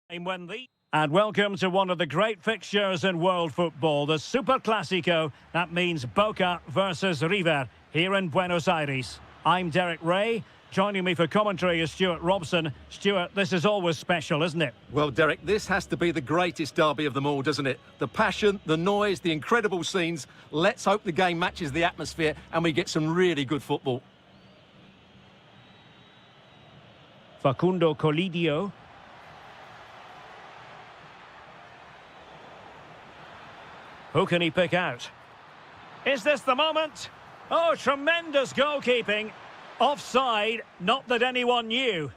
And welcome to one of the great fixtures in world football, the Super Clásico. That means Boca versus River here in Buenos Aires. I'm Derek Ray. Joining me for commentary is Stuart Robson. Stuart, this is always special, isn't it? Well, Derek, this has to be the greatest derby of them all, doesn't it? The passion, the noise, the incredible scenes. Let's hope the game matches the atmosphere and we get some really good football. Facundo Colidio. Who can he pick out? Is this the moment? Oh, tremendous goalkeeping. Offside, not that anyone knew.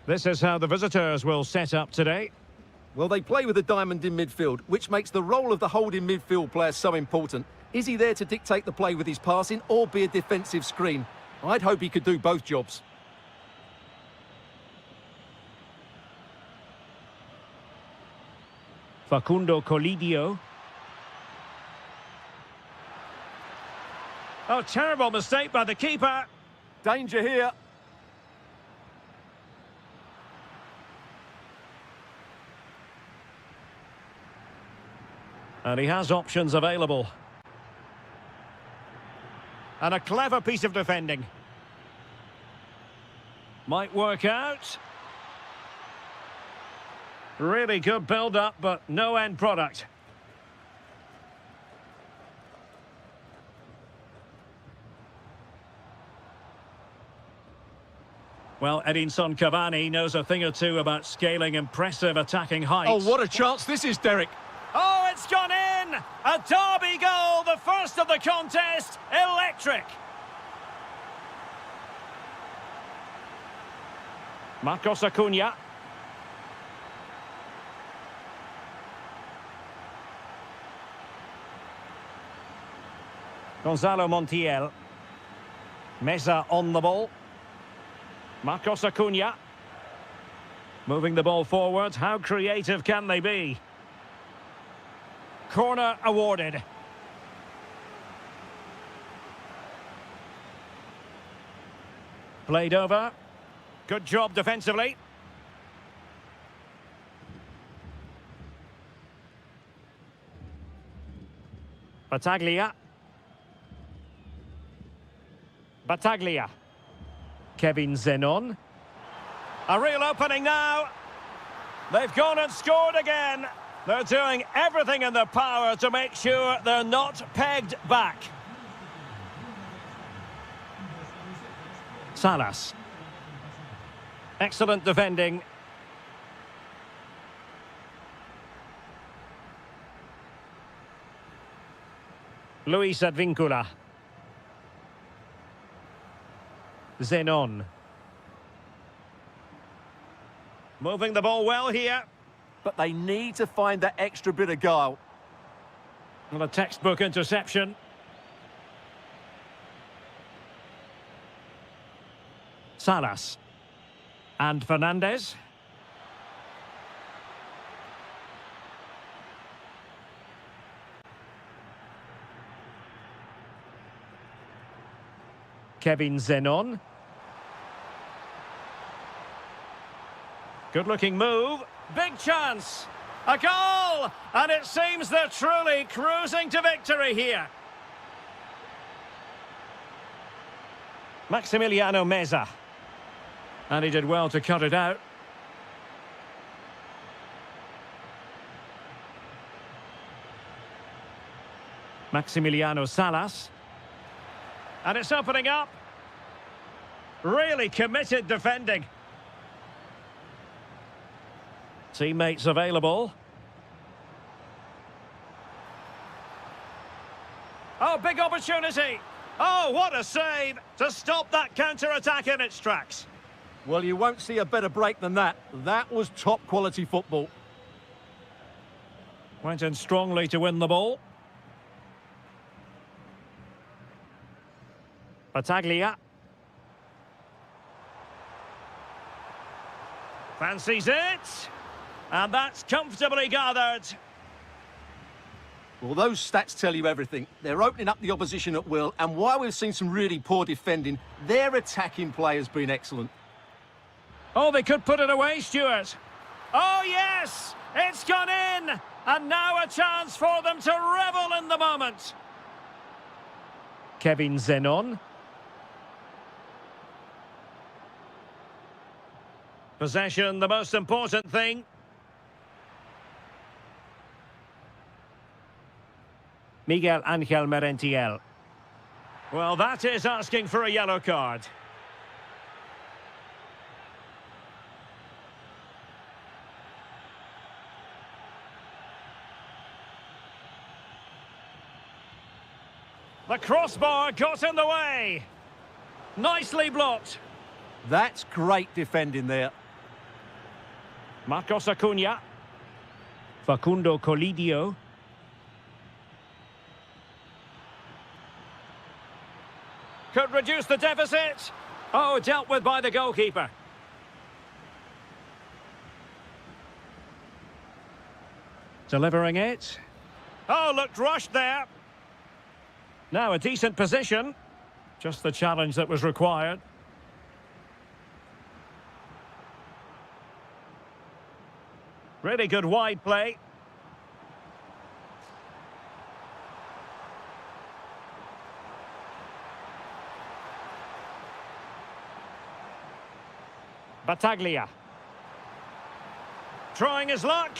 This is how the visitors will set up today. Well, they play with a diamond in midfield, which makes the role of the holding midfield player so important. Is he there to dictate the play with his passing or be a defensive screen? I'd hope he could do both jobs. Facundo Colidio. Oh, terrible mistake by the keeper. Danger here. And he has options available. And a clever piece of defending. Might work out. Really good build-up, but no end product. Well, Edinson Cavani knows a thing or two about scaling impressive attacking heights. Oh, what a chance this is, Derek. Oh, it's gone in! A derby goal, the first of the contest. Electric! Marcos Acuna. Gonzalo Montiel. Meza on the ball. Marcos Acuna. Moving the ball forward. How creative can they be? Corner awarded. Played over. Good job defensively. Battaglia. Battaglia. Kevin Zenon. A real opening now. They've gone and scored again. They're doing everything in their power to make sure they're not pegged back. Salas. Excellent defending. Luis Advíncula. Zenon. Moving the ball well here. But they need to find that extra bit of guile. Well, a textbook interception. Salas. And Fernandez. Kevin Zenon. Good-looking move. Big chance. A goal! And it seems they're truly cruising to victory here. Maximiliano Meza. And he did well to cut it out. Maximiliano Salas. And it's opening up. Really committed defending. Teammates available. Oh, big opportunity. Oh, what a save to stop that counter-attack in its tracks. Well, you won't see a better break than that. That was top-quality football. Went in strongly to win the ball. Battaglia. Fancies it. And that's comfortably gathered. Well, those stats tell you everything. They're opening up the opposition at will, and while we've seen some really poor defending, their attacking play has been excellent. Oh, they could put it away, Stuart. Oh, yes! It's gone in! And now a chance for them to revel in the moment. Kevin Zenon. Possession, the most important thing. Miguel Angel Merentiel. Well, that is asking for a yellow card. The crossbar got in the way. Nicely blocked. That's great defending there. Marcos Acuna. Facundo Colidio. Could reduce the deficit. Oh, dealt with by the goalkeeper. Delivering it. Oh, looked rushed there. Now a decent position. Just the challenge that was required. Really good wide play. Battaglia. Trying his luck.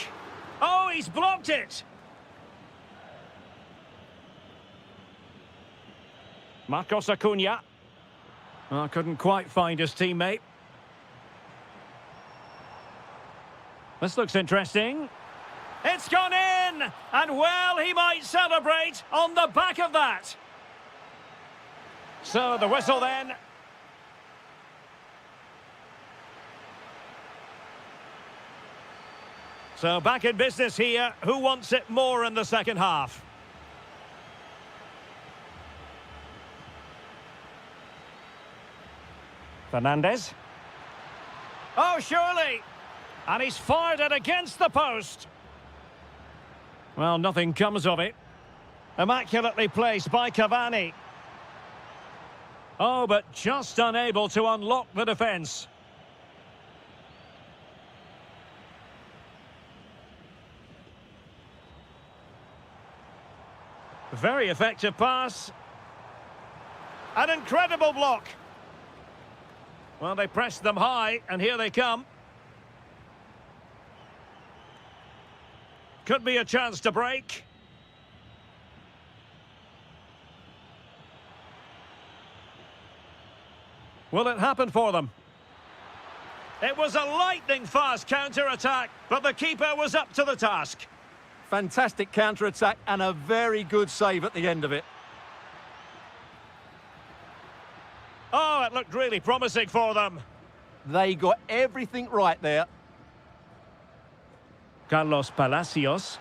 Oh, he's blocked it. Marcos Acuna. Oh, couldn't quite find his teammate. This looks interesting. It's gone in! And well, he might celebrate on the back of that. So the whistle then. So back in business here. Who wants it more in the second half? Fernandez. Oh, surely! And he's fired it against the post. Well, nothing comes of it. Immaculately placed by Cavani. Oh, but just unable to unlock the defence. Very effective pass. An incredible block. Well, they pressed them high, and here they come. Could be a chance to break. Will it happen for them? It was a lightning-fast counter-attack, but the keeper was up to the task. Fantastic counter-attack and a very good save at the end of it. Oh, it looked really promising for them. They got everything right there. Carlos Palacios,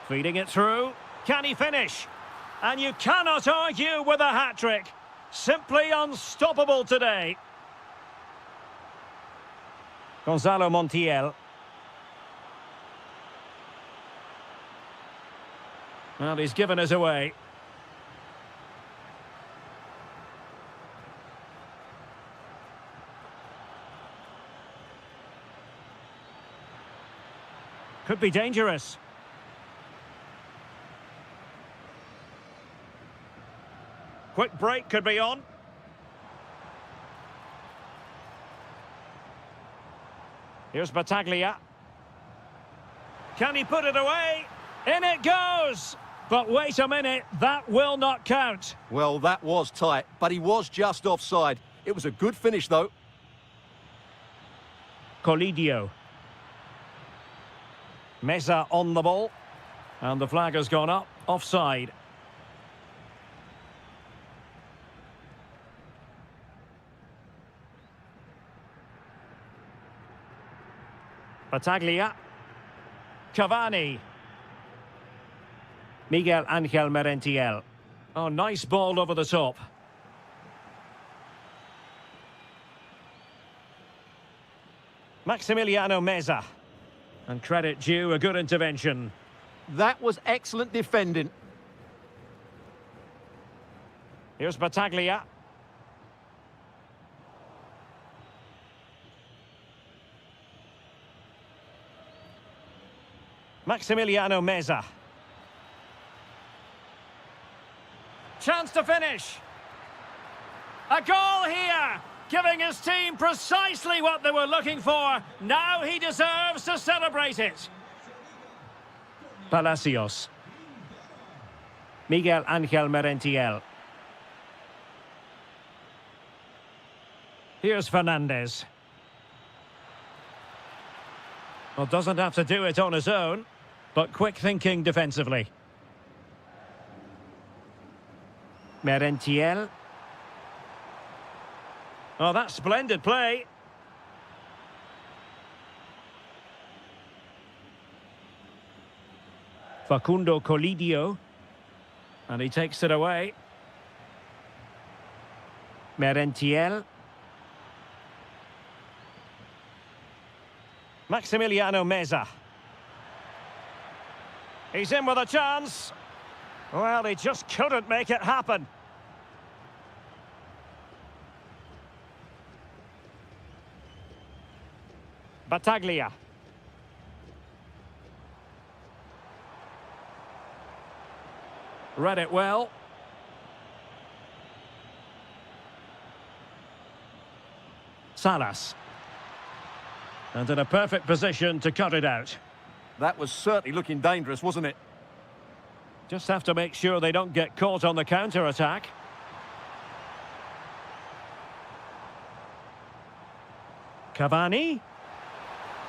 feeding it through. Can he finish? And you cannot argue with a hat-trick. Simply unstoppable today. Gonzalo Montiel. Well, he's given us away. Could be dangerous. Quick break could be on. Here's Battaglia. Can he put it away? In it goes! But wait a minute, that will not count. Well, that was tight, but he was just offside. It was a good finish, though. Colidio. Meza on the ball. And the flag has gone up, offside. Battaglia. Cavani. Miguel Angel Merentiel. Oh, nice ball over the top. Maximiliano Meza. And credit due, a good intervention. That was excellent defending. Here's Battaglia. Maximiliano Meza. Chance to finish. A goal here, giving his team precisely what they were looking for. Now he deserves to celebrate it. Palacios. Miguel Angel Merentiel. Here's Fernandez. Well, doesn't have to do it on his own, but quick thinking defensively. Merentiel. Oh, that's splendid play. Facundo Colidio. And he takes it away. Merentiel. Maximiliano Meza. He's in with a chance. Well, he just couldn't make it happen. Battaglia. Read it well. Salas. And in a perfect position to cut it out. That was certainly looking dangerous, wasn't it? Just have to make sure they don't get caught on the counter-attack. Cavani.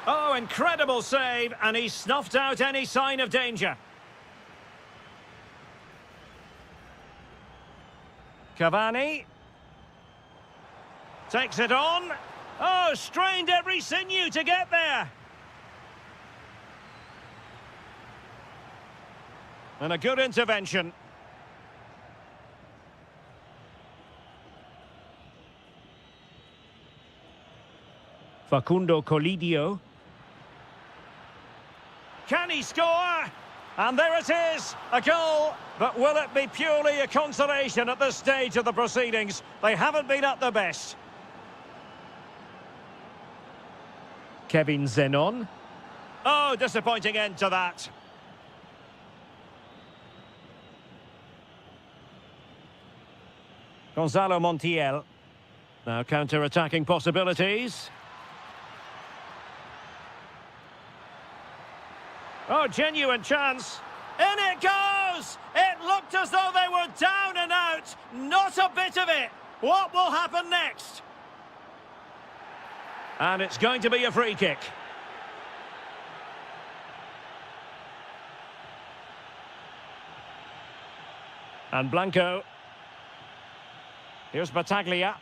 Oh, incredible save, and he snuffed out any sign of danger. Cavani. Takes it on. Oh, strained every sinew to get there. And a good intervention. Facundo Colidio. Can he score? And there it is, a goal. But will it be purely a consolation at this stage of the proceedings? They haven't been at their best. Kevin Zenon. Oh, disappointing end to that. Gonzalo Montiel. Now counter-attacking possibilities. Oh, genuine chance. In it goes! It looked as though they were down and out. Not a bit of it. What will happen next? And it's going to be a free kick. And Blanco. Here's Battaglia.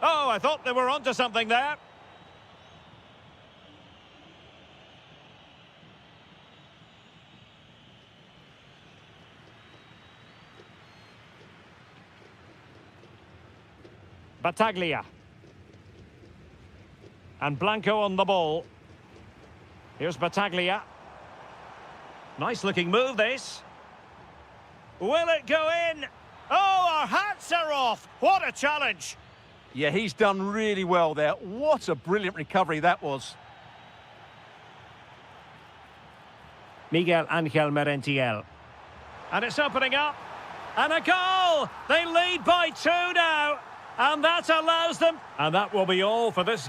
Oh, I thought they were onto something there. Battaglia. And Blanco on the ball. Here's Battaglia. Nice looking move, this. Will it go in? Oh, our hats are off. What a challenge. Yeah, he's done really well there. What a brilliant recovery that was. Miguel Angel Merentiel. And it's opening up. And a goal! They lead by 2 now. And that allows them. And that will be all for this.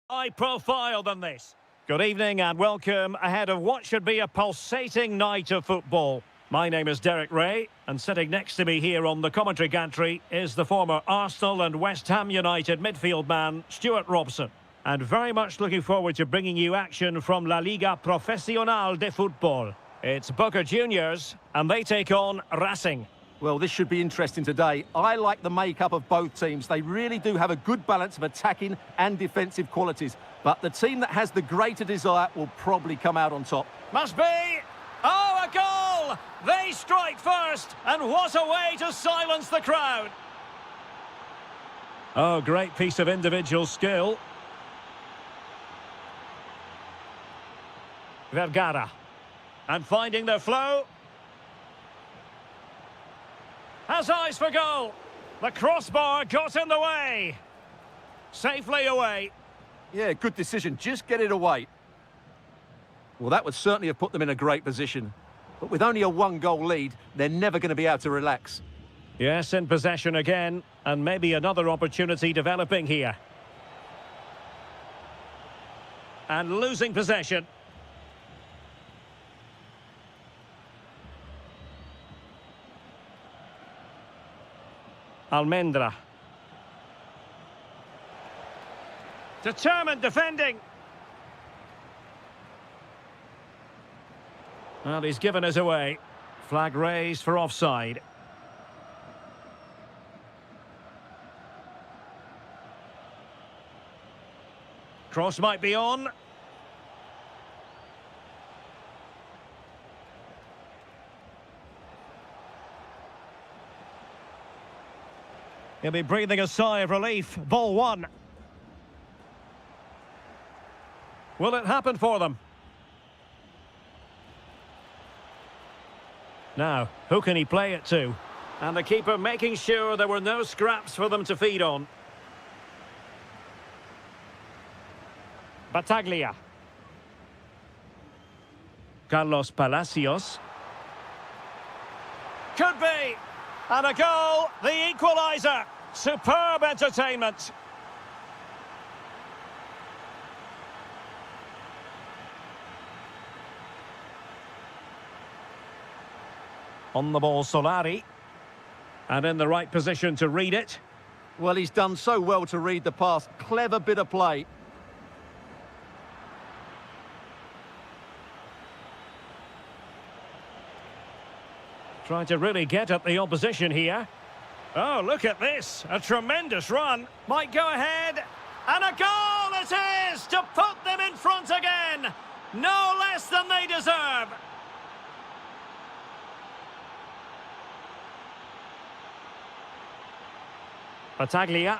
high profile than this. Good evening and welcome ahead of what should be a pulsating night of football. My name is Derek Ray, and sitting next to me here on the commentary gantry is the former Arsenal and West Ham United midfield man, Stuart Robson. And very much looking forward to bringing you action from La Liga Profesional de Football. It's Boca Juniors, and they take on Racing. Well, this should be interesting today. I like the makeup of both teams. They really do have a good balance of attacking and defensive qualities. But the team that has the greater desire will probably come out on top. Must be! Oh, a goal! They strike first, and what a way to silence the crowd! Oh, great piece of individual skill. Vergara. And finding their flow. Has eyes for goal. The crossbar got in the way. Safely away. Yeah, good decision. Just get it away. Well, that would certainly have put them in a great position. But with only a one-goal lead, they're never going to be able to relax. Yes, in possession again. And maybe another opportunity developing here. And losing possession. Almendra. Determined defending. Well, he's given us away. Flag raised for offside. Cross might be on. He'll be breathing a sigh of relief. Ball one. Will it happen for them? Now, who can he play it to? And the keeper making sure there were no scraps for them to feed on. Battaglia. Carlos Palacios. Could be! And a goal, the equaliser. Superb entertainment. On the ball, Solari. And in the right position to read it. Well, he's done so well to read the pass. Clever bit of play. Trying to really get at the opposition here. Oh, look at this. A tremendous run. Might go ahead. And a goal it is to put them in front again. No less than they deserve. Battaglia.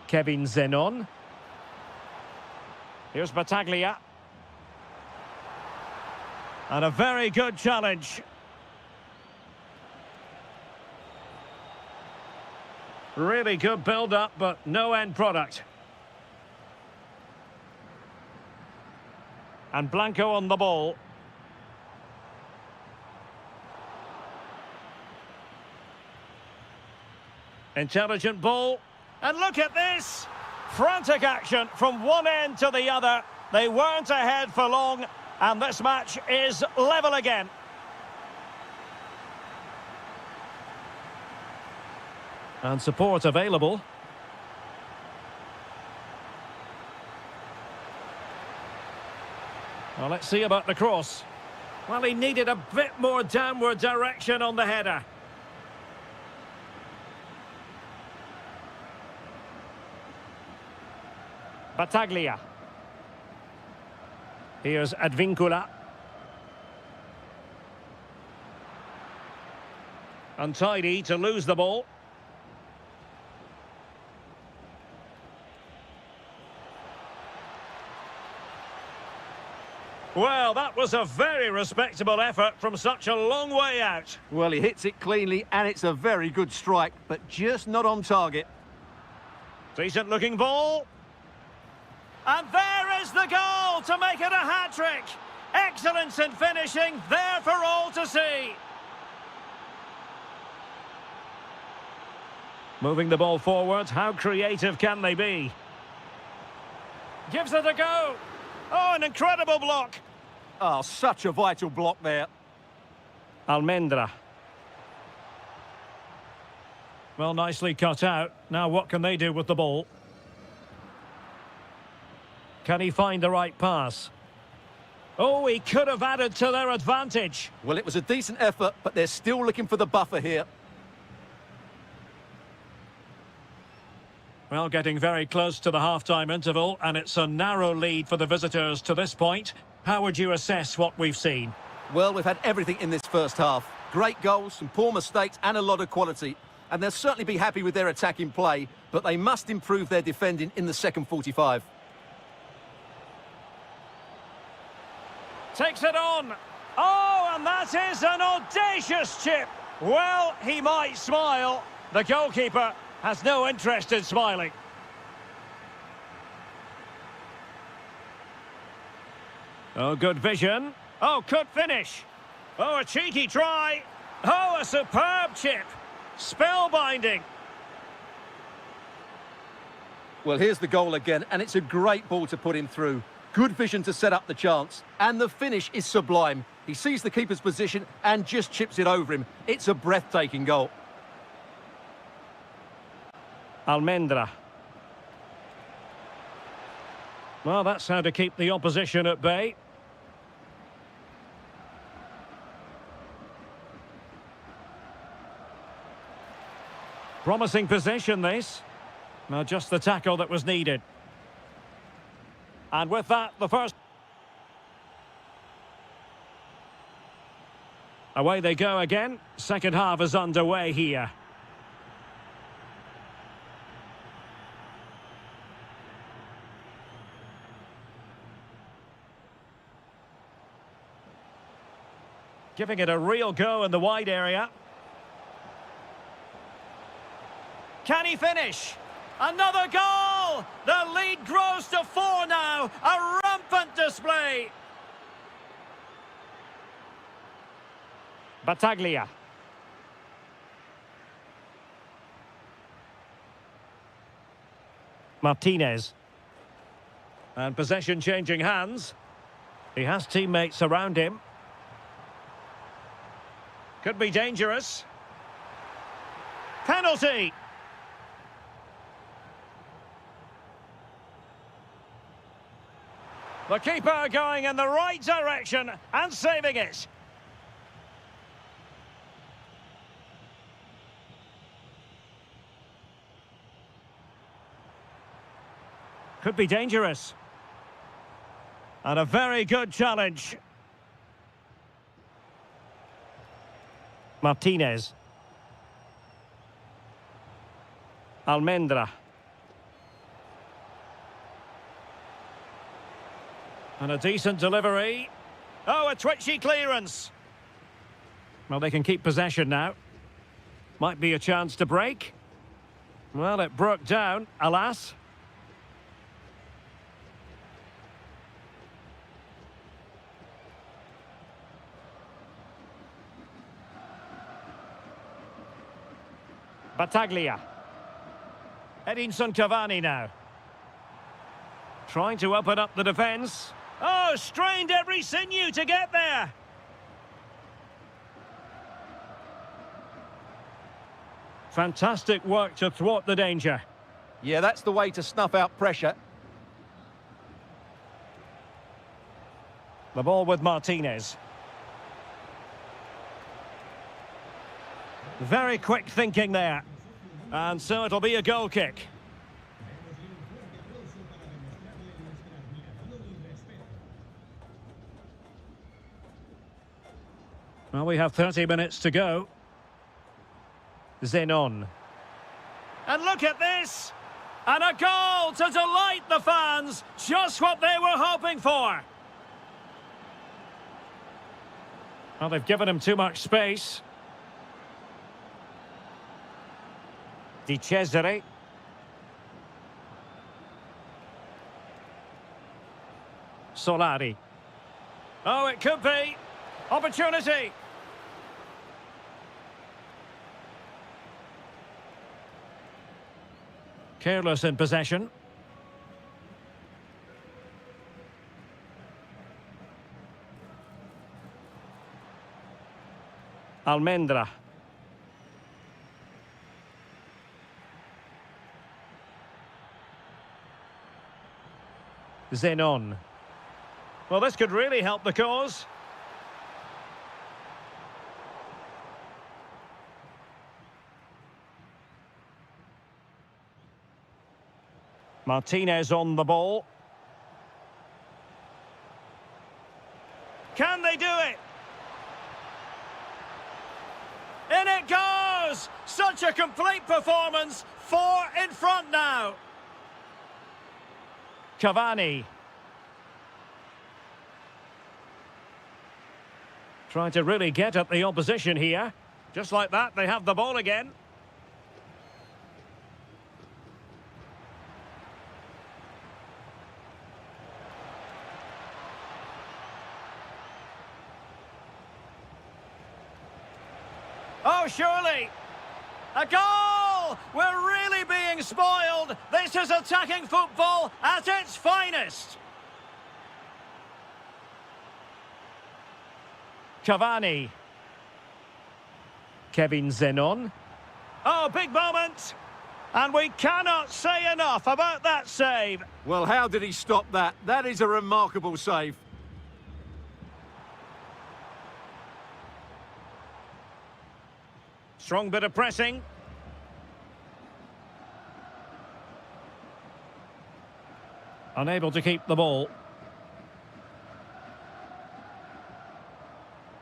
Kevin Zenon. Here's Battaglia. And a very good challenge. Really good build-up, but no end product. And Blanco on the ball. Intelligent ball. And look at this! Frantic action from one end to the other. They weren't ahead for long, and this match is level again. And support available. Well, let's see about the cross. Well, he needed a bit more downward direction on the header. Battaglia. Here's Advincula. Untidy to lose the ball. Well, that was a very respectable effort from such a long way out. Well, he hits it cleanly, and it's a very good strike, but just not on target. Decent looking ball. And there is the goal to make it a hat-trick. Excellence in finishing, there for all to see. Moving the ball forward, how creative can they be? Gives it a go. Oh, an incredible block. Oh, such a vital block there. Almendra. Well, nicely cut out. Now what can they do with the ball? Can he find the right pass? Oh, he could have added to their advantage. Well, it was a decent effort, but they're still looking for the buffer here. Well, getting very close to the half-time interval, and it's a narrow lead for the visitors to this point. How would you assess what we've seen? Well, we've had everything in this first half. Great goals, some poor mistakes, and a lot of quality. And they'll certainly be happy with their attacking play, but they must improve their defending in the second 45. Takes it on. Oh, and that is an audacious chip. Well, he might smile. The goalkeeper has no interest in smiling. Oh, good vision. Oh, could finish. Oh, a cheeky try. Oh, a superb chip. Spellbinding. Well, here's the goal again, and it's a great ball to put him through. Good vision to set up the chance, and the finish is sublime. He sees the keeper's position and just chips it over him. It's a breathtaking goal. Almendra. Well, that's how to keep the opposition at bay. Promising position, this. Now, just the tackle that was needed. And with that, the first... Away they go again. Second half is underway here. Giving it a real go in the wide area. Can he finish? Another goal! The lead grows to 4 now. A rampant display. Battaglia. Martinez. And possession changing hands. He has teammates around him. Could be dangerous. Penalty! The keeper going in the right direction and saving it. Could be dangerous. And a very good challenge. Martinez. Almendra. And a decent delivery. Oh, a twitchy clearance. Well, they can keep possession now. Might be a chance to break. Well, it broke down, alas. Battaglia. Edinson Cavani now. Trying to open up the defence. Oh, strained every sinew to get there. Fantastic work to thwart the danger. Yeah, that's the way to snuff out pressure. The ball with Martinez. Very quick thinking there. And so it'll be a goal kick. Well, we have 30 minutes to go. Zenon. And look at this! And a goal to delight the fans! Just what they were hoping for! Well, they've given him too much space. Di Cesare. Solari. Oh, it could be. Opportunity. Careless in possession. Almendra. Zenon. Well, this could really help the cause. Martinez on the ball. Can they do it? In it goes! Such a complete performance. 4 in front now. Cavani. Trying to really get at the opposition here. Just like that, they have the ball again. Oh, surely! A goal! We're really being spoiled! This is attacking football at its finest! Cavani. Kevin Zenon. Oh, big moment! And we cannot say enough about that save. Well, how did he stop that? That is a remarkable save. Strong bit of pressing. Unable to keep the ball.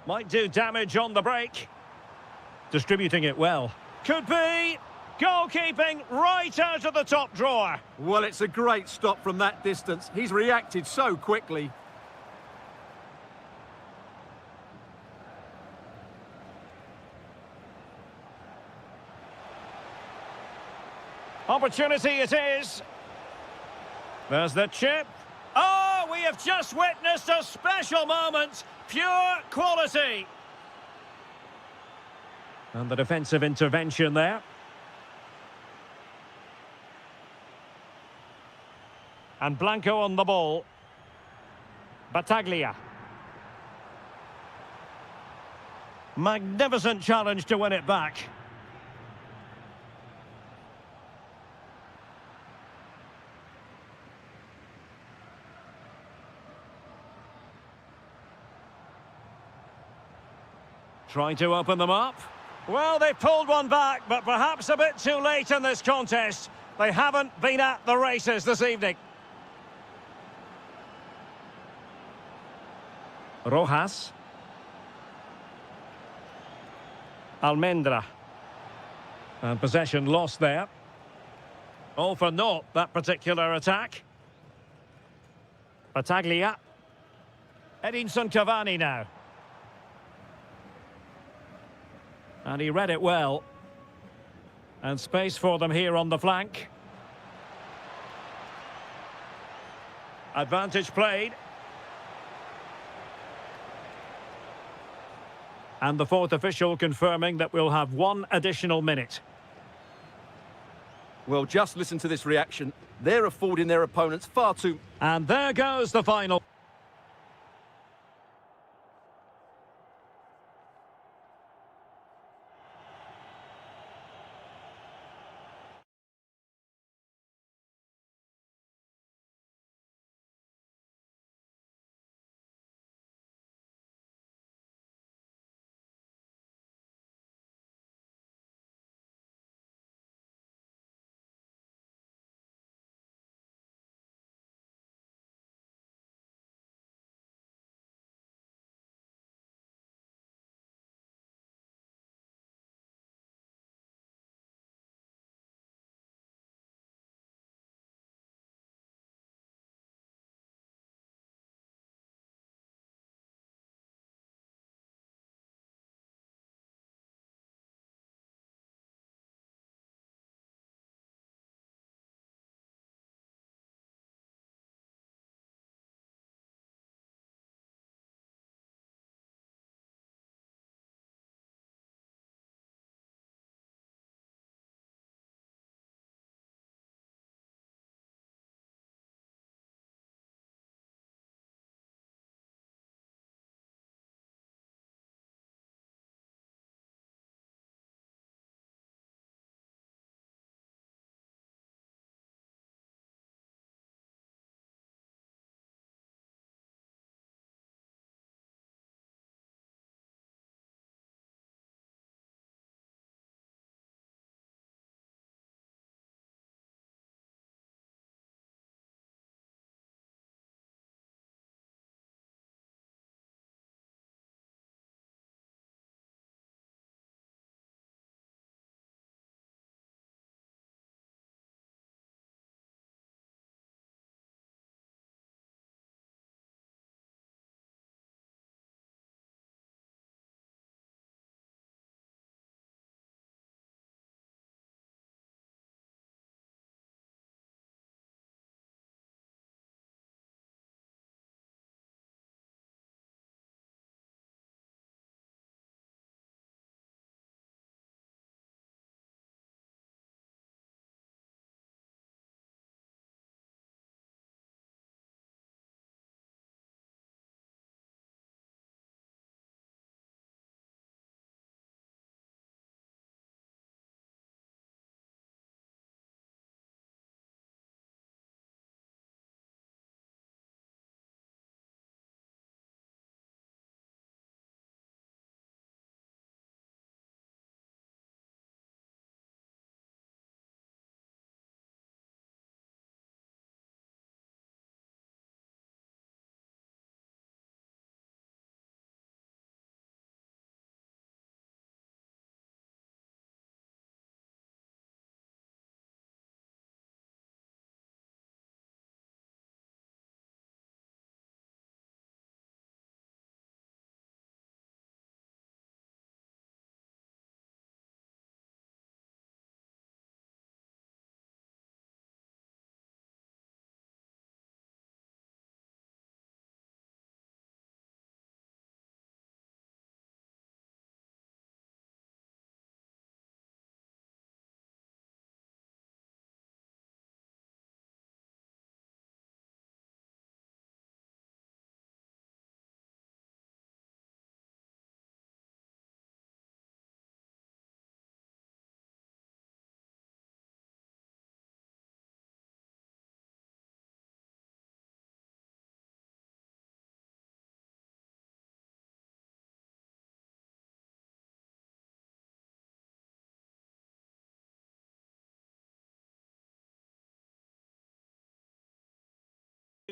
Might do damage on the break. Distributing it well. Could be. Goalkeeping right out of the top drawer. Well, it's a great stop from that distance. He's reacted so quickly. Opportunity it is. There's the chip. Oh, we have just witnessed a special moment. Pure quality. And the defensive intervention there. And Blanco on the ball. Battaglia. Magnificent challenge to win it back. Trying to open them up. Well, they pulled one back, but perhaps a bit too late in this contest. They haven't been at the races this evening. Rojas. Almendra. And possession lost there. All for naught, that particular attack. Battaglia. Edinson Cavani now. And he read it well. And space for them here on the flank. Advantage played. And the fourth official confirming that we'll have 1 additional minute. Well, just listen to this reaction. They're affording their opponents far too... And there goes the final.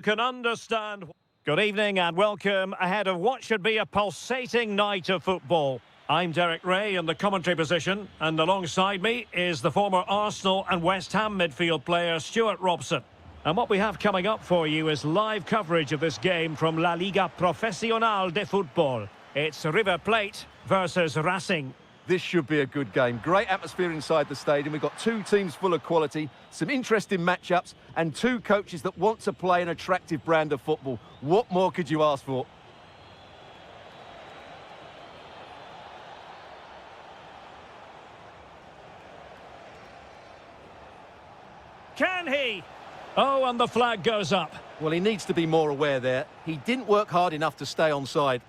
You can understand. Good evening and welcome ahead of what should be a pulsating night of football. I'm Derek Ray in the commentary position, and alongside me is the former Arsenal and West Ham midfield player Stuart Robson. And what we have coming up for you is live coverage of this game from La Liga Profesional de Fútbol. It's River Plate versus Racing. This should be a good game. Great atmosphere inside the stadium. We've got two teams full of quality, some interesting matchups, and two coaches that want to play an attractive brand of football. What more could you ask for? Can he? Oh, and the flag goes up. Well, he needs to be more aware there. He didn't work hard enough to stay onside.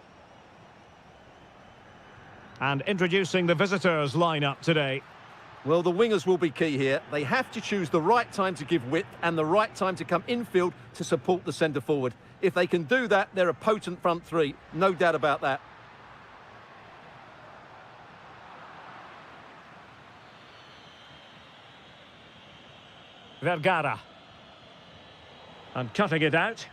And introducing the visitors' lineup today. Well, the wingers will be key here. They have to choose the right time to give width and the right time to come infield to support the centre forward. If they can do that, they're a potent front three. No doubt about that. Vergara. And cutting it out.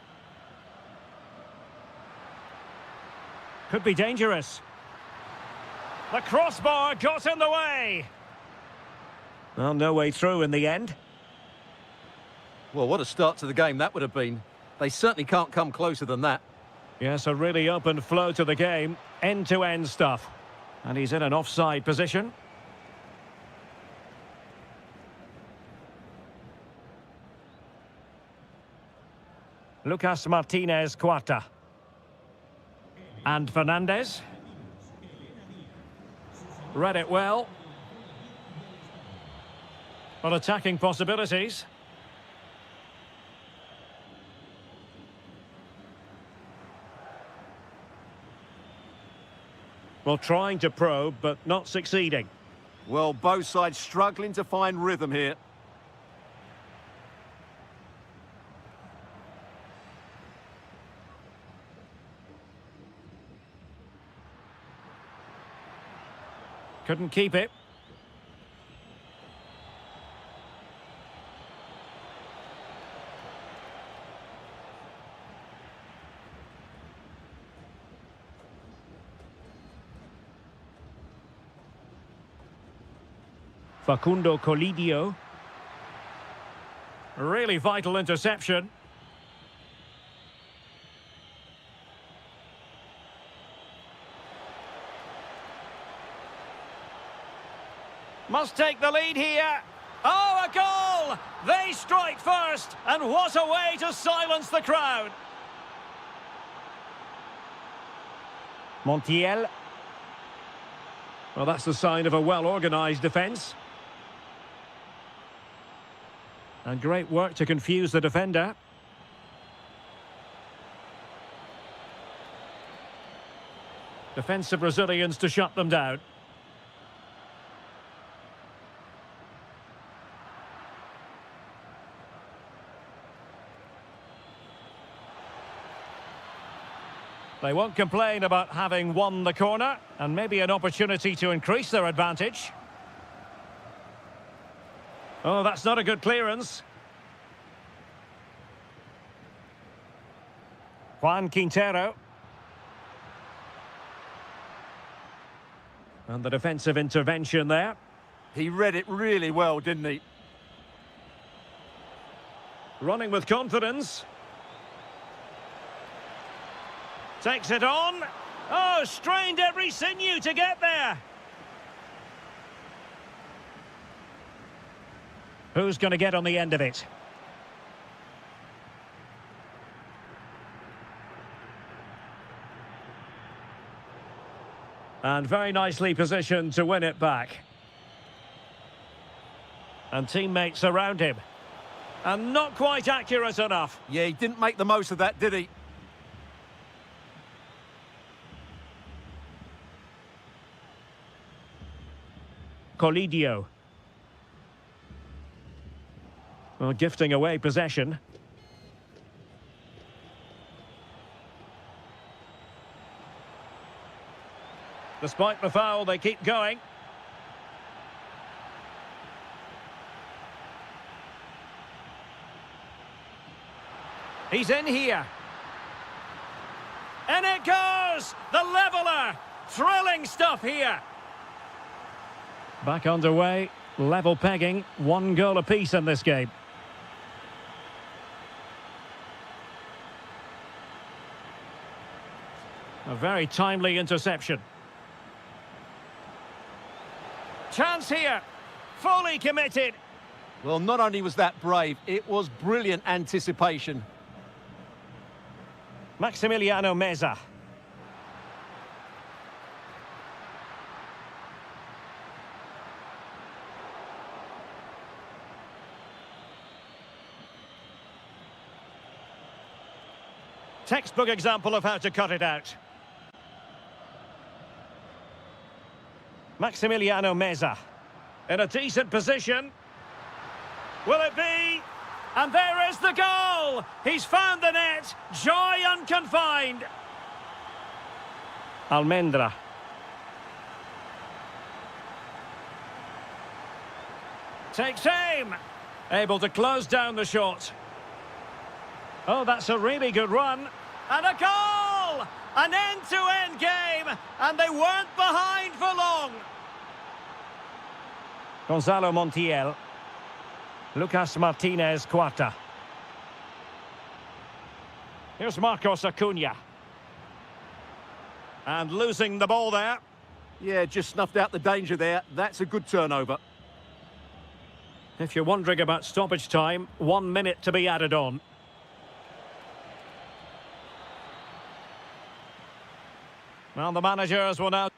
Could be dangerous. The crossbar got in the way. Well, no way through in the end. Well, what a start to the game that would have been. They certainly can't come closer than that. Yes, a really open flow to the game. End-to-end stuff. And he's in an offside position. Lucas Martinez Cuarta. And Fernandez. Read it well. Well, attacking possibilities. Well, trying to probe, but not succeeding. Well, both sides struggling to find rhythm here. Couldn't keep it. Facundo Colidio. Really vital interception. Must take the lead here. Oh, a goal! They strike first, and what a way to silence the crowd. Montiel. Well, that's the sign of a well-organised defence. And great work to confuse the defender. Defensive Brazilians to shut them down. They won't complain about having won the corner, and maybe an opportunity to increase their advantage. Oh, that's not a good clearance. Juan Quintero. And the defensive intervention there. He read it really well, didn't he? Running with confidence. Takes it on. Oh, strained every sinew to get there. Who's going to get on the end of it? And very nicely positioned to win it back. And teammates around him. And not quite accurate enough. Yeah, he didn't make the most of that, did he? Colidio. Well, gifting away possession. Despite the foul, they keep going. He's in here. And it goes! The leveller! Thrilling stuff here. Back underway. Level pegging. 1 goal apiece in this game. A very timely interception. Chance here. Fully committed. Well, not only was that brave, it was brilliant anticipation. Maximiliano Meza. Textbook example of how to cut it out. Maximiliano Meza. In a decent position. Will it be? And there is the goal! He's found the net. Joy unconfined. Almendra. Takes aim. Able to close down the shot. Oh, that's a really good run. And a goal! An end-to-end game. And they weren't behind for long. Gonzalo Montiel. Lucas Martinez Cuarta. Here's Marcos Acuna. And losing the ball there. Yeah, just snuffed out the danger there. That's a good turnover. If you're wondering about stoppage time, 1 minute to be added on. Well, the managers will now...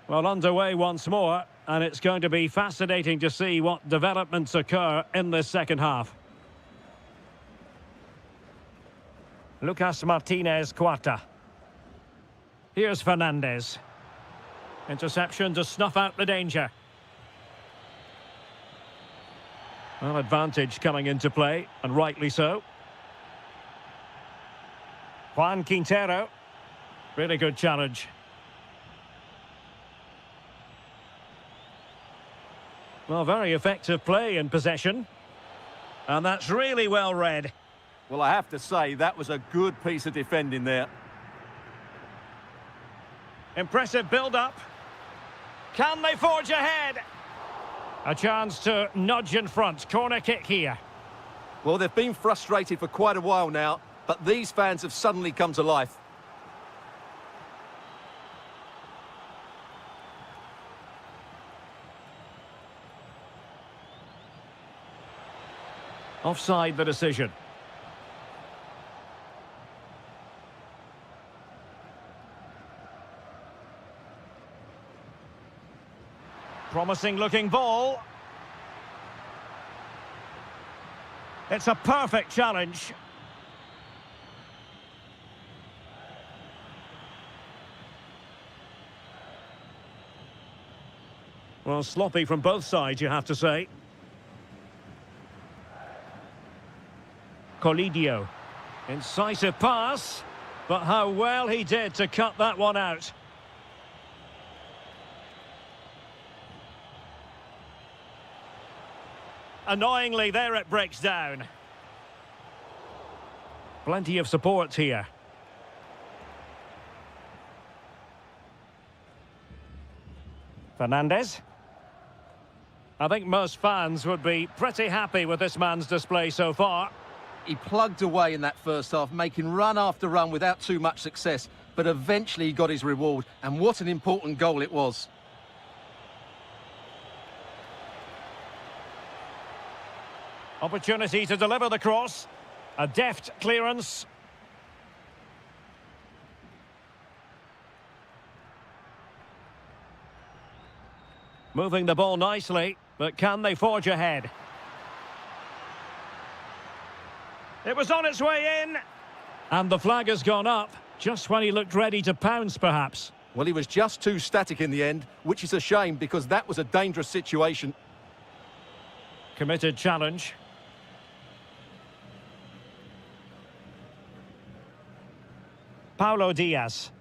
Well, underway once more, and it's going to be fascinating to see what developments occur in this second half. Lucas Martinez Cuarta. Here's Fernandez. Interception to snuff out the danger. Well, advantage coming into play, and rightly so. Juan Quintero. Really good challenge. Well, very effective play in possession. And that's really well read. Well, I have to say, that was a good piece of defending there. Impressive build-up. Can they forge ahead? A chance to nudge in front. Corner kick here. Well, they've been frustrated for quite a while now, but these fans have suddenly come to life. Offside the decision. Promising looking ball. It's a perfect challenge. Well, sloppy from both sides, you have to say. Colidio. Incisive pass, but how well he did to cut that one out. Annoyingly, there it breaks down. Plenty of support here. Fernandez. I think most fans would be pretty happy with this man's display so far. He plugged away in that first half, making run after run without too much success, but eventually he got his reward, and what an important goal it was. Opportunity to deliver the cross. A deft clearance. Moving the ball nicely, but can they forge ahead? It was on its way in. And the flag has gone up, just when he looked ready to pounce, perhaps. Well, he was just too static in the end, which is a shame because that was a dangerous situation. Committed challenge. Paulo Diaz.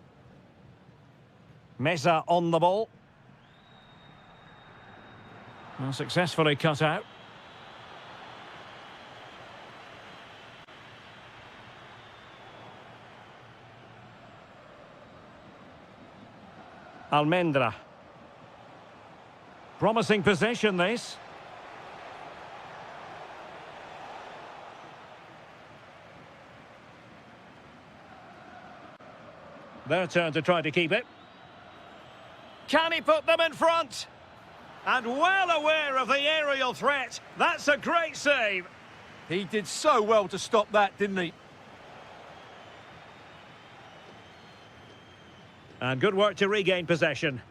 Mesa on the ball. Well, successfully cut out. Almendra. Promising possession, this. Their turn to try to keep it. Can he put them in front? And well aware of the aerial threat. That's a great save. He did so well to stop that, didn't he? And good work to regain possession.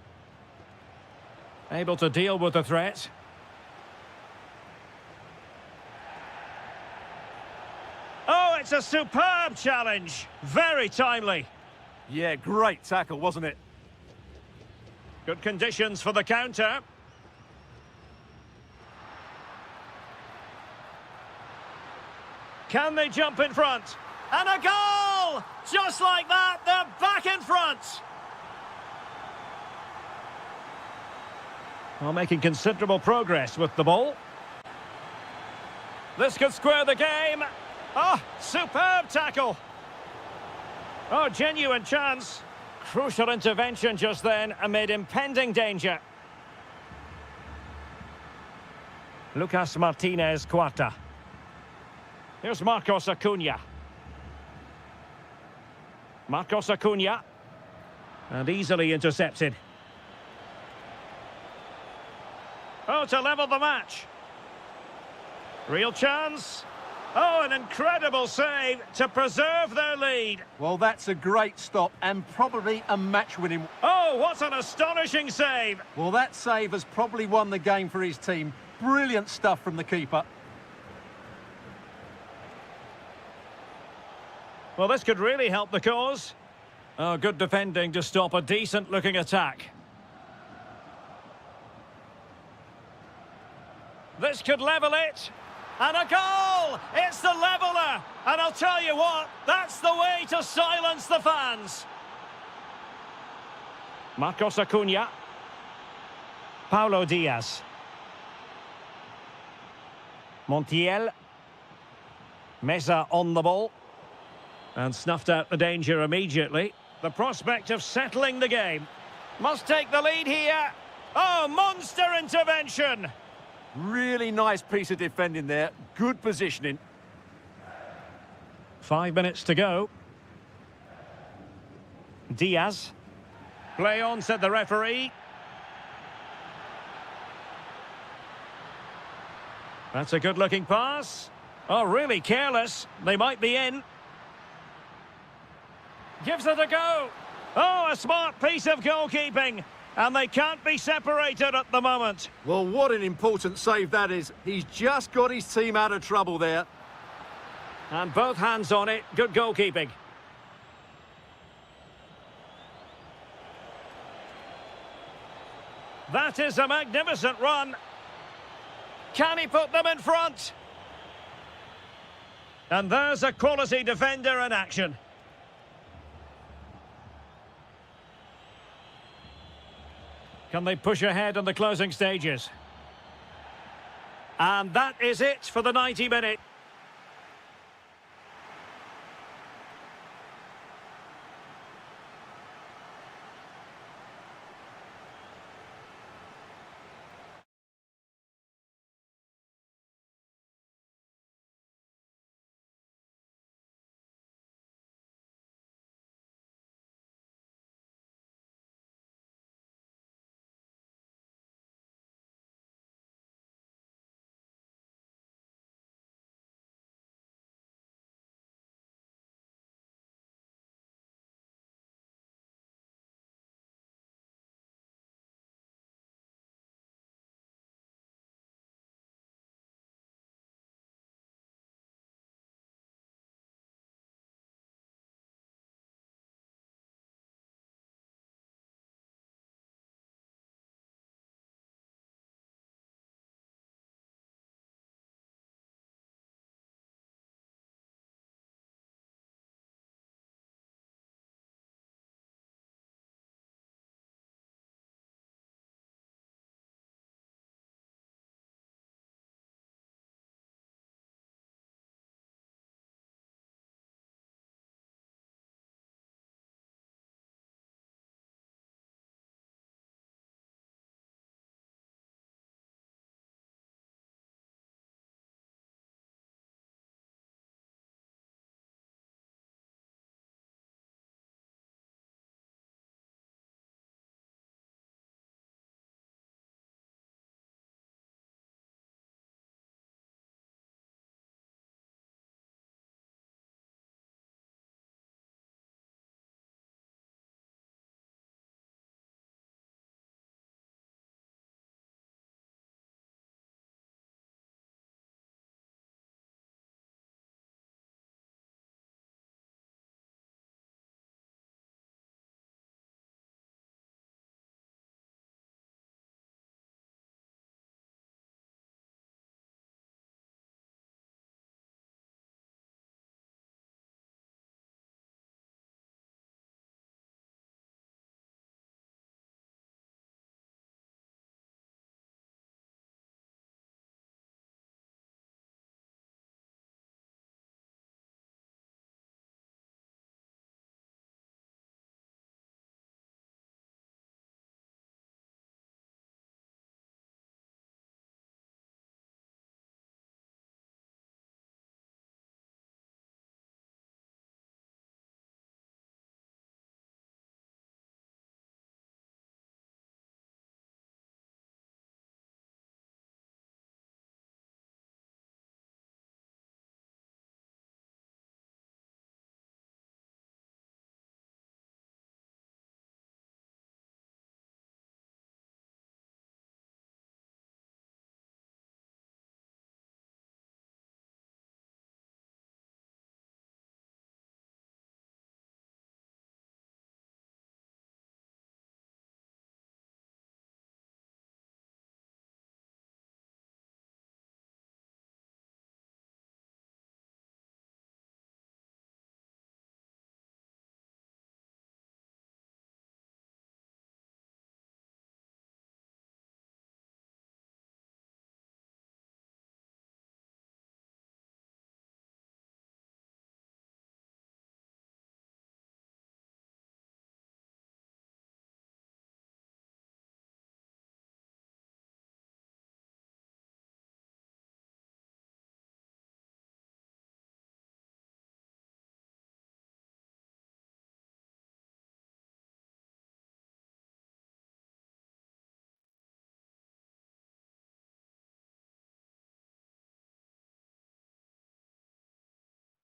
Able to deal with the threat. Oh, it's a superb challenge. Very timely. Yeah, great tackle, wasn't it? Good conditions for the counter. Can they jump in front? And a goal! Just like that, they're back in front. Well, making considerable progress with the ball. This could square the game. Oh, superb tackle. Oh, genuine chance. Crucial intervention just then amid impending danger. Lucas Martinez Cuarta. Here's Marcos Acuna. Marcos Acuna. And easily intercepted. Oh, to level the match. Real chance. Oh, an incredible save to preserve their lead. Well, that's a great stop and probably a match-winning. Oh, what an astonishing save. Well, that save has probably won the game for his team. Brilliant stuff from the keeper. Well, this could really help the cause. Oh, good defending to stop a decent-looking attack. This could level it. And a goal! It's the leveller! And I'll tell you what, that's the way to silence the fans. Marcos Acuna. Paulo Diaz. Montiel. Mesa on the ball. And snuffed out the danger immediately. The prospect of settling the game. Must take the lead here. Oh, monster intervention! Really nice piece of defending there. Good positioning. 5 minutes to go. Diaz. Play on, said the referee. That's a good-looking pass. Oh, really careless. They might be in. Gives it a go. Oh, a smart piece of goalkeeping. And they can't be separated at the moment. Well, what an important save that is. He's just got his team out of trouble there. And both hands on it. Good goalkeeping. That is a magnificent run. Can he put them in front? And there's a quality defender in action. Can they push ahead in the closing stages? And that is it for the 90 minutes.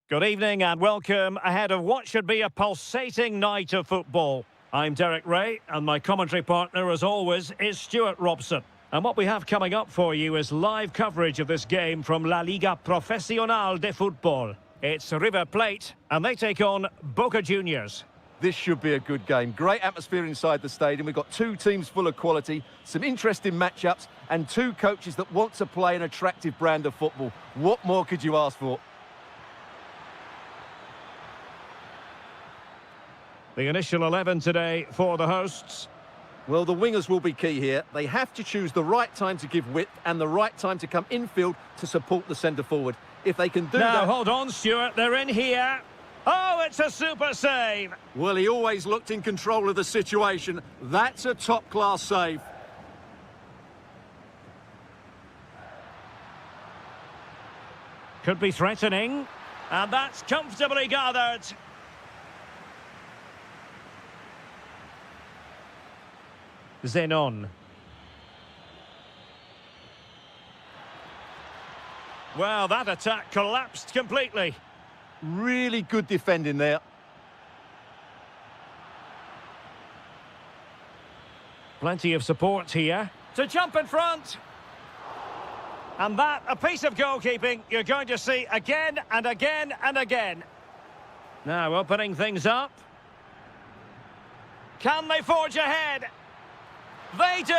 Good evening and welcome ahead of what should be a pulsating night of football. I'm Derek Ray and my commentary partner as always is Stuart Robson. And what we have coming up for you is live coverage of this game from La Liga Profesional de Fútbol. It's River Plate and they take on Boca Juniors. This should be a good game. Great atmosphere inside the stadium. We've got two teams full of quality, some interesting matchups, and two coaches that want to play an attractive brand of football. What more could you ask for? The initial 11 today for the hosts. Well, the wingers will be key here. They have to choose the right time to give width and the right time to come infield to support the centre-forward. If they can do that... Now, hold on, Stuart. They're in here. Oh, it's a super save. Well, he always looked in control of the situation. That's a top-class save. Could be threatening. And that's comfortably gathered. Zenon. Well, that attack collapsed completely. Really good defending there. Plenty of support here. To jump in front. And that, a piece of goalkeeping you're going to see again and again and again. Now opening things up. Can they forge ahead? They do,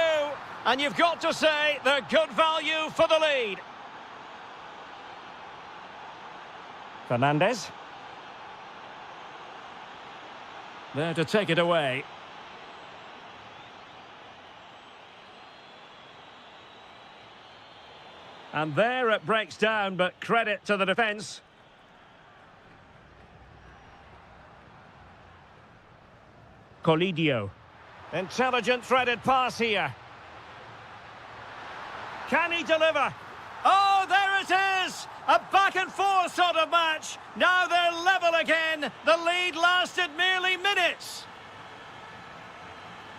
and you've got to say they're good value for the lead. Fernandez. There to take it away. And there it breaks down, but credit to the defence. Colidio. Intelligent threaded pass here. Can he deliver? Oh, there it is! A back and forth sort of match. Now they're level again. The lead lasted merely minutes.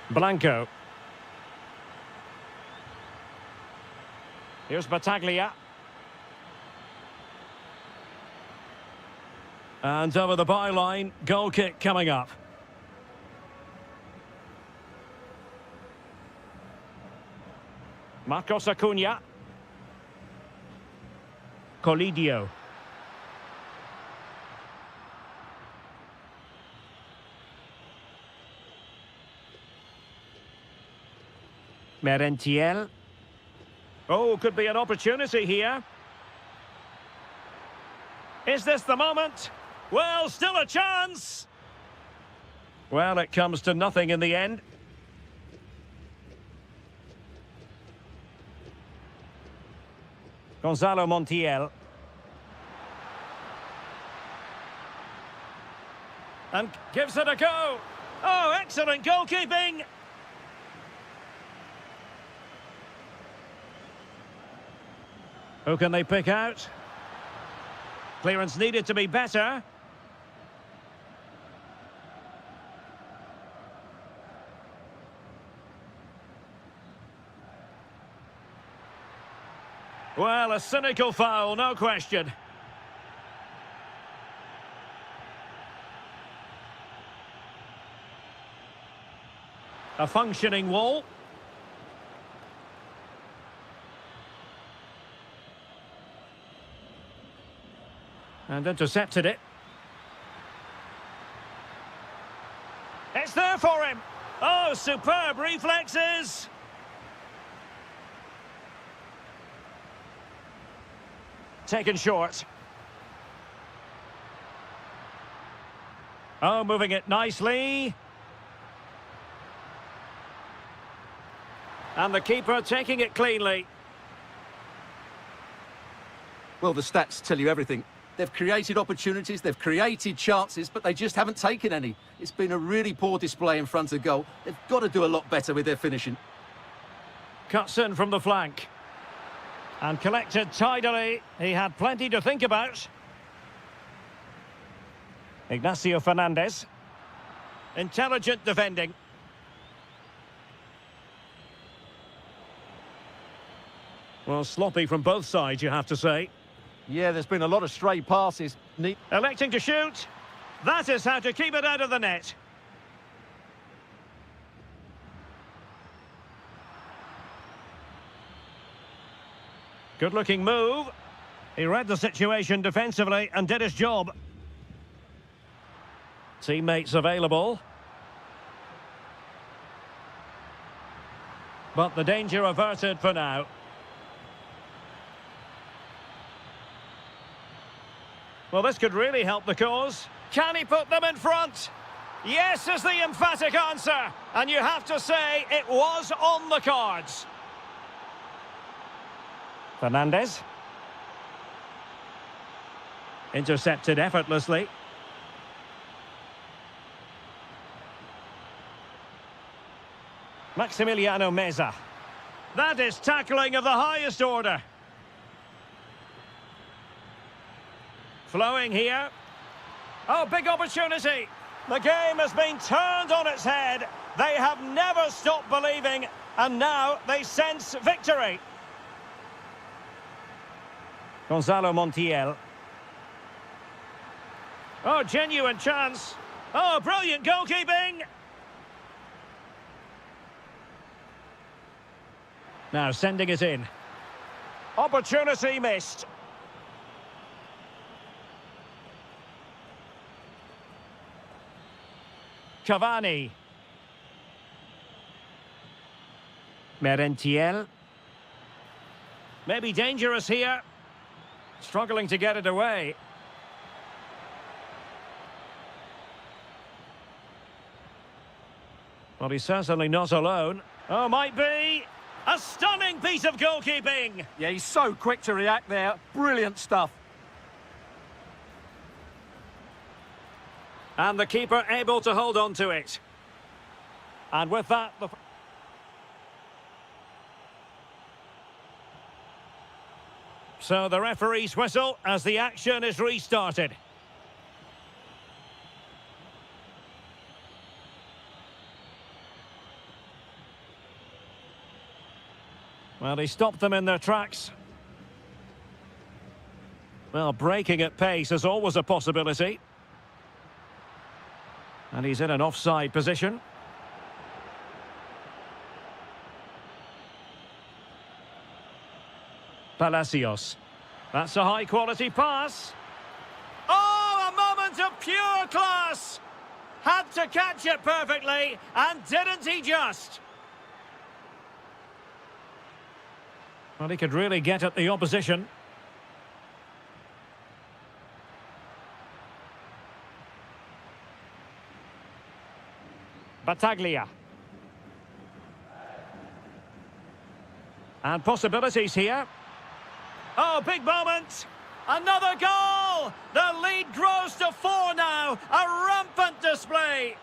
Blanco. Here's Battaglia. And over the byline, goal kick coming up. Marcos Acuna. Colidio. Merentiel. Oh, could be an opportunity here. Is this the moment? Well, still a chance. Well, it comes to nothing in the end. Gonzalo Montiel. And gives it a go. Oh, excellent goalkeeping. Who can they pick out? Clearance needed to be better. Well, a cynical foul, no question. A functioning wall. And intercepted it. It's there for him. Oh, superb reflexes. Taken short. Oh, moving it nicely. And the keeper taking it cleanly. Well, the stats tell you everything. They've created opportunities, they've created chances, but they just haven't taken any. It's been a really poor display in front of goal. They've got to do a lot better with their finishing. Cuts in from the flank. And collected tidily. He had plenty to think about. Ignacio Fernandez. Intelligent defending. Well, sloppy from both sides, you have to say. Yeah, there's been a lot of stray passes. Electing to shoot. That is how to keep it out of the net. Good-looking move. He read the situation defensively and did his job. Teammates available. But the danger averted for now. Well, this could really help the cause. Can he put them in front? Yes is the emphatic answer. And you have to say it was on the cards. Fernandez. Intercepted effortlessly. Maximiliano Meza. That is tackling of the highest order. Flowing here. Oh, big opportunity. The game has been turned on its head. They have never stopped believing, and now they sense victory. Gonzalo Montiel. Oh, genuine chance. Oh, brilliant goalkeeping. Now sending it in. Opportunity missed. Cavani. Merentiel. Maybe dangerous here. Struggling to get it away. Well, he's certainly not alone. Oh, might be. A stunning piece of goalkeeping. Yeah, he's so quick to react there. Brilliant stuff. And the keeper able to hold on to it. And with that, so the referee's whistle as the action is restarted. Well, he stopped them in their tracks. Well, breaking at pace is always a possibility. And he's in an offside position. Palacios. That's a high-quality pass. Oh, a moment of pure class! Had to catch it perfectly, and didn't he just? Well, he could really get at the opposition. Battaglia. And possibilities here. Oh, big moment! Another goal! The lead grows to 4 now. A rampant display.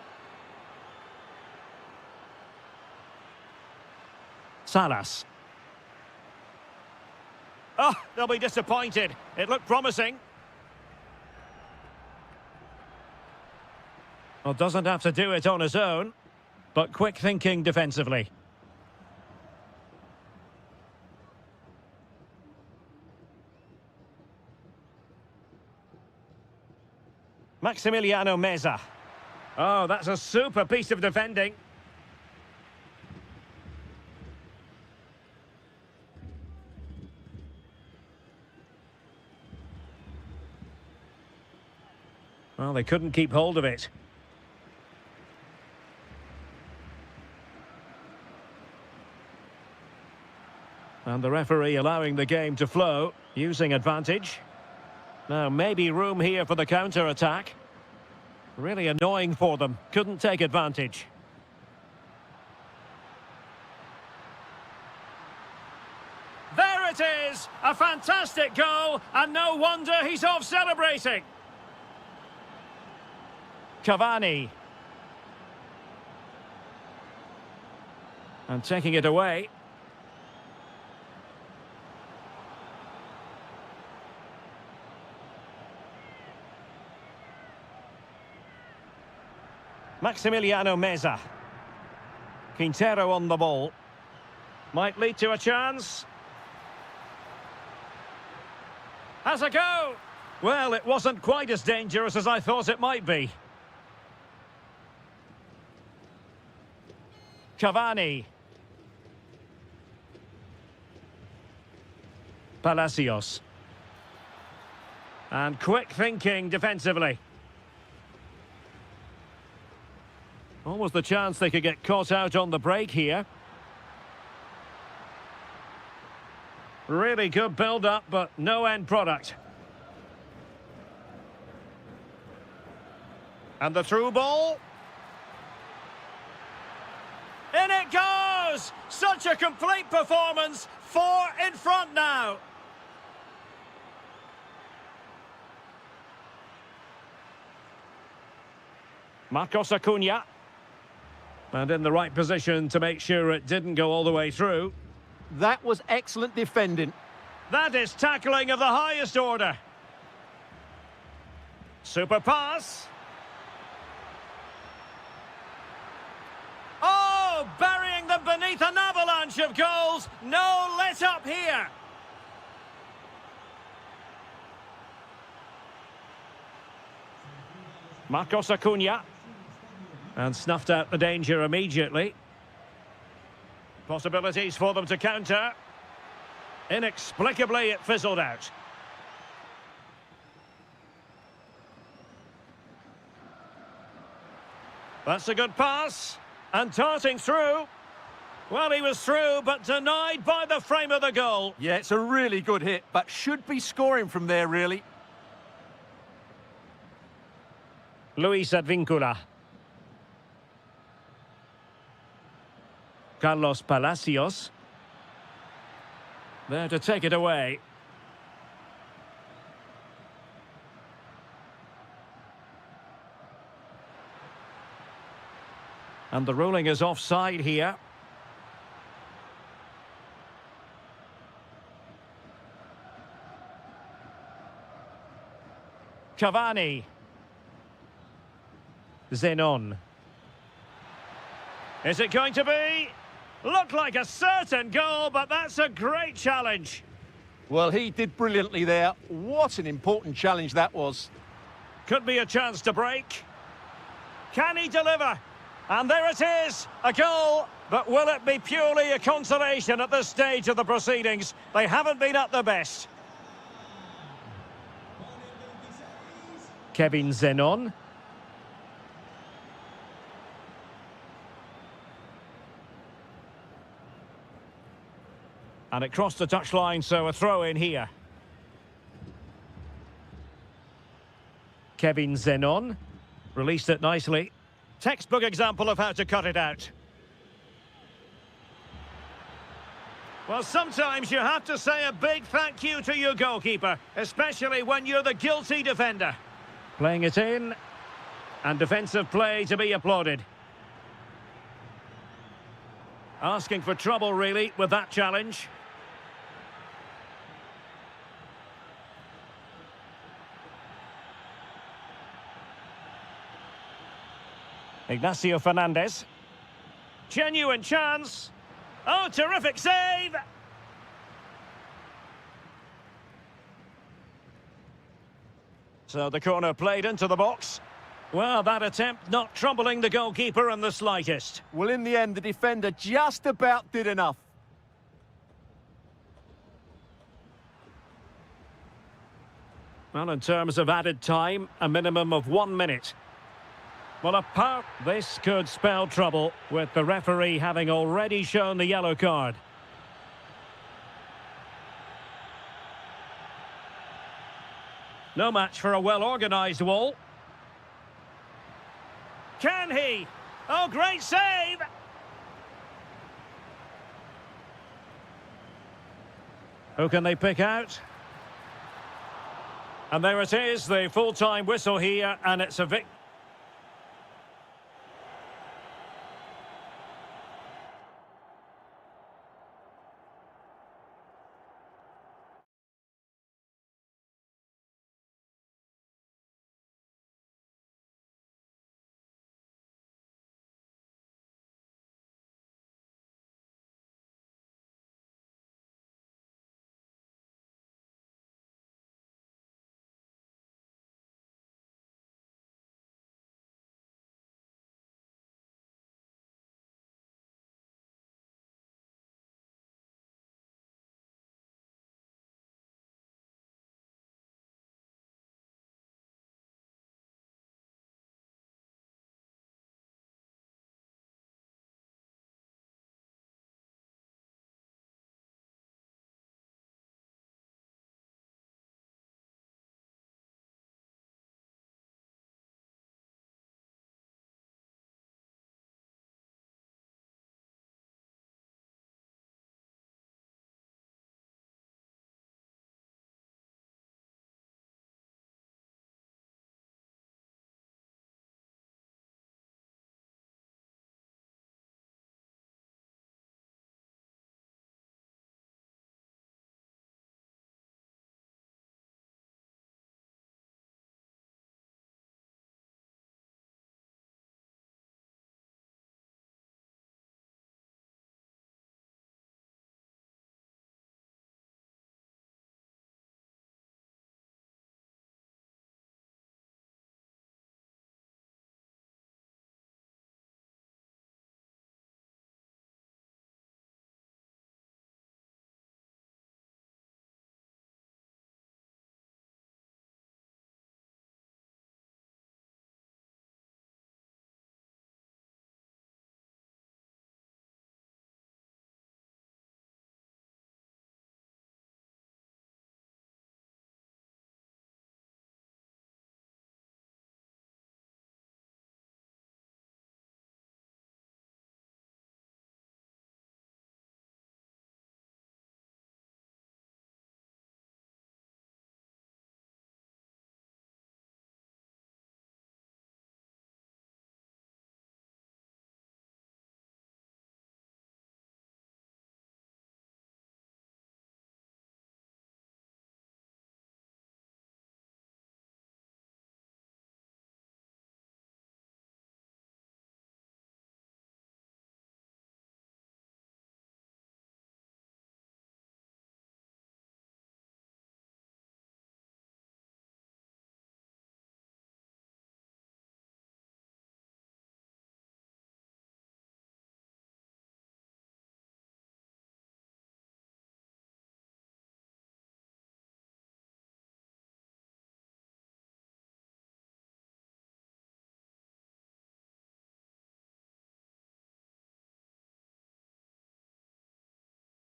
Salas. Oh, they'll be disappointed. It looked promising. Well, doesn't have to do it on his own, but quick thinking defensively. Maximiliano Meza. Oh, that's a super piece of defending. Well, they couldn't keep hold of it. And the referee allowing the game to flow, using advantage. Now, maybe room here for the counter-attack. Really annoying for them. Couldn't take advantage. There it is! A fantastic goal, and no wonder he's off celebrating. Cavani. And taking it away. Maximiliano Meza. Quintero on the ball. Might lead to a chance. Has a go! Well, it wasn't quite as dangerous as I thought it might be. Cavani. Palacios. And quick thinking defensively. Almost the chance they could get caught out on the break here. Really good build-up, but no end product. And the through ball. In it goes! Such a complete performance. 4 in front now. Marcos Acuna. And in the right position to make sure it didn't go all the way through. That was excellent defending. That is tackling of the highest order. Super pass. Oh, burying them beneath an avalanche of goals. No let up here. Marcos Acuna. And snuffed out the danger immediately. Possibilities for them to counter. Inexplicably, it fizzled out. That's a good pass. And darting through. Well, he was through, but denied by the frame of the goal. Yeah, it's a really good hit, but should be scoring from there, really. Luis Advíncula. Carlos Palacios. There to take it away. And the ruling is offside here. Cavani. Zenon. Is it going to be? Looked like a certain goal, but that's a great challenge. Well, he did brilliantly there. What an important challenge that was. Could be a chance to break. Can he deliver? And there it is, a goal. But will it be purely a consolation at this stage of the proceedings? They haven't been at their best. Kevin Zenon. And it crossed the touchline, so a throw in here. Kevin Zenon. Released it nicely. Textbook example of how to cut it out. Well, sometimes you have to say a big thank you to your goalkeeper, especially when you're the guilty defender. Playing it in, and defensive play to be applauded. Asking for trouble, really, with that challenge. Ignacio Fernandez. Genuine chance. Oh, terrific save! So the corner played into the box. Well, that attempt not troubling the goalkeeper in the slightest. Well, in the end, the defender just about did enough. Well, in terms of added time, a minimum of 1 minute. Well, apart, this could spell trouble, with the referee having already shown the yellow card. No match for a well-organised wall. Can he? Oh, great save! Who can they pick out? And there it is, the full-time whistle here, and it's a victory.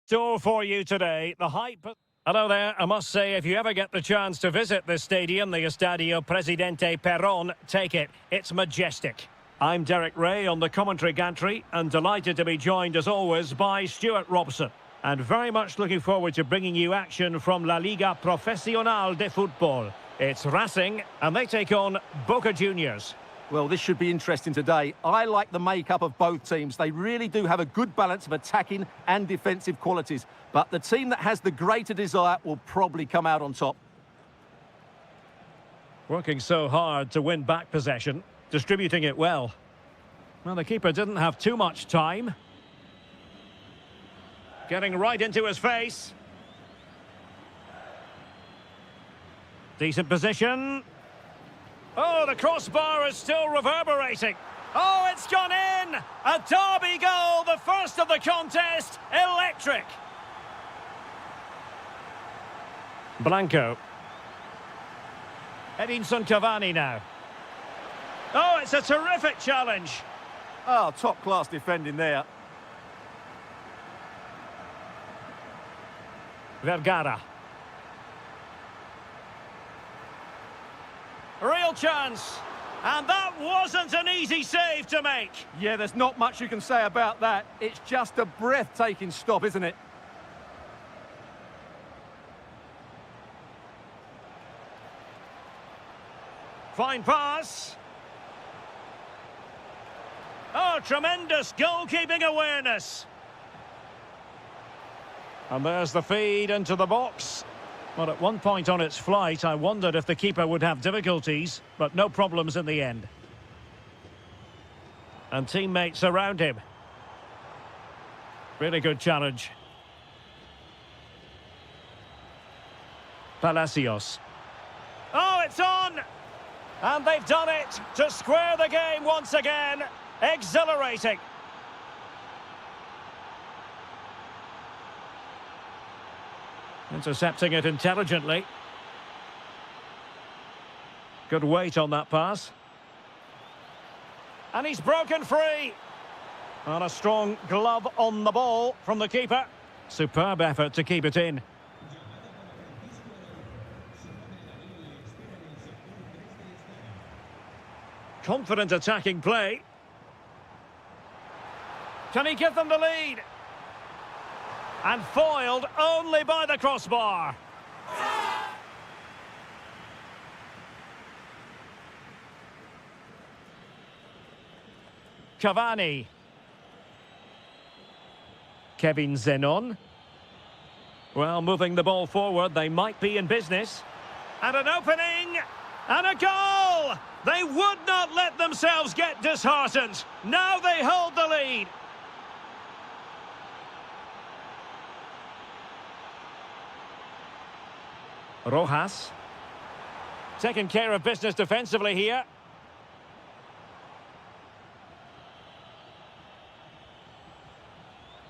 Store for you today, the hype. Hello there, I must say, if you ever get the chance to visit this stadium, the Estadio Presidente Perón, take it. It's majestic. I'm Derek Ray on the commentary gantry, and delighted to be joined, as always, by Stuart Robson. And very much looking forward to bringing you action from La Liga Profesional de Fútbol. It's Racing, and they take on Boca Juniors. Well, this should be interesting today. I like the makeup of both teams. They really do have a good balance of attacking and defensive qualities. But the team that has the greater desire will probably come out on top. Working so hard to win back possession, distributing it well. Well, the keeper didn't have too much time. Getting right into his face. Decent position. Oh, the crossbar is still reverberating. Oh, it's gone in! A derby goal, the first of the contest. Electric. Blanco. Edinson Cavani now. Oh, it's a terrific challenge. Oh, top-class defending there. Vergara. Real chance. And that wasn't an easy save to make. Yeah, there's not much you can say about that. It's just a breathtaking stop, isn't it? Fine pass. Oh, tremendous goalkeeping awareness. And there's the feed into the box. Well, at one point on its flight, I wondered if the keeper would have difficulties, but no problems in the end. And teammates around him. Really good challenge. Palacios. Oh, it's on! And they've done it to square the game once again. Exhilarating. Intercepting it intelligently. Good weight on that pass. And he's broken free. And a strong glove on the ball from the keeper. Superb effort to keep it in. Confident attacking play. Can he give them the lead? And foiled only by the crossbar. Cavani. Kevin Zenon. Well, moving the ball forward, they might be in business. And an opening! And a goal! They would not let themselves get disheartened. Now they hold the lead. Rojas. Taking care of business defensively here.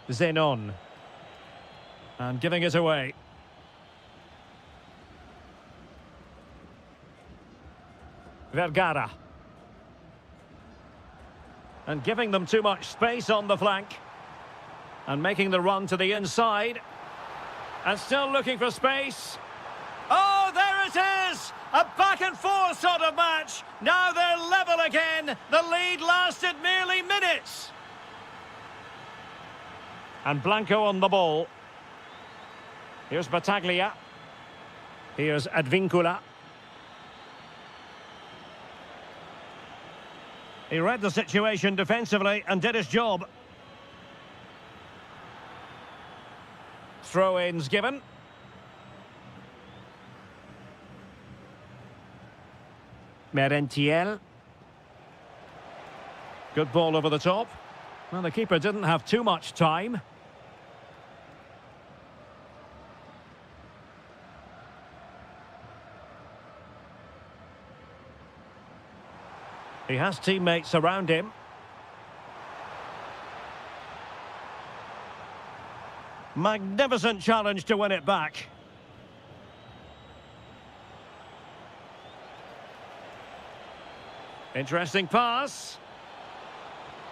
Zenon. And giving it away. Vergara. And giving them too much space on the flank. And making the run to the inside. And still looking for space. Oh, there it is! A back-and-forth sort of match. Now they're level again. The lead lasted merely minutes. And Blanco on the ball. Here's Battaglia. Here's Advincula. He read the situation defensively and did his job. Throw-ins given. Merentiel. Good ball over the top. Well, the keeper didn't have too much time. He has teammates around him. Magnificent challenge to win it back. Interesting pass.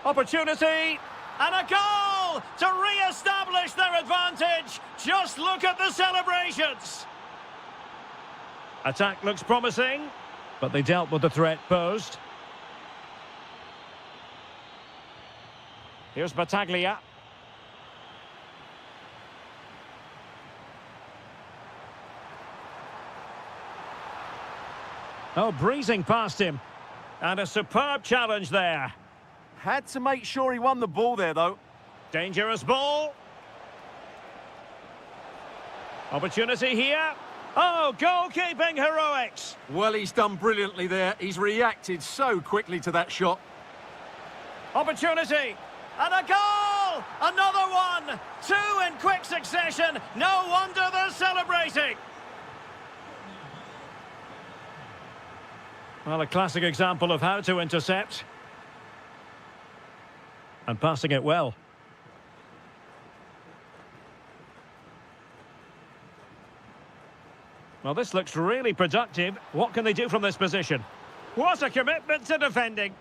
Opportunity. And a goal to re-establish their advantage. Just look at the celebrations. Attack looks promising, but they dealt with the threat posed. Here's Battaglia. Oh, breezing past him. And a superb challenge there. Had to make sure he won the ball there, though. Dangerous ball. Opportunity here. Oh, goalkeeping heroics. Well, he's done brilliantly there. He's reacted so quickly to that shot. Opportunity. And a goal! Another one! Two in quick succession. No wonder they're celebrating. Well, a classic example of how to intercept. And passing it well. Well, this looks really productive. What can they do from this position? What a commitment to defending.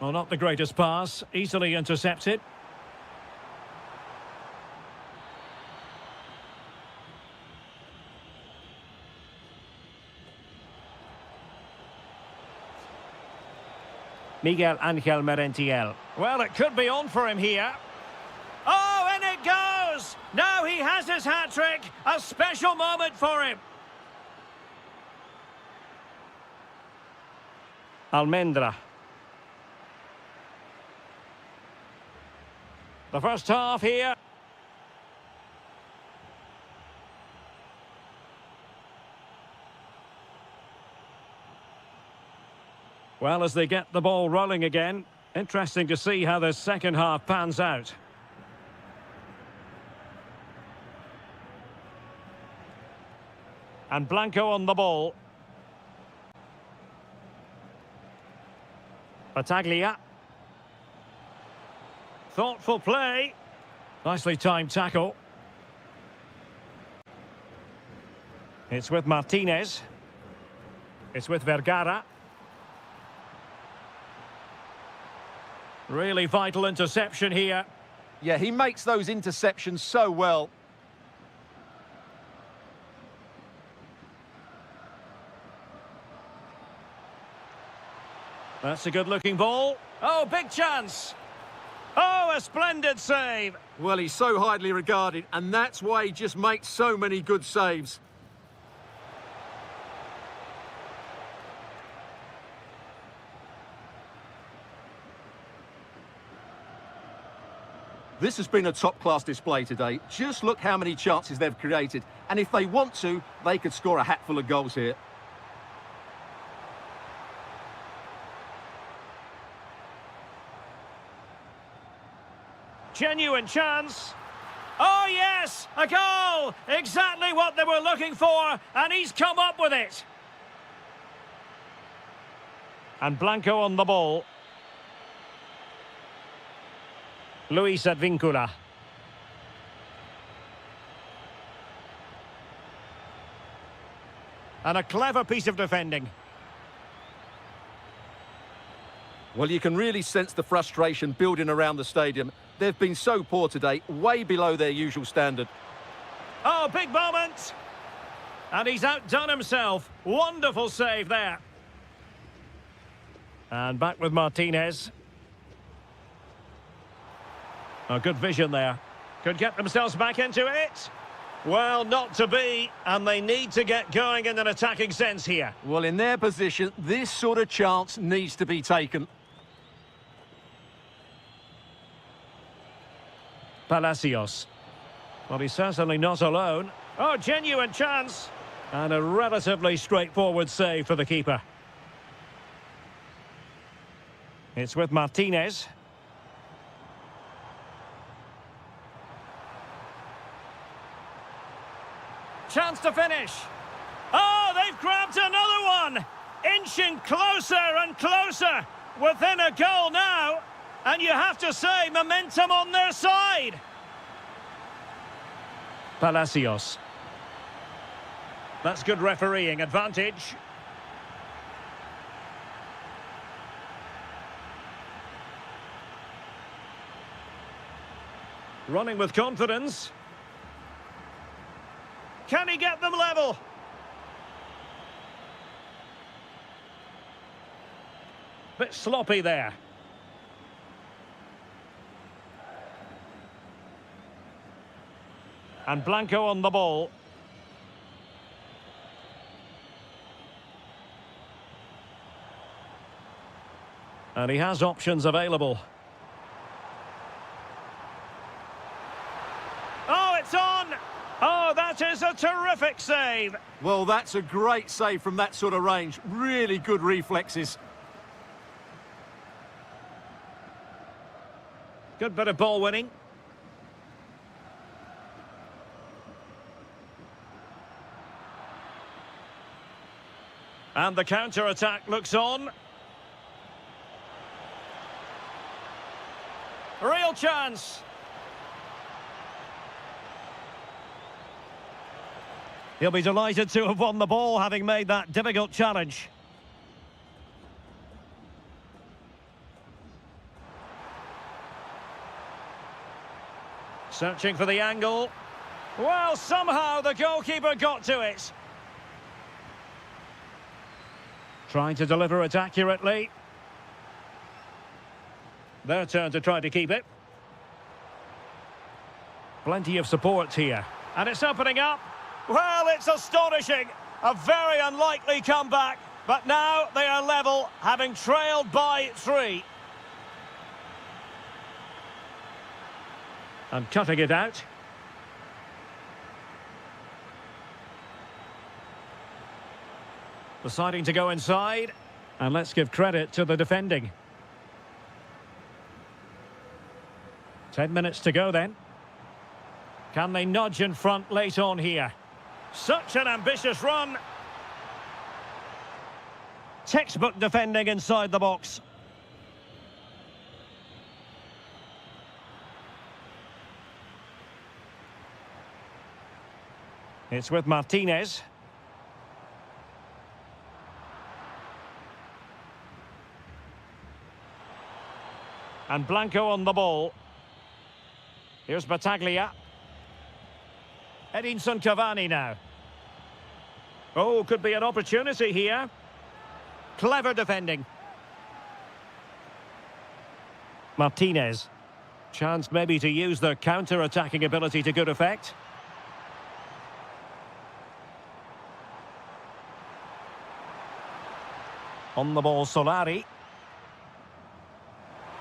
Well, not the greatest pass. Easily intercepted. Miguel Angel Merentiel. Well, it could be on for him here. Oh, and it goes! Now he has his hat-trick. A special moment for him. Almendra. The first half here. Well, as they get the ball rolling again, interesting to see how the second half pans out. And Blanco on the ball. Battaglia. Thoughtful play. Nicely timed tackle. It's with Martinez. It's with Vergara. Really vital interception here. Yeah, he makes those interceptions so well. That's a good-looking ball. Oh, big chance. Oh, a splendid save. Well, he's so highly regarded, and that's why he just makes so many good saves. This has been a top-class display today. Just look how many chances they've created. And if they want to, they could score a hatful of goals here. Genuine chance. Oh, yes! A goal! Exactly what they were looking for, and he's come up with it. And Blanco on the ball. Luis Advíncula. And a clever piece of defending. Well, you can really sense the frustration building around the stadium. They've been so poor today, way below their usual standard. Oh, big moment! And he's outdone himself. Wonderful save there. And back with Martinez. Oh, good vision there. Could get themselves back into it. Well, not to be, and they need to get going in an attacking sense here. Well, in their position, this sort of chance needs to be taken. Palacios. Well, he's certainly not alone. Oh, genuine chance. And a relatively straightforward save for the keeper. It's with Martinez. Chance to finish. Oh, they've grabbed another one. Inching closer and closer. Within a goal now. And you have to say, momentum on their side. Palacios. That's good refereeing advantage. Running with confidence. Can he get them level? Bit sloppy there. And Blanco on the ball. And he has options available. Oh, it's on! Oh, that is a terrific save. Well, that's a great save from that sort of range. Really good reflexes. Good bit of ball winning. And the counter-attack looks on. Real chance. He'll be delighted to have won the ball, having made that difficult challenge. Searching for the angle. Well, somehow the goalkeeper got to it. Trying to deliver it accurately. Their turn to try to keep it. Plenty of support here. And it's opening up. Well, it's astonishing. A very unlikely comeback. But now they are level, having trailed by 3. And cutting it out. Deciding to go inside. And let's give credit to the defending. 10 minutes to go then. Can they nudge in front late on here? Such an ambitious run. Textbook defending inside the box. It's with Martinez. And Blanco on the ball. Here's Battaglia. Edinson Cavani now. Oh, could be an opportunity here. Clever defending. Martinez. Chance maybe to use their counter-attacking ability to good effect. On the ball, Solari.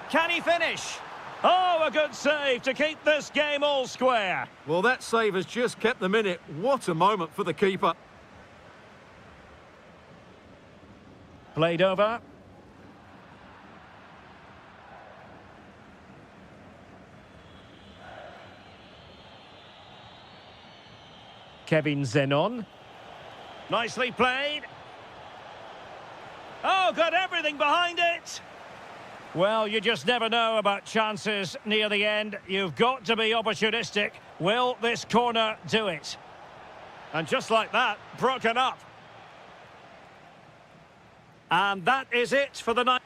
Can he finish? Oh, a good save to keep this game all square. Well, that save has just kept them in it. What a moment for the keeper. Played over. Kevin Zenon. Nicely played. Oh, got everything behind it. Well, you just never know about chances near the end. You've got to be opportunistic. Will this corner do it? And just like that, broken up. And that is it for the night.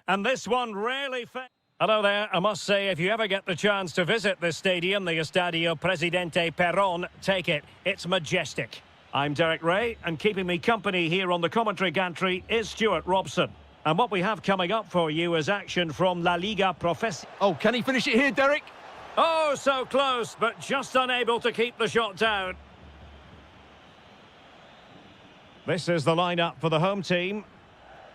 And this one really... Hello there. I must say, if you ever get the chance to visit this stadium, the Estadio Presidente Perón, take it. It's majestic. I'm Derek Ray, and keeping me company here on the commentary gantry is Stuart Robson. And what we have coming up for you is action from La Liga Profes... Oh, can he finish it here, Derek? Oh, so close, but just unable to keep the shot down. This is the lineup for the home team.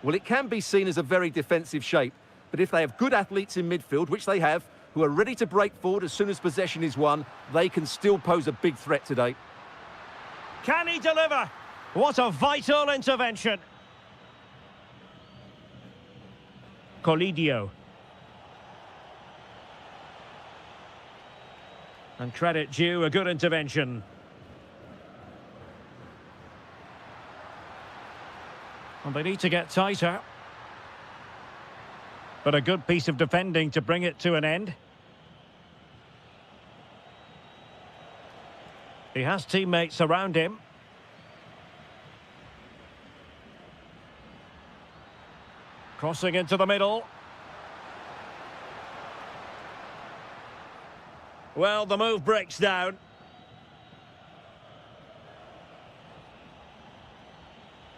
Well, it can be seen as a very defensive shape, but if they have good athletes in midfield, which they have, who are ready to break forward as soon as possession is won, they can still pose a big threat today. Can he deliver? What a vital intervention. Colidio. And credit due, a good intervention. And they need to get tighter. But a good piece of defending to bring it to an end. He has teammates around him. Crossing into the middle. Well, the move breaks down.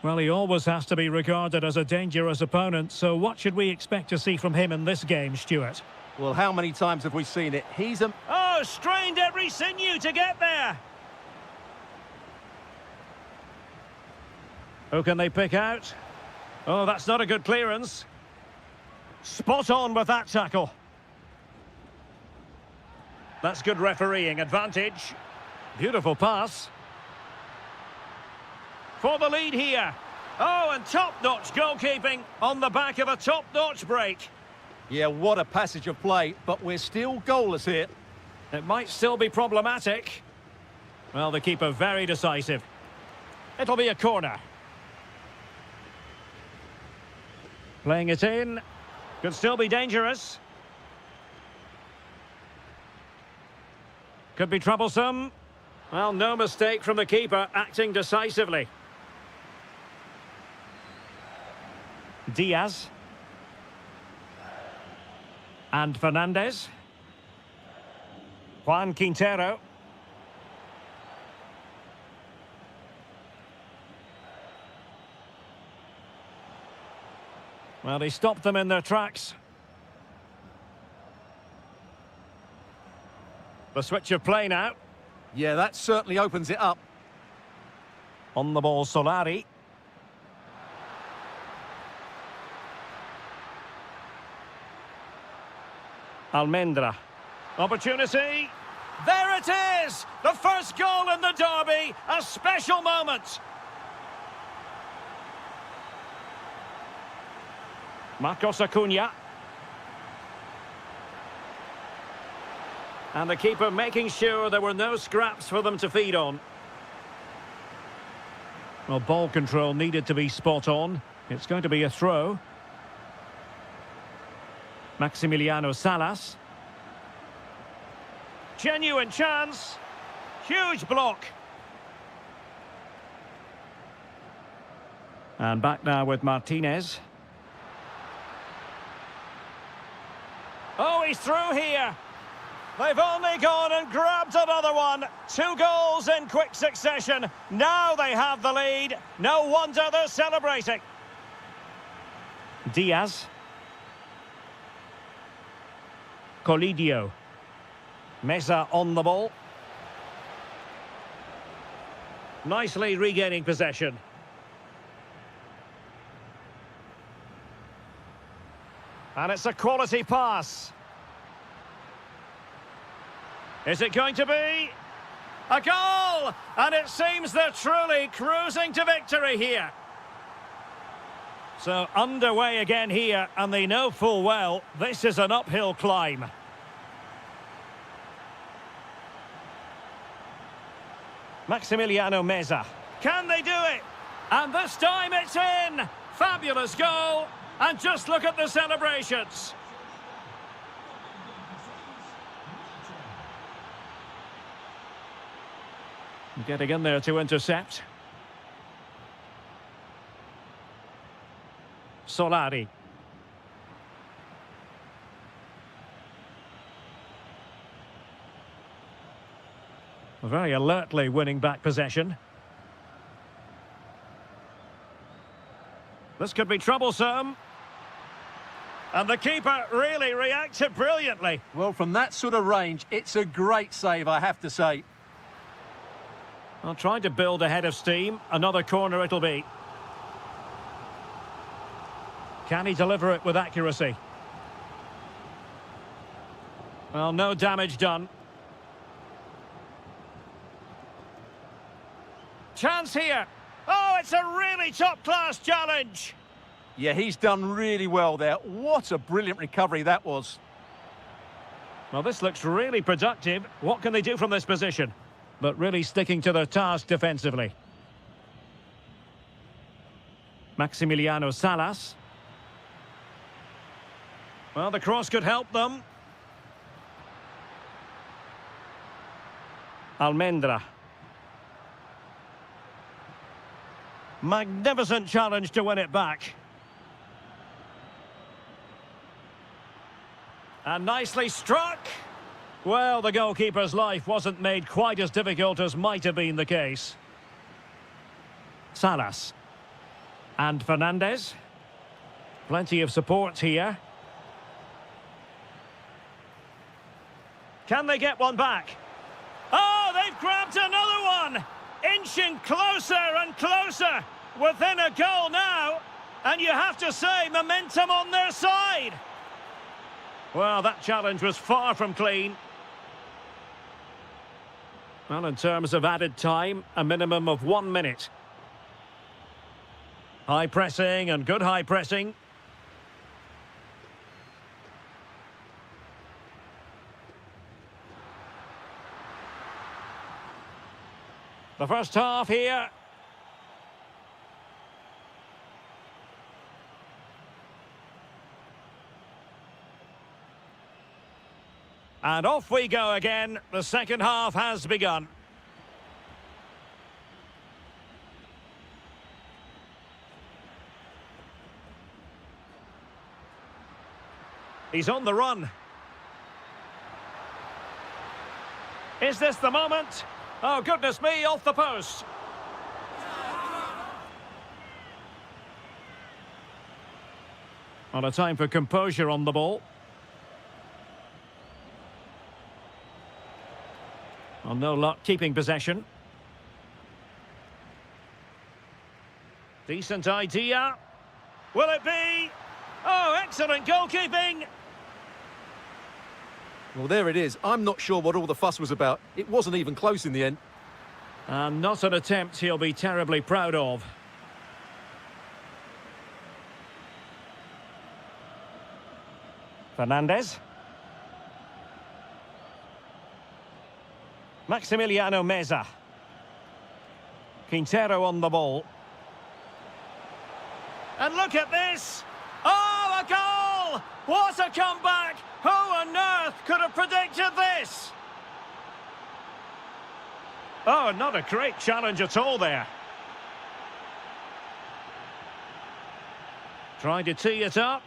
Well, he always has to be regarded as a dangerous opponent, so what should we expect to see from him in this game, Stuart? Well, how many times have we seen it? He's a... Oh, strained every sinew to get there! Who can they pick out? Oh, that's not a good clearance. Spot on with that tackle. That's good refereeing advantage. Beautiful pass. For the lead here. Oh, and top-notch goalkeeping on the back of a top-notch break. Yeah, what a passage of play, but we're still goalless here. It might still be problematic. Well, the keeper very decisive. It'll be a corner. Playing it in. Could still be dangerous. Could be troublesome. Well, no mistake from the keeper, acting decisively. Diaz. And Fernandez. Juan Quintero. Well, he stopped them in their tracks. The switch of play now. Yeah, that certainly opens it up. On the ball, Solari. Almendra. Opportunity. There it is! The first goal in the derby. A special moment. Marcos Acuna. And the keeper making sure there were no scraps for them to feed on. Well, ball control needed to be spot on. It's going to be a throw. Maximiliano Salas. Genuine chance. Huge block. And back now with Martinez. Oh, he's through here. They've only gone and grabbed another one. 2 goals in quick succession. Now they have the lead. No wonder they're celebrating. Diaz. Colidio. Mesa on the ball. Nicely regaining possession. And it's a quality pass. Is it going to be a goal? And it seems they're truly cruising to victory here. So underway again here, and they know full well this is an uphill climb. Maximiliano Meza. Can they do it? And this time it's in! Fabulous goal! And just look at the celebrations. Getting in there to intercept. Solari. Very alertly winning back possession. This could be troublesome. And the keeper really reacted brilliantly. Well, from that sort of range, it's a great save, I have to say. Well, trying to build a head of steam. Another corner it'll be. Can he deliver it with accuracy? Well, no damage done. Chance here. Oh, it's a really top-class challenge. Yeah, he's done really well there. What a brilliant recovery that was. Well, this looks really productive. What can they do from this position? But really sticking to their task defensively. Maximiliano Salas. Well, the cross could help them. Almendra. Magnificent challenge to win it back. And nicely struck. Well, the goalkeeper's life wasn't made quite as difficult as might have been the case. Salas. And Fernandez. Plenty of support here. Can they get one back? Oh, they've grabbed another one! Inching closer and closer. Within a goal now. And you have to say, momentum on their side. Well, that challenge was far from clean. Well, in terms of added time, a minimum of 1 minute. High pressing and good high pressing. The first half here. And off we go again. The second half has begun. He's on the run. Is this the moment? Oh, goodness me, off the post. On a time for composure on the ball. Well, no luck keeping possession. Decent idea. Will it be? Oh, excellent goalkeeping. Well, there it is. I'm not sure what all the fuss was about. It wasn't even close in the end. And not an attempt he'll be terribly proud of. Fernandez. Maximiliano Meza. Quintero on the ball. And look at this! Oh, a goal! What a comeback! Who on earth could have predicted this? Oh, not a great challenge at all there. Trying to tee it up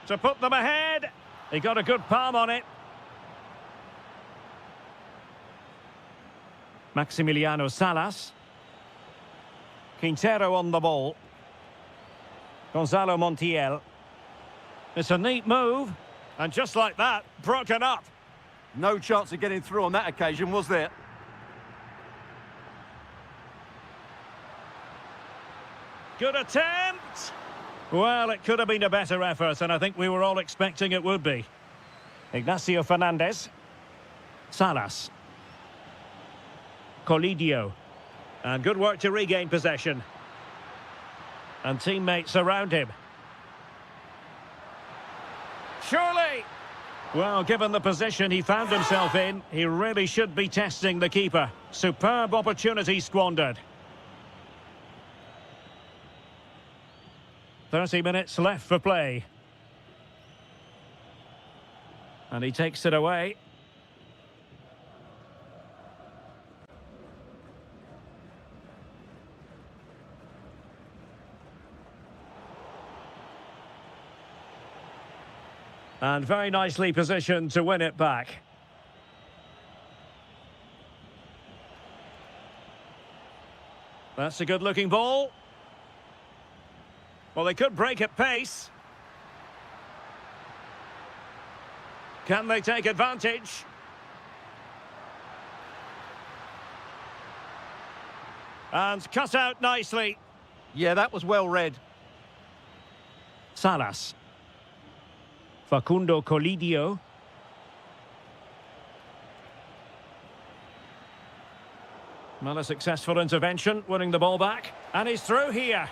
to put them ahead. He got a good palm on it. Maximiliano Salas. Quintero on the ball. Gonzalo Montiel. It's a neat move. And just like that, broken up. No chance of getting through on that occasion, was there? Good attempt. Well, it could have been a better effort, and I think we were all expecting it would be. Ignacio Fernandez. Salas. Colidio. And good work to regain possession. And teammates around him. Surely! Well, given the position he found himself in, he really should be testing the keeper. Superb opportunity squandered. 30 minutes left for play. And he takes it away. And very nicely positioned to win it back. That's a good-looking ball. Well, they could break at pace. Can they take advantage? And cut out nicely. Yeah, that was well read. Salas. Facundo Colidio. Well, a successful intervention, winning the ball back. And he's through here.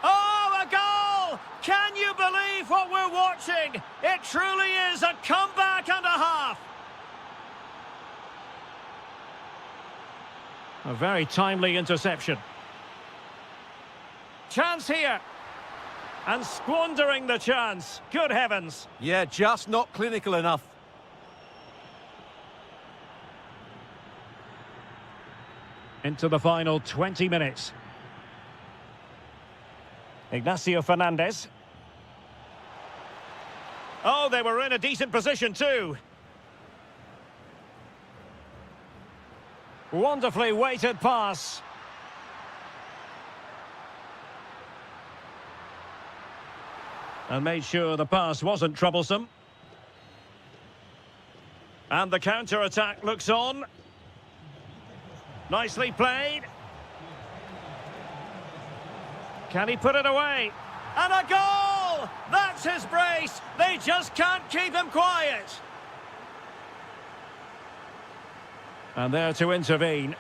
Oh, a goal! Can you believe what we're watching? It truly is a comeback and a half. A very timely interception. Chance here. And squandering the chance. Good heavens. Yeah, just not clinical enough. Into the final 20 minutes. Ignacio Fernandez. Oh, they were in a decent position too. Wonderfully weighted pass. And made sure the pass wasn't troublesome. And the counter-attack looks on. Nicely played. Can he put it away? And a goal! That's his brace! They just can't keep him quiet. And there to intervene.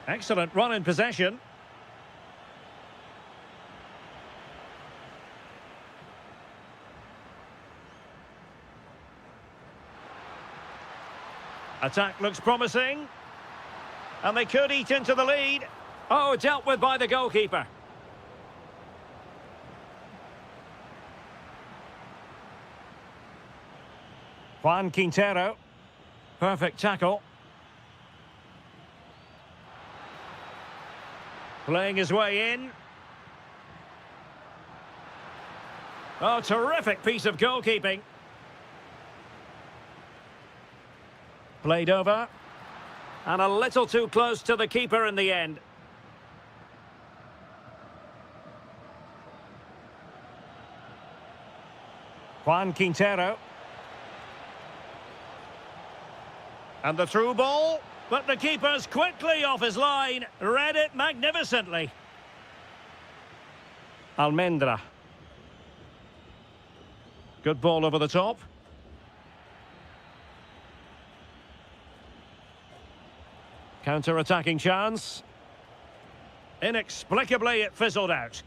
Excellent run in possession. Attack looks promising. And they could eat into the lead. Oh, dealt with by the goalkeeper. Juan Quintero. Perfect tackle. Playing his way in. Oh, terrific piece of goalkeeping. Played over. And a little too close to the keeper in the end. Juan Quintero. And the through ball. But the keeper's quickly off his line. Read it magnificently. Almendra. Good ball over the top. Counter-attacking chance. Inexplicably, it fizzled out.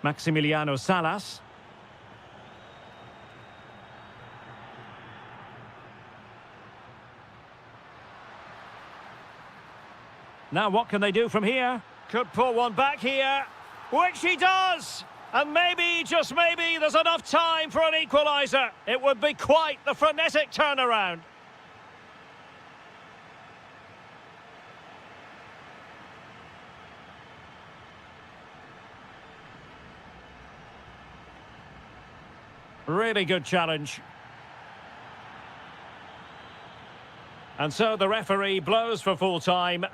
Maximiliano Salas. Now what can they do from here? Could pull one back here. Which he does! And maybe, just maybe, there's enough time for an equaliser. It would be quite the frenetic turnaround. Really good challenge. And so the referee blows for full time.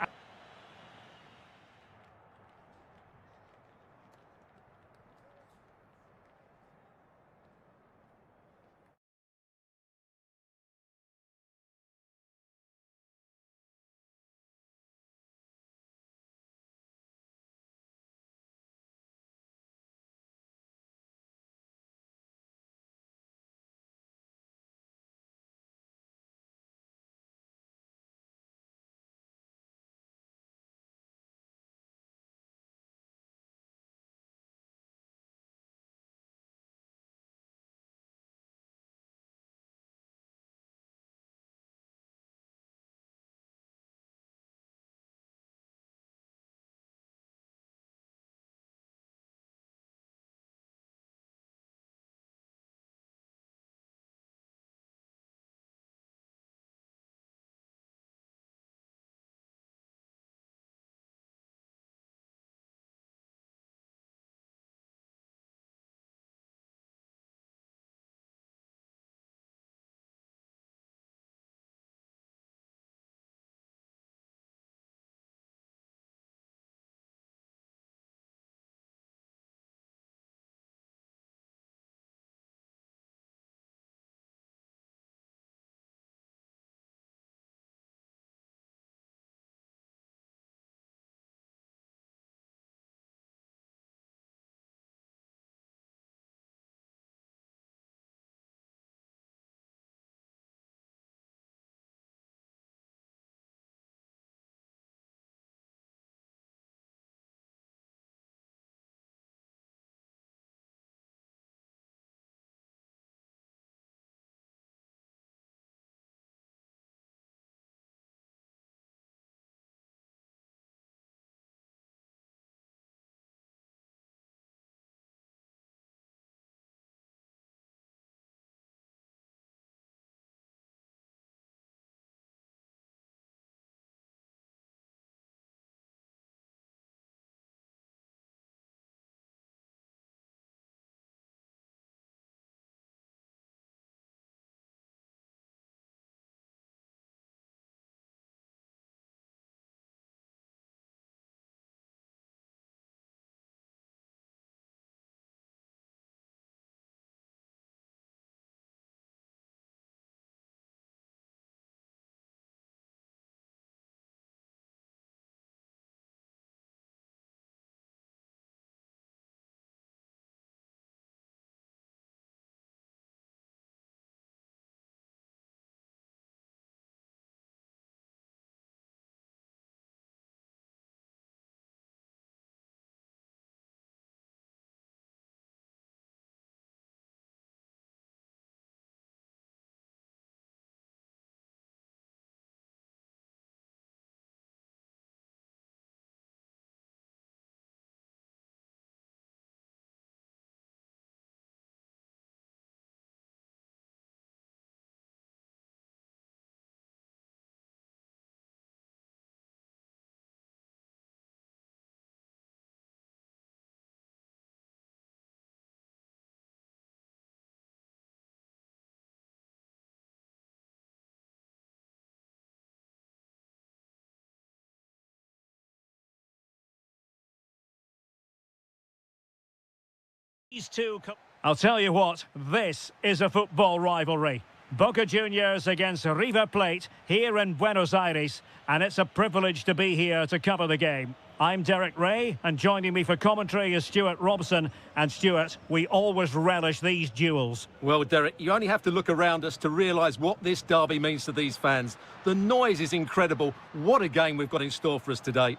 These two. I'll tell you what, this is a football rivalry. Boca Juniors against River Plate here in Buenos Aires, and it's a privilege to be here to cover the game. I'm Derek Ray, and joining me for commentary is Stuart Robson. And Stuart, we always relish these duels. Well, Derek, you only have to look around us to realise what this derby means to these fans. The noise is incredible. What a game we've got in store for us today.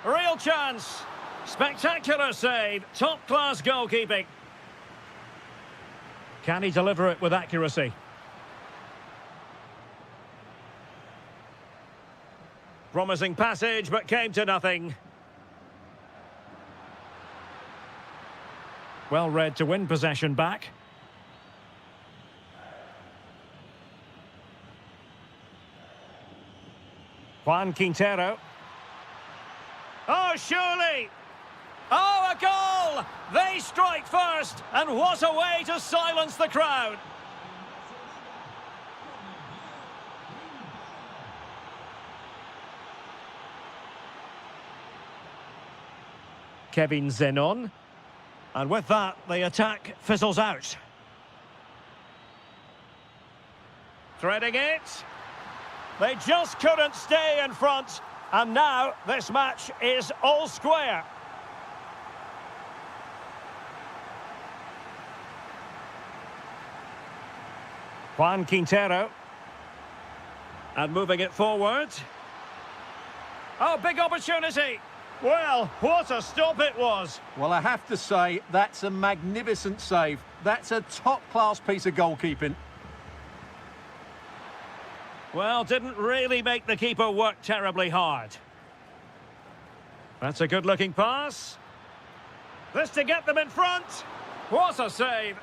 Real chance. Spectacular save. Top-class goalkeeping. Can he deliver it with accuracy? Promising passage, but came to nothing. Well read to win possession back. Juan Quintero. Oh, surely! Oh, a goal! They strike first, and what a way to silence the crowd! Kevin Zenon. And with that, the attack fizzles out. Threading it. They just couldn't stay in front. And now this match is all square. Juan Quintero. And moving it forward. Oh, big opportunity. Well, what a stop it was. Well, I have to say, that's a magnificent save. That's a top-class piece of goalkeeping. Well, didn't really make the keeper work terribly hard. That's a good-looking pass. This to get them in front. What a save.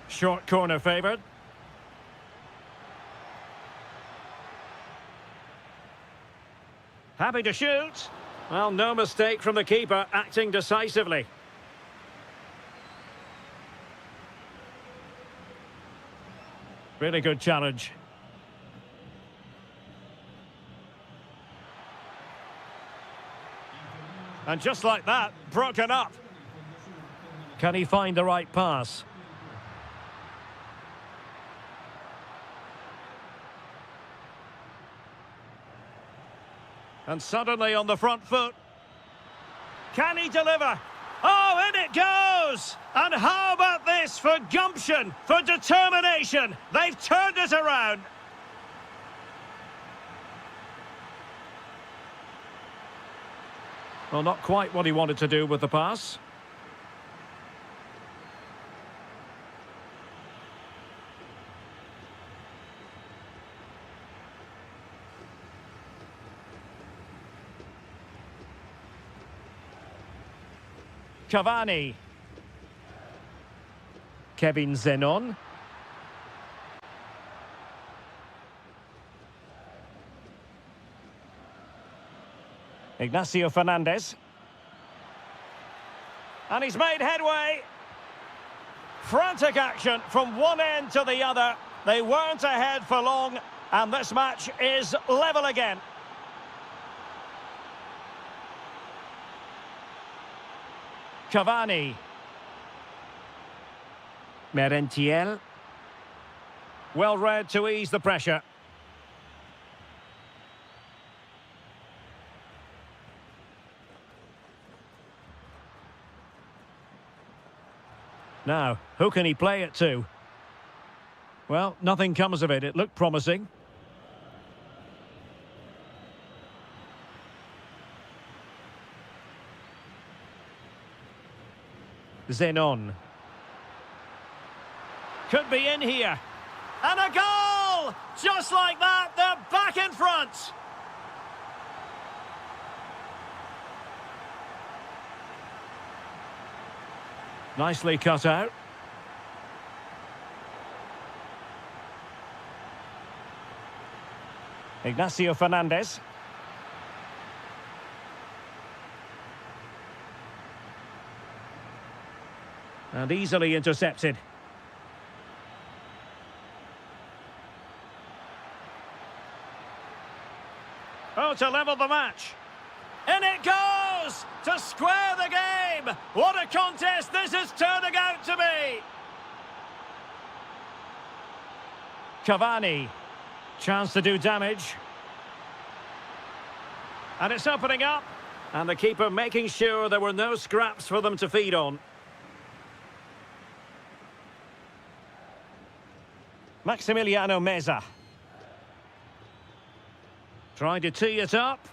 Short corner favoured. Happy to shoot. Well, no mistake from the keeper, acting decisively. Really good challenge. And just like that, broken up. Can he find the right pass? And suddenly on the front foot. Can he deliver? Oh, in it goes! And how about this for gumption, for determination? They've turned it around. Well, not quite what he wanted to do with the pass. Cavani. Kevin Zenon. Ignacio Fernandez. And he's made headway. Frantic action from one end to the other. They weren't ahead for long, and this match is level again. Cavani. Merentiel. Well read to ease the pressure. Now, who can he play it to? Well, nothing comes of it. It looked promising. Zenon. Could be in here. And a goal! Just like that, they're back in front. Nicely cut out. Ignacio Fernandez. And easily intercepted. Oh, now to level the match. In it goes! To square the game! What a contest this is turning out to be! Cavani. Chance to do damage. And it's opening up. And the keeper making sure there were no scraps for them to feed on. Maximiliano Meza. Trying to tee it up.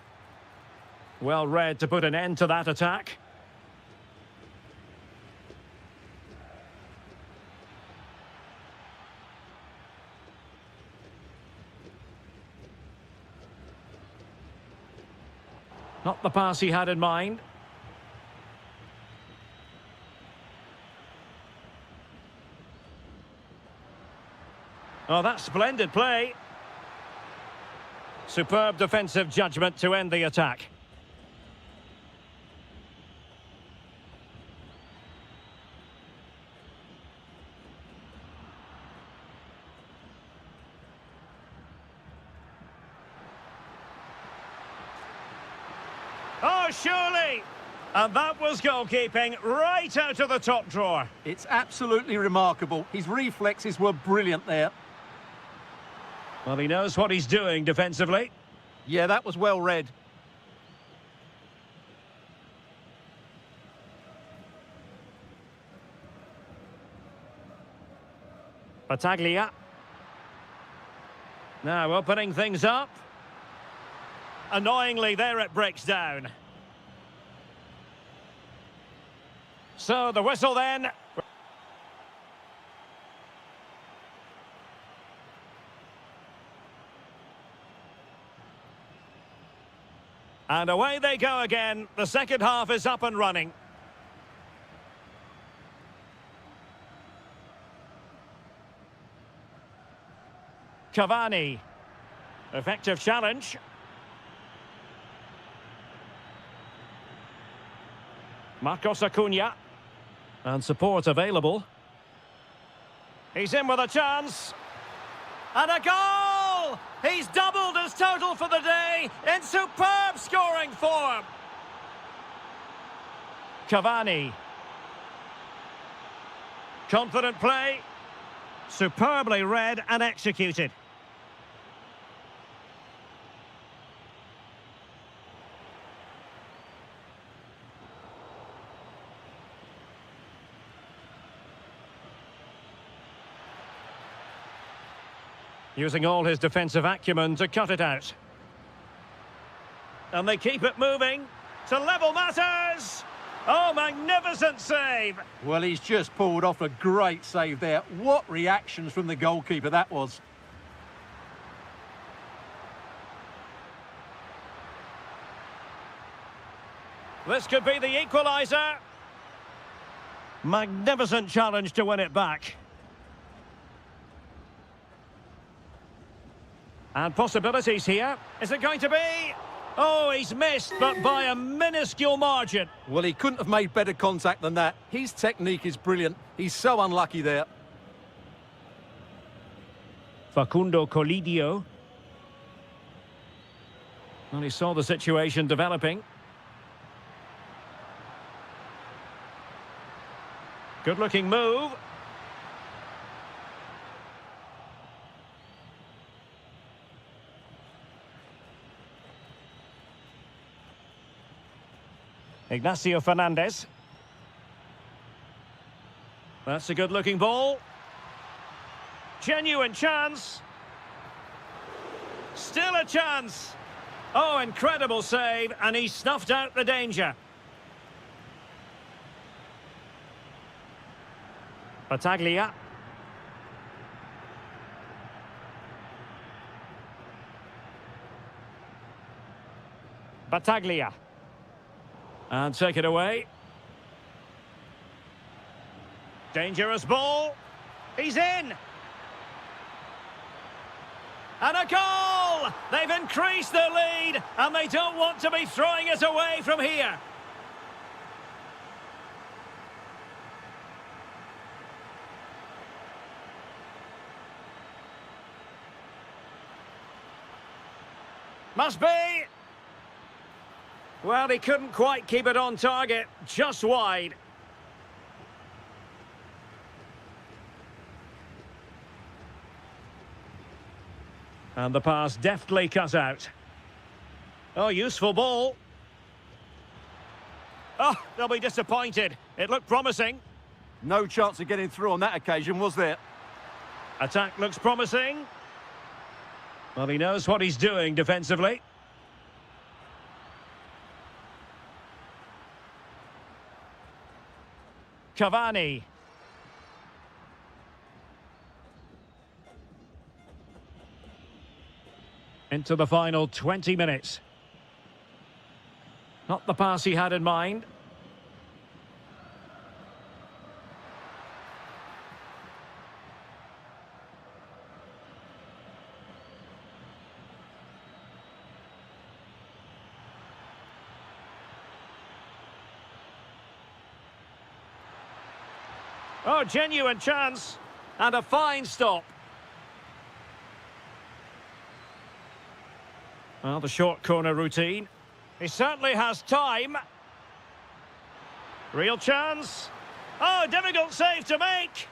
Well read to put an end to that attack. Not the pass he had in mind. Oh, that's splendid play. Superb defensive judgment to end the attack. Oh, surely! And that was goalkeeping right out of the top drawer. It's absolutely remarkable. His reflexes were brilliant there. Well, he knows what he's doing defensively. Yeah, that was well read. Battaglia. Now opening things up. Annoyingly, there it breaks down. So the whistle then. And away they go again. The second half is up and running. Cavani. Effective challenge. Marcos Acuna. And support available. He's in with a chance. And a goal! He's doubled his total for the day in superb scoring form. Cavani. Confident play. Superbly read and executed. Using all his defensive acumen to cut it out. And they keep it moving to level matters. Oh, magnificent save. Well, he's just pulled off a great save there. What reactions from the goalkeeper that was. This could be the equaliser. Magnificent challenge to win it back. And possibilities here. Is it going to be? Oh, he's missed, but by a minuscule margin. Well, he couldn't have made better contact than that. His technique is brilliant. He's so unlucky there. Facundo Colidio. Well, he saw the situation developing. Good-looking move. Ignacio Fernandez. That's a good-looking ball. Genuine chance. Still a chance. Oh, incredible save, and he snuffed out the danger. Battaglia. Battaglia. And take it away. Dangerous ball. He's in. And a goal! They've increased their lead, and they don't want to be throwing it away from here. Must be. Well, he couldn't quite keep it on target, just wide. And the pass deftly cut out. Oh, useful ball. Oh, they'll be disappointed. It looked promising. No chance of getting through on that occasion, was there? Attack looks promising. Well, he knows what he's doing defensively. Cavani. Into the final 20 minutes. Not the pass he had in mind. Oh, genuine chance. And a fine stop. Well, the short corner routine. He certainly has time. Real chance. Oh, difficult save to make.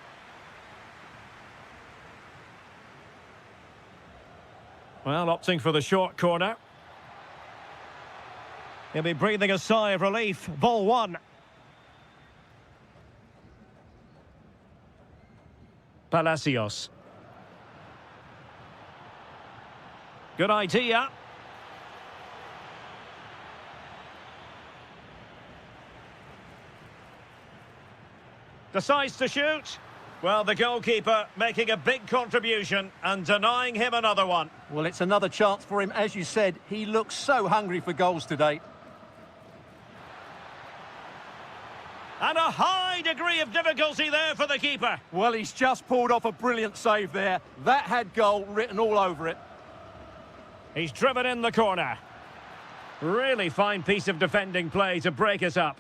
Well, opting for the short corner. He'll be breathing a sigh of relief. Ball one. Palacios. Good idea. Decides to shoot. Well, the goalkeeper making a big contribution and denying him another one. Well, it's another chance for him. As you said, he looks so hungry for goals today. And a high degree of difficulty there for the keeper. Well, he's just pulled off a brilliant save there. That had goal written all over it. He's driven in the corner. Really fine piece of defending play to break us up.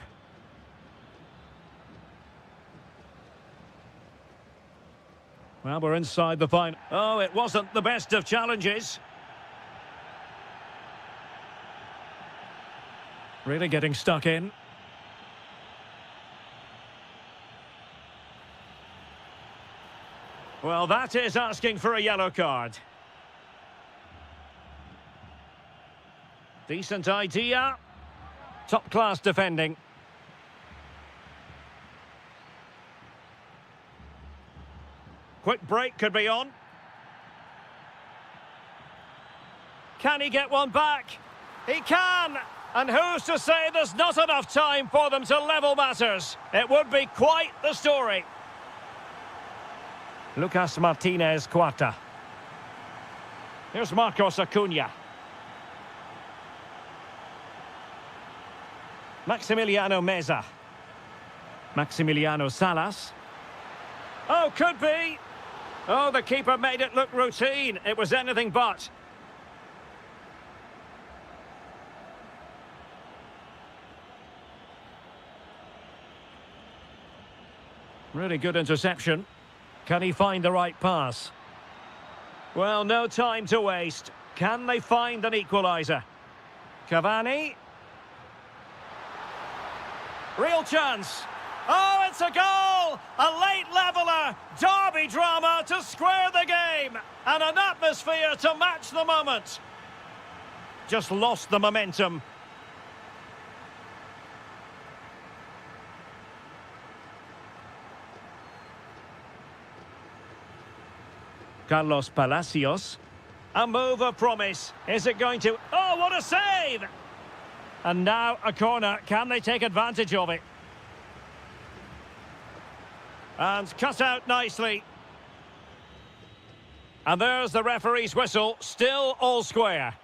Well, we're inside the final. Oh, it wasn't the best of challenges. Really getting stuck in. Well, that is asking for a yellow card. Decent idea. Top-class defending. Quick break could be on. Can he get one back? He can! And who's to say there's not enough time for them to level matters? It would be quite the story. Lucas Martinez Quarta. Here's Marcos Acuna. Maximiliano Meza. Maximiliano Salas. Oh, could be. Oh, the keeper made it look routine. It was anything but. Really good interception. Can he find the right pass? Well, no time to waste. Can they find an equaliser? Cavani. Real chance. Oh, it's a goal! A late leveller. Derby drama to square the game. And an atmosphere to match the moment. Just lost the momentum. Carlos Palacios. A move of promise. Is it going to... Oh, what a save! And now a corner. Can they take advantage of it? And cut out nicely. And there's the referee's whistle. Still all square.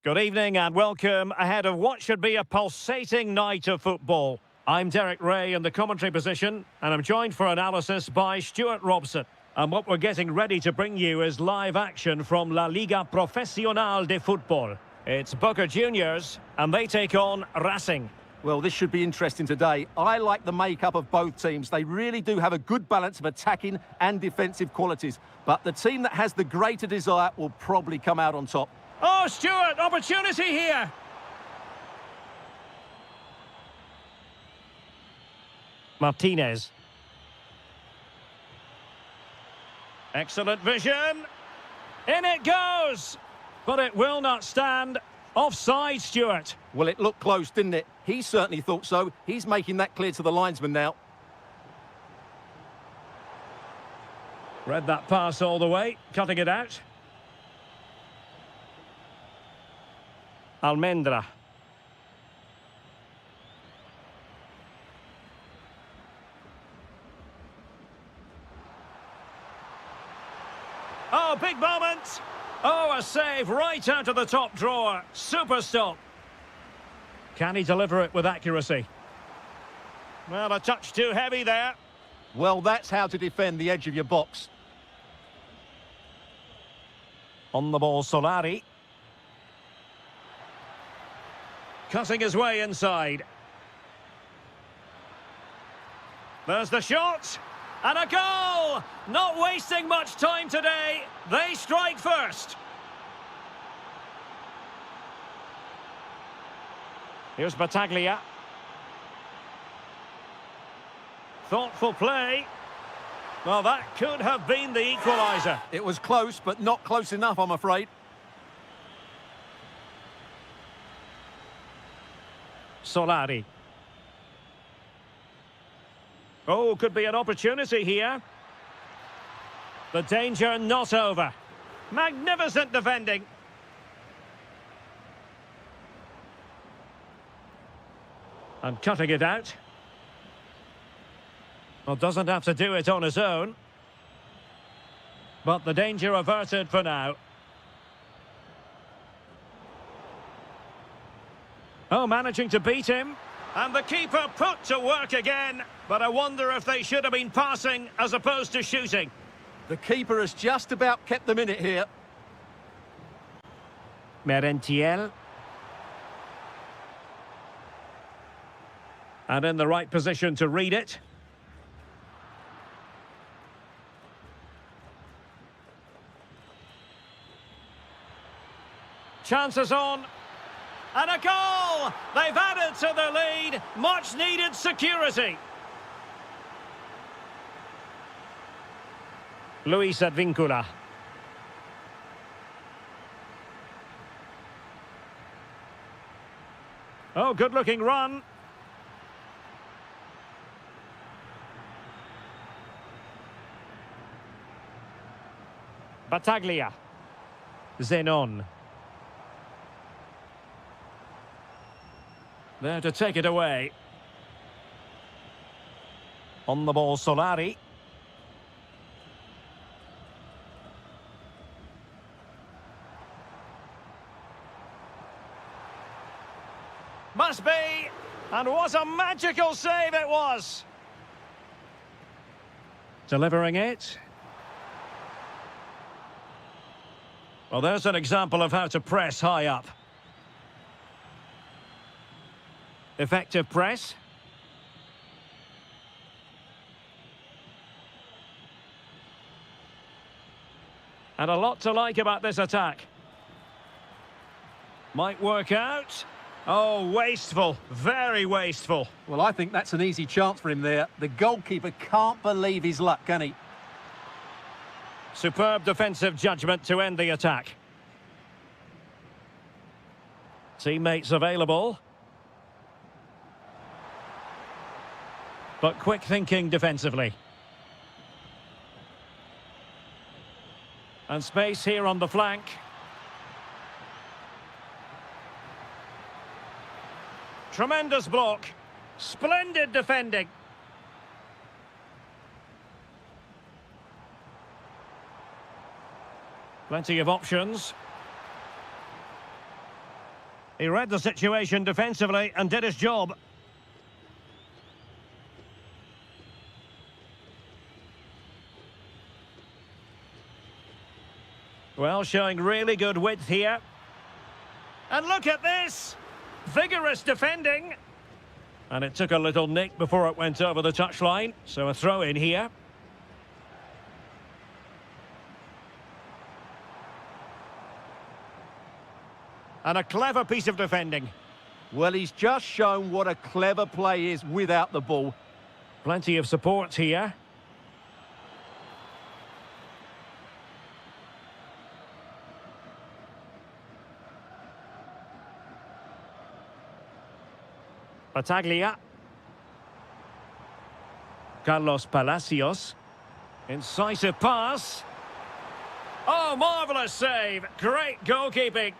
Good evening and welcome ahead of what should be a pulsating night of football. I'm Derek Ray in the commentary position, and I'm joined for analysis by Stuart Robson. And what we're getting ready to bring you is live action from La Liga Profesional de Football. It's Boca Juniors, and they take on Racing. Well, this should be interesting today. I like the makeup of both teams. They really do have a good balance of attacking and defensive qualities. But the team that has the greater desire will probably come out on top. Oh, Stuart, opportunity here. Martinez. Excellent vision. In it goes. But it will not stand. Offside, Stuart. Well, it looked close, didn't it? He certainly thought so. He's making that clear to the linesman now. Read that pass all the way, cutting it out. Almendra. Oh, big moment. Oh, a save right out of the top drawer. Super stop. Can he deliver it with accuracy? Well, a touch too heavy there. Well, that's how to defend the edge of your box. On the ball, Solari. Cutting his way inside. There's the shot. And a goal! Not wasting much time today. They strike first. Here's Battaglia. Thoughtful play. Well, that could have been the equaliser. It was close, but not close enough, I'm afraid. Solari. Oh, could be an opportunity here. The danger not over. Magnificent defending. And cutting it out. Well, doesn't have to do it on his own. But the danger averted for now. Oh, managing to beat him. And the keeper put to work again. But I wonder if they should have been passing as opposed to shooting. The keeper has just about kept them in it here. Merentiel. And in the right position to read it. Chances on. And a goal! They've added to the lead. Much needed security. Luis Advíncula. Oh, good-looking run. Battaglia. Zenon. There to take it away. On the ball, Solari. Must be. And what a magical save it was. Delivering it. Well, there's an example of how to press high up. Effective press. And a lot to like about this attack. Might work out. Oh, wasteful. Very wasteful. Well, I think that's an easy chance for him there. The goalkeeper can't believe his luck, can he? Superb defensive judgment to end the attack. Teammates available. But quick thinking defensively. And space here on the flank. Tremendous block. Splendid defending. Plenty of options. He read the situation defensively and did his job. Well, showing really good width here. And look at this! Vigorous defending. And it took a little nick before it went over the touchline. So a throw in here. And a clever piece of defending. Well, he's just shown what a clever play is without the ball. Plenty of support here. Battaglia. Carlos Palacios. Incisive pass. Oh, marvellous save. Great goalkeeping.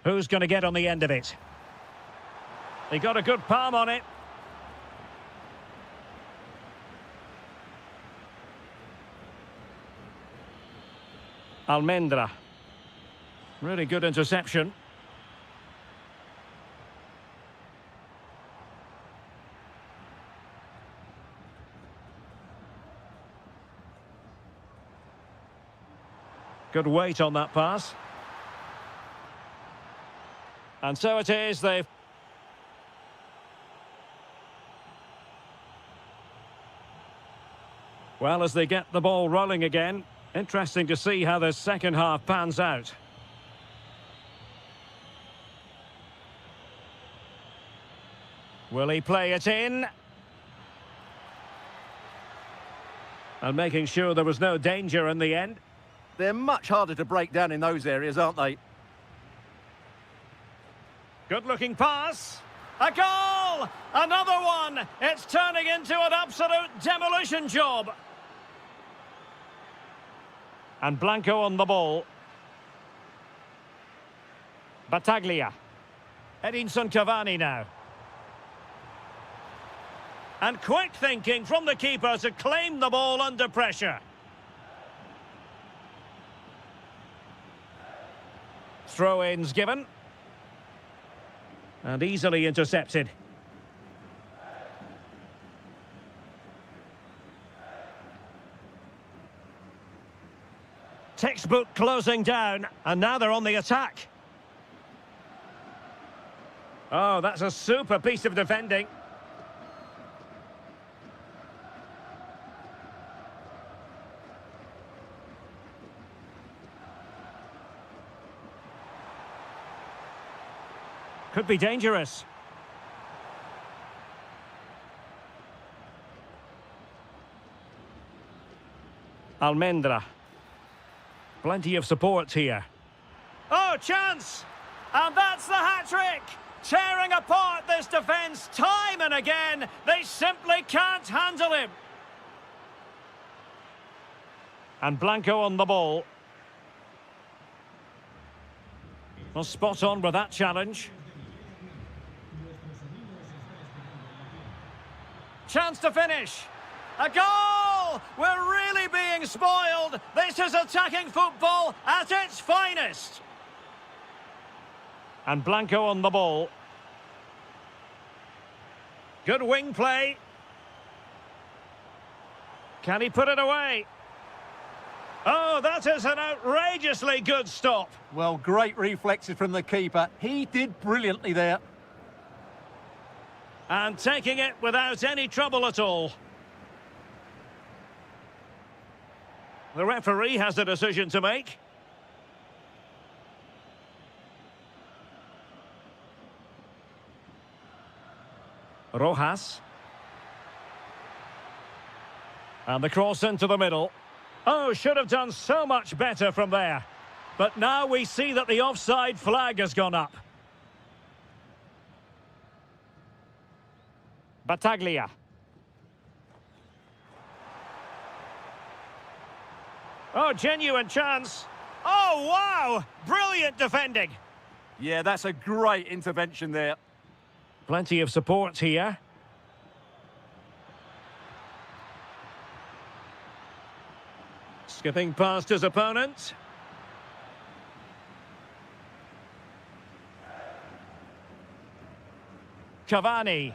Who's going to get on the end of it? He got a good palm on it. Almendra. Really good interception. Good weight on that pass. And so it is, they've... Well, as they get the ball rolling again, interesting to see how the second half pans out. Will he play it in? And making sure there was no danger in the end. They're much harder to break down in those areas, aren't they? Good-looking pass. A goal! Another one! It's turning into an absolute demolition job. And Blanco on the ball. Battaglia. Edinson Cavani now. And quick thinking from the keeper to claim the ball under pressure. Throw-ins given. And easily intercepted. Textbook closing down, and now they're on the attack. Oh, that's a super piece of defending. Could be dangerous. Almendra. Plenty of support here. Oh, chance! And that's the hat-trick! Tearing apart this defence time and again. They simply can't handle him. And Blanco on the ball. Well, spot on with that challenge. Chance to finish. A goal! We're really being spoiled. This is attacking football at its finest. And Blanco on the ball. Good wing play. Can he put it away? Oh, that is an outrageously good stop. Well, great reflexes from the keeper. He did brilliantly there. And taking it without any trouble at all. The referee has a decision to make. Rojas. And the cross into the middle. Oh, should have done so much better from there. But now we see that the offside flag has gone up. Battaglia. Oh, genuine chance. Oh, wow! Brilliant defending. Yeah, that's a great intervention there. Plenty of support here. Skipping past his opponent. Cavani.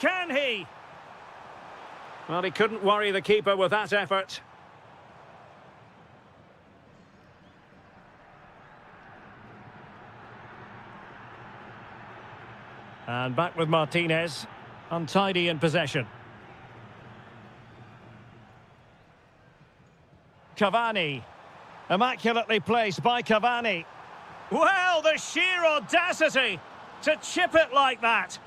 Can he? Well, he couldn't worry the keeper with that effort. And back with Martinez. Untidy in possession. Cavani. Immaculately placed by Cavani. Well, the sheer audacity to chip it like that.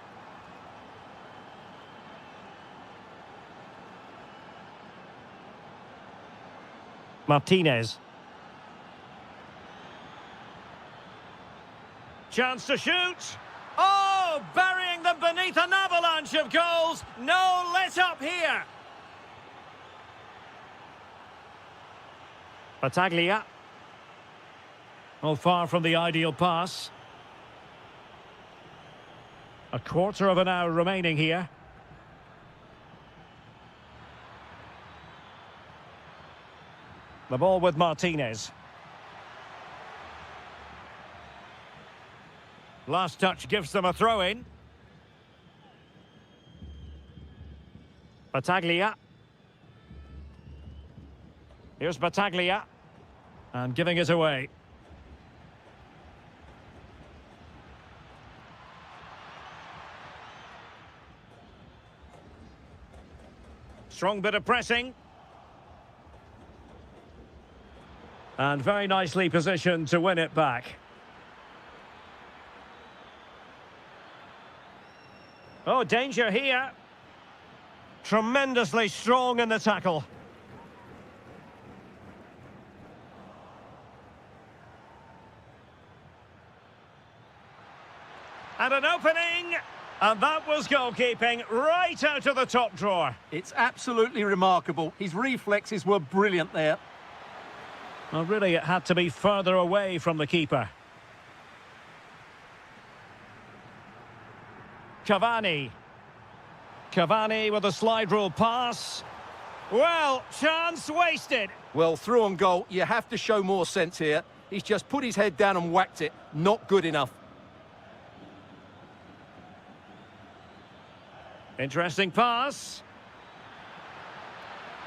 Martinez. Chance to shoot. Oh, burying them beneath an avalanche of goals. No let up here. Battaglia. Oh, far from the ideal pass. A quarter of an hour remaining here. The ball with Martinez. Last touch gives them a throw-in. Battaglia. Here's Battaglia. And giving it away. Strong bit of pressing. And very nicely positioned to win it back. Oh, danger here. Tremendously strong in the tackle. And an opening. And that was goalkeeping right out of the top drawer. It's absolutely remarkable. His reflexes were brilliant there. Well, really, it had to be further away from the keeper. Cavani. Cavani with a slide rule pass. Well, chance wasted. Well, through on goal, you have to show more sense here. He's just put his head down and whacked it. Not good enough. Interesting pass.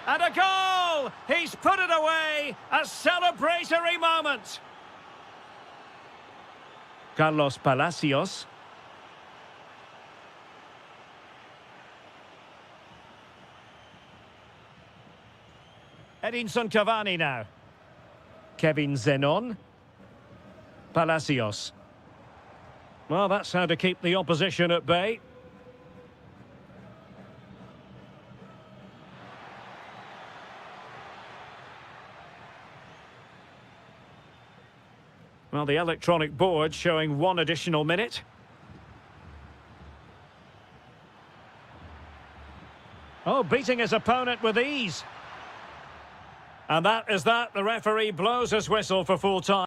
And a goal! He's put it away! A celebratory moment! Carlos Palacios. Edinson Cavani now. Kevin Zenon. Palacios. Well, that's how to keep the opposition at bay. Well, the electronic board showing 1 additional minute. Oh, beating his opponent with ease. And that is that. The referee blows his whistle for full time.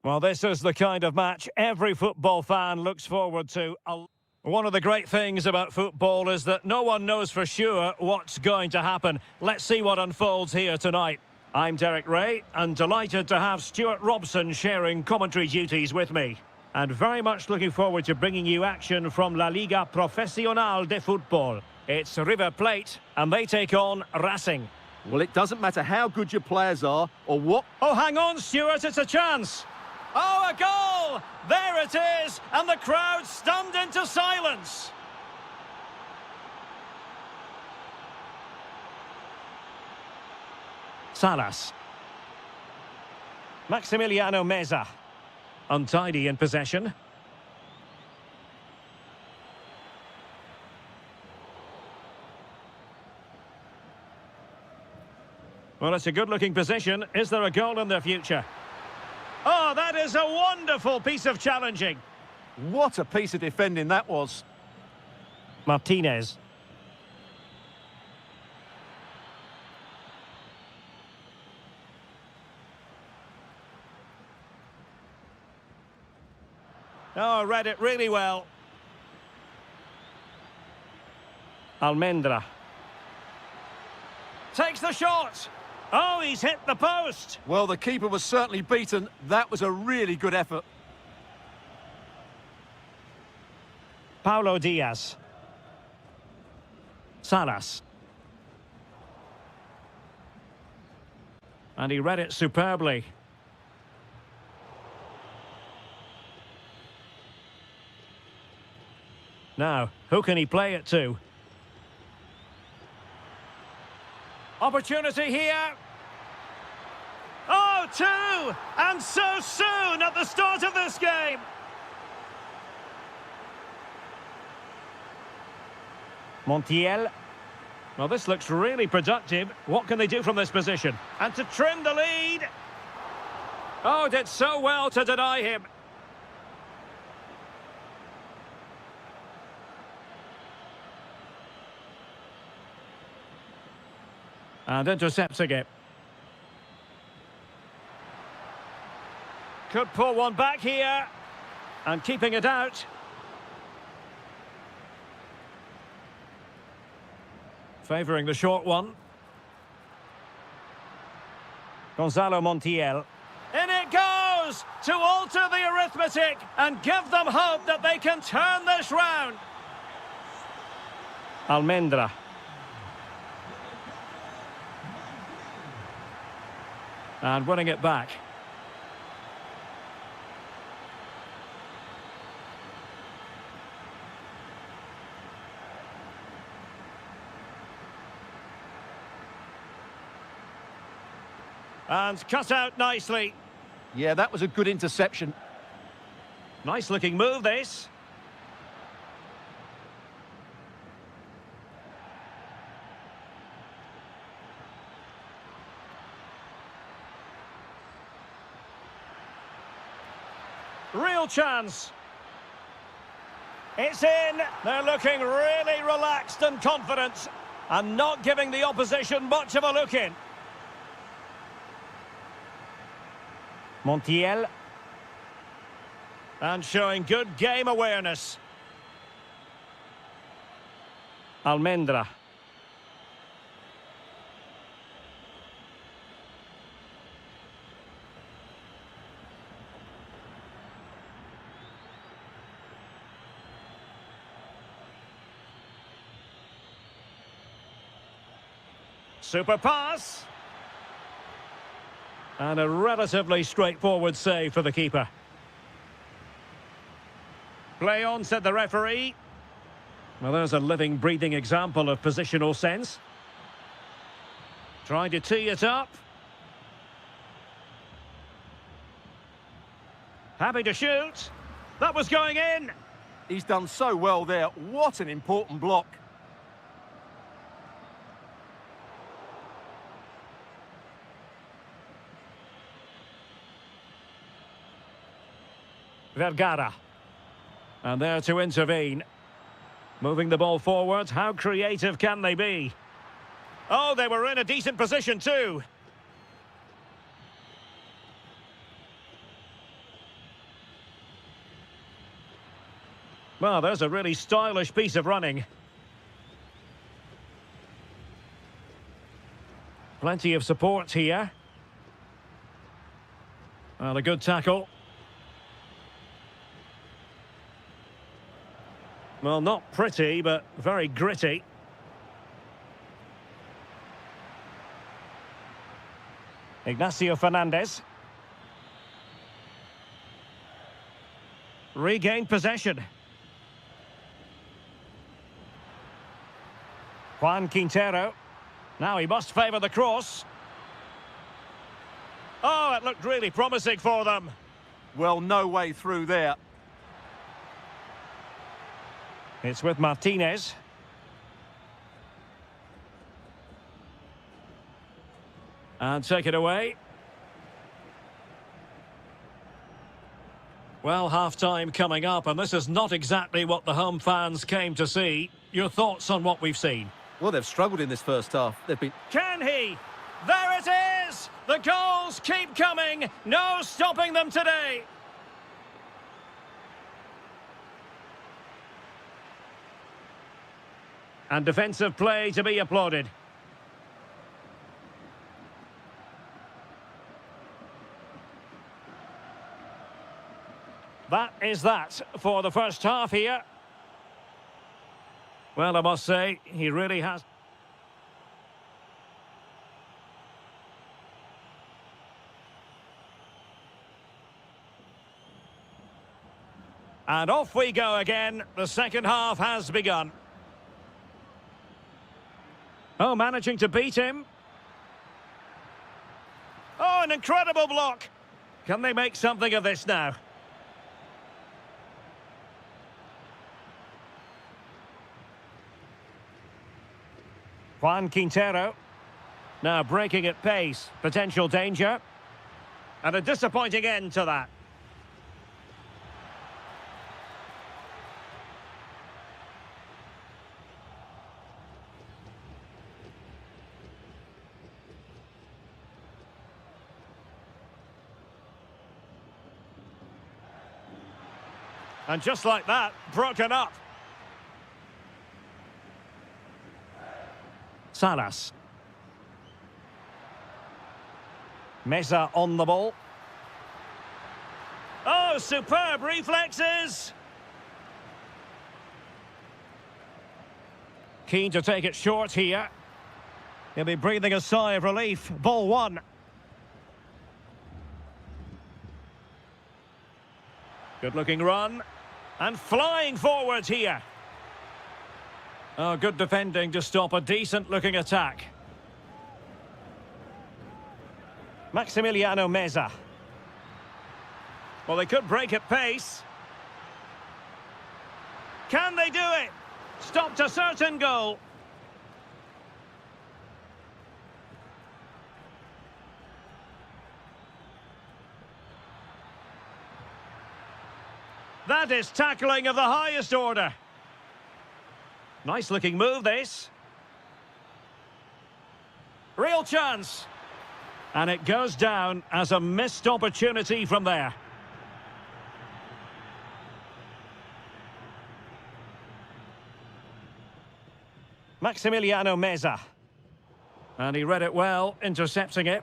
Well, this is the kind of match every football fan looks forward to. One of the great things about football is that no one knows for sure what's going to happen. Let's see what unfolds here tonight. I'm Derek Ray, and delighted to have Stuart Robson sharing commentary duties with me. And very much looking forward to bringing you action from La Liga Profesional de Fútbol. It's River Plate, and they take on Racing. Well, it doesn't matter how good your players are or what... Oh, hang on, Stuart, it's a chance. Oh, a goal! There it is, and the crowd stunned into silence. Salas. Maximiliano Meza. Untidy in possession. Well, it's a good-looking position. Is there a goal in their future? Oh, that is a wonderful piece of challenging. What a piece of defending that was. Martinez. Oh, read it really well. Almendra. Takes the shot. Oh, he's hit the post. Well, the keeper was certainly beaten. That was a really good effort. Paulo Diaz. Salas. And he read it superbly. Now, who can he play it to? Opportunity here. Oh, two! And so soon at the start of this game. Montiel. Well, this looks really productive. What can they do from this position? And to trim the lead. Oh, did so well to deny him. And intercepting it. Could pull one back here. And keeping it out. Favouring the short one. Gonzalo Montiel. In it goes! To alter the arithmetic and give them hope that they can turn this round. Almendra. And winning it back. And cut out nicely. Yeah, that was a good interception. Nice looking move, this. Real chance. It's in. They're looking really relaxed and confident and not giving the opposition much of a look in. Montiel. And showing good game awareness. Almendra. Super pass. And a relatively straightforward save for the keeper. Play on, said the referee. Well, there's a living, breathing example of positional sense. Trying to tee it up. Happy to shoot. That was going in. He's done so well there. What an important block. Vergara. And there to intervene. Moving the ball forward. How creative can they be? Oh, they were in a decent position too. Well, there's a really stylish piece of running. Plenty of support here. Well, a good tackle. Well, not pretty, but very gritty. Ignacio Fernandez. Regained possession. Juan Quintero. Now he must favour the cross. Oh, it looked really promising for them. Well, no way through there. It's with Martinez. And take it away. Well, half-time coming up, and this is not exactly what the home fans came to see. Your thoughts on what we've seen? Well, they've struggled in this first half. They've been... Can he? There it is! The goals keep coming. No stopping them today. And defensive play to be applauded. That is that for the first half here. Well, I must say, he really has... And off we go again. The second half has begun. Oh, managing to beat him. Oh, an incredible block. Can they make something of this now? Juan Quintero. Now breaking at pace. Potential danger. And a disappointing end to that. And just like that, broken up. Salas. Meza on the ball. Oh, superb reflexes! Keen to take it short here. He'll be breathing a sigh of relief. Ball one. Good-looking run. And flying forwards here. Oh, good defending to stop a decent-looking attack. Maximiliano Meza. Well, they could break at pace. Can they do it? Stopped a certain goal. That is tackling of the highest order. Nice looking move, this. Real chance. And it goes down as a missed opportunity from there. Maximiliano Meza. And he read it well, intercepting it.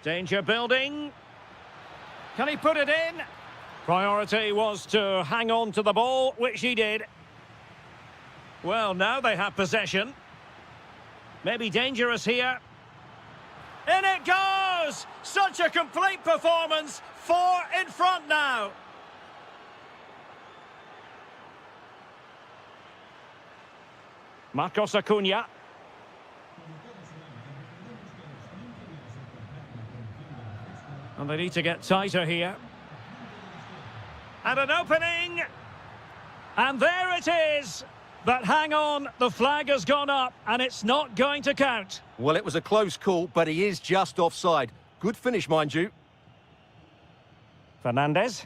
Danger building. Can he put it in? Priority was to hang on to the ball, which he did. Well, now they have possession. Maybe dangerous here. In it goes! Such a complete performance. 4 in front now. Marcos Acuna. And they need to get tighter here. And an opening. And there it is. But hang on, the flag has gone up and it's not going to count. Well, it was a close call, but he is just offside. Good finish, mind you. Fernandez.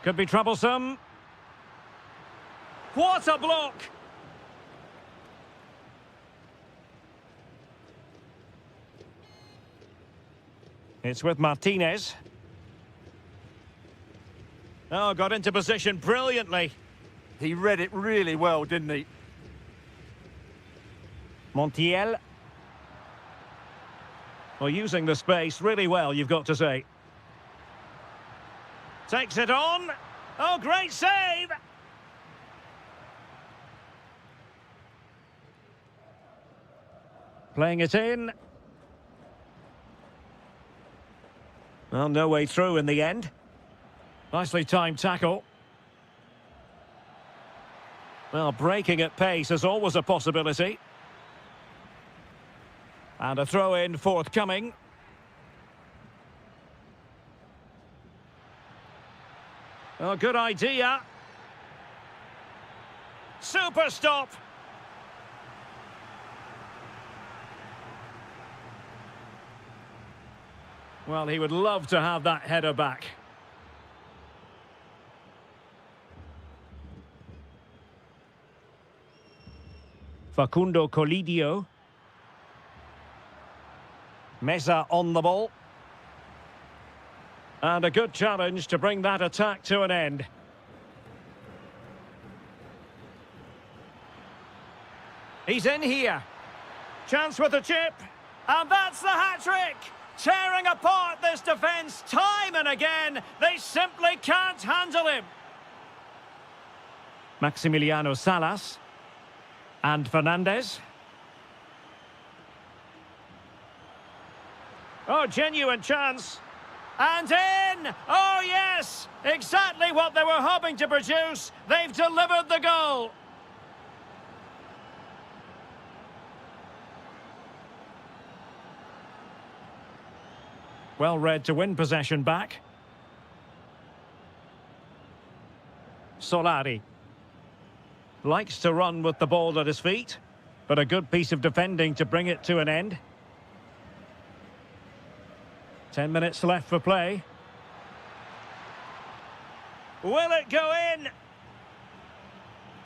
Could be troublesome. What a block! It's with Martinez. Oh, got into position brilliantly. He read it really well, didn't he? Montiel. Well, using the space really well, you've got to say. Takes it on. Oh, great save! Playing it in. Well, no way through in the end. Nicely timed tackle. Well, breaking at pace is always a possibility. And a throw-in forthcoming. Oh, good idea. Super stop. Well, he would love to have that header back. Facundo Colidio. Meza on the ball. And a good challenge to bring that attack to an end. He's in here. Chance with a chip. And that's the hat-trick! Tearing apart this defence time and again. They simply can't handle him. Maximiliano Salas. And Fernandez. Oh, genuine chance. And in! Oh, yes! Exactly what they were hoping to produce. They've delivered the goal. Well read to win possession back. Solari. Likes to run with the ball at his feet, but a good piece of defending to bring it to an end. 10 minutes left for play. Will it go in?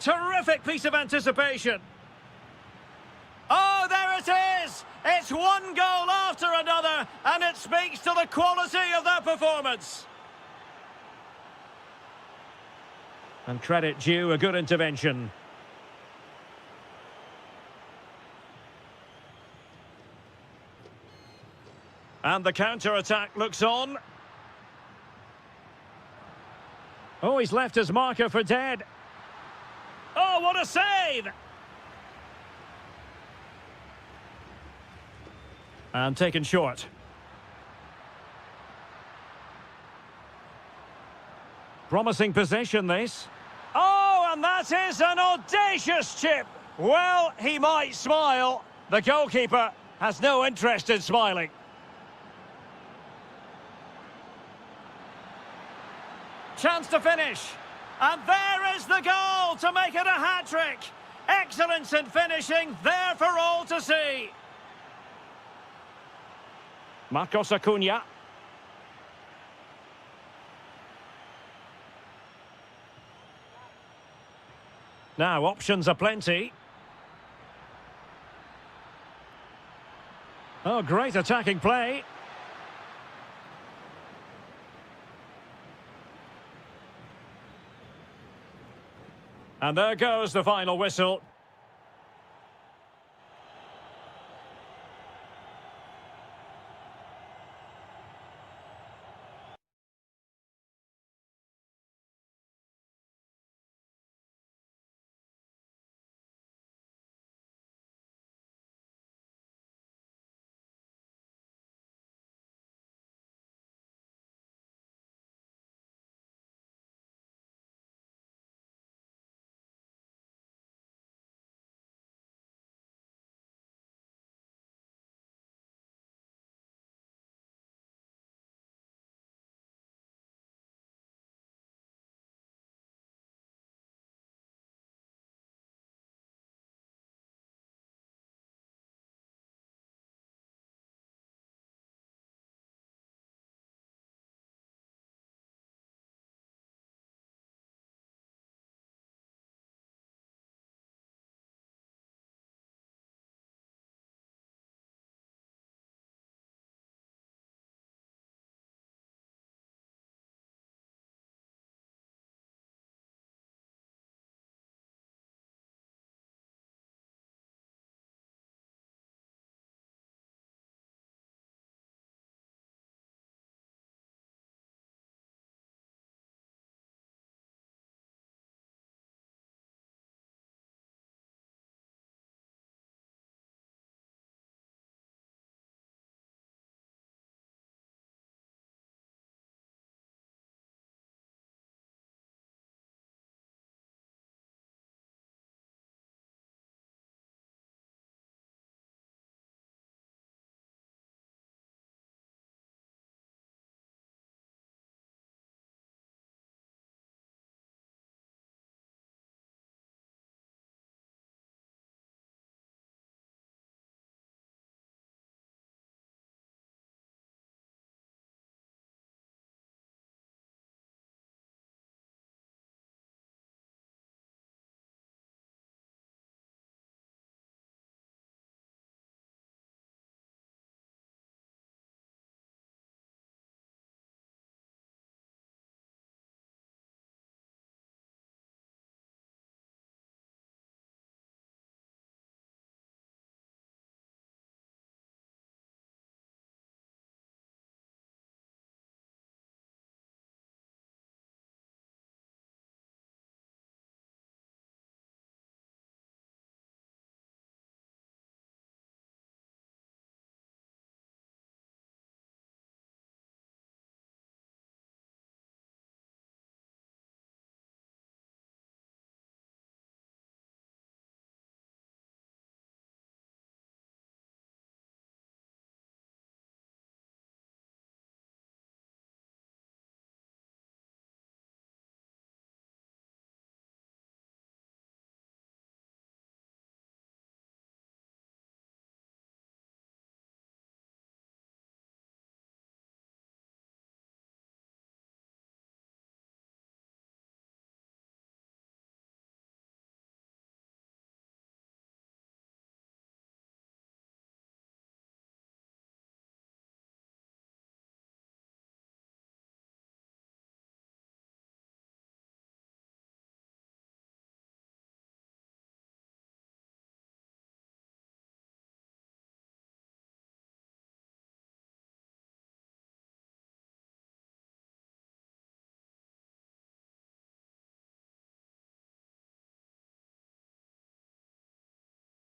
Terrific piece of anticipation. Oh, there it is! It's one goal after another, and it speaks to the quality of their performance. And credit due, a good intervention. And the counter-attack looks on. Oh, he's left his marker for dead. Oh, what a save! And taken short. Promising possession, this. Oh, and that is an audacious chip. Well, he might smile. The goalkeeper has no interest in smiling. Chance to finish. And there is the goal to make it a hat-trick. Excellence in finishing, there for all to see. Marcos Acuna. Now, options are plenty. Oh, great attacking play. And there goes the final whistle.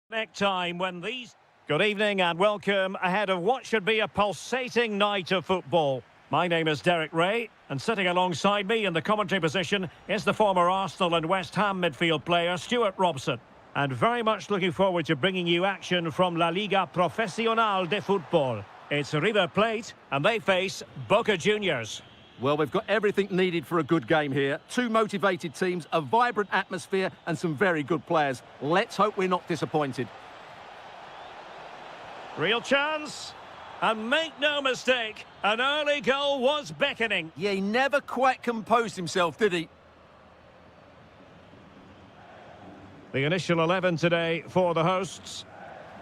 Next time when these... Good evening and welcome ahead of what should be a pulsating night of football. My name is Derek Ray, and sitting alongside me in the commentary position is the former Arsenal and West Ham midfield player Stuart Robson. And very much looking forward to bringing you action from La Liga Profesional de Football. It's River Plate, and they face Boca Juniors. Well, we've got everything needed for a good game here. Two motivated teams, a vibrant atmosphere and some very good players. Let's hope we're not disappointed. Real chance. And make no mistake, an early goal was beckoning. Yeah, he never quite composed himself, did he? The initial 11 today for the hosts.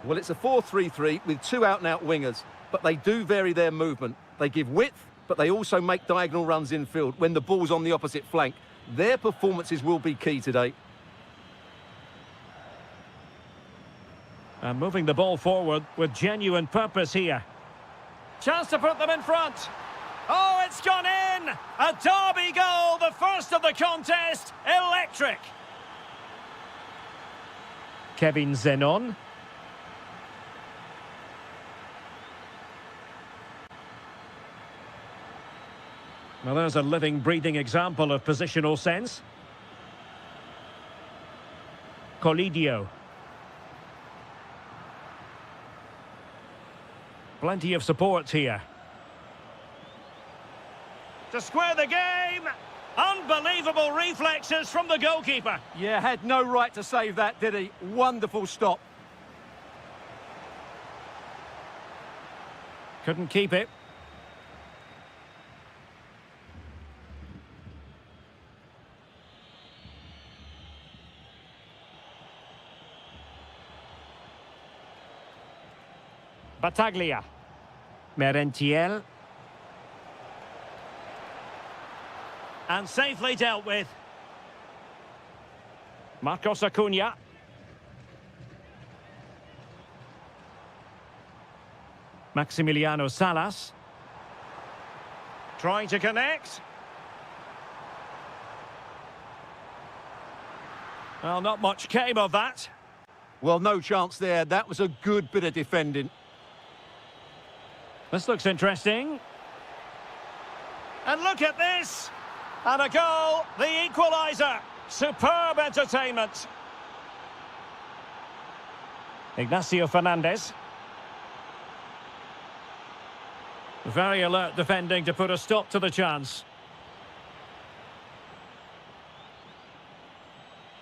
Well, it's a 4-3-3 with two out-and-out wingers, but they do vary their movement. They give width, but they also make diagonal runs infield when the ball's on the opposite flank. Their performances will be key today. And moving the ball forward with genuine purpose here. Chance to put them in front. Oh, it's gone in! A derby goal, the first of the contest. Electric. Kevin Zenon. Well, there's a living, breathing example of positional sense. Colidio. Plenty of support here. To square the game. Unbelievable reflexes from the goalkeeper. Yeah, had no right to save that, did he? Wonderful stop. Couldn't keep it. Battaglia. Merentiel. And safely dealt with. Marcos Acuna. Maximiliano Salas. Trying to connect. Well, not much came of that. Well, no chance there. That was a good bit of defending. This looks interesting. And look at this! And a goal, the equaliser. Superb entertainment. Ignacio Fernandez. Very alert defending to put a stop to the chance.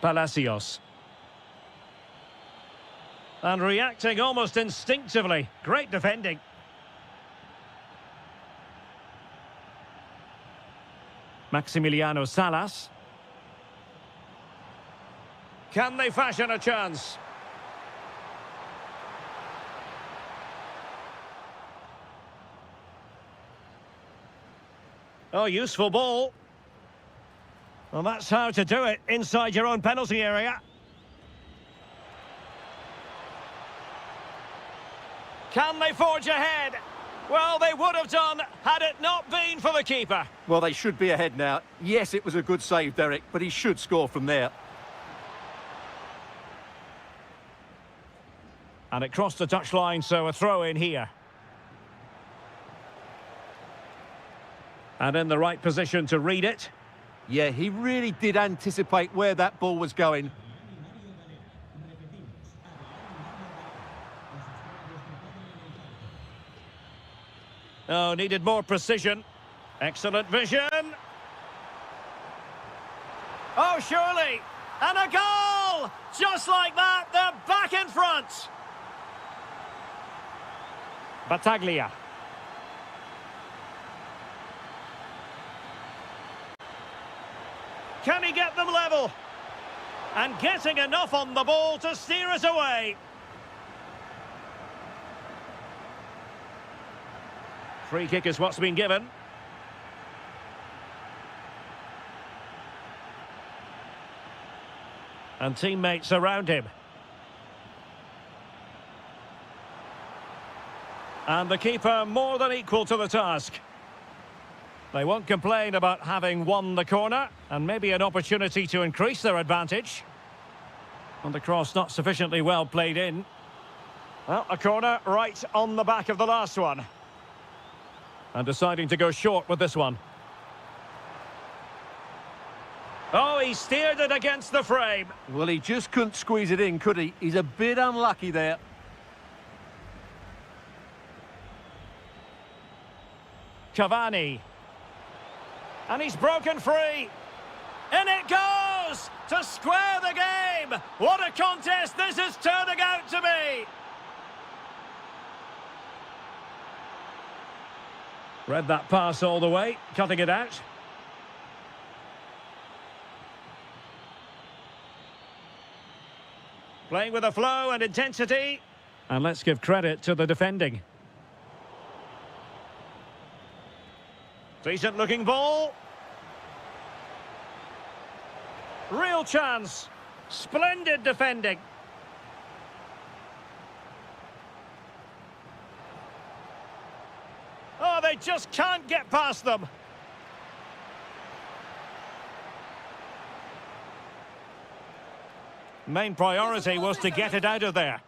Palacios. And reacting almost instinctively. Great defending. Maximiliano Salas. Can they fashion a chance? Oh, useful ball. Well, that's how to do it inside your own penalty area. Can they forge ahead? Well, they would have done had it not been for the keeper. Well, they should be ahead now. Yes, it was a good save, Derek, but he should score from there. And it crossed the touchline, so a throw in here. And in the right position to read it. Yeah, he really did anticipate where that ball was going. Oh, needed more precision. Excellent vision. Oh, surely. And a goal! Just like that, they're back in front. Battaglia. Can he get them level? And getting enough on the ball to steer us away. Free kick is what's been given. And teammates around him. And the keeper more than equal to the task. They won't complain about having won the corner, and maybe an opportunity to increase their advantage. And the cross not sufficiently well played in. Well, a corner right on the back of the last one. And deciding to go short with this one. Oh, he steered it against the frame. Well, he just couldn't squeeze it in, could he? He's a bit unlucky there. Cavani. And he's broken free. In it goes! To square the game! What a contest this is turning out to be! Read that pass all the way, cutting it out. Playing with a flow and intensity. And let's give credit to the defending. Decent looking ball. Real chance. Splendid defending. Oh, they just can't get past them. Main priority was to get it out of there.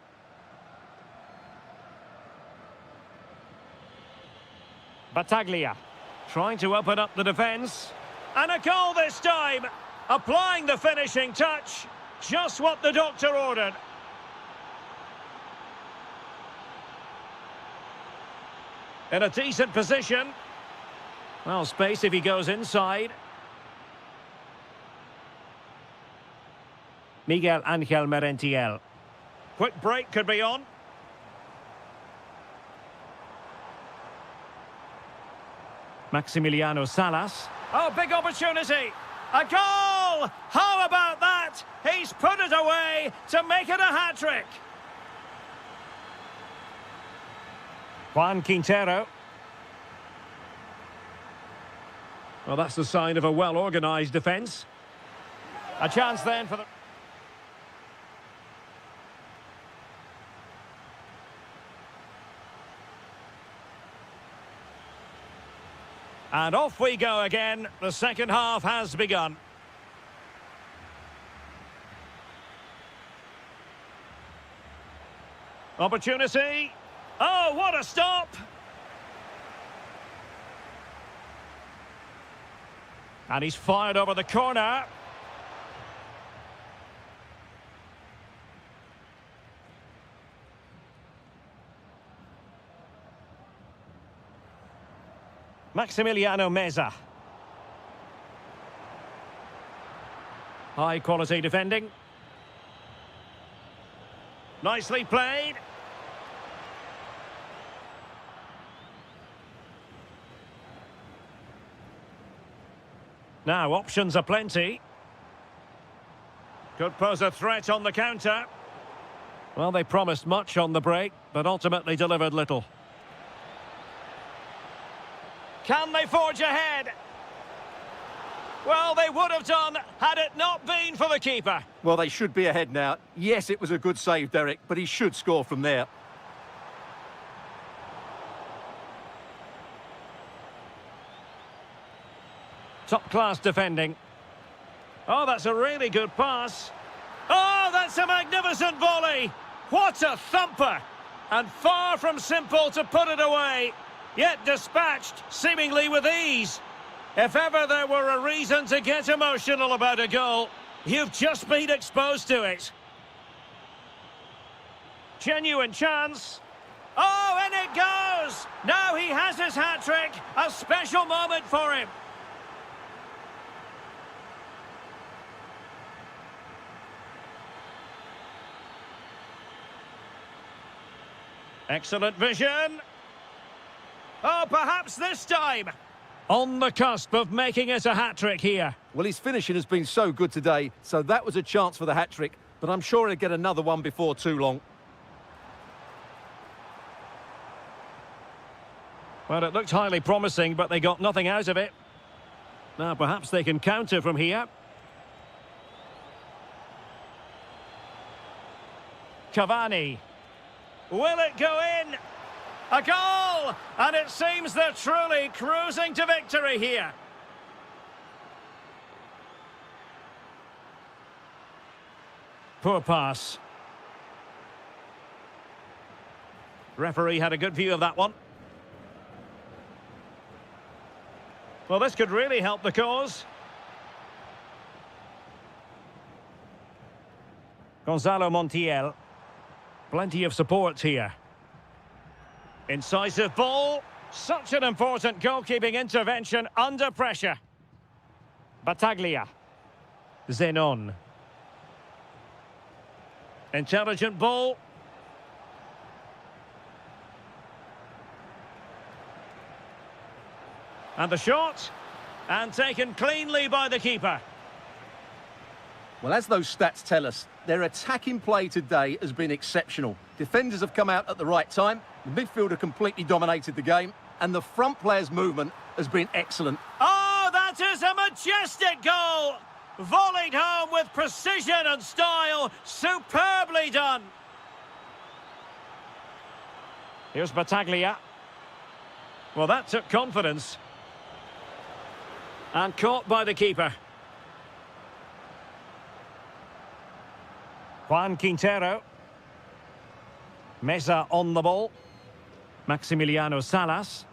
Battaglia trying to open up the defence. And a goal this time. Applying the finishing touch. Just what the doctor ordered. In a decent position. Well, space if he goes inside. Miguel Angel Merentiel. Quick break could be on. Maximiliano Salas. Oh, big opportunity. A goal! How about that? He's put it away to make it a hat-trick. Juan Quintero. Well, that's the sign of a well-organised defence. A chance then for the... And off we go again. The second half has begun. Opportunity. Oh, what a stop! And he's fired over the corner. Maximiliano Meza. High quality defending. Nicely played. Now, options are plenty. Could pose a threat on the counter. Well, they promised much on the break, but ultimately delivered little. Can they forge ahead? Well, they would have done had it not been for the keeper. Well, they should be ahead now. Yes, it was a good save, Derek, but he should score from there. Top-class defending. Oh, that's a really good pass. Oh, that's a magnificent volley. What a thumper. And far from simple to put it away. Yet dispatched, seemingly with ease. If ever there were a reason to get emotional about a goal, you've just been exposed to it. Genuine chance. Oh, and it goes! Now he has his hat-trick. A special moment for him. Excellent vision. Oh, perhaps this time. On the cusp of making it a hat-trick here. Well, his finishing has been so good today, so that was a chance for the hat-trick, but I'm sure he'll get another one before too long. Well, it looked highly promising, but they got nothing out of it. Now, perhaps they can counter from here. Cavani. Will it go in? A goal! And it seems they're truly cruising to victory here. Poor pass. Referee had a good view of that one. Well, this could really help the cause. Gonzalo Montiel. Plenty of support here. Incisive ball. Such an important goalkeeping intervention under pressure. Battaglia. Zenon. Intelligent ball. And the shot. And taken cleanly by the keeper. Well, as those stats tell us, their attacking play today has been exceptional. Defenders have come out at the right time, the midfielder completely dominated the game, and the front player's movement has been excellent. Oh, that is a majestic goal! Volleyed home with precision and style. Superbly done. Here's Battaglia. Well, that took confidence. And caught by the keeper. Juan Quintero. Meza on the ball. Maximiliano Salas.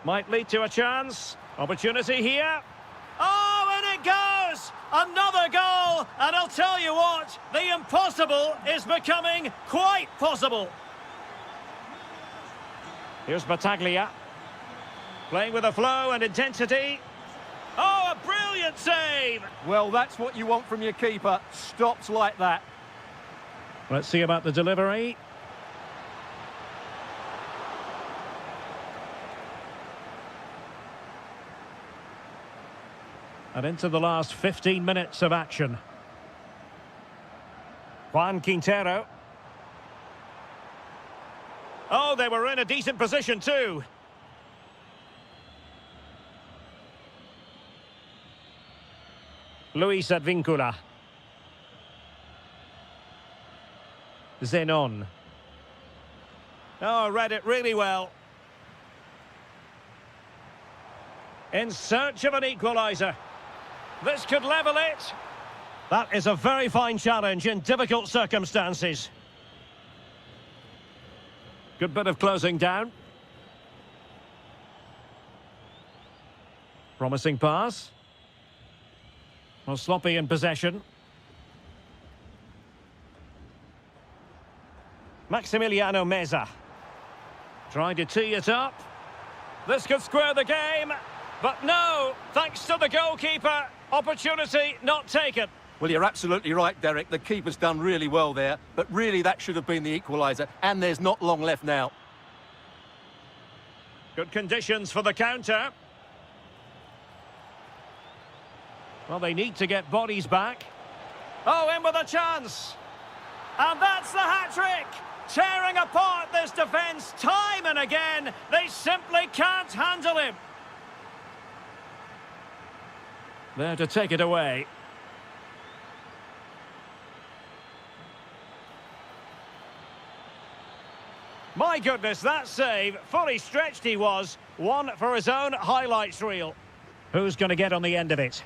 Might lead to a chance. Opportunity here. Oh, and it goes! Another goal! And I'll tell you what, the impossible is becoming quite possible. Here's Battaglia. Playing with a flow and intensity. Oh, a brilliant save! Well, that's what you want from your keeper. Stops like that. Let's see about the delivery. And into the last 15 minutes of action. Juan Quintero. Oh, they were in a decent position too. Luis Advíncula. Zenon. Oh, read it really well. In search of an equaliser. This could level it. That is a very fine challenge in difficult circumstances. Good bit of closing down. Promising pass. Well, sloppy in possession. Maximiliano Meza. Trying to tee it up. This could square the game. But no, thanks to the goalkeeper, opportunity not taken. Well, you're absolutely right, Derek. The keeper's done really well there, but really that should have been the equaliser, and there's not long left now. Good conditions for the counter. Well, they need to get bodies back. Oh, in with a chance. And that's the hat-trick. Tearing apart this defence time and again. They simply can't handle him. There to take it away. My goodness, that save. Fully stretched he was. One for his own highlights reel. Who's going to get on the end of it?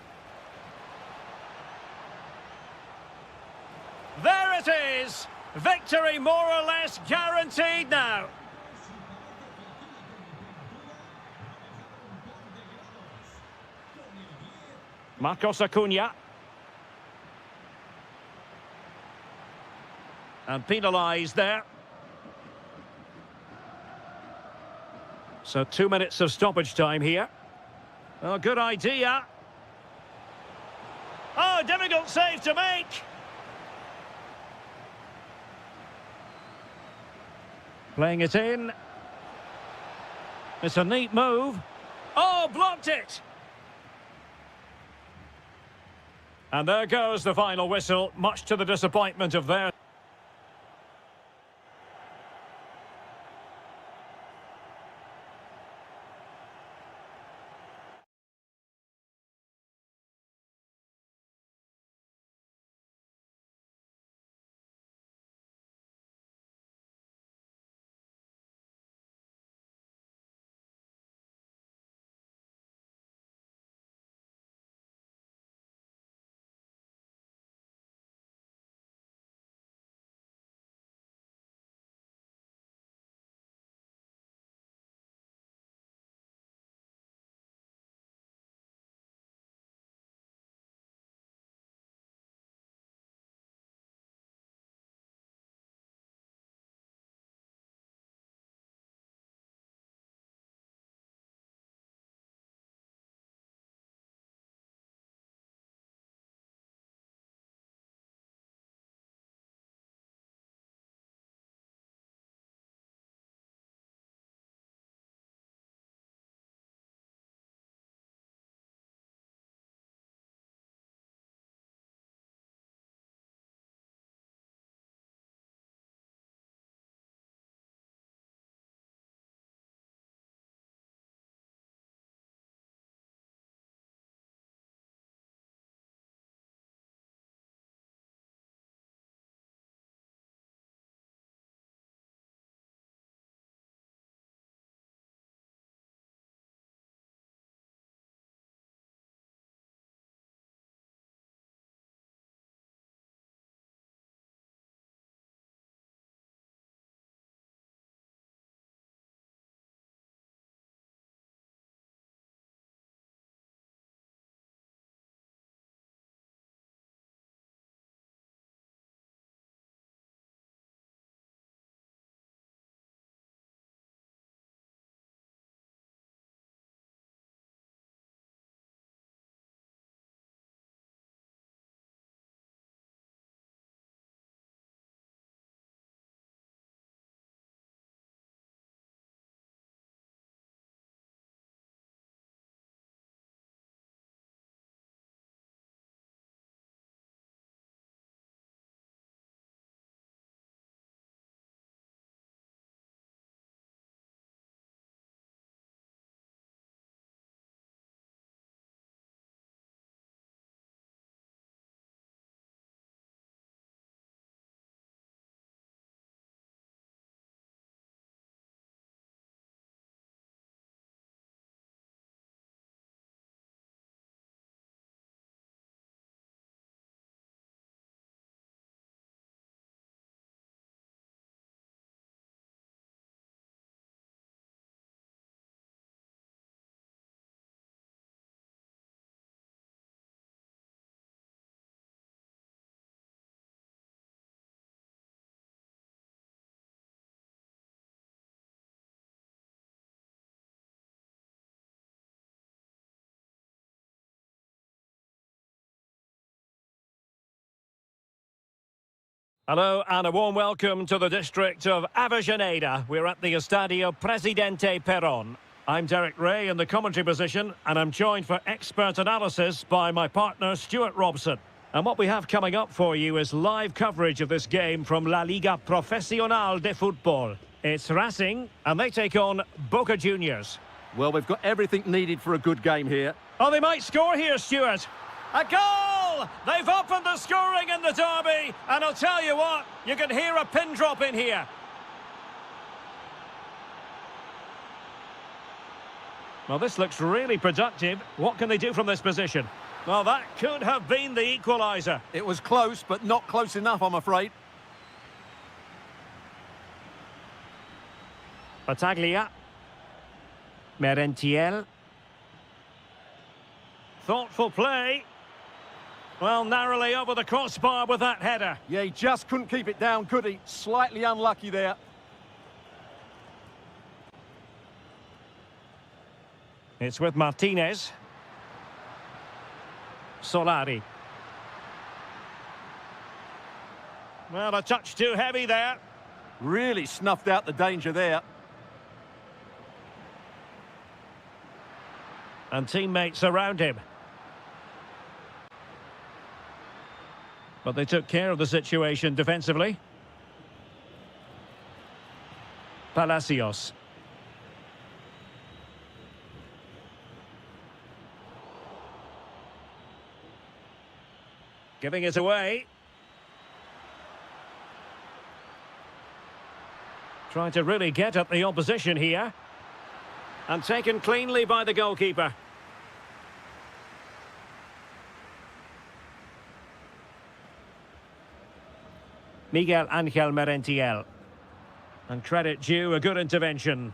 There it is. Victory more or less guaranteed now. Marcos Acuna. And penalised there. So 2 minutes of stoppage time here. Oh, good idea. Oh, difficult save to make. Playing it in. It's a neat move. Oh, blocked it. And there goes the final whistle, much to the disappointment of their... Hello and a warm welcome to the district of Avellaneda. We're at the Estadio Presidente Perón. I'm Derek Ray in the commentary position, and I'm joined for expert analysis by my partner Stuart Robson. And what we have coming up for you is live coverage of this game from La Liga Profesional de Fútbol. It's Racing, and they take on Boca Juniors. Well, we've got everything needed for a good game here. Oh, they might score here, Stuart. A goal! They've opened the scoring in the derby, and I'll tell you what, you can hear a pin drop in here. Well, this looks really productive. What can they do from this position? Well, that could have been the equaliser. It was close, but not close enough, I'm afraid. Battaglia. Merentiel. Thoughtful play. Well, narrowly over the crossbar with that header. Yeah, he just couldn't keep it down, could he? Slightly unlucky there. It's with Martinez. Solari. Well, a touch too heavy there. Really snuffed out the danger there. And teammates around him. But they took care of the situation defensively. Palacios. Giving it away. Trying to really get at the opposition here. And taken cleanly by the goalkeeper. Miguel Ángel Merentiel. And credit due, a good intervention.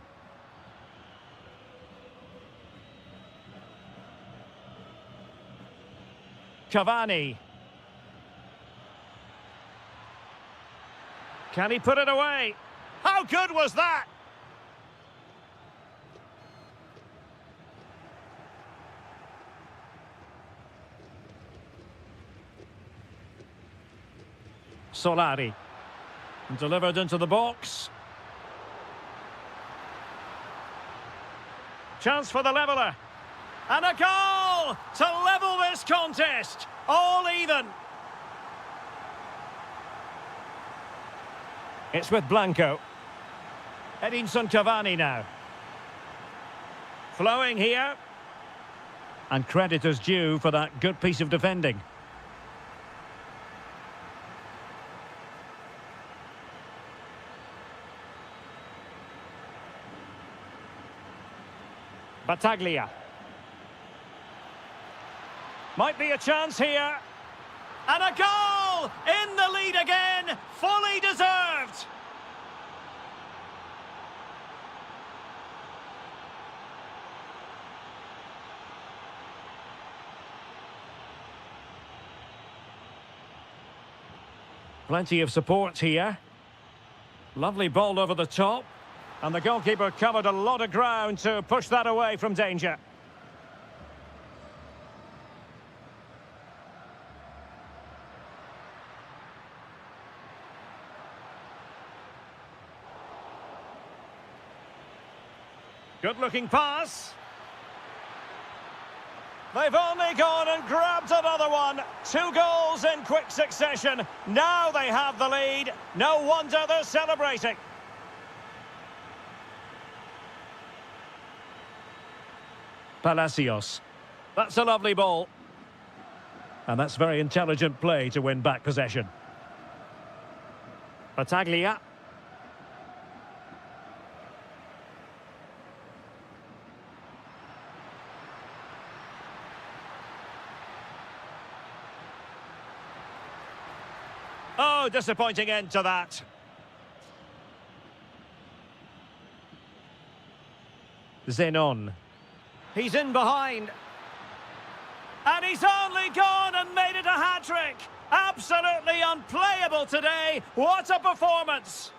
Cavani. Can he put it away? How good was that? Solari. Delivered into the box. Chance for the leveller. And a goal to level this contest. All even. It's with Blanco. Edinson Cavani now. Flowing here. And credit is due for that good piece of defending. Battaglia. Might be a chance here. And a goal! In the lead again! Fully deserved! Plenty of support here. Lovely ball over the top. And the goalkeeper covered a lot of ground to push that away from danger. Good-looking pass. They've only gone and grabbed another one. 2 goals in quick succession. Now they have the lead. No wonder they're celebrating. Palacios. That's a lovely ball. And that's very intelligent play to win back possession. Battaglia. Oh, disappointing end to that. Zenon. He's in behind. And he's only gone and made it a hat-trick. Absolutely unplayable today. What a performance.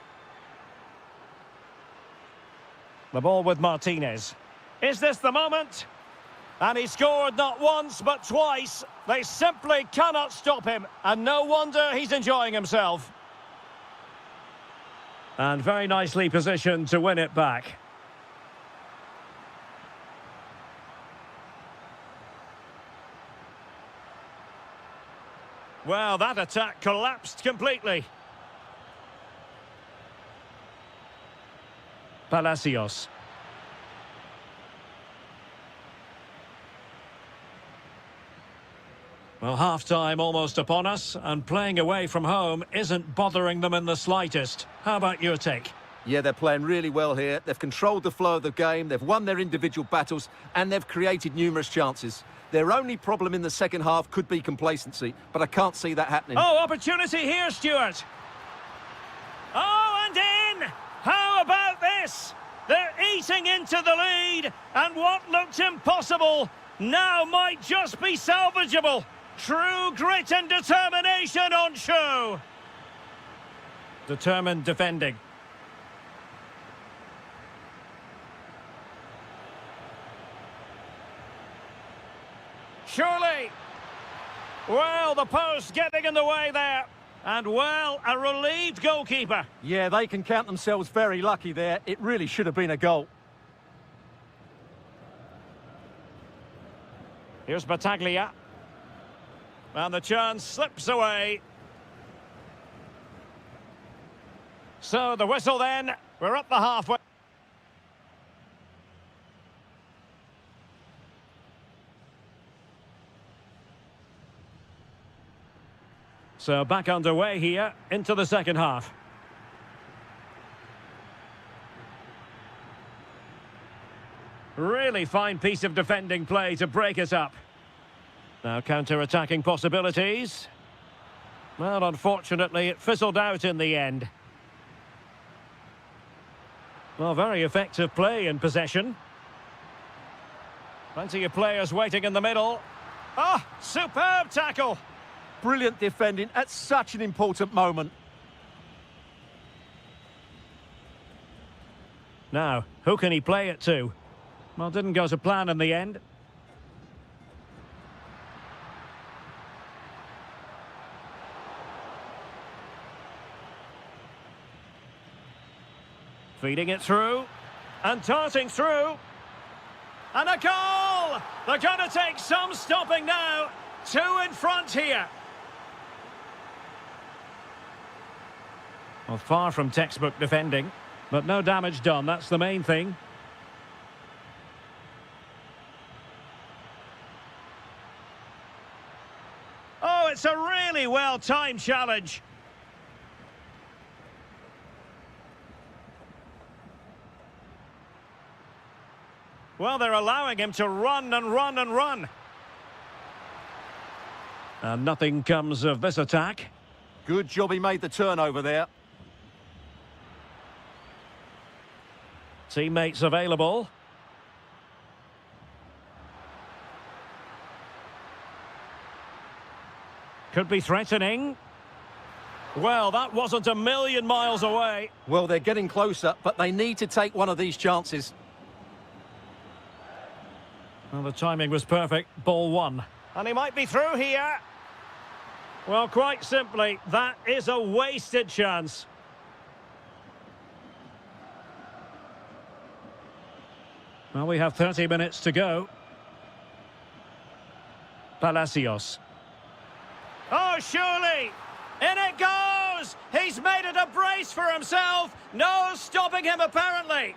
The ball with Martinez. Is this the moment? And he scored not once but twice. They simply cannot stop him. And no wonder he's enjoying himself. And very nicely positioned to win it back. Well, that attack collapsed completely. Palacios. Well, half-time almost upon us, and playing away from home isn't bothering them in the slightest. How about your take? Yeah, they're playing really well here. They've controlled the flow of the game, they've won their individual battles, and they've created numerous chances. Their only problem in the second half could be complacency, but I can't see that happening. Oh, opportunity here, Stuart. Oh, and in! How about this? They're eating into the lead, and what looked impossible now might just be salvageable. True grit and determination on show. Determined defending. Surely. Well, the post getting in the way there. And, well, a relieved goalkeeper. Yeah, they can count themselves very lucky there. It really should have been a goal. Here's Battaglia. And the chance slips away. So the whistle then. We're up the halfway. So back underway here into the second half. Really fine piece of defending play to break us up. Now counter-attacking possibilities. Well, unfortunately, it fizzled out in the end. Well, very effective play in possession. Plenty of players waiting in the middle. Oh, superb tackle. Brilliant defending at such an important moment. Now, who can he play it to? Well, didn't go to plan in the end. Feeding it through. And darting through. And a goal! They're going to take some stopping now. Two in front here. Well, far from textbook defending, but no damage done. That's the main thing. Oh, it's a really well-timed challenge. Well, they're allowing him to run and run and run. And nothing comes of this attack. Good job he made the turnover there. Teammates available. Could be threatening. Well, that wasn't a million miles away. Well, they're getting closer, but they need to take one of these chances. Well, the timing was perfect. Ball one. And he might be through here. Well, quite simply, that is a wasted chance. Well, we have 30 minutes to go. Palacios. Oh, surely! In it goes! He's made it a brace for himself. No stopping him, apparently.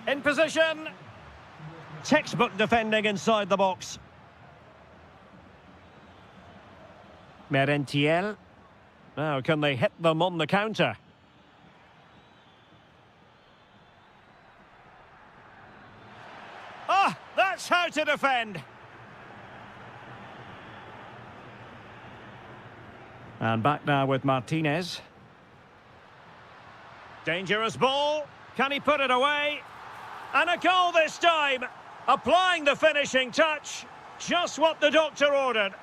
In position. Textbook defending inside the box. Merentiel. Now, can they hit them on the counter? Ah, that's how to defend. And back now with Martinez. Dangerous ball. Can he put it away? And a goal this time. Applying the finishing touch. Just what the doctor ordered.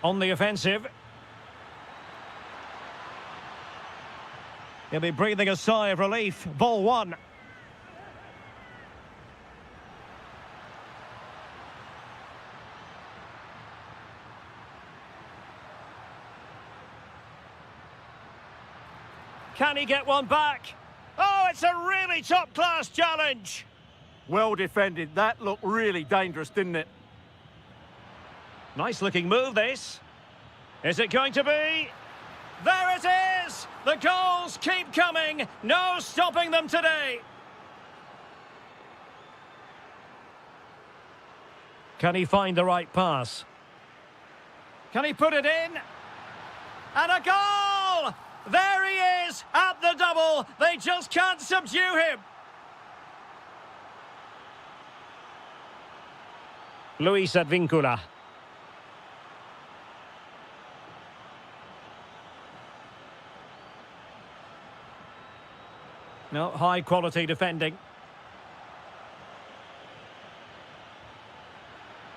On the offensive. He'll be breathing a sigh of relief. Ball one. Can he get one back? Oh, it's a really top-class challenge. Well defended. That looked really dangerous, didn't it? Nice-looking move, this. Is it going to be? There it is! The goals keep coming. No stopping them today. Can he find the right pass? Can he put it in? And a goal! There he is at the double. They just can't subdue him. Luis Advíncula. No, high quality defending.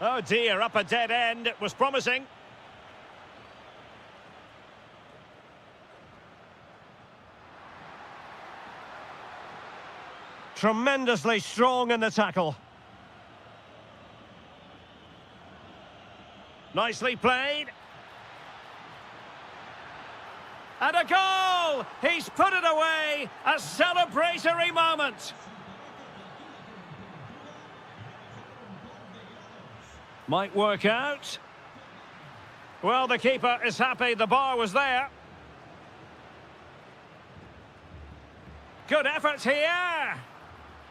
Oh dear, up a dead end. It was promising. Tremendously strong in the tackle. Nicely played. And a goal! He's put it away. A celebratory moment. Might work out. Well, the keeper is happy the bar was there. Good effort here.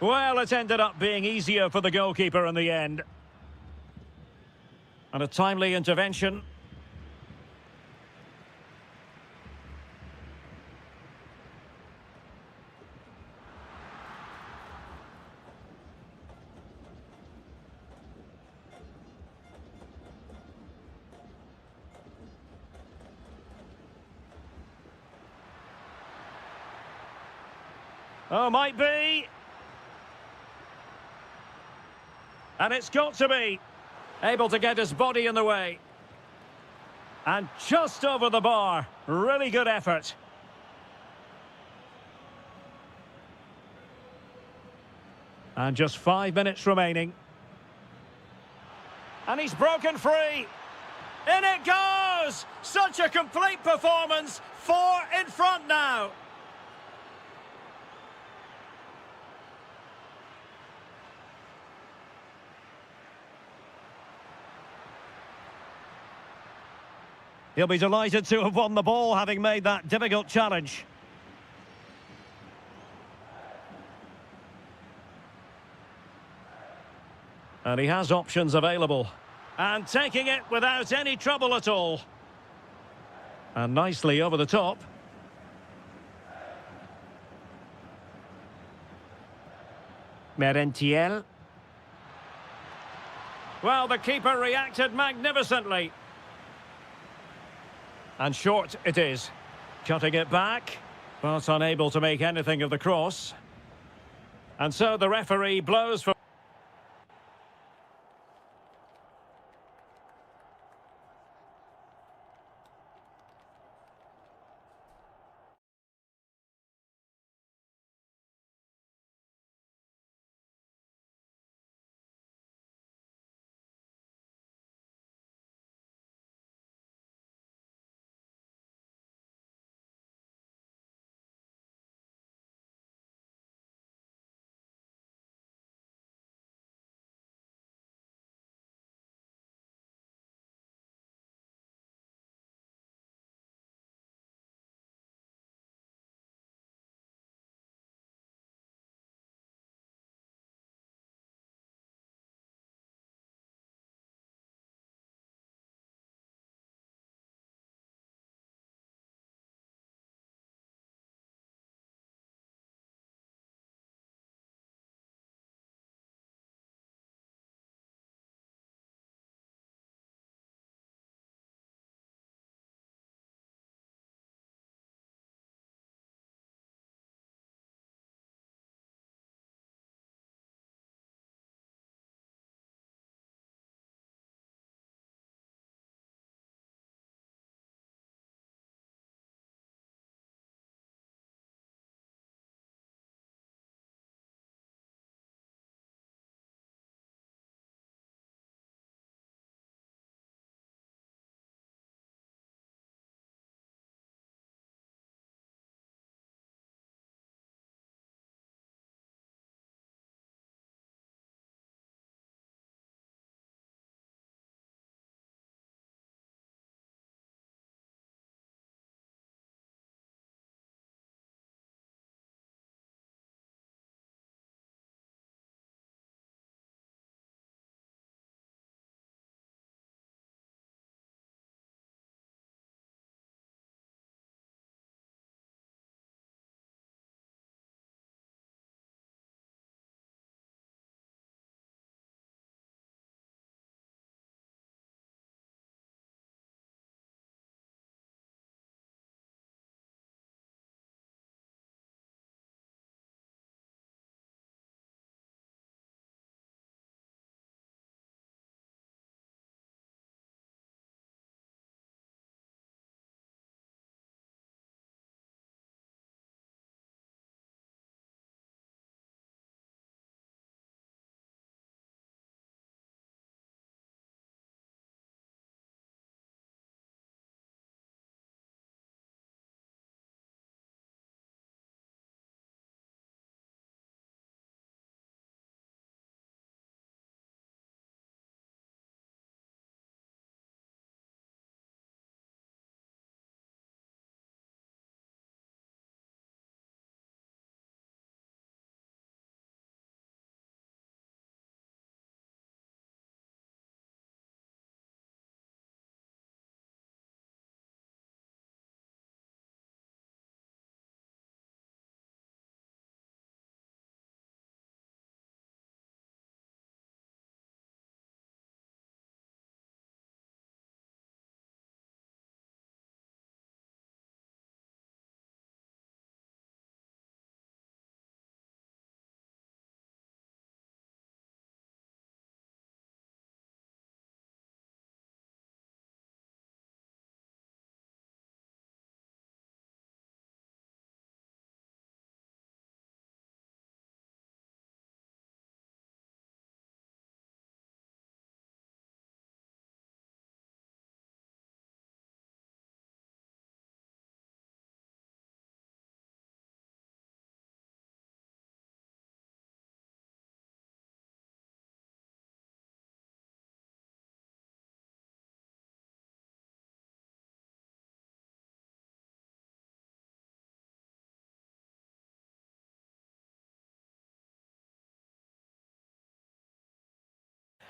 Well, it ended up being easier for the goalkeeper in the end. And a timely intervention. Oh, might be. And it's got to be. Able to get his body in the way. And just over the bar. Really good effort. And just 5 minutes remaining. And he's broken free. In it goes! Such a complete performance. 4 in front now. He'll be delighted to have won the ball, having made that difficult challenge. And he has options available. And taking it without any trouble at all. And nicely over the top. Merentiel. Well, the keeper reacted magnificently. And short it is. Cutting it back, but unable to make anything of the cross. And so the referee blows for...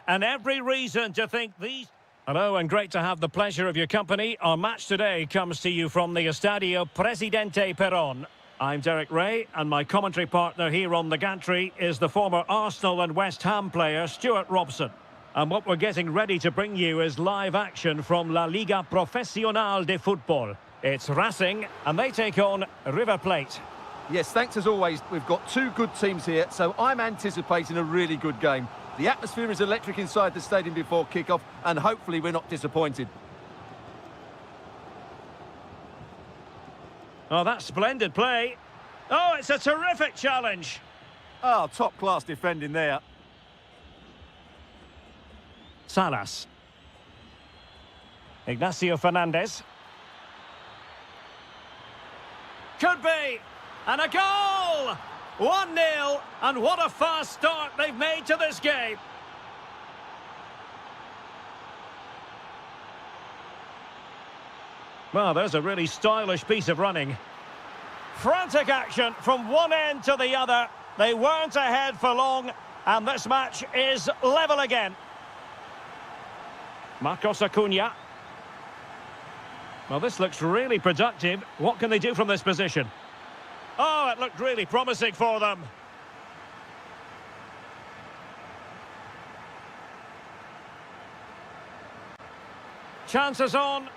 and every reason to think these... Hello, and great to have the pleasure of your company. Our match today comes to you from the Estadio Presidente Perón. I'm Derek Ray, and my commentary partner here on the gantry is the former Arsenal and West Ham player Stuart Robson. And what we're getting ready to bring you is live action from La Liga Profesional de Fútbol. It's Racing, and they take on River Plate. Yes, thanks as always. We've got two good teams here, so I'm anticipating a really good game. The atmosphere is electric inside the stadium before kick-off, and hopefully we're not disappointed. Oh, that's splendid play. Oh, it's a terrific challenge. Oh, top-class defending there. Salas. Ignacio Fernandez. Could be. And a goal! 1-0, and what a fast start they've made to this game. Well, there's a really stylish piece of running. Frantic action from one end to the other. They weren't ahead for long, and this match is level again. Marcos Acuna. Well, this looks really productive. What can they do from this position? Oh, it looked really promising for them. Chances on.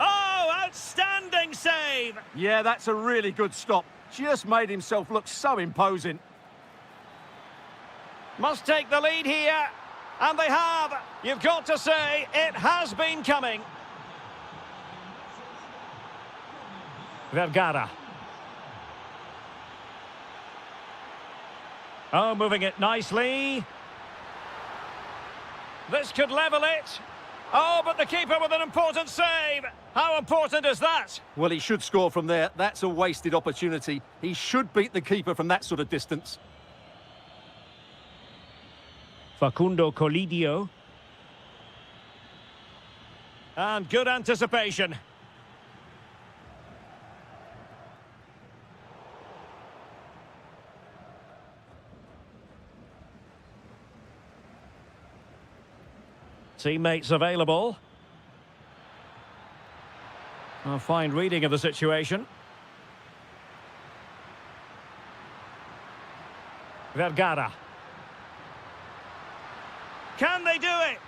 Oh, outstanding save! Yeah, that's a really good stop. Just made himself look so imposing. Must take the lead here. And they have. You've got to say, it has been coming. Vergara. Oh, moving it nicely. This could level it. Oh, but the keeper with an important save. How important is that? Well, he should score from there. That's a wasted opportunity. He should beat the keeper from that sort of distance. Facundo Colidio. And good anticipation. Teammates available. A fine reading of the situation. Vergara. Can they do it?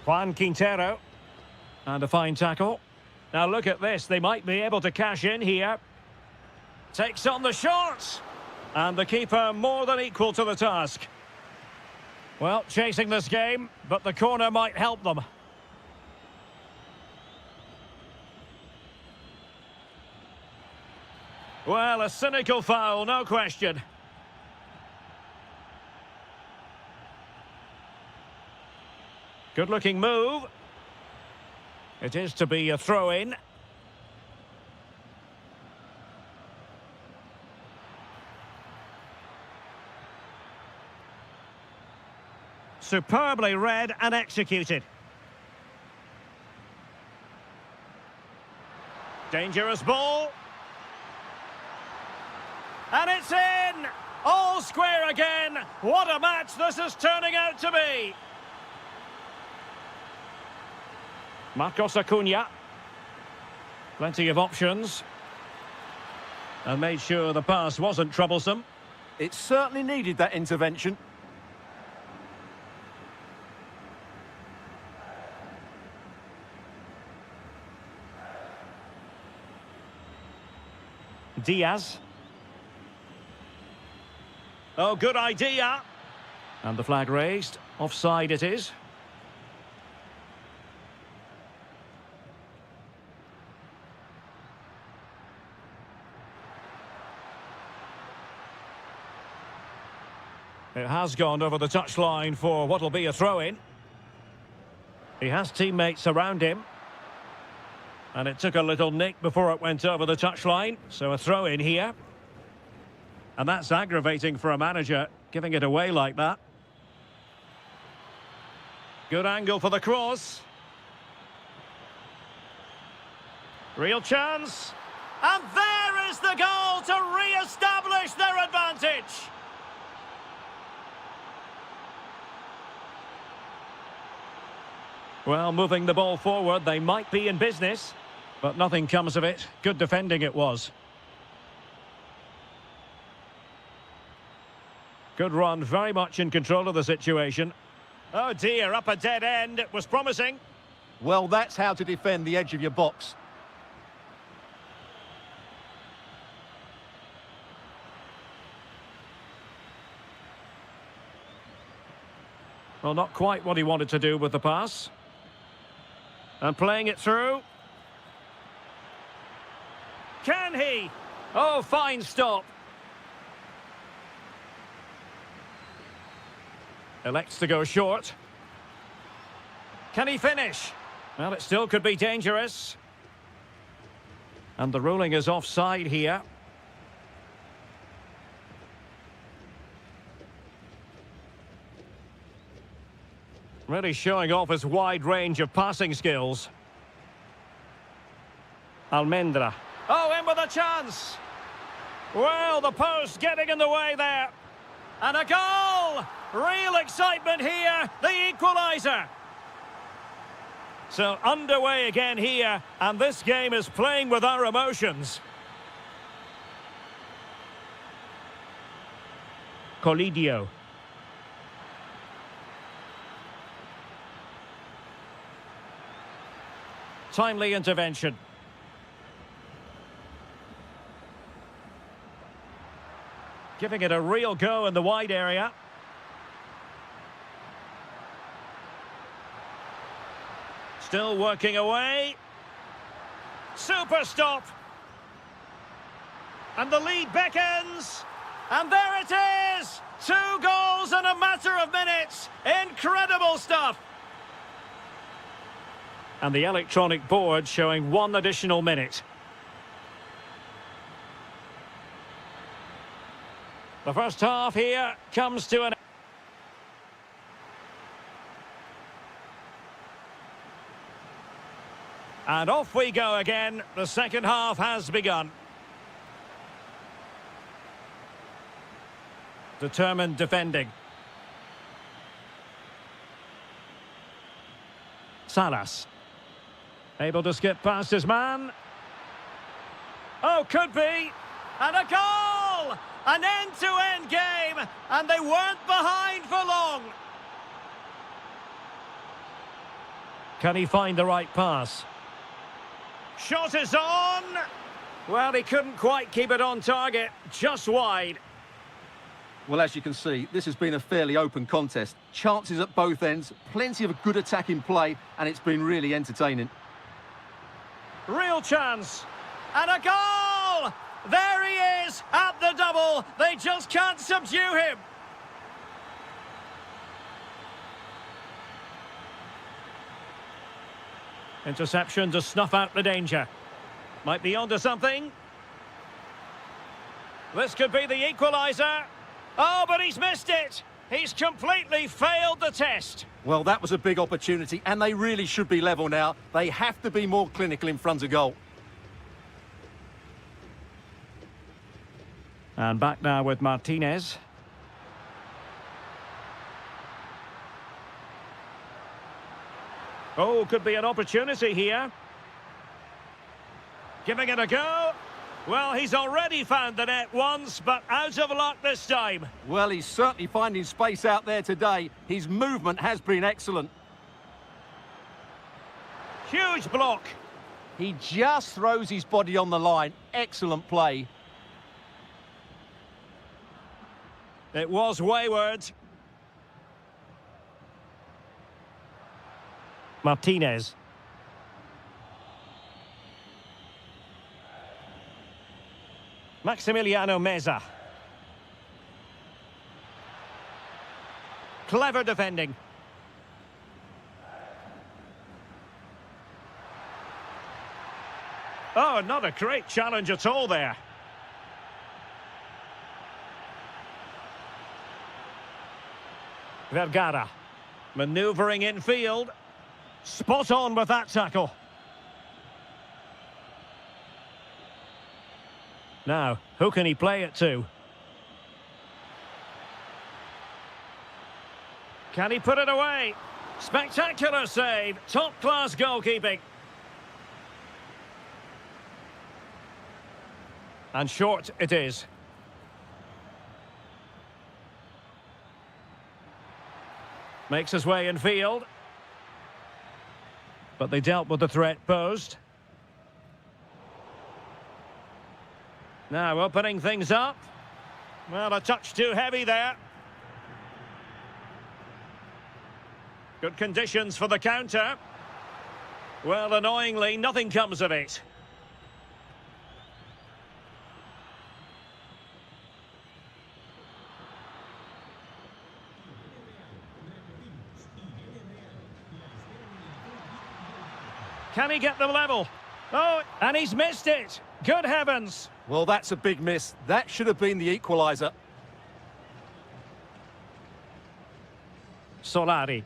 Juan Quintero. And a fine tackle. Now look at this. They might be able to cash in here. Takes on the shot. And the keeper more than equal to the task. Well, chasing this game, but the corner might help them. Well, a cynical foul, no question. Good-looking move. It is to be a throw-in. Superbly read and executed. Dangerous ball. And it's in! All square again. What a match this is turning out to be. Marcos Acuna. Plenty of options. And made sure the pass wasn't troublesome. It certainly needed that intervention. Diaz. Oh, good idea. And the flag raised. Offside it is. It has gone over the touchline for what will be a throw-in. He has teammates around him. And it took a little nick before it went over the touchline. So a throw-in here. And that's aggravating for a manager, giving it away like that. Good angle for the cross. Real chance. And there is the goal to re-establish their advantage. Well, moving the ball forward, they might be in business, but nothing comes of it. Good defending it was. Good run, very much in control of the situation. Oh dear, up a dead end. It was promising. Well, that's how to defend the edge of your box. Well, not quite what he wanted to do with the pass. And playing it through. Can he? Oh, fine stop. Elects to go short. Can he finish? Well, it still could be dangerous. And the ruling is offside here. Really showing off his wide range of passing skills. Almendra. Oh, in with a chance. Well, the post getting in the way there. And a goal! Real excitement here, the equaliser. So underway again here, and this game is playing with our emotions. Colidio. Timely intervention. Giving it a real go in the wide area. Still working away. Super stop. And the lead beckons. And there it is! 2 goals in a matter of minutes. Incredible stuff. And the electronic board showing 1 additional minute. The first half here comes to an... And off we go again. The second half has begun. Determined defending. Salas. Able to skip past his man. Oh, could be. And a goal! An end-to-end game. And they weren't behind for long. Can he find the right pass? Shot is on. Well, he couldn't quite keep it on target. Just wide. Well, as you can see, this has been a fairly open contest. Chances at both ends, plenty of good attacking play, and it's been really entertaining. Real chance. And a goal! There he is at the double. They just can't subdue him. Interception to snuff out the danger. Might be onto something. This could be the equaliser. Oh, but he's missed it. He's completely failed the test. Well, that was a big opportunity, and they really should be level now. They have to be more clinical in front of goal. And back now with Martinez. Oh, could be an opportunity here. Giving it a go. Well, he's already found the net once, but out of luck this time. Well, he's certainly finding space out there today. His movement has been excellent. Huge block. He just throws his body on the line. Excellent play. It was wayward. Martinez. Maximiliano Meza. Clever defending. Oh, not a great challenge at all there. Vergara. Manoeuvring infield. Spot on with that tackle. Now, who can he play it to? Can he put it away? Spectacular save. Top-class goalkeeping. And short it is. Makes his way in field. But they dealt with the threat posed. Now opening things up. Well, a touch too heavy there. Good conditions for the counter. Well, annoyingly, nothing comes of it. Can he get them level? Oh, and he's missed it. Good heavens. Well, that's a big miss. That should have been the equaliser. Solari.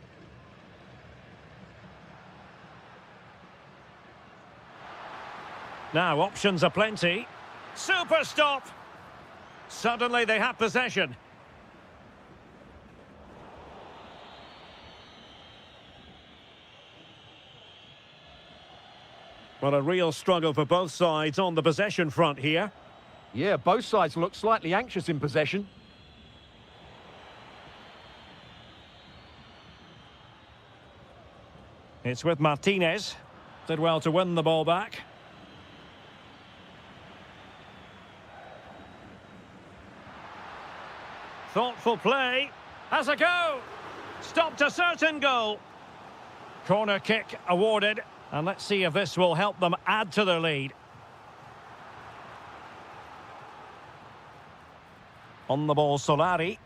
Now, options are plenty. Super stop. Suddenly they have possession. Well, a real struggle for both sides on the possession front here. Yeah, both sides look slightly anxious in possession. It's with Martinez. Did well to win the ball back. Thoughtful play. Has a go. Stopped a certain goal. Corner kick awarded. And let's see if this will help them add to their lead. On the ball, Solari.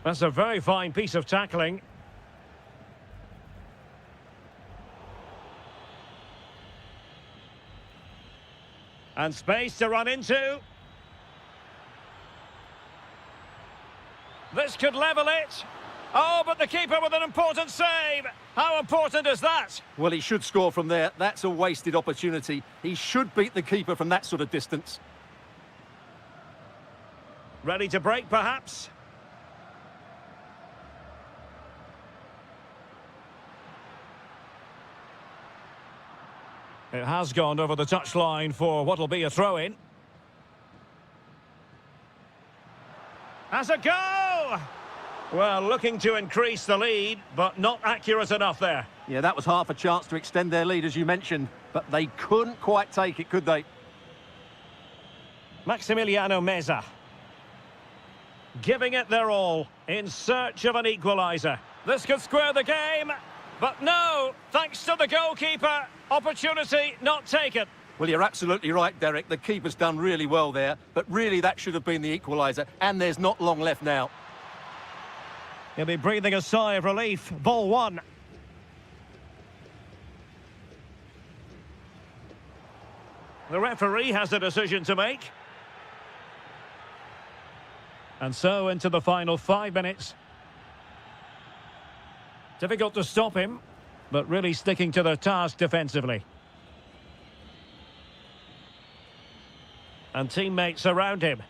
That's a very fine piece of tackling. And space to run into. This could level it. Oh, but the keeper with an important save. How important is that? Well, he should score from there. That's a wasted opportunity. He should beat the keeper from that sort of distance. Ready to break, perhaps? It has gone over the touchline for what will be a throw-in. Has a go! Well, looking to increase the lead, but not accurate enough there. Yeah, that was half a chance to extend their lead, as you mentioned, but they couldn't quite take it, could they? Maximiliano Meza. Giving it their all, in search of an equaliser. This could square the game, but no, thanks to the goalkeeper, opportunity not taken. Well, you're absolutely right, Derek. The keeper's done really well there, but really that should have been the equaliser, and there's not long left now. He'll be breathing a sigh of relief. Ball one. The referee has a decision to make. And so into the final 5 minutes. Difficult to stop him, but really sticking to their task defensively. And teammates around him.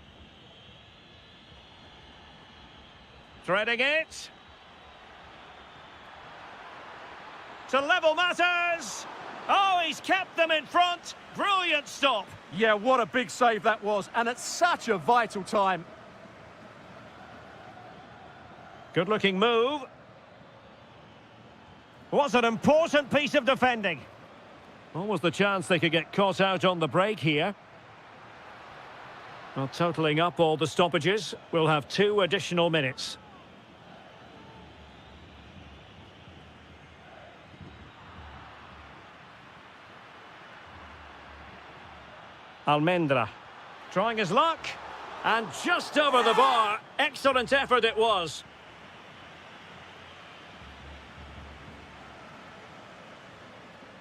Threading it. To level matters. Oh, he's kept them in front. Brilliant stop. Yeah, what a big save that was, and at such a vital time. Good-looking move. What an important piece of defending. What was the chance they could get caught out on the break here? Well, totalling up all the stoppages, we'll have 2 additional minutes. Almendra trying his luck, and just over the bar. Excellent effort it was.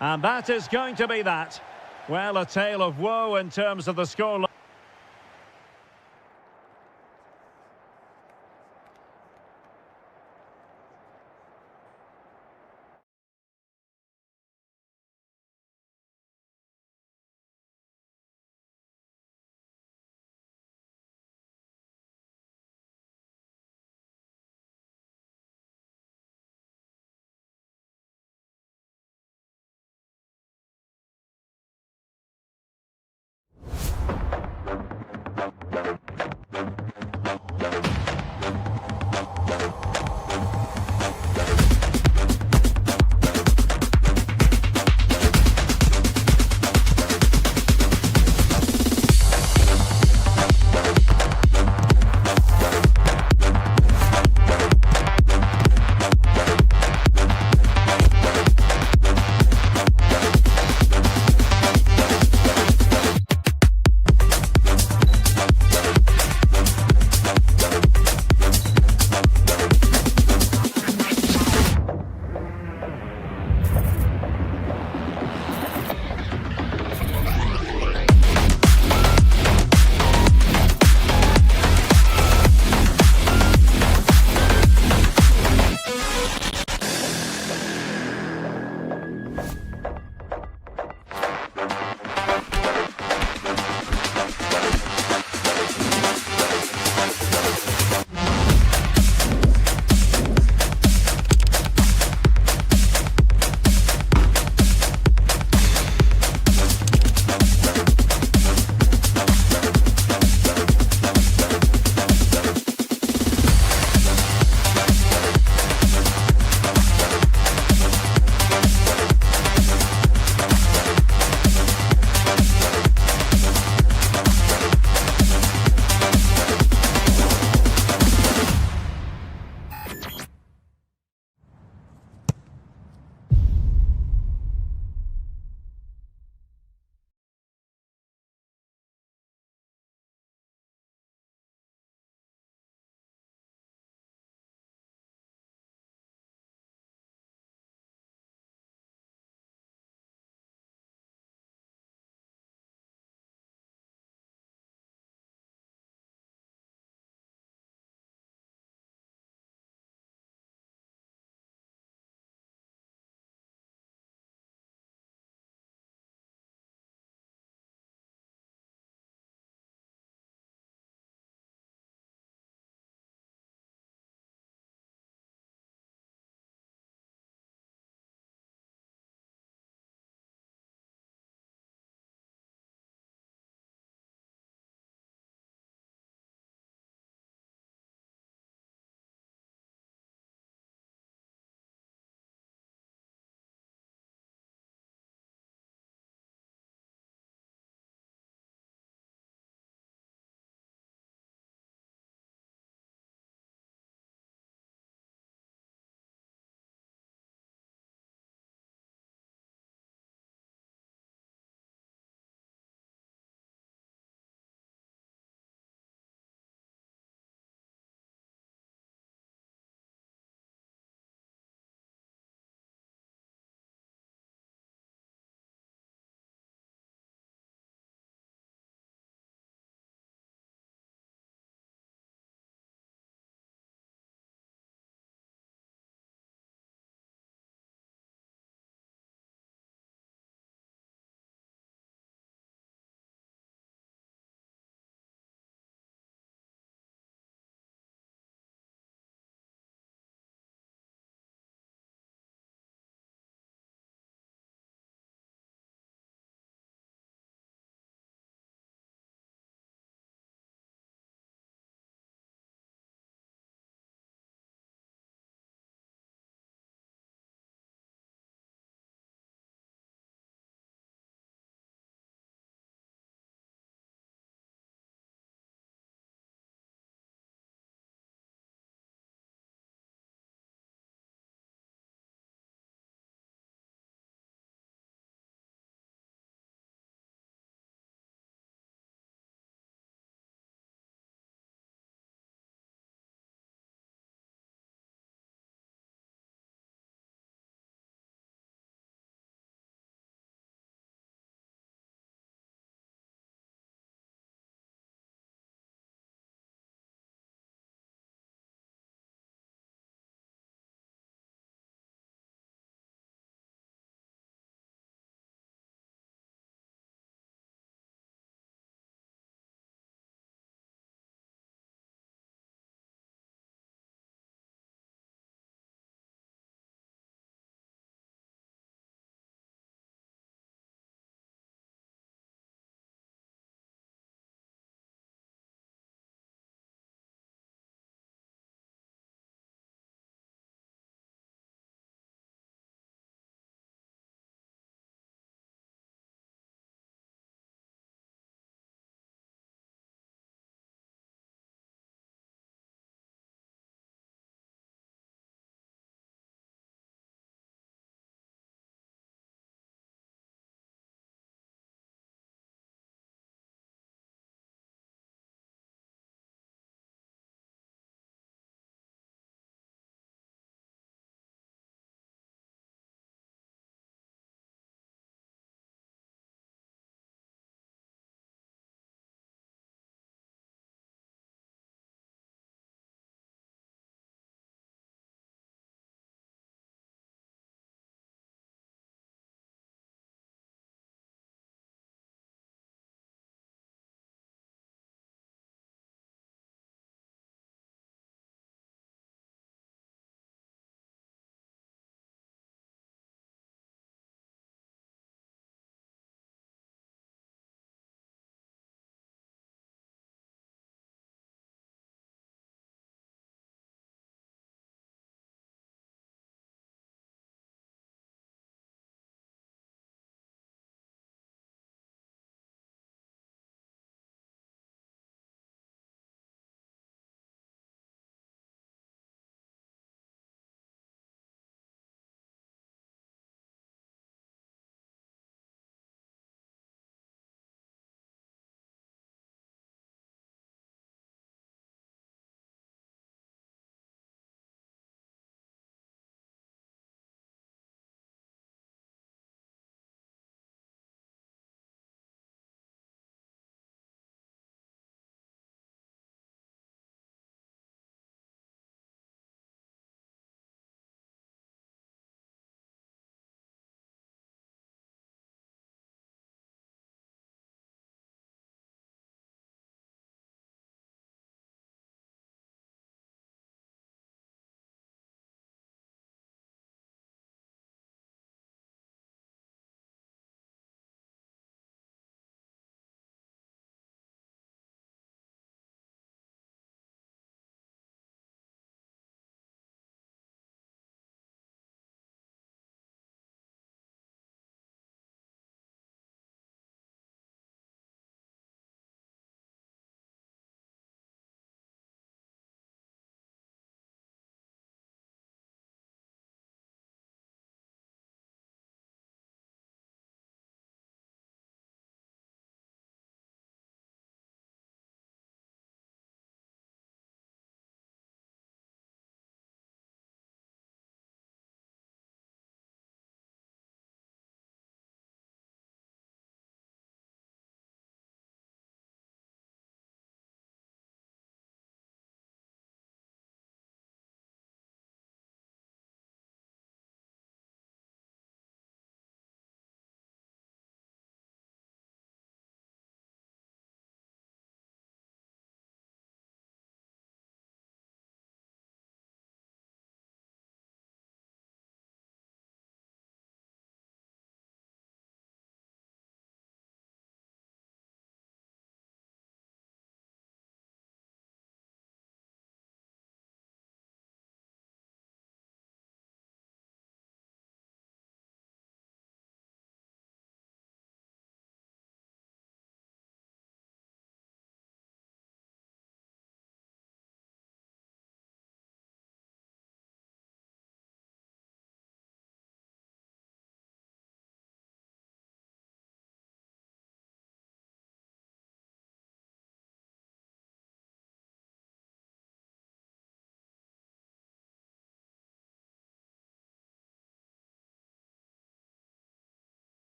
And that is going to be that. Well, a tale of woe in terms of the scoreline.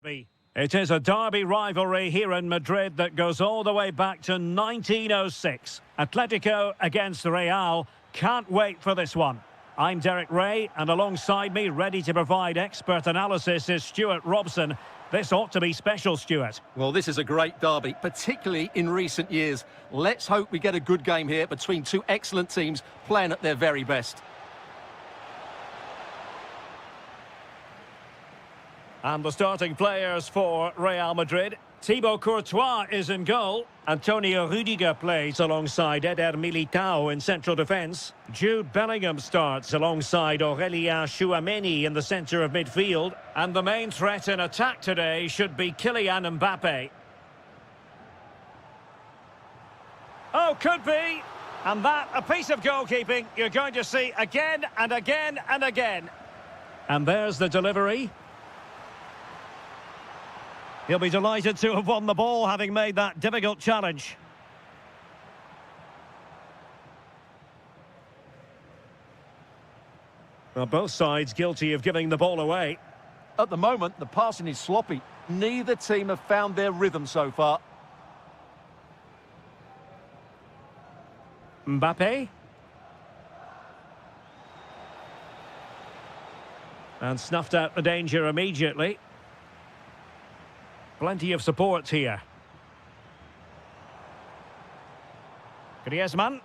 It is a derby rivalry here in Madrid that goes all the way back to 1906. Atletico against Real. Can't wait for this one. I'm Derek Ray, and alongside me, ready to provide expert analysis, is Stuart Robson. This ought to be special, Stuart. Well, this is a great derby, particularly in recent years. Let's hope we get a good game here between two excellent teams playing at their very best. And the starting players for Real Madrid. Thibaut Courtois is in goal. Antonio Rüdiger plays alongside Eder Militao in central defence. Jude Bellingham starts alongside Aurélien Tchouaméni in the centre of midfield. And the main threat in attack today should be Kylian Mbappe. Oh, could be. And that, a piece of goalkeeping you're going to see again and again and again. And there's the delivery. He'll be delighted to have won the ball, having made that difficult challenge. Well, both sides guilty of giving the ball away. At the moment, the passing is sloppy. Neither team have found their rhythm so far. Mbappe. And snuffed out the danger immediately. Plenty of support here. Griezmann.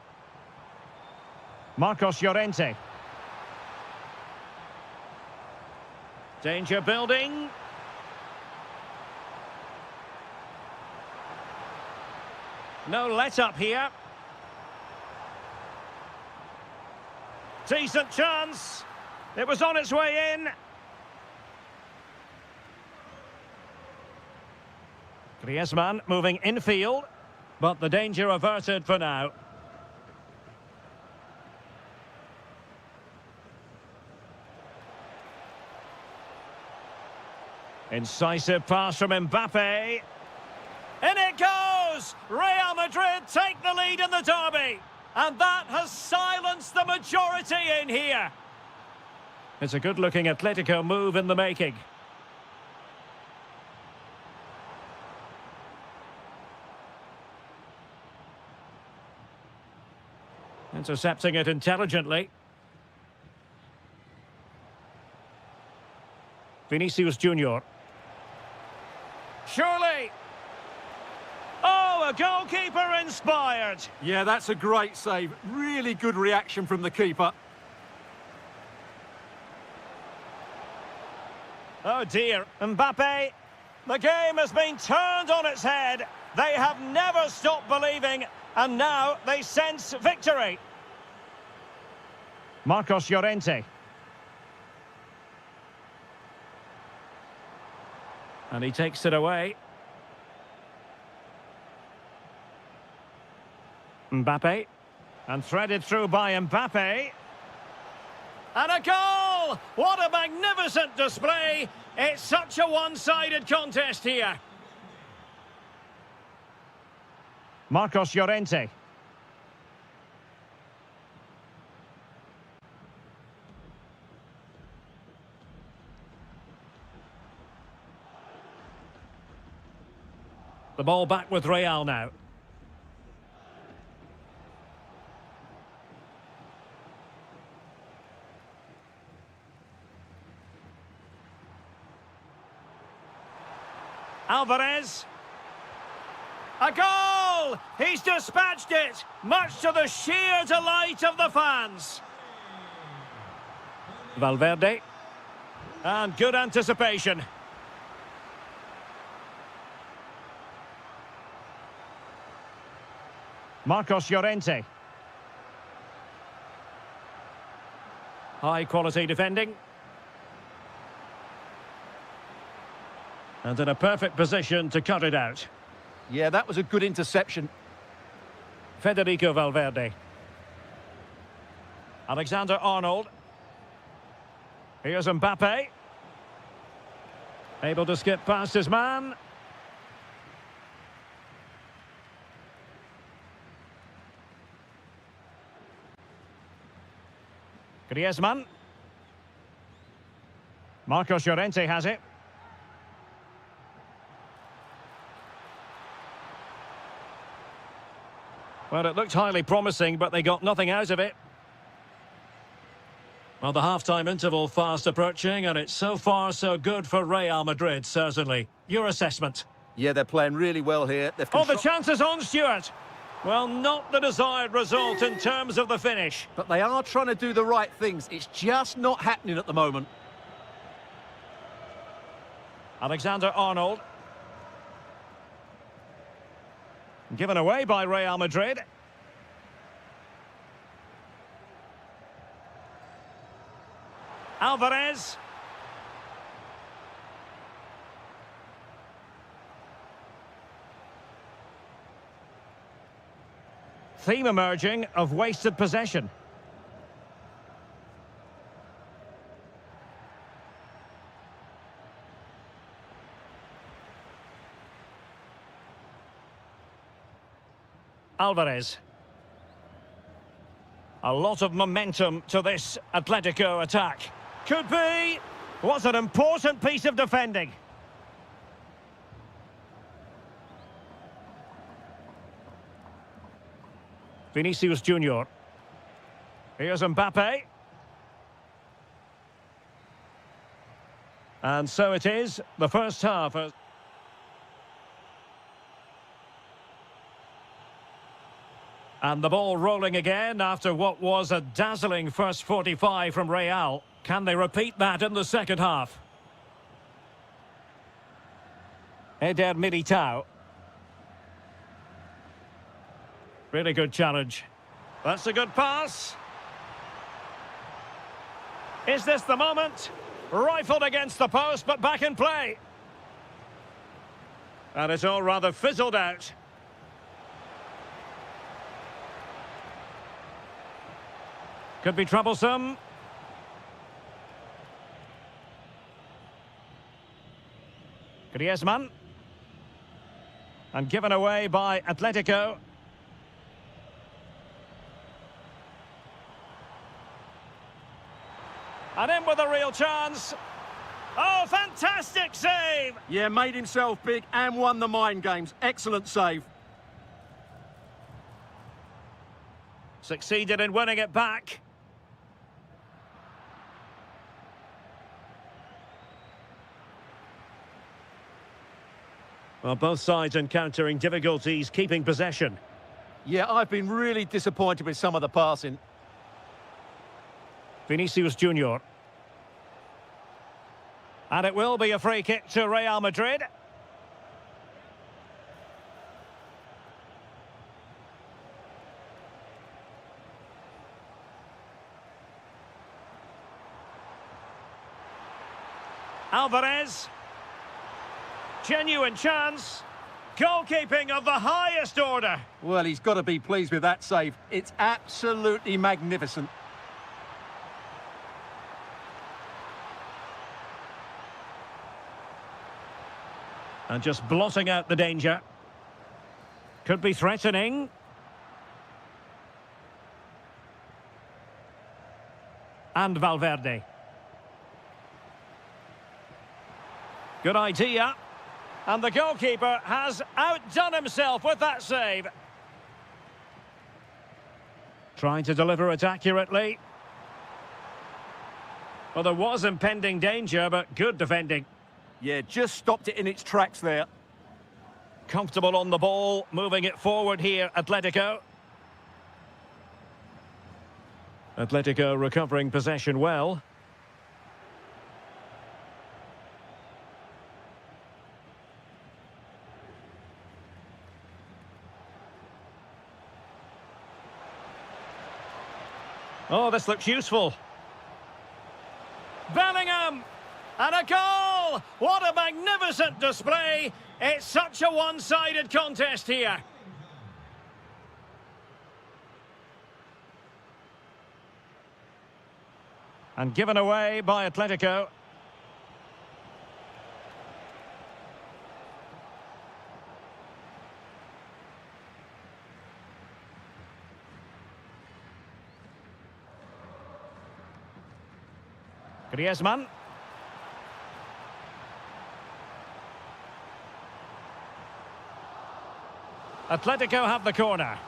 Marcos Llorente. Danger building. No let-up here. Decent chance. It was on its way in. Griezmann moving infield, but the danger averted for now. Incisive pass from Mbappe. In it goes! Real Madrid take the lead in the derby. And that has silenced the majority in here. It's a good-looking Atletico move in the making. Intercepting it intelligently. Vinicius Junior. Surely! Oh, a goalkeeper inspired! Yeah, that's a great save. Really good reaction from the keeper. Oh dear, Mbappe. The game has been turned on its head. They have never stopped believing, and now they sense victory. Marcos Llorente. And he takes it away. Mbappe. And threaded through by Mbappe. And a goal! What a magnificent display! It's such a one-sided contest here. Marcos Llorente. The ball back with Real now. Alvarez. A goal! He's dispatched it, much to the sheer delight of the fans. Valverde. And good anticipation. Marcos Llorente. High quality defending. And in a perfect position to cut it out. Yeah, that was a good interception. Federico Valverde. Alexander Arnold. Here's Mbappe. Able to skip past his man. Griezmann. Marcos Llorente has it. Well, it looked highly promising, but they got nothing out of it. Well, the half-time interval fast approaching, and it's so far so good for Real Madrid, certainly. Your assessment? Yeah, they're playing really well here. Oh, the chances on, Stuart. Well, not the desired result in terms of the finish. But they are trying to do the right things. It's just not happening at the moment. Alexander-Arnold. Given away by Real Madrid. Alvarez. Theme emerging of wasted possession. Alvarez. A lot of momentum to this Atletico attack. Could be. Was an important piece of defending. Vinicius Junior. Here's Mbappe. And so it is, the first half. And the ball rolling again after what was a dazzling first 45 from Real. Can they repeat that in the second half? Eder Militao. Really good challenge. That's a good pass. Is this the moment? Rifled against the post, but back in play. And it's all rather fizzled out. Could be troublesome. Griezmann. And given away by Atletico. And in with a real chance. Oh, fantastic save! Yeah, made himself big and won the mind games. Excellent save. Succeeded in winning it back. Well, both sides encountering difficulties keeping possession. Yeah, I've been really disappointed with some of the passing. Vinicius Junior. And it will be a free kick to Real Madrid. Alvarez. Genuine chance. Goalkeeping of the highest order. Well, he's got to be pleased with that save. It's absolutely magnificent. And just blotting out the danger. Could be threatening. And Valverde. Good idea. And the goalkeeper has outdone himself with that save. Trying to deliver it accurately. Well, there was impending danger, but good defending. Yeah, just stopped it in its tracks there. Comfortable on the ball, moving it forward here, Atletico. Atletico recovering possession well. Oh, this looks useful. Bellingham! And a goal! What a magnificent display! It's such a one-sided contest here. And given away by Atletico. Griezmann. Atletico have the corner.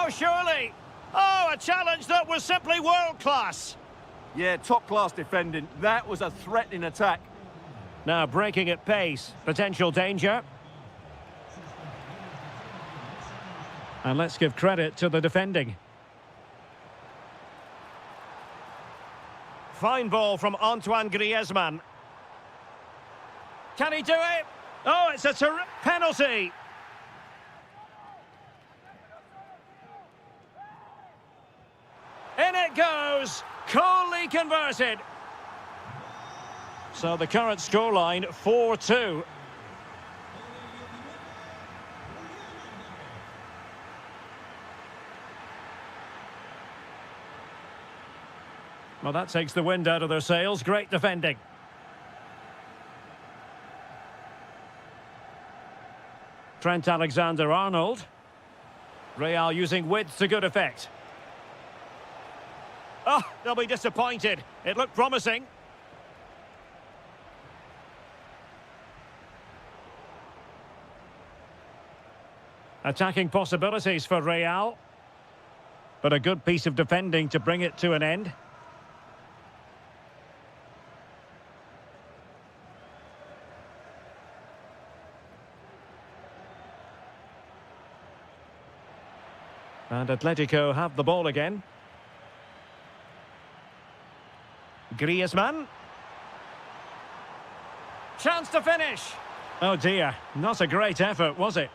Oh, surely. Oh, a challenge that was simply world-class. Yeah, top-class defending. That was a threatening attack. Now breaking at pace. Potential danger. And let's give credit to the defending. Fine ball from Antoine Griezmann. Can he do it? Oh, it's a penalty. In it goes. Coolly converted. So the current scoreline, 4-2. Well, that takes the wind out of their sails. Great defending. Trent Alexander-Arnold. Real using width to good effect. Oh, they'll be disappointed. It looked promising. Attacking possibilities for Real. But a good piece of defending to bring it to an end. And Atletico have the ball again. Griezmann. Chance to finish. Oh dear, not a great effort, was it?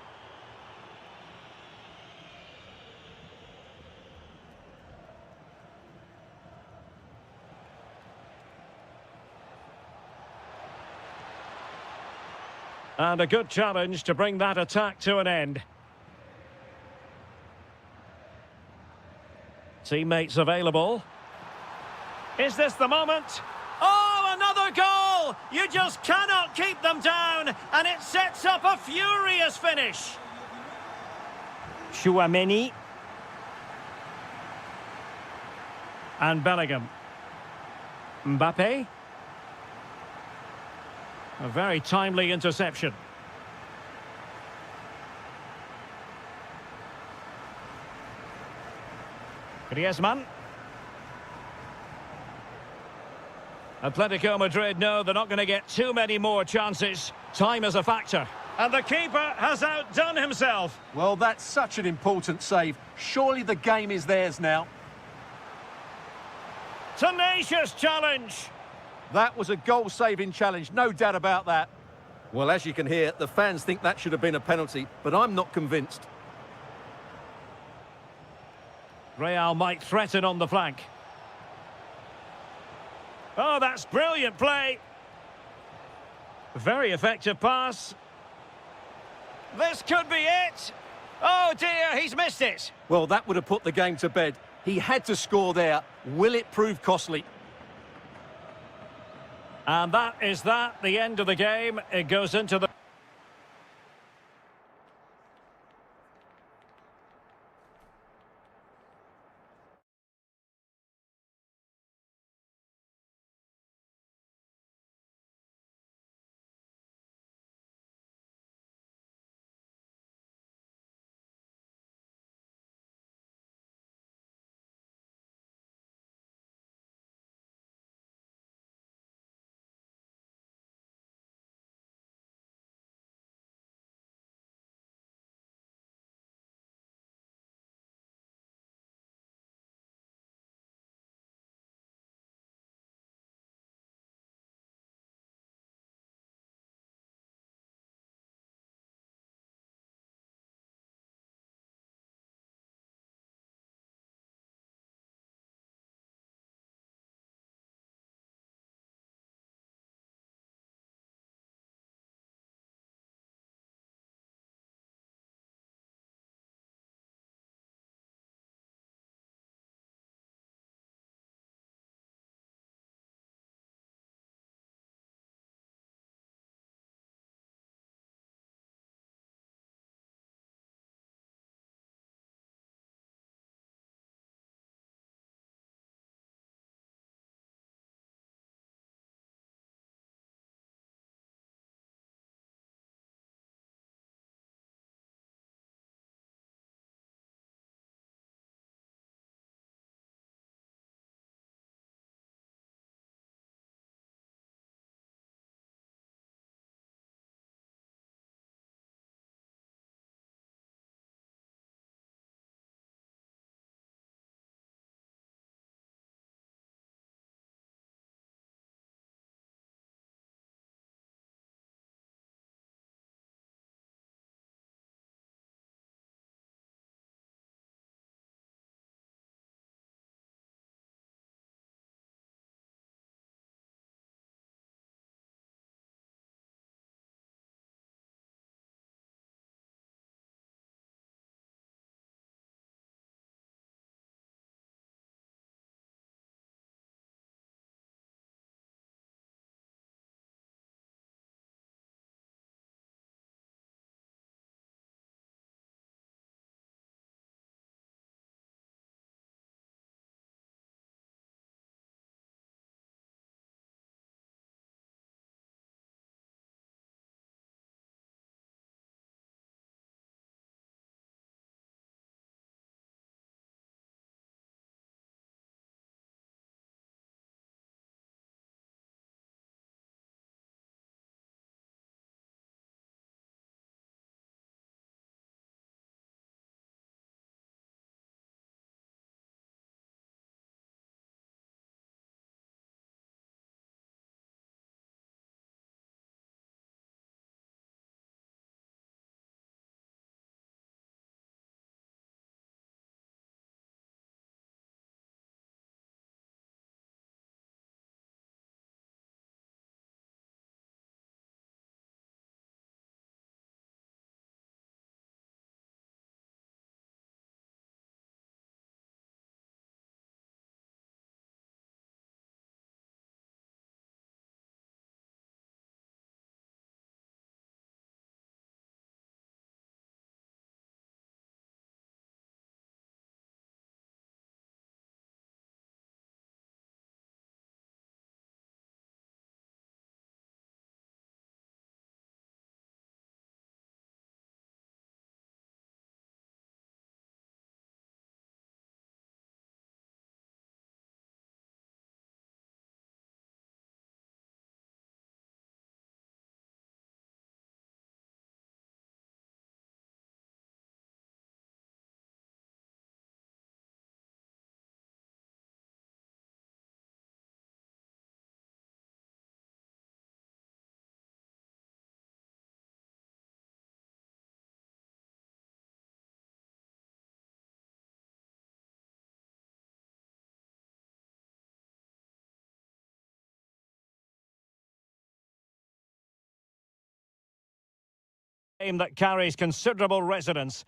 And a good challenge to bring that attack to an end. Teammates available. Is this the moment? Oh, another goal! You just cannot keep them down, and it sets up a furious finish. Chouameni. And Bellingham. Mbappe. A very timely interception. Griezmann. Atletico Madrid know they're not going to get too many more chances. Time is a factor. And the keeper has outdone himself. Well, that's such an important save. Surely the game is theirs now. Tenacious challenge. That was a goal-saving challenge, no doubt about that. Well, as you can hear, the fans think that should have been a penalty, but I'm not convinced. Real might threaten on the flank. Oh, that's brilliant play. Very effective pass. This could be it. Oh dear, he's missed it. Well, that would have put the game to bed. He had to score there. Will it prove costly? And that is that, the end of the game. It goes into the... Game that carries considerable resonance.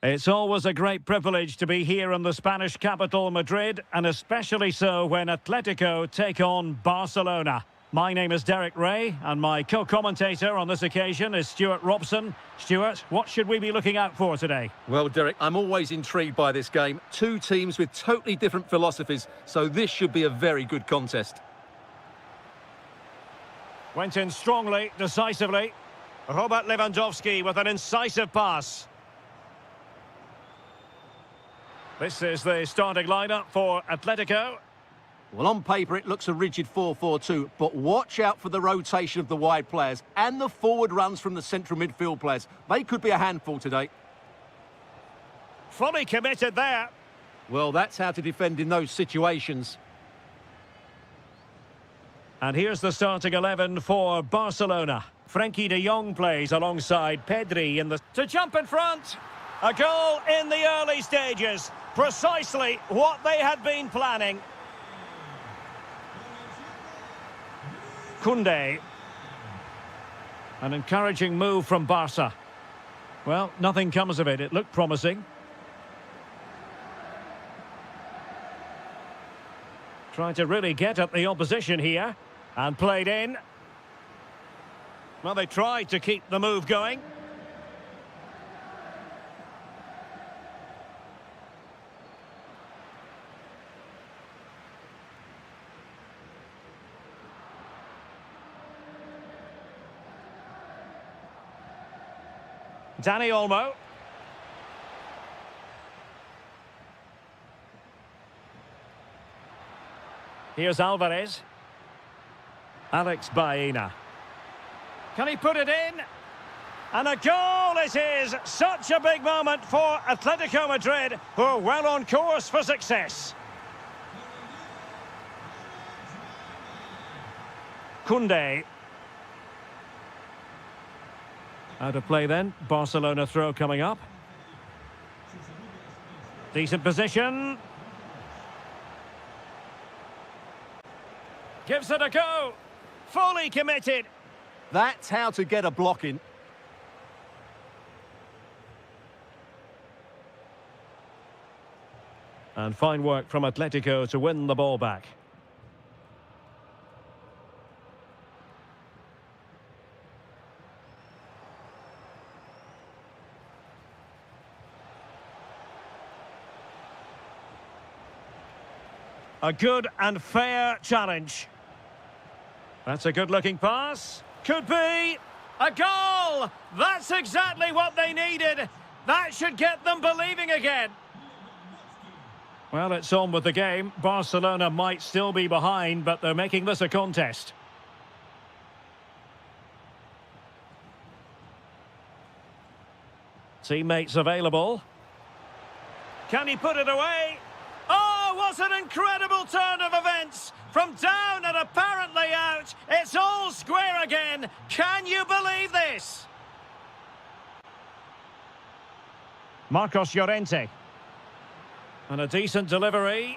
It's always a great privilege to be here in the Spanish capital, Madrid, and especially so when Atletico take on Barcelona. My name is Derek Ray, and my co-commentator on this occasion is Stuart Robson. Stuart, what should we be looking out for today? Well, Derek, I'm always intrigued by this game. Two teams with totally different philosophies, so this should be a very good contest. Went in strongly, decisively. Robert Lewandowski with an incisive pass. This is the starting lineup for Atletico. Well, on paper, it looks a rigid 4-4-2, but watch out for the rotation of the wide players and the forward runs from the central midfield players. They could be a handful today. Fully committed there. Well, that's how to defend in those situations. And here's the starting 11 for Barcelona. Frenkie de Jong plays alongside Pedri in the... To jump in front! A goal in the early stages. Precisely what they had been planning. Koundé. An encouraging move from Barca. Well, nothing comes of it. It looked promising. Trying to really get at the opposition here. And played in. Well, they tried to keep the move going. Dani Olmo. Here's Alvarez. Alex Baena. Can he put it in? And a goal it is! Such a big moment for Atletico Madrid, who are well on course for success. Koundé. Out of play then. Barcelona throw coming up. Decent position. Gives it a go. Fully committed. That's how to get a block in. And fine work from Atletico to win the ball back. A good and fair challenge. That's a good-looking pass. Could be a goal! That's exactly what they needed. That should get them believing again. Well, it's on with the game. Barcelona might still be behind, but they're making this a contest. Teammates available. Can he put it away? Oh, what an incredible turn of events! From down and apparently out, it's all square again. Can you believe this? Marcos Llorente. And a decent delivery.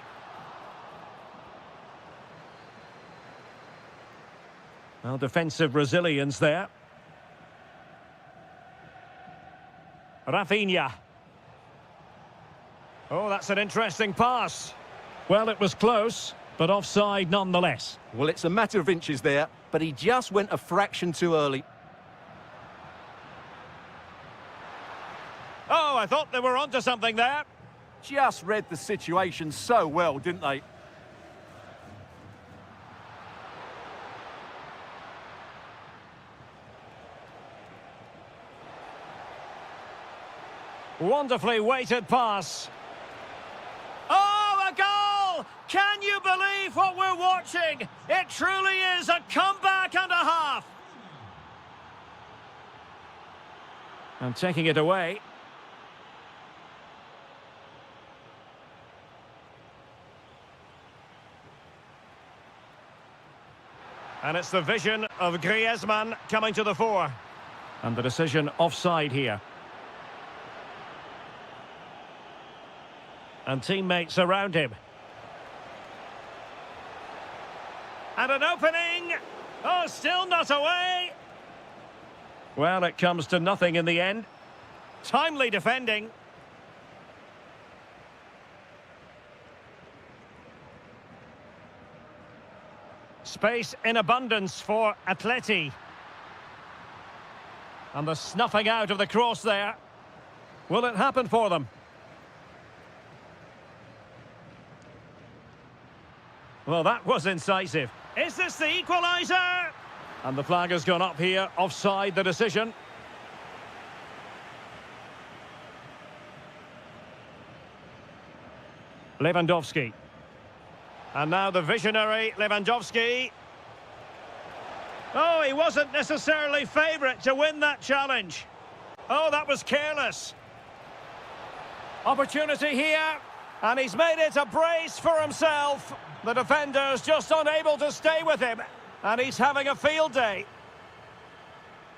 Well, defensive resilience there. Rafinha. Oh, that's an interesting pass. Well, it was close, but offside nonetheless. Well, it's a matter of inches there, but he just went a fraction too early. Oh, I thought they were onto something there. Just read the situation so well, didn't they? Wonderfully weighted pass. Oh, a goal! Can you believe what we're watching? It truly is a comeback and a half. And taking it away. And it's the vision of Griezmann coming to the fore. And the decision offside here. And teammates around him. And an opening. Oh, still not away. Well, it comes to nothing in the end. Timely defending. Space in abundance for Atleti. And the snuffing out of the cross there. Will it happen for them? Well, that was incisive. Is this the equaliser? And the flag has gone up here, offside the decision. Lewandowski. And now the visionary Lewandowski. Oh, he wasn't necessarily favourite to win that challenge. Oh, that was careless. Opportunity here. And he's made it a brace for himself. The defender's just unable to stay with him. And he's having a field day.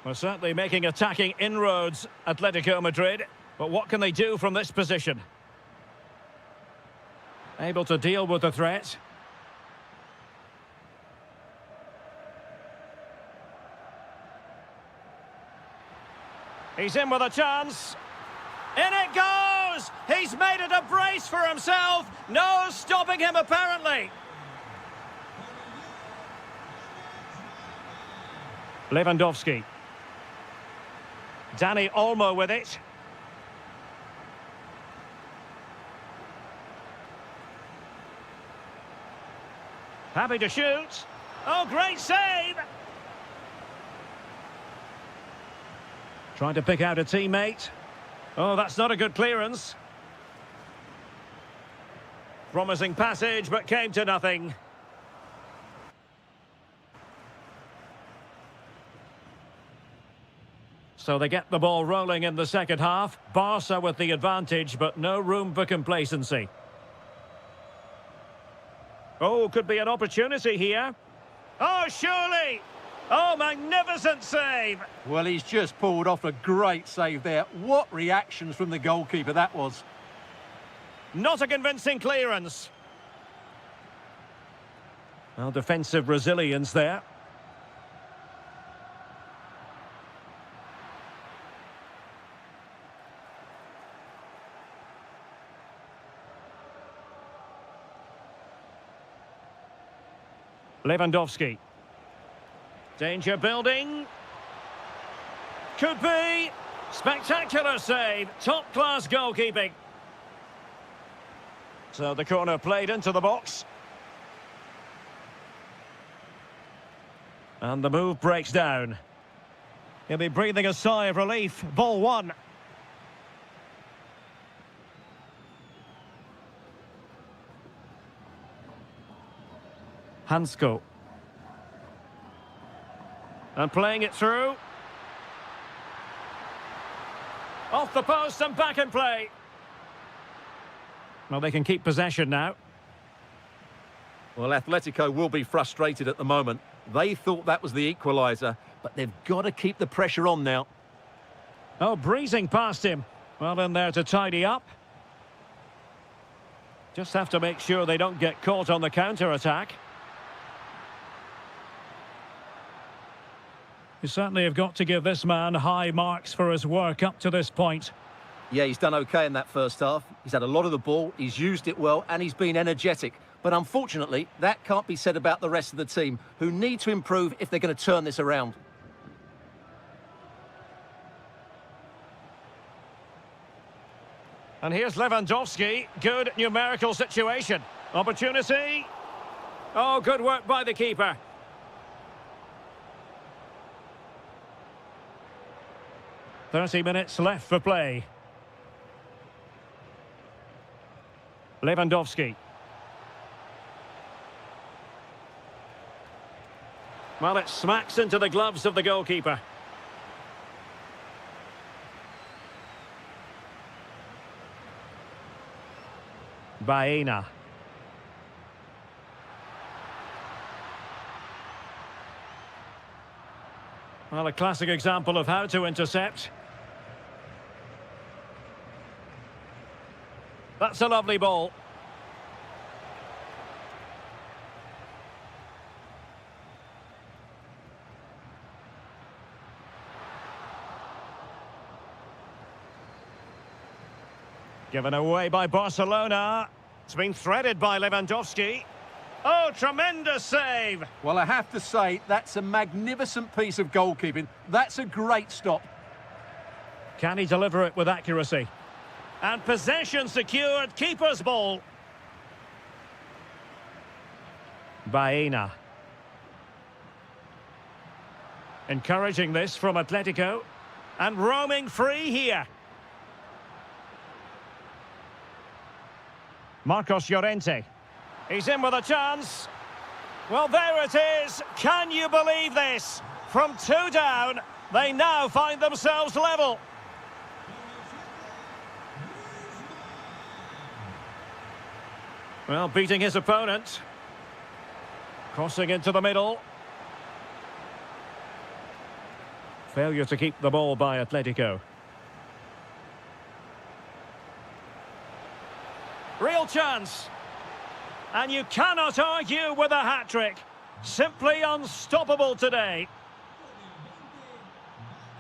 Well, certainly making attacking inroads, Atletico Madrid. But what can they do from this position? Able to deal with the threat. He's in with a chance. In it goes! He's made it a brace for himself. No stopping him, apparently. Lewandowski. Dani Olmo with it. Happy to shoot. Oh, great save! Trying to pick out a teammate. Oh, that's not a good clearance. Promising passage, but came to nothing. So they get the ball rolling in the second half. Barca with the advantage, but no room for complacency. Oh, could be an opportunity here. Oh, surely! Oh, magnificent save! Well, he's just pulled off a great save there. What reactions from the goalkeeper that was. Not a convincing clearance. Well, defensive resilience there. Lewandowski. Danger building. Could be. Spectacular save. Top-class goalkeeping. So the corner played into the box. And the move breaks down. He'll be breathing a sigh of relief. Ball one. Hansko. And playing it through. Off the post and back in play. Well, they can keep possession now. Well, Atletico will be frustrated at the moment. They thought that was the equaliser, but they've got to keep the pressure on now. Oh, breezing past him. Well, in there to tidy up. Just have to make sure they don't get caught on the counter-attack. You certainly have got to give this man high marks for his work up to this point. Yeah, he's done okay in that first half. He's had a lot of the ball, he's used it well, and he's been energetic. But unfortunately, that can't be said about the rest of the team, who need to improve if they're going to turn this around. And here's Lewandowski. Good numerical situation. Opportunity. Oh, good work by the keeper. "30 minutes left for play. Lewandowski. Well, it smacks into the gloves of the goalkeeper. Baena. Well, a classic example of how to intercept. That's a lovely ball. Given away by Barcelona. It's been threaded by Lewandowski. Oh, tremendous save! Well, I have to say, that's a magnificent piece of goalkeeping. That's a great stop. Can he deliver it with accuracy? And possession secured, keeper's ball. Baena. Encouraging this from Atletico. And roaming free here. Marcos Llorente. He's in with a chance. Well, there it is. Can you believe this? From 2 down, they now find themselves level. Well, beating his opponent. Crossing into the middle. Failure to keep the ball by Atletico. Real chance. And you cannot argue with a hat-trick. Simply unstoppable today.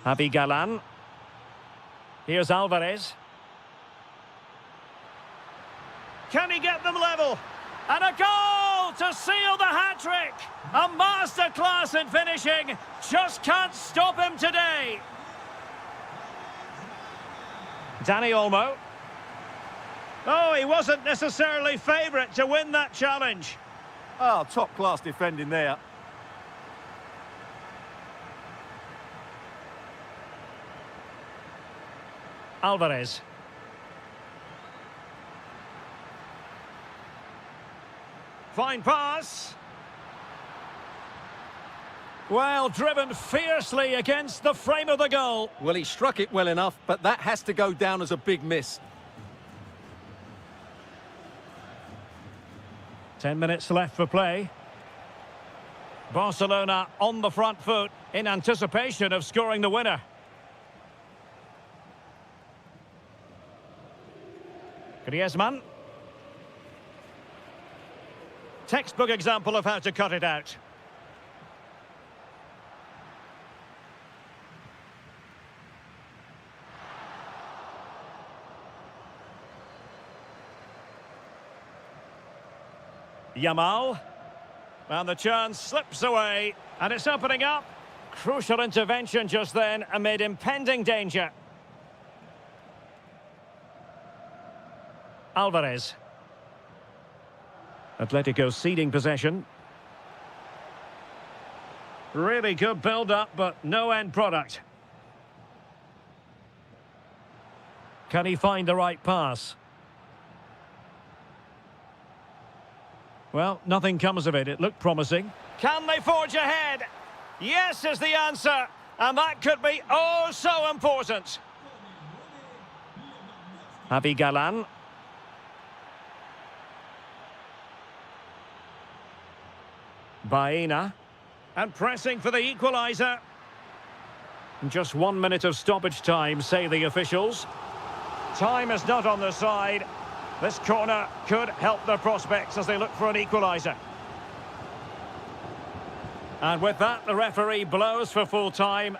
Javi Galan. Here's Alvarez. Can he get them level? And a goal to seal the hat-trick! A masterclass in finishing. Just can't stop him today. Dani Olmo. Oh, he wasn't necessarily favourite to win that challenge. Oh, top-class defending there. Alvarez. Fine pass. Well, driven fiercely against the frame of the goal. Well, he struck it well enough, but that has to go down as a big miss. 10 minutes left for play. Barcelona on the front foot in anticipation of scoring the winner. Griezmann. Textbook example of how to cut it out. Yamal. And the chance slips away. And it's opening up. Crucial intervention just then amid impending danger. Alvarez. Atletico ceding possession. Really good build-up, but no end product. Can he find the right pass? Well, nothing comes of it. It looked promising. Can they forge ahead? Yes is the answer. And that could be oh so important. Javi Galan. Baena. And pressing for the equaliser. Just 1 minute of stoppage time, say the officials. Time is not on their side. This corner could help their prospects as they look for an equaliser. And with that, the referee blows for full time.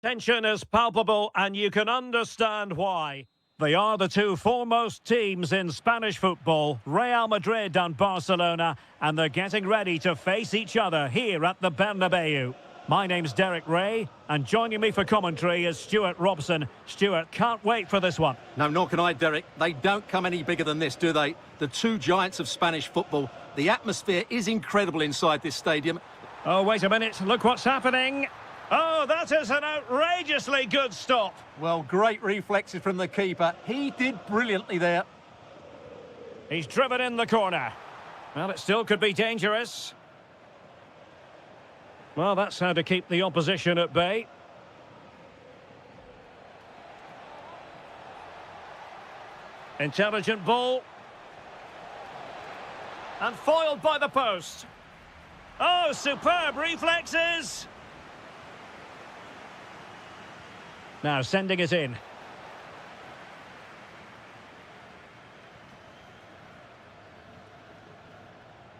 Tension is palpable and you can understand why. They are the two foremost teams in Spanish football, Real Madrid and Barcelona, and they're getting ready to face each other here at the Bernabeu. My name's Derek Ray, and joining me for commentary is Stuart Robson. Stuart, can't wait for this one. No, nor can I, Derek. They don't come any bigger than this, do they? The two giants of Spanish football. The atmosphere is incredible inside this stadium. Oh, wait a minute. Look what's happening. Oh, that is an outrageously good stop. Well, great reflexes from the keeper. He did brilliantly there. He's driven in the corner. Well, it still could be dangerous. Well, that's how to keep the opposition at bay. Intelligent ball. And foiled by the post. Oh, superb reflexes. Now sending it in.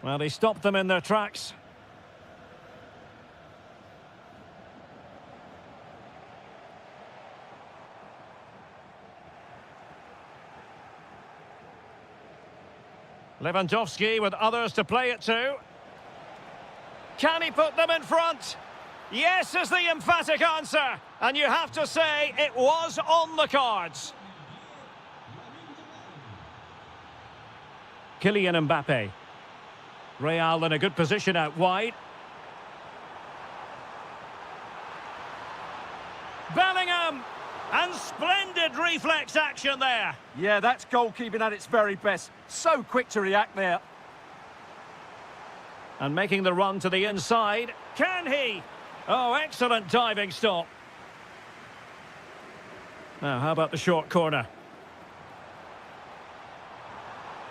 Well, he stopped them in their tracks. Lewandowski with others to play it to. Can he put them in front? Yes is the emphatic answer. And you have to say it was on the cards. Kylian Mbappe. Real in a good position out wide. Bellingham! And splendid reflex action there. Yeah, that's goalkeeping at its very best. So quick to react there. And making the run to the inside. Can he? Oh, excellent diving stop. Now, how about the short corner?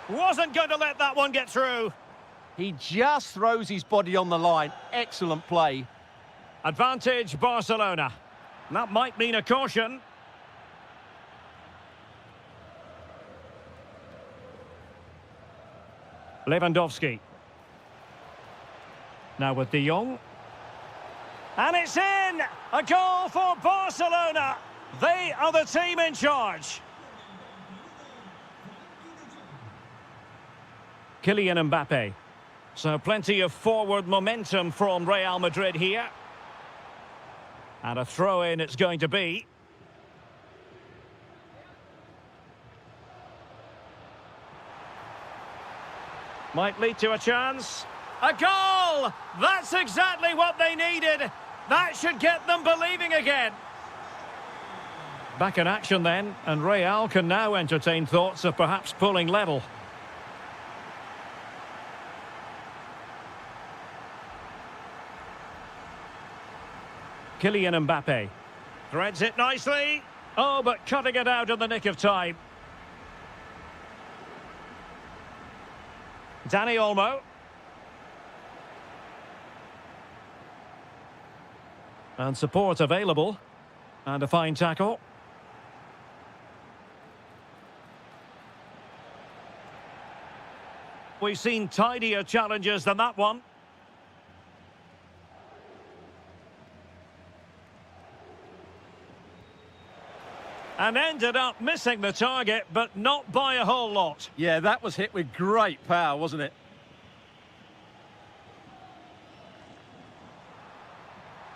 Wasn't going to let that one get through. He just throws his body on the line. Excellent play. Advantage Barcelona. That might mean a caution. Lewandowski. Now with De Jong. And it's in! A goal for Barcelona! They are the team in charge. Kylian Mbappe. So plenty of forward momentum from Real Madrid here. And a throw-in it's going to be. Might lead to a chance. A goal! That's exactly what they needed. That should get them believing again. Back in action then, and Real can now entertain thoughts of perhaps pulling level. Kylian Mbappe. Threads it nicely. Oh, but cutting it out in the nick of time. Dani Olmo. And support available. And a fine tackle. We've seen tidier challenges than that one. And ended up missing the target, but not by a whole lot. Yeah, that was hit with great power, wasn't it?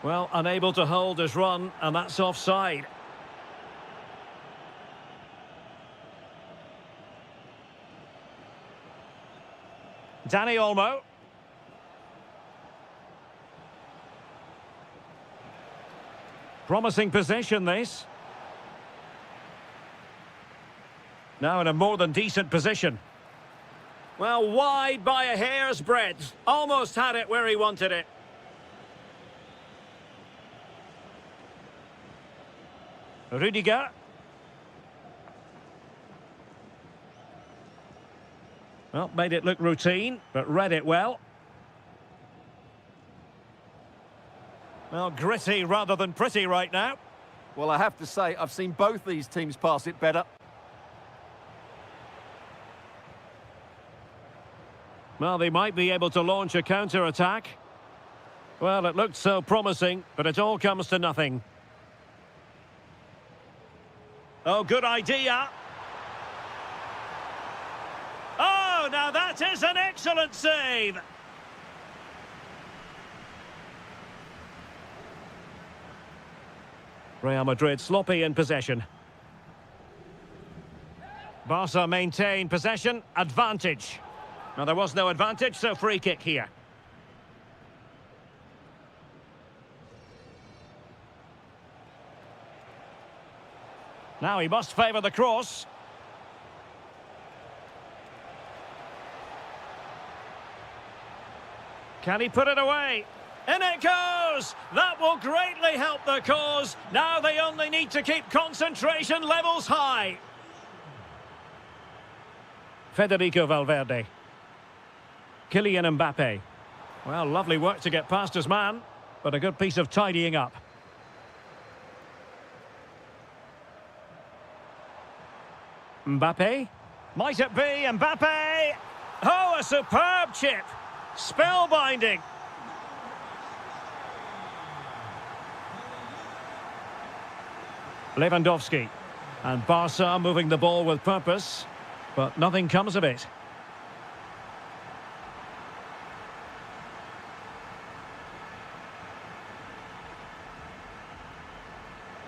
Well, unable to hold his run, and that's offside. Dani Olmo. Promising position, this. Now in a more than decent position. Well, wide by a hair's breadth. Almost had it where he wanted it. Rudiger. Well, made it look routine, but read it well. Well, gritty rather than pretty right now. Well, I have to say, I've seen both these teams pass it better. Well, they might be able to launch a counter-attack. Well, it looked so promising, but it all comes to nothing. Oh, good idea. Oh, now that is an excellent save. Real Madrid sloppy in possession. Barca maintain possession, advantage. Now there was no advantage, so free kick here. Now he must favour the cross. Can he put it away? In it goes! That will greatly help the cause. Now they only need to keep concentration levels high. Federico Valverde. Kylian Mbappe. Well, lovely work to get past his man, but a good piece of tidying up. Mbappe. Might it be Mbappe? Oh, a superb chip. Spellbinding. Lewandowski. And Barca moving the ball with purpose, but nothing comes of it.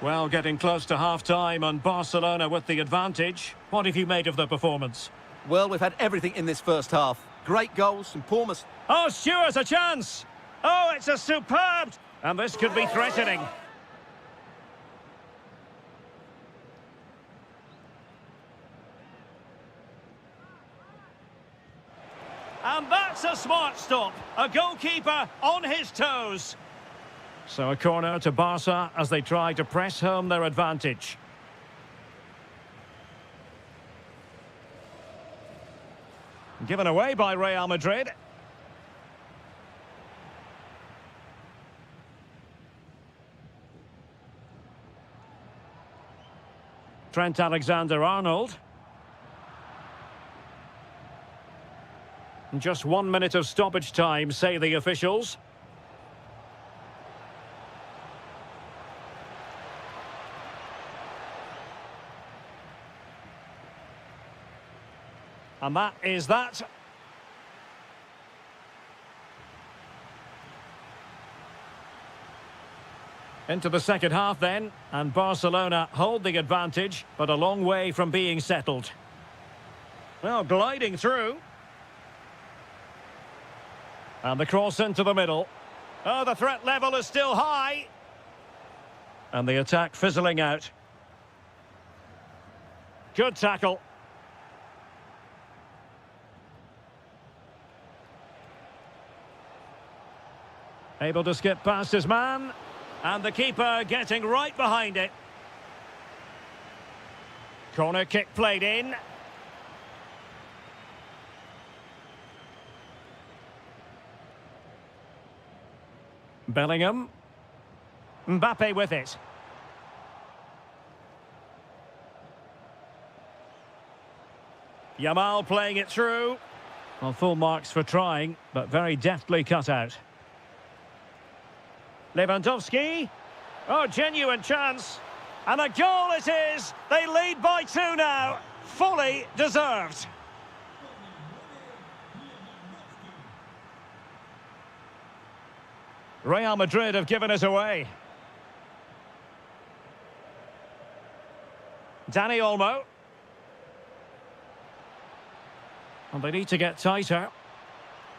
Well, getting close to half-time and Barcelona with the advantage. What have you made of the performance? Well, we've had everything in this first half. Great goals, some poor mistakes. Oh, Stewart's a chance! Oh, it's a superb... And this could be threatening. And that's a smart stop. A goalkeeper on his toes. So a corner to Barca as they try to press home their advantage. Given away by Real Madrid. Trent Alexander-Arnold. Just 1 minute of stoppage time, say the officials. And that is that. Into the second half then, and Barcelona hold the advantage, but a long way from being settled. Well, gliding through. And the cross into the middle. Oh, the threat level is still high. And the attack fizzling out. Good tackle. Able to skip past his man. And the keeper getting right behind it. Corner kick played in. Bellingham. Mbappe with it. Yamal playing it through. Well, full marks for trying, but very deftly cut out. Lewandowski. Oh, genuine chance. And a goal it is. They lead by 2 now. Fully deserved. Real Madrid have given it away. Dani Olmo. And they need to get tighter.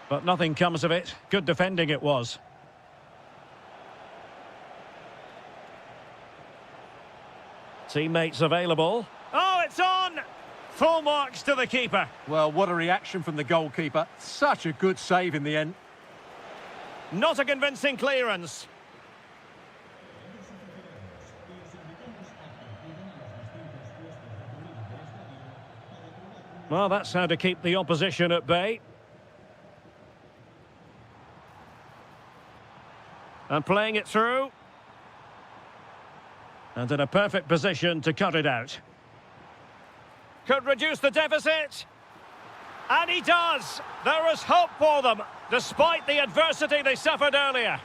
But nothing comes of it. Good defending it was. Teammates available. Oh, it's on! Full marks to the keeper. Well, what a reaction from the goalkeeper. Such a good save in the end. Not a convincing clearance. Well, that's how to keep the opposition at bay. And playing it through. And in a perfect position to cut it out. Could reduce the deficit. And he does. There is hope for them, despite the adversity they suffered earlier.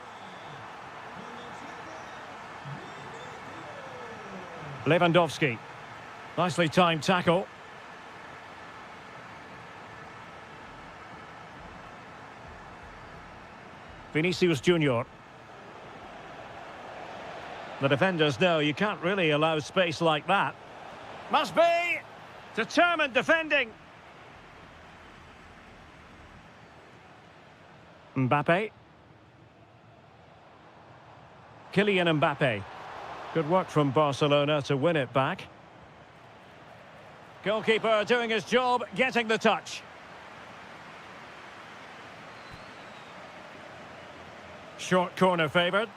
Lewandowski. Nicely timed tackle. Vinicius Junior. The defenders know you can't really allow space like that. Must be! Determined defending. Mbappe. Kylian Mbappe. Good work from Barcelona to win it back. Goalkeeper doing his job, getting the touch. Short corner favoured.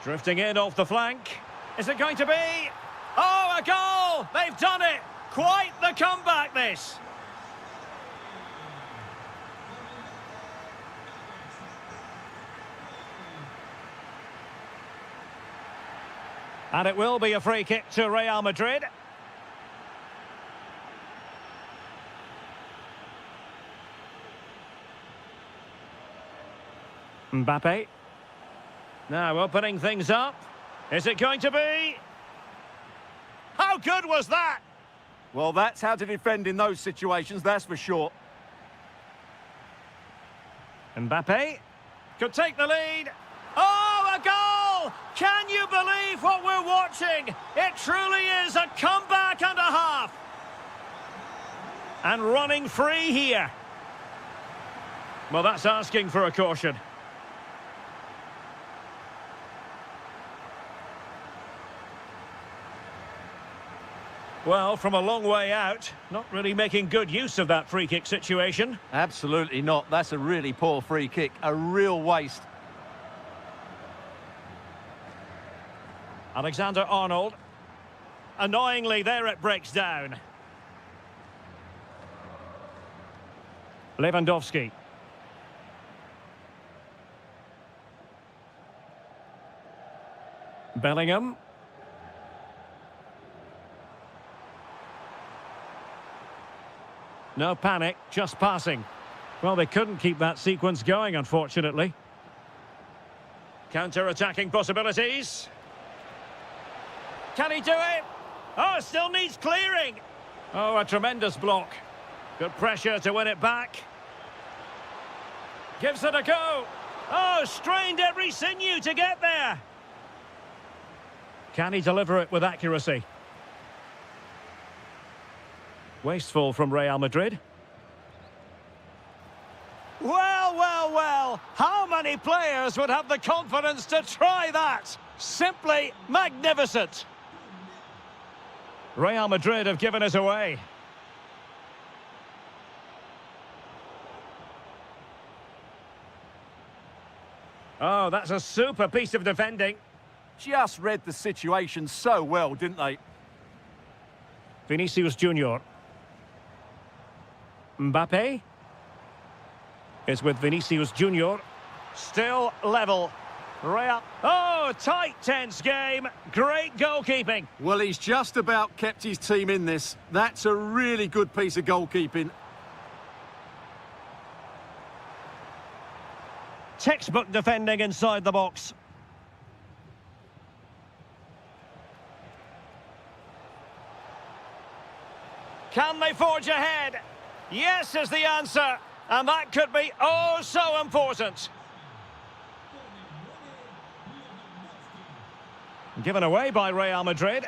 Drifting in off the flank. Is it going to be? Oh, a goal! They've done it! Quite the comeback, this! And it will be a free kick to Real Madrid. Mbappe. Now opening things up. Is it going to be? How good was that? Well, that's how to defend in those situations, that's for sure. Mbappe could take the lead. Oh, a goal! Can you believe what we're watching? It truly is a comeback and a half. And running free here. Well, that's asking for a caution. Well, from a long way out, not really making good use of that free kick situation. Absolutely not. That's a really poor free kick. A real waste. Alexander-Arnold. Annoyingly, there it breaks down. Lewandowski. Bellingham. No panic, just passing. Well, they couldn't keep that sequence going, unfortunately. Counter-attacking possibilities. Can he do it? Oh, still needs clearing. Oh, a tremendous block. Good pressure to win it back. Gives it a go. Oh, strained every sinew to get there. Can he deliver it with accuracy? Wasteful from Real Madrid. Well, well, well. How many players would have the confidence to try that? Simply magnificent. Real Madrid have given us away. Oh, that's a super piece of defending. Just read the situation so well, didn't they? Vinicius Junior. Mbappe is with Vinicius Junior. Still level. Real. Oh, tight, tense game. Great goalkeeping. Well, he's just about kept his team in this. That's a really good piece of goalkeeping. Textbook defending inside the box. Can they forge ahead? Yes is the answer. And that could be oh so important. Given away by Real Madrid.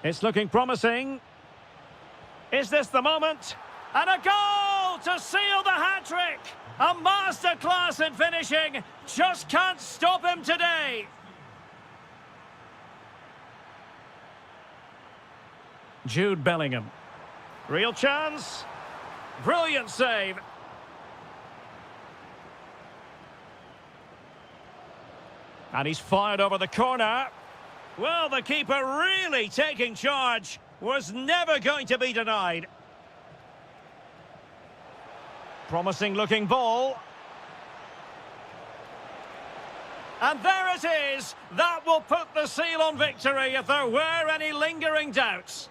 It's looking promising. Is this the moment? And a goal to seal the hat-trick! A masterclass in finishing. Just can't stop him today. Jude Bellingham. Real chance. Brilliant save. And he's fired over the corner. Well, the keeper really taking charge. Was never going to be denied. Promising looking ball. And there it is. That will put the seal on victory if there were any lingering doubts.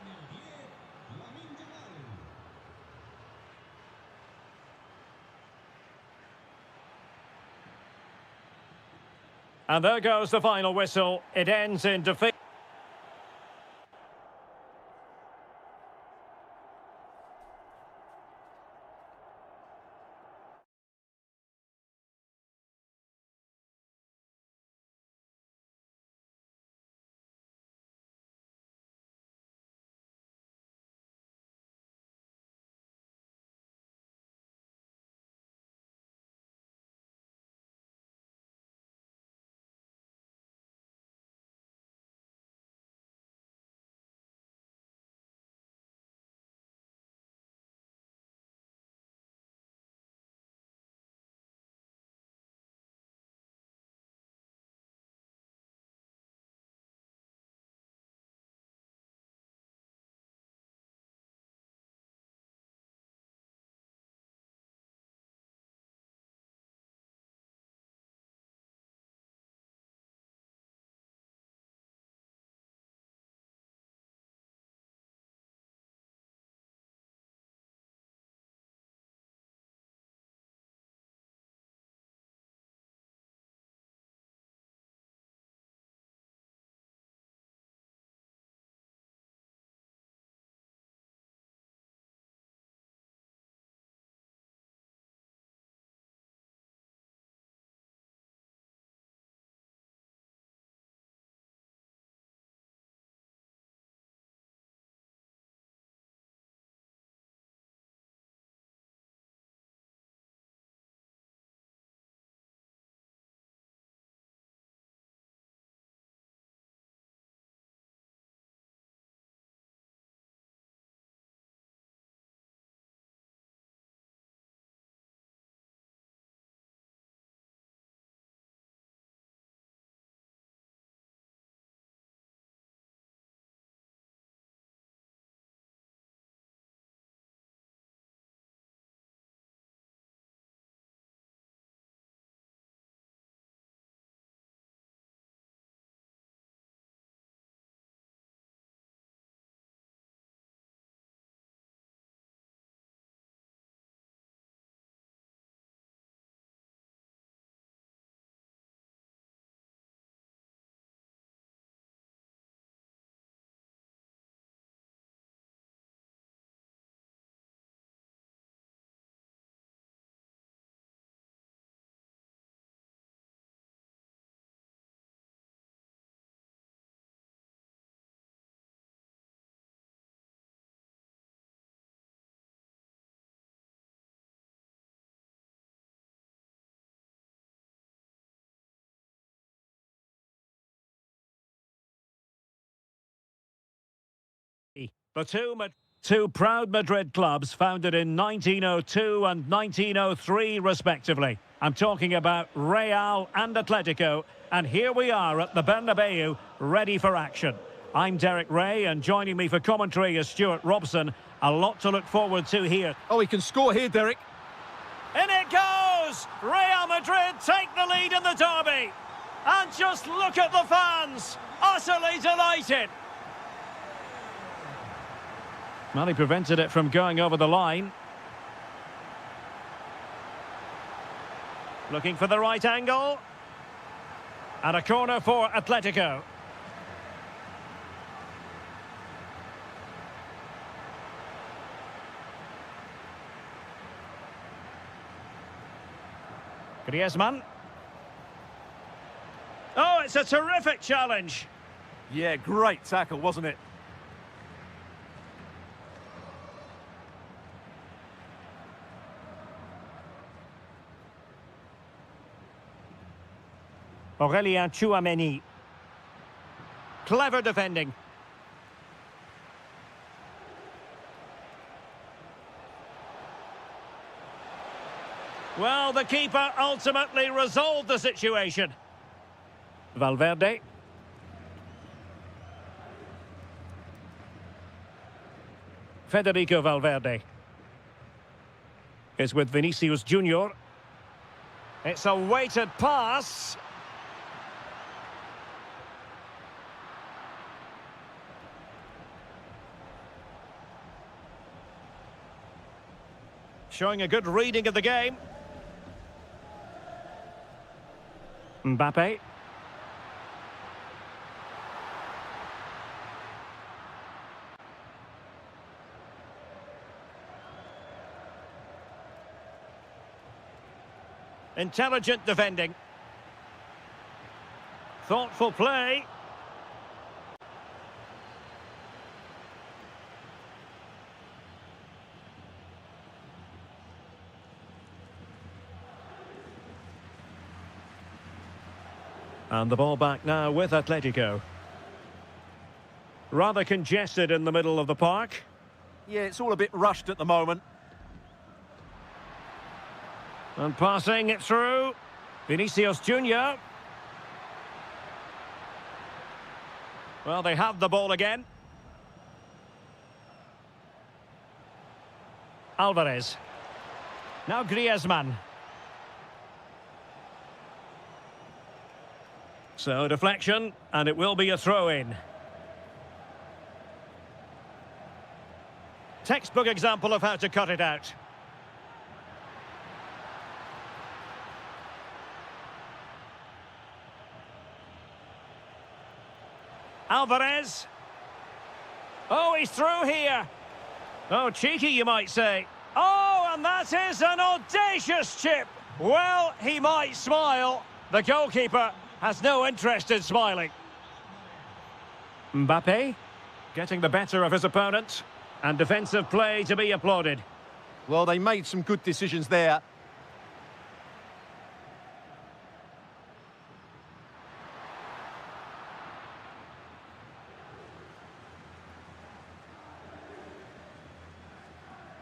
And there goes the final whistle. It ends in defeat. The two proud Madrid clubs founded in 1902 and 1903 respectively. I'm talking about Real and Atletico, and here we are at the Bernabeu, ready for action. I'm Derek Ray, and joining me for commentary is Stuart Robson. A lot to look forward to here. Oh, he can score here, Derek. In it goes! Real Madrid take the lead in the derby. And just look at the fans, utterly delighted. Well, he prevented it from going over the line. Looking for the right angle. And a corner for Atletico. Griezmann. Oh, it's a terrific challenge. Yeah, great tackle, wasn't it? Aurélien Tchouameni. Clever defending. Well, the keeper ultimately resolved the situation. Valverde. Federico Valverde is with Vinicius Junior. It's a weighted pass. Showing a good reading of the game. Mbappe. Intelligent defending. Thoughtful play. And the ball back now with Atletico. Rather congested in the middle of the park. Yeah, it's all a bit rushed at the moment. And passing it through. Vinicius Junior. Well, they have the ball again. Alvarez. Now Griezmann. So deflection, and it will be a throw-in. Textbook example of how to cut it out. Alvarez. Oh, he's through here. Oh, cheeky, you might say. Oh, and that is an audacious chip. Well, he might smile. The goalkeeper has no interest in smiling. Mbappe getting the better of his opponent. And defensive play to be applauded. Well, they made some good decisions there.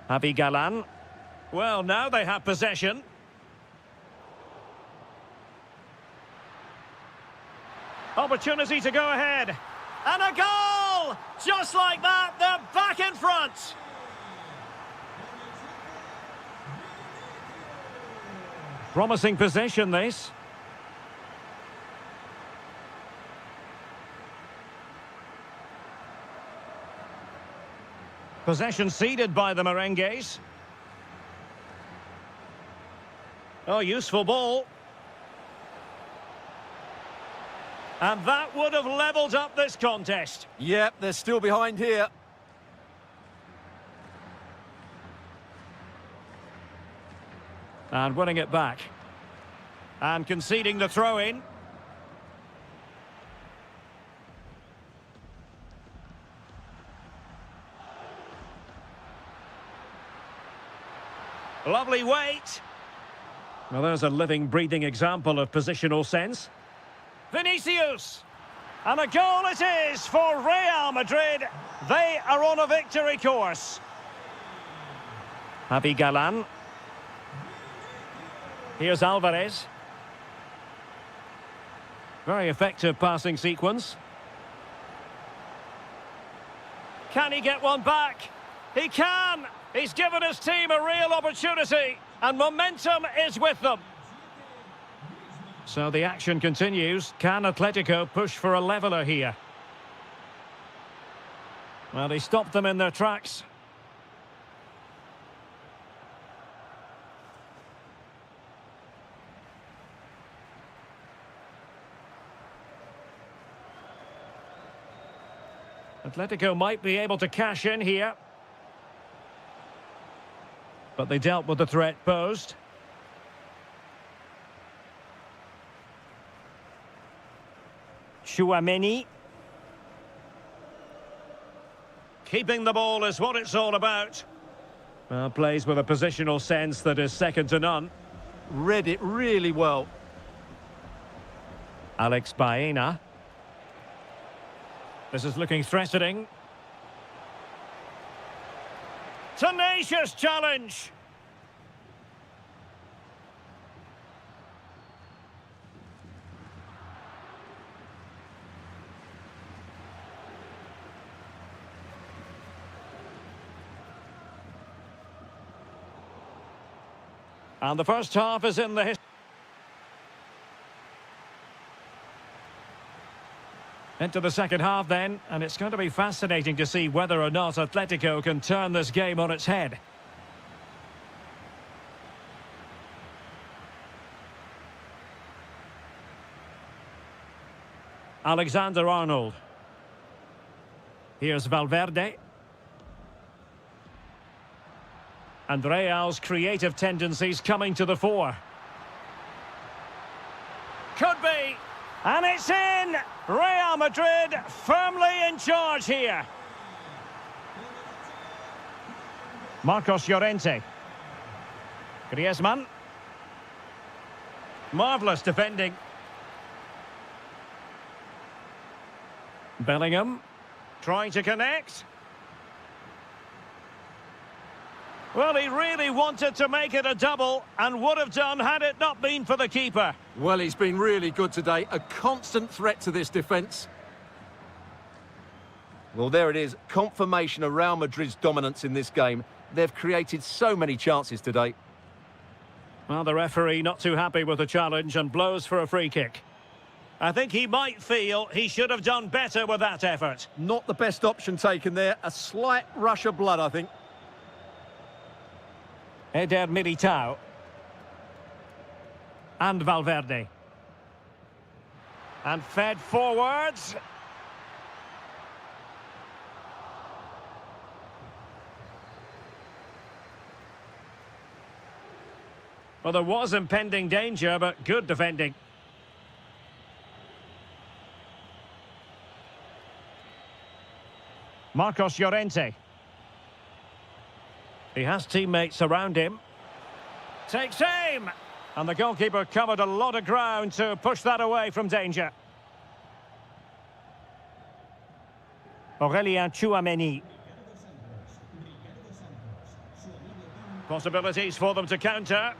Javi Galan. Well, now they have possession. Opportunity to go ahead. And a goal! Just like that, they're back in front. Promising possession, this. Possession ceded by the Merengues. Oh, useful ball. And that would have levelled up this contest. Yep, they're still behind here. And winning it back. And conceding the throw-in. Lovely weight. Well, there's a living, breathing example of positional sense. Vinicius. And a goal it is for Real Madrid. They are on a victory course. Javi Galan. Here's Alvarez. Very effective passing sequence. Can he get one back? He can! He's given his team a real opportunity, and momentum is with them. So the action continues. Can Atletico push for a leveller here? Well, he stopped them in their tracks. Atletico might be able to cash in here. But they dealt with the threat posed. Chouameni. Keeping the ball is what it's all about. Well, plays with a positional sense that is second to none. Read it really well. Alex Baena. This is looking threatening. Tenacious challenge. And the first half is in the history. Into the second half then, and it's going to be fascinating to see whether or not Atletico can turn this game on its head. Alexander-Arnold. Here's Valverde. And Real's creative tendencies coming to the fore. And it's in! Real Madrid firmly in charge here. Marcos Llorente. Griezmann. Marvellous defending. Bellingham. Trying to connect. Well, he really wanted to make it a double and would have done had it not been for the keeper. Well, he's been really good today. A constant threat to this defence. Well, there it is. Confirmation of Real Madrid's dominance in this game. They've created so many chances today. Well, the referee not too happy with the challenge and blows for a free kick. I think he might feel he should have done better with that effort. Not the best option taken there. A slight rush of blood, I think. Eder Militao. And Valverde. And fed forwards. Well, there was impending danger, but good defending. Marcos Llorente. He has teammates around him. Takes aim! And the goalkeeper covered a lot of ground to push that away from danger. Aurelien Tchouameni. Possibilities for them to counter.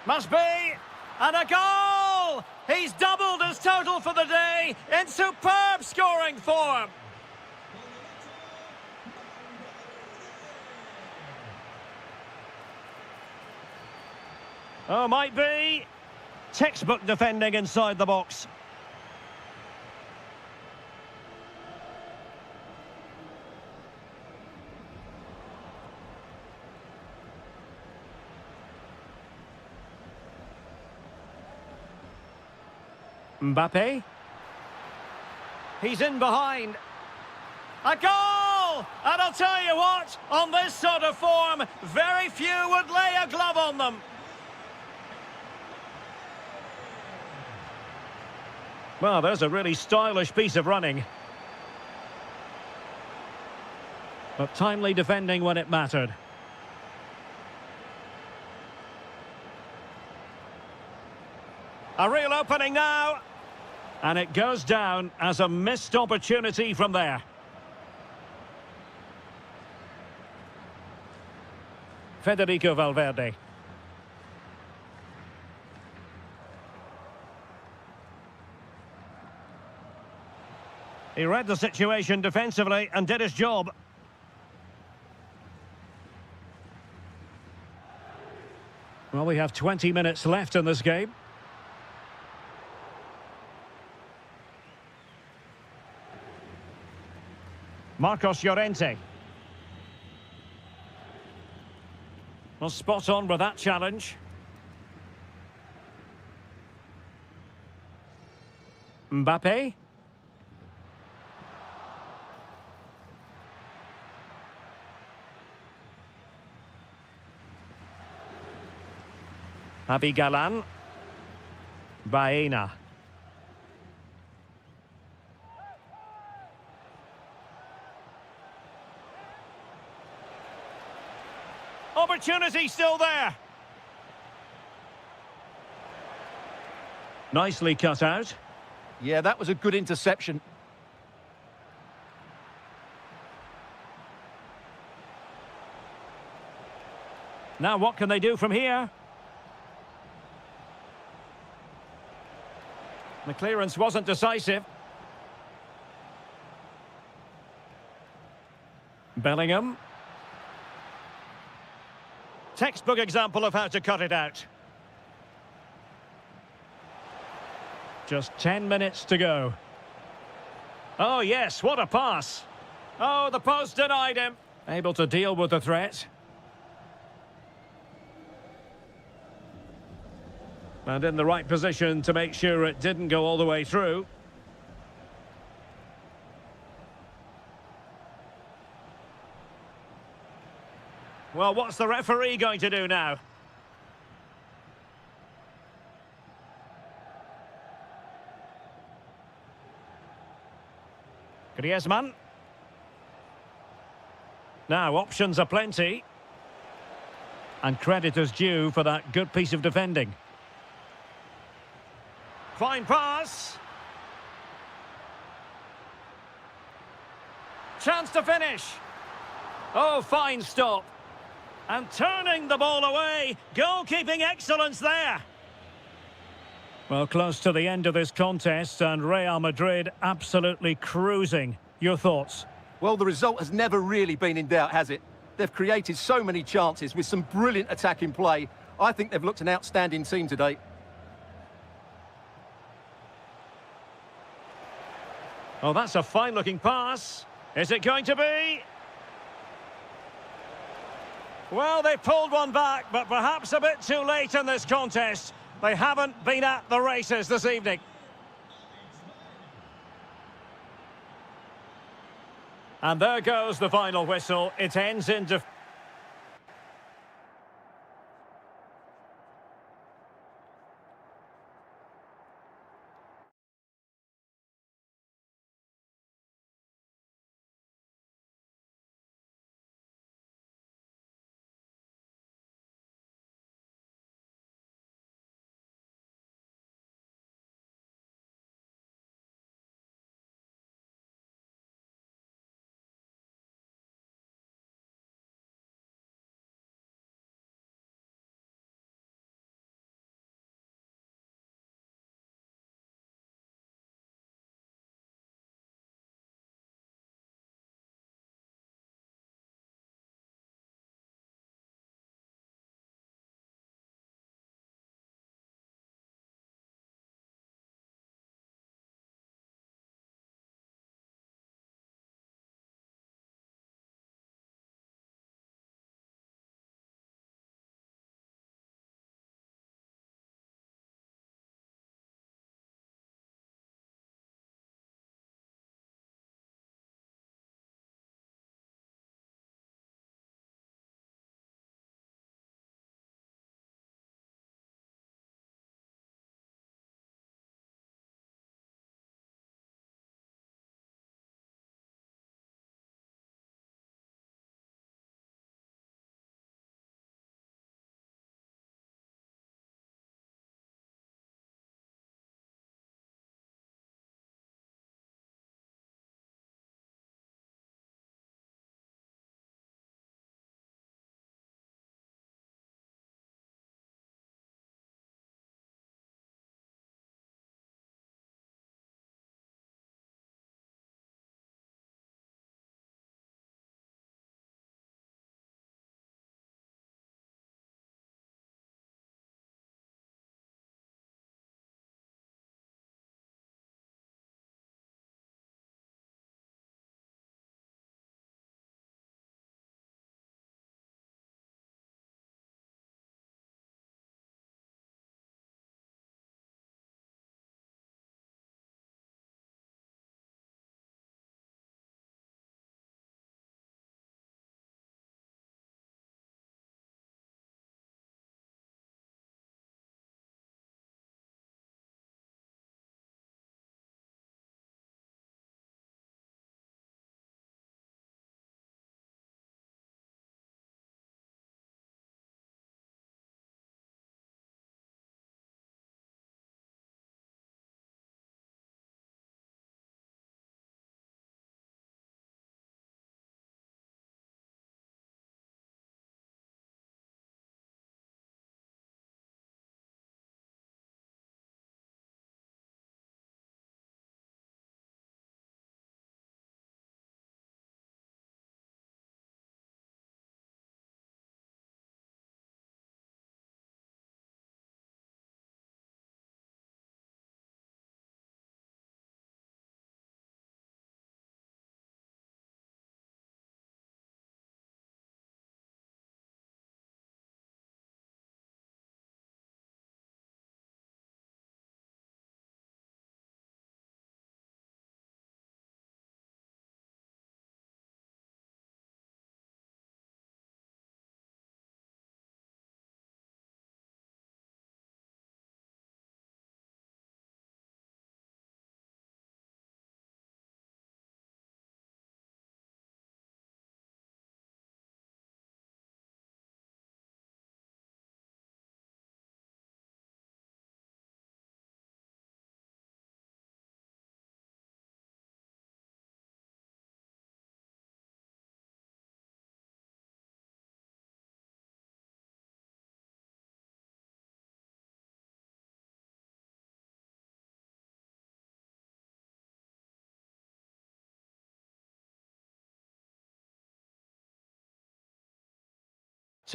Must be! And a goal! He's doubled his total for the day in superb scoring form. Oh, might be. Textbook defending inside the box. Mbappe. He's in behind. A goal! And I'll tell you what, on this sort of form, very few would lay a glove on them. Well, there's a really stylish piece of running. But timely defending when it mattered. A real opening now. And it goes down as a missed opportunity from there. Federico Valverde. He read the situation defensively and did his job. Well, we have 20 minutes left in this game. Marcos Llorente. Well, spot on with that challenge. Mbappe. Abigalan. Baena. Opportunity still there. Nicely cut out. Yeah, that was a good interception. Now what can they do from here? The clearance wasn't decisive. Bellingham. Textbook example of how to cut it out. Just 10 minutes to go. Oh yes, what a pass. Oh, the post denied him. Able to deal with the threat. And in the right position to make sure it didn't go all the way through. Well, what's the referee going to do now? Griezmann. Now, options are plenty. And credit is due for that good piece of defending. Fine pass. Chance to finish. Oh, fine stop. And turning the ball away. Goalkeeping excellence there. Well, close to the end of this contest, and Real Madrid absolutely cruising. Your thoughts? Well, the result has never really been in doubt, has it? They've created so many chances with some brilliant attacking play. I think they've looked an outstanding team today. Oh, that's a fine-looking pass. Is it going to be? Well, they pulled one back, but perhaps a bit too late in this contest. They haven't been at the races this evening. And there goes the final whistle. It ends in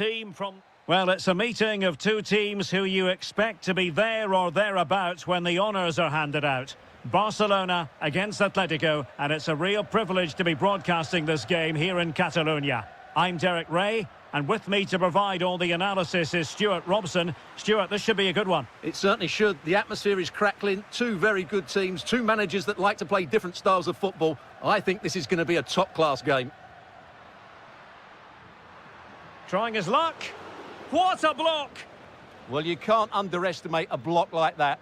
team from... Well, it's a meeting of two teams who you expect to be there or thereabouts when the honours are handed out. Barcelona against Atletico, and it's a real privilege to be broadcasting this game here in Catalonia. I'm Derek Ray, and with me to provide all the analysis is Stuart Robson. Stuart, this should be a good one. It certainly should. The atmosphere is crackling. Two very good teams, two managers that like to play different styles of football. I think this is going to be a top-class game. Trying his luck. What a block! Well, you can't underestimate a block like that.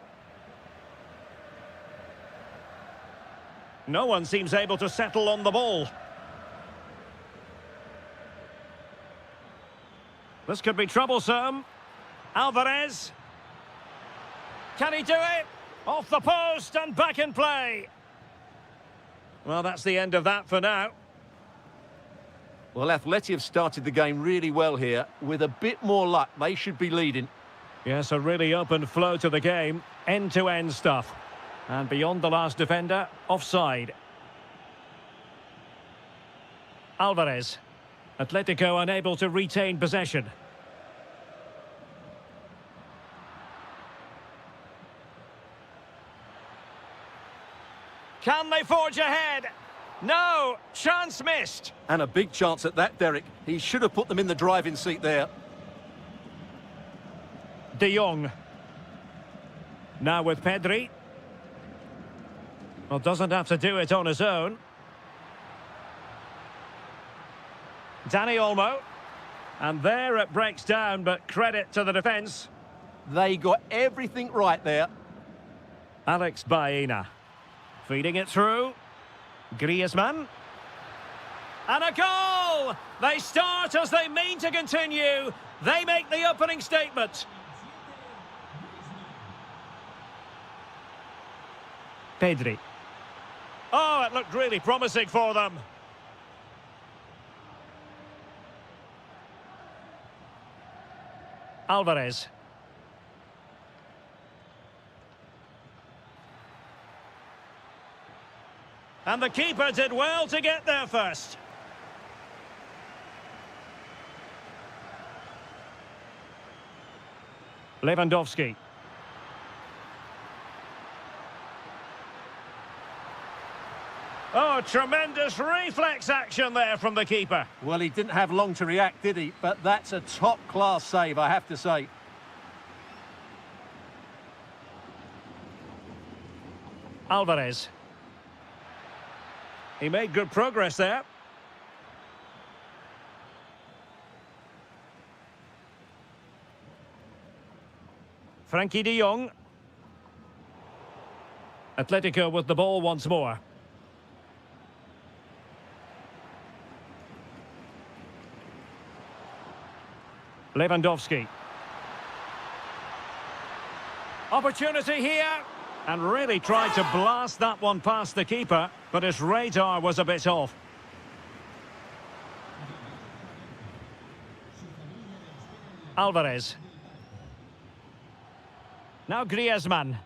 No one seems able to settle on the ball. This could be troublesome. Alvarez. Can he do it? Off the post and back in play. Well, that's the end of that for now. Well, Atleti have started the game really well here. With a bit more luck, they should be leading. Yes, a really open flow to the game. End-to-end stuff. And beyond the last defender, offside. Alvarez. Atletico unable to retain possession. Can they forge ahead? No! Chance missed! And a big chance at that, Derek. He should have put them in the driving seat there. De Jong. Now with Pedri. Well, doesn't have to do it on his own. Dani Olmo. And there it breaks down, but credit to the defence. They got everything right there. Alex Baena. Feeding it through. Griezmann. And a goal! They start as they mean to continue. They make the opening statement. Pedri. Oh, it looked really promising for them. Alvarez. And the keeper did well to get there first. Lewandowski. Oh, tremendous reflex action there from the keeper. Well, he didn't have long to react, did he? But that's a top-class save, I have to say. Alvarez. He made good progress there. Frankie de Jong. Atletico with the ball once more. Lewandowski. Opportunity here. And really tried to blast that one past the keeper, but his radar was a bit off. Alvarez. Now Griezmann.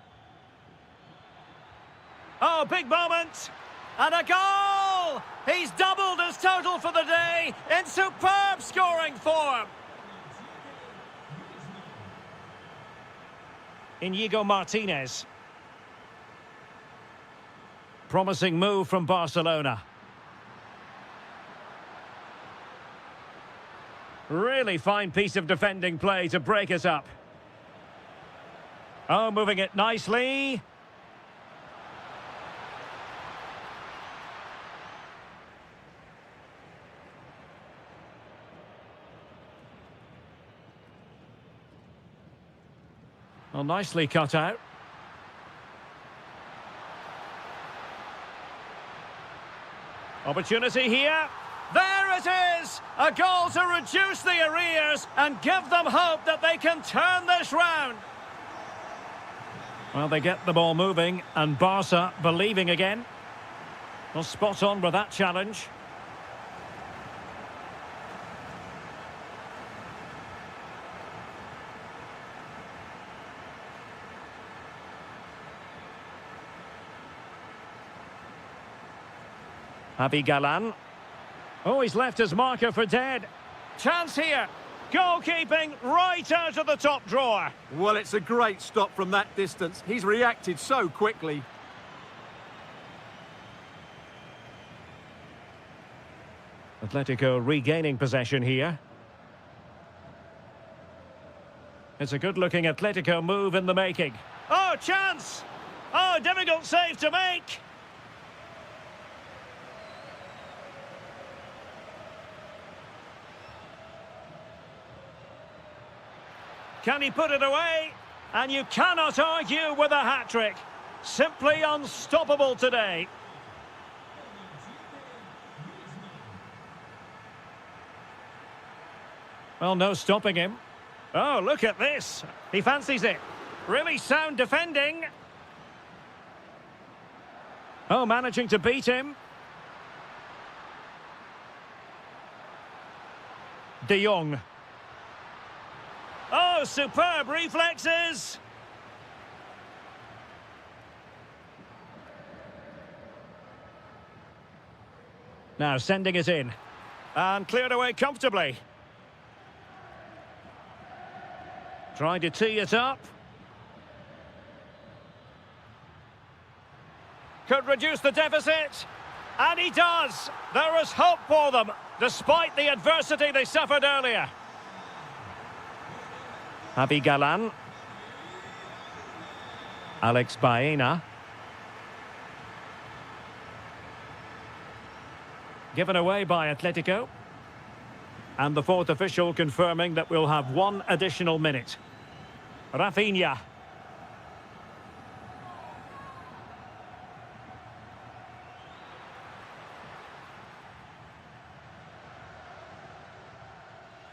Oh, big moment! And a goal! He's doubled his total for the day in superb scoring form. Inigo Martinez. Promising move from Barcelona. Really fine piece of defending play to break us up. Oh, moving it nicely. Well, nicely cut out. Opportunity here. There it is! A goal to reduce the arrears and give them hope that they can turn this round. Well, they get the ball moving and Barca believing again. Well, spot on with that challenge. Javi Galan. Oh, he's left his marker for dead. Chance here. Goalkeeping right out of the top drawer. Well, it's a great stop from that distance. He's reacted so quickly. Atletico regaining possession here. It's a good-looking Atletico move in the making. Oh, chance! Oh, difficult save to make. Can he put it away? And you cannot argue with a hat-trick. Simply unstoppable today. Well, no stopping him. Oh, look at this. He fancies it. Really sound defending. Oh, managing to beat him. De Jong. Oh, superb reflexes. Now sending it in. And cleared away comfortably. Trying to tee it up. Could reduce the deficit. And he does. There is hope for them, despite the adversity they suffered earlier. Javi Galan. Alex Baena. Given away by Atletico. And the fourth official confirming that we'll have one additional minute. Rafinha.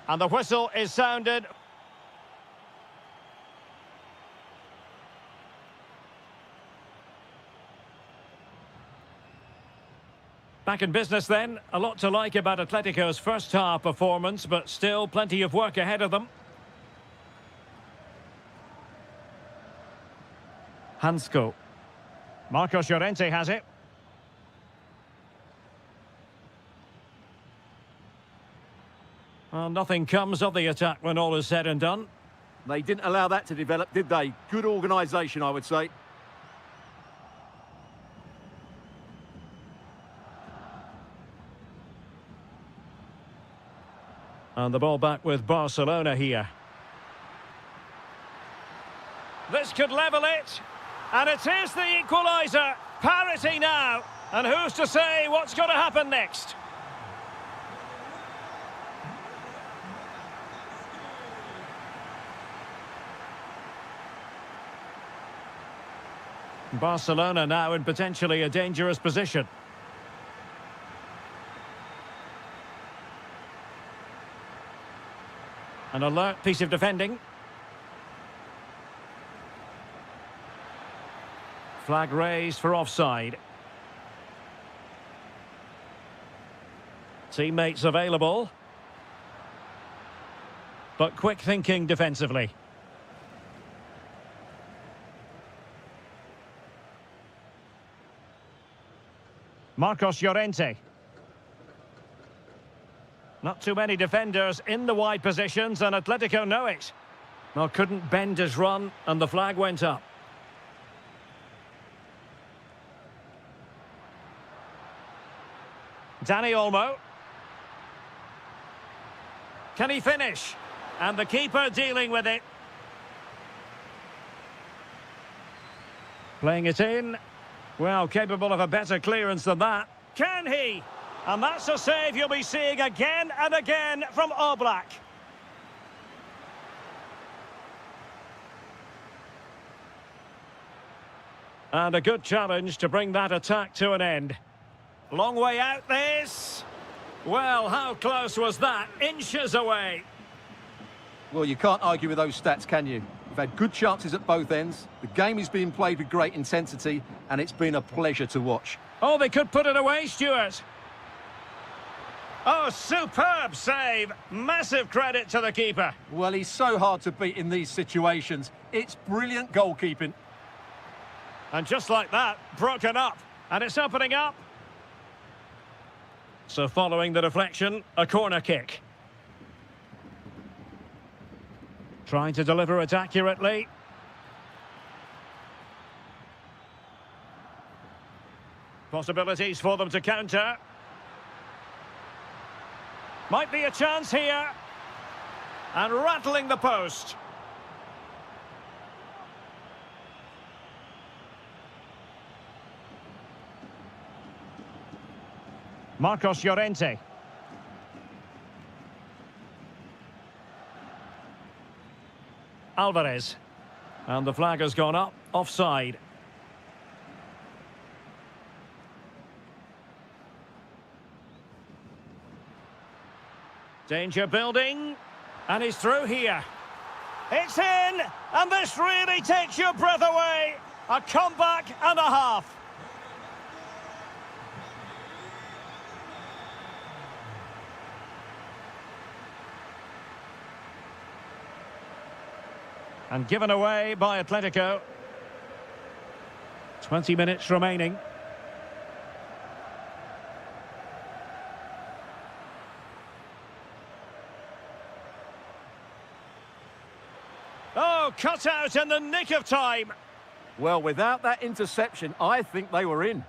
And the whistle is sounded. Back in business then. A lot to like about Atletico's first half performance, but still plenty of work ahead of them. Hansko. Marcos Llorente has it. Well, nothing comes of the attack when all is said and done. They didn't allow that to develop, did they? Good organisation, I would say. And the ball back with Barcelona here. This could level it. And it is the equaliser. Parity now. And who's to say what's going to happen next? Barcelona now in potentially a dangerous position. An alert piece of defending. Flag raised for offside. Teammates available. But quick thinking defensively. Marcos Llorente. Not too many defenders in the wide positions, and Atletico know it. Well, couldn't bend his run, and the flag went up. Dani Olmo. Can he finish? And the keeper dealing with it. Playing it in. Well, capable of a better clearance than that. Can he? And that's a save you'll be seeing again and again from Oblak. And a good challenge to bring that attack to an end. Long way out this. Well, how close was that? Inches away. Well, you can't argue with those stats, can you? We've had good chances at both ends. The game is being played with great intensity, and it's been a pleasure to watch. Oh, they could put it away, Stuart. Oh, superb save. Massive credit to the keeper. Well, he's so hard to beat in these situations. It's brilliant goalkeeping. And just like that, broken up. And it's opening up. So following the deflection, a corner kick. Trying to deliver it accurately. Possibilities for them to counter. Might be a chance here. And rattling the post. Marcos Llorente. Alvarez. And the flag has gone up. Offside. Danger building. And he's through here. It's in! And this really takes your breath away. A comeback and a half. And given away by Atletico. 20 minutes remaining. Oh, cut out in the nick of time. Well, without that interception, I think they were in.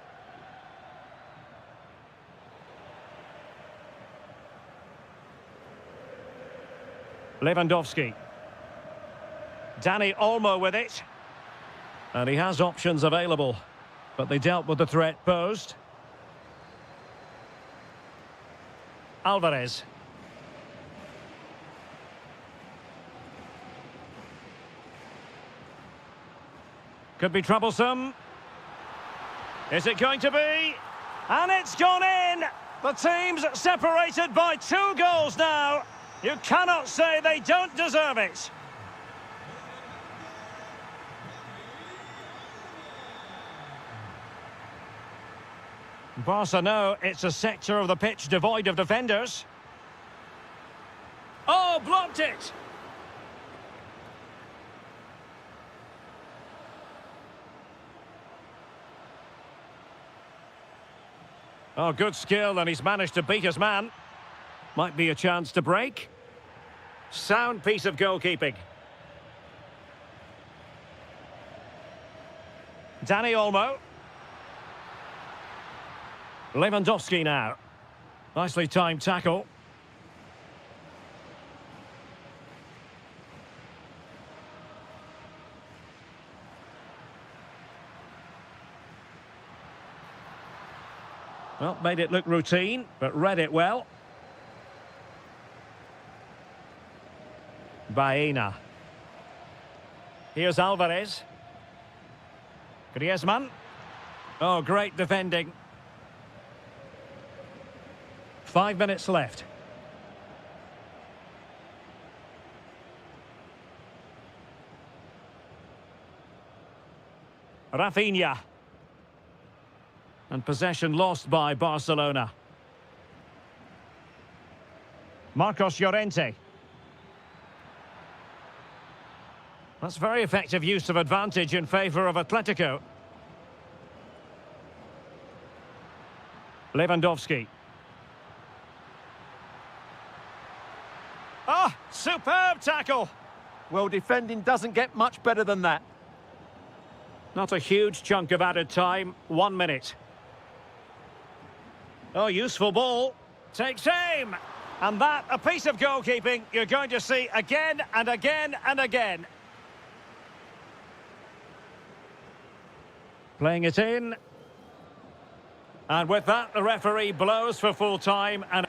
Lewandowski. Dani Olmo with it. And he has options available. But they dealt with the threat posed. Alvarez. Could be troublesome. Is it going to be? And it's gone in! The team's separated by 2 goals now. You cannot say they don't deserve it. Barca know it's a sector of the pitch devoid of defenders. Oh, blocked it! Oh, good skill, and he's managed to beat his man. Might be a chance to break. Sound piece of goalkeeping. Dani Olmo. Lewandowski now. Nicely timed tackle. Well, made it look routine, but read it well. Baena. Here's Alvarez. Griezmann. Oh, great defending. 5 minutes left. Rafinha. And possession lost by Barcelona. Marcos Llorente. That's very effective use of advantage in favour of Atletico. Lewandowski. Ah, superb tackle. Well, defending doesn't get much better than that. Not a huge chunk of added time. 1 minute. Oh, useful ball. Takes aim. And that, a piece of goalkeeping you're going to see again and again and again. Playing it in. And with that, the referee blows for full time and...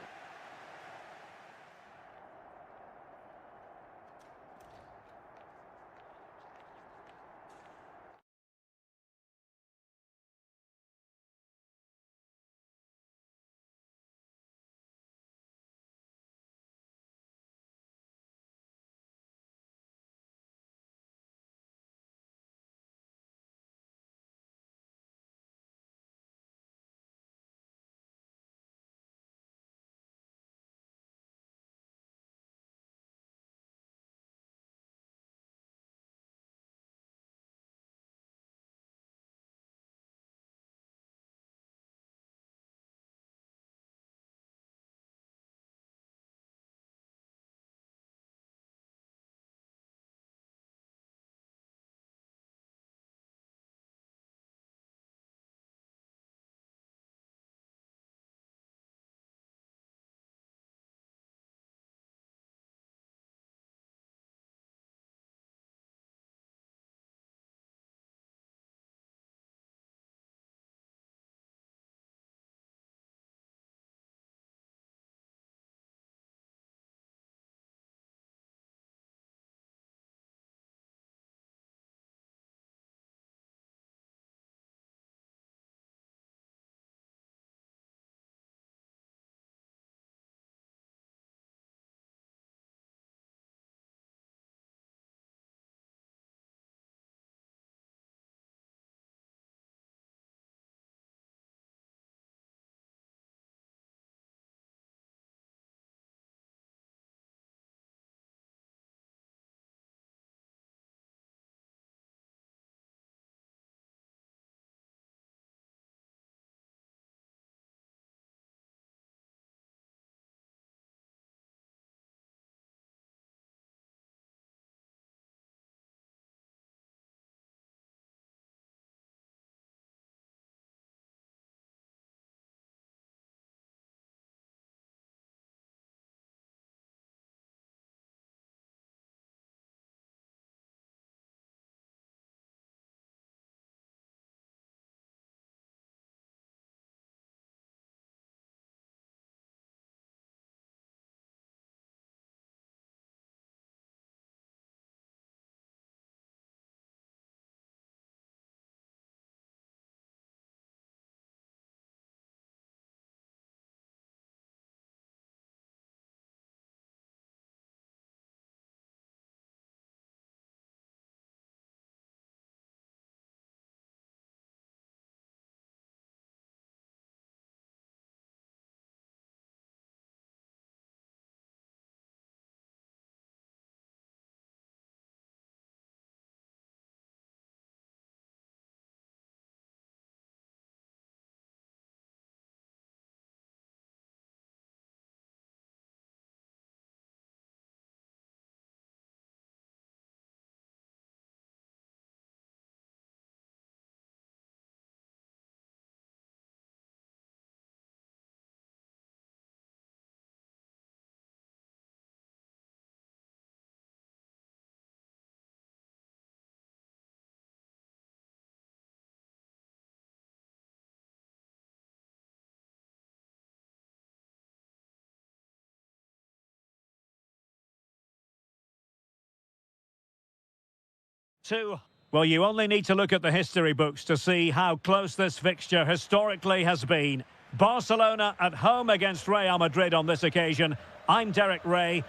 2. Well, you only need to look at the history books to see how close this fixture historically has been. Barcelona at home against Real Madrid on this occasion. I'm Derek Ray.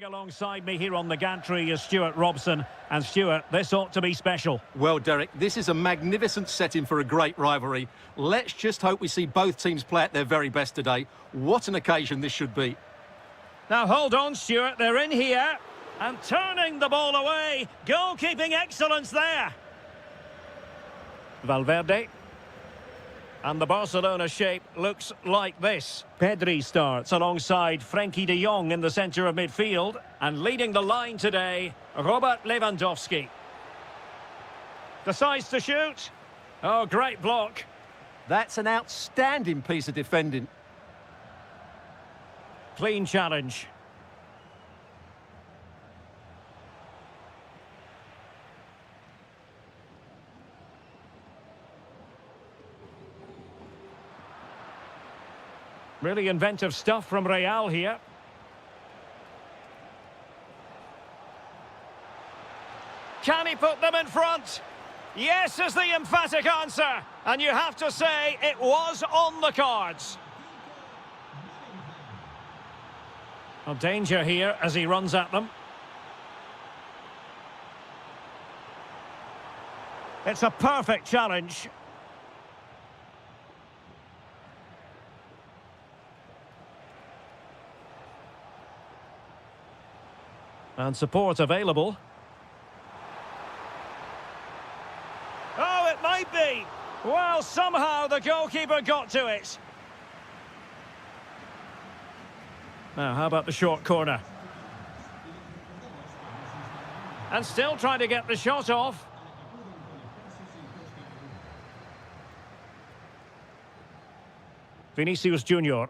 Alongside me here on the gantry is Stuart Robson. And Stuart, this ought to be special. Well, Derek, this is a magnificent setting for a great rivalry. Let's just hope we see both teams play at their very best today. What an occasion this should be. Now hold on, Stuart, they're in here. And turning the ball away. Goalkeeping excellence there. Valverde. And the Barcelona shape looks like this. Pedri starts alongside Frenkie de Jong in the centre of midfield. And leading the line today, Robert Lewandowski. Decides to shoot. Oh, great block. That's an outstanding piece of defending. Clean challenge. Really inventive stuff from Real here. Can he put them in front? Yes is the emphatic answer. And you have to say it was on the cards. Well, danger here as he runs at them. It's a perfect challenge. And support available. Oh, it might be. Well, somehow the goalkeeper got to it. Now, how about the short corner? And still trying to get the shot off. Vinicius Junior.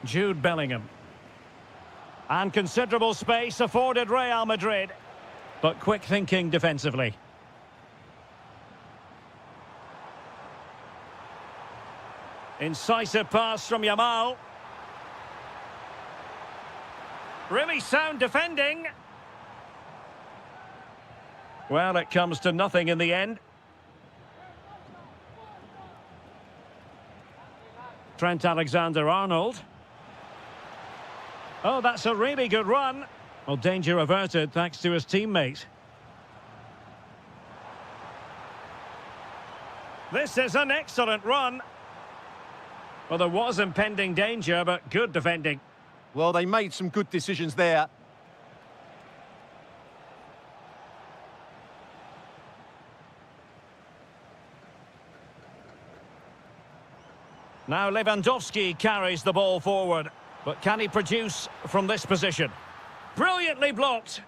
Jude Bellingham. And considerable space afforded Real Madrid. But quick thinking defensively. Incisive pass from Yamal. Really sound defending. Well, it comes to nothing in the end. Trent Alexander-Arnold. Oh, that's a really good run. Well, danger averted thanks to his teammate. This is an excellent run. Well, there was impending danger, but good defending. Well, they made some good decisions there. Now Lewandowski carries the ball forward. But can he produce from this position? Brilliantly blocked.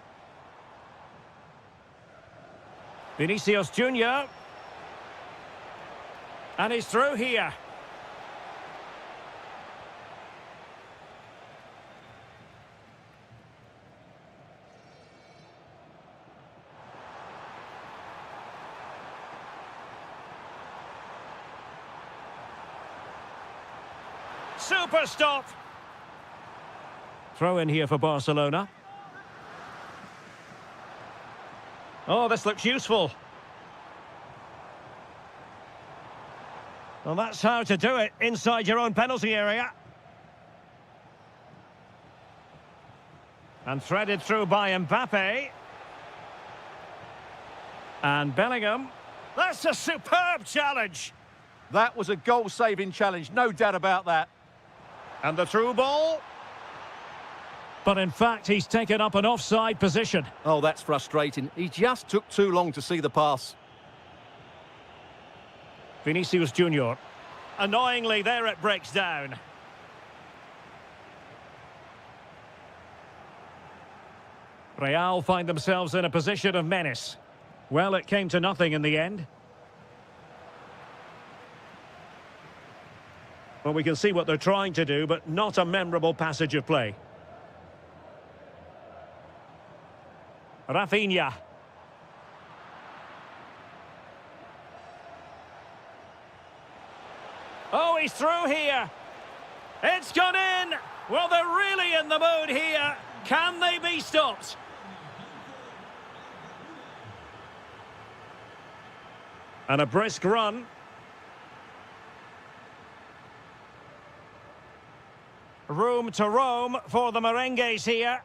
Vinicius Junior. And he's through here. Super stop. Throw in here for Barcelona. Oh, this looks useful. Well, that's how to do it inside your own penalty area. And threaded through by Mbappe. And Bellingham. That's a superb challenge. That was a goal-saving challenge, no doubt about that. And the through ball. But in fact, he's taken up an offside position. Oh, that's frustrating. He just took too long to see the pass. Vinicius Junior. Annoyingly, there it breaks down. Real find themselves in a position of menace. Well, it came to nothing in the end. Well, we can see what they're trying to do, but not a memorable passage of play. Rafinha. Oh, he's through here. It's gone in. Well, they're really in the mood here. Can they be stopped? And a brisk run. Room to roam for the merengues here.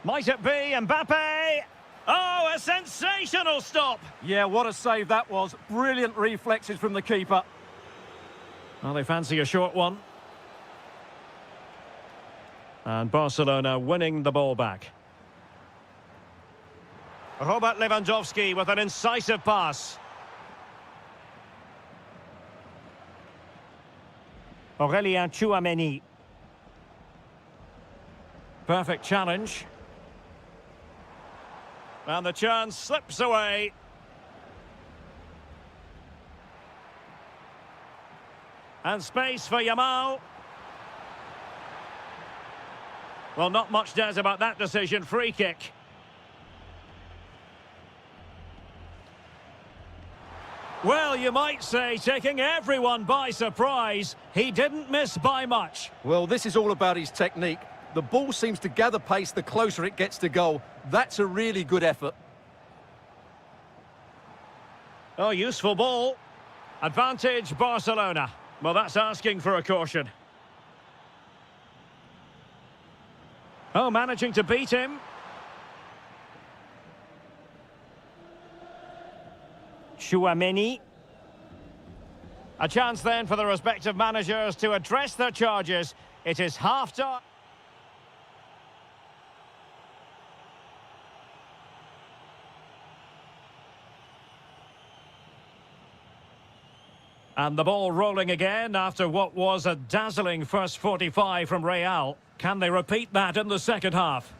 Might it be Mbappe? Oh, a sensational stop. Yeah, what a save that was. Brilliant reflexes from the keeper. Well, they fancy a short one. And Barcelona winning the ball back. Robert Lewandowski with an incisive pass. Aurélien Tchouameni. Perfect challenge. And the chance slips away. And space for Yamal. Well, not much doubt about that decision. Free kick. Well, you might say, taking everyone by surprise. He didn't miss by much. Well, this is all about his technique. The ball seems to gather pace the closer it gets to goal. That's a really good effort. Oh, useful ball. Advantage Barcelona. Well, that's asking for a caution. Oh, managing to beat him. Tchouameni. A chance then for the respective managers to address their charges. It is half-time. And the ball rolling again after what was a dazzling first 45 from Real. Can they repeat that in the second half?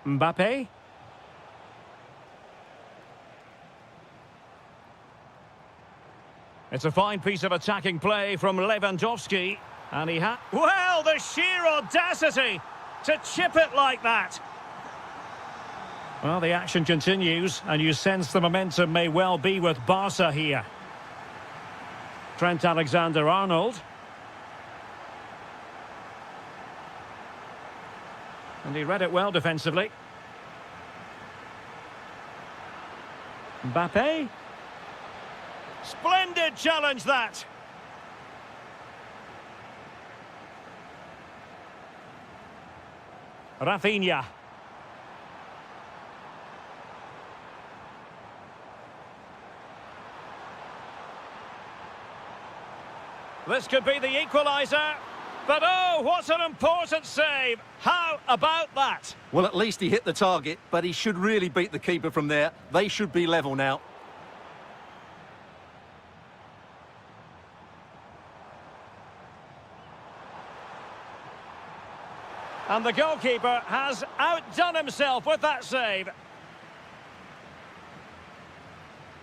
Mbappe. It's a fine piece of attacking play from Lewandowski. And he had... Well, the sheer audacity to chip it like that. Well, the action continues, and you sense the momentum may well be with Barca here. Trent Alexander-Arnold. And he read it well defensively. Mbappe. Splendid challenge, that. Rafinha. This could be the equaliser. But oh, what an important save. How about that? Well, at least he hit the target, but he should really beat the keeper from there. They should be level now. And the goalkeeper has outdone himself with that save.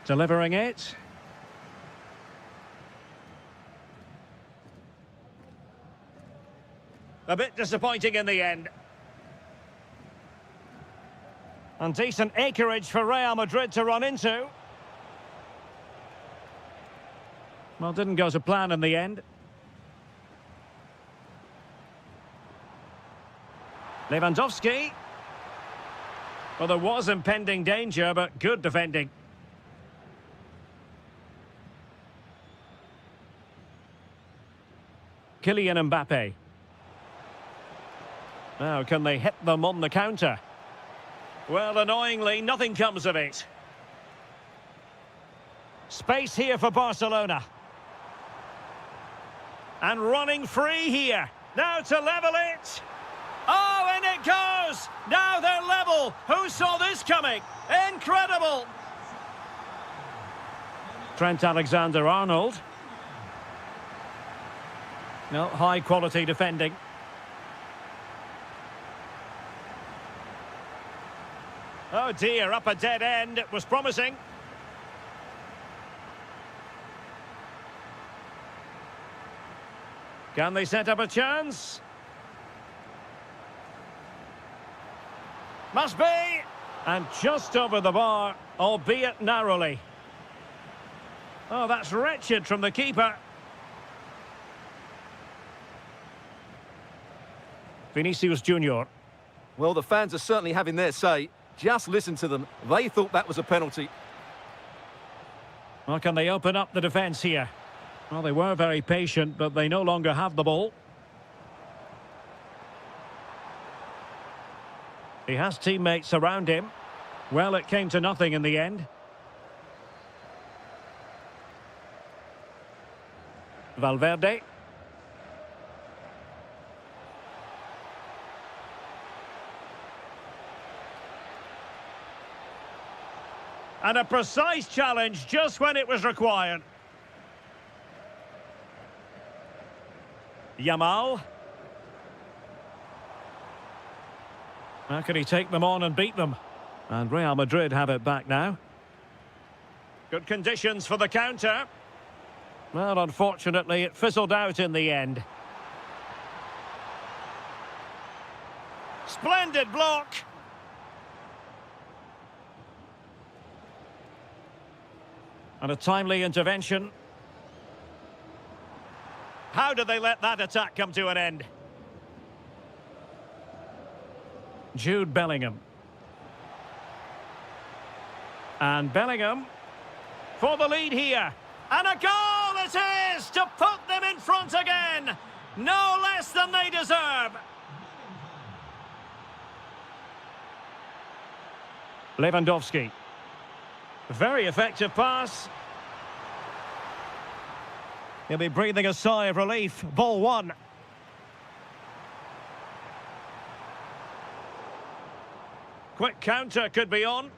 Delivering it. A bit disappointing in the end. And decent acreage for Real Madrid to run into. Well, didn't go to plan in the end. Lewandowski. Well, there was impending danger, but good defending. Kylian Mbappe. Now, can they hit them on the counter? Well, annoyingly, nothing comes of it. Space here for Barcelona. And running free here. Now to level it. Oh, and it goes! Now they're level. Who saw this coming? Incredible! Trent Alexander-Arnold. No, high-quality defending. Oh dear, up a dead end. It was promising. Can they set up a chance? Must be! And just over the bar, albeit narrowly. Oh, that's wretched from the keeper. Vinicius Junior. Well, the fans are certainly having their say. Just listen to them. They thought that was a penalty. Well, can they open up the defence here? Well, they were very patient, but they no longer have the ball. He has teammates around him. Well, it came to nothing in the end. Valverde. And a precise challenge just when it was required. Yamal. How can he take them on and beat them? And Real Madrid have it back now. Good conditions for the counter. Well, unfortunately, it fizzled out in the end. Splendid block. And a timely intervention. How did they let that attack come to an end? Jude Bellingham. And Bellingham for the lead here. And a goal it is to put them in front again. No less than they deserve. Lewandowski. Very effective pass. He'll be breathing a sigh of relief. Ball one. Quick counter could be on.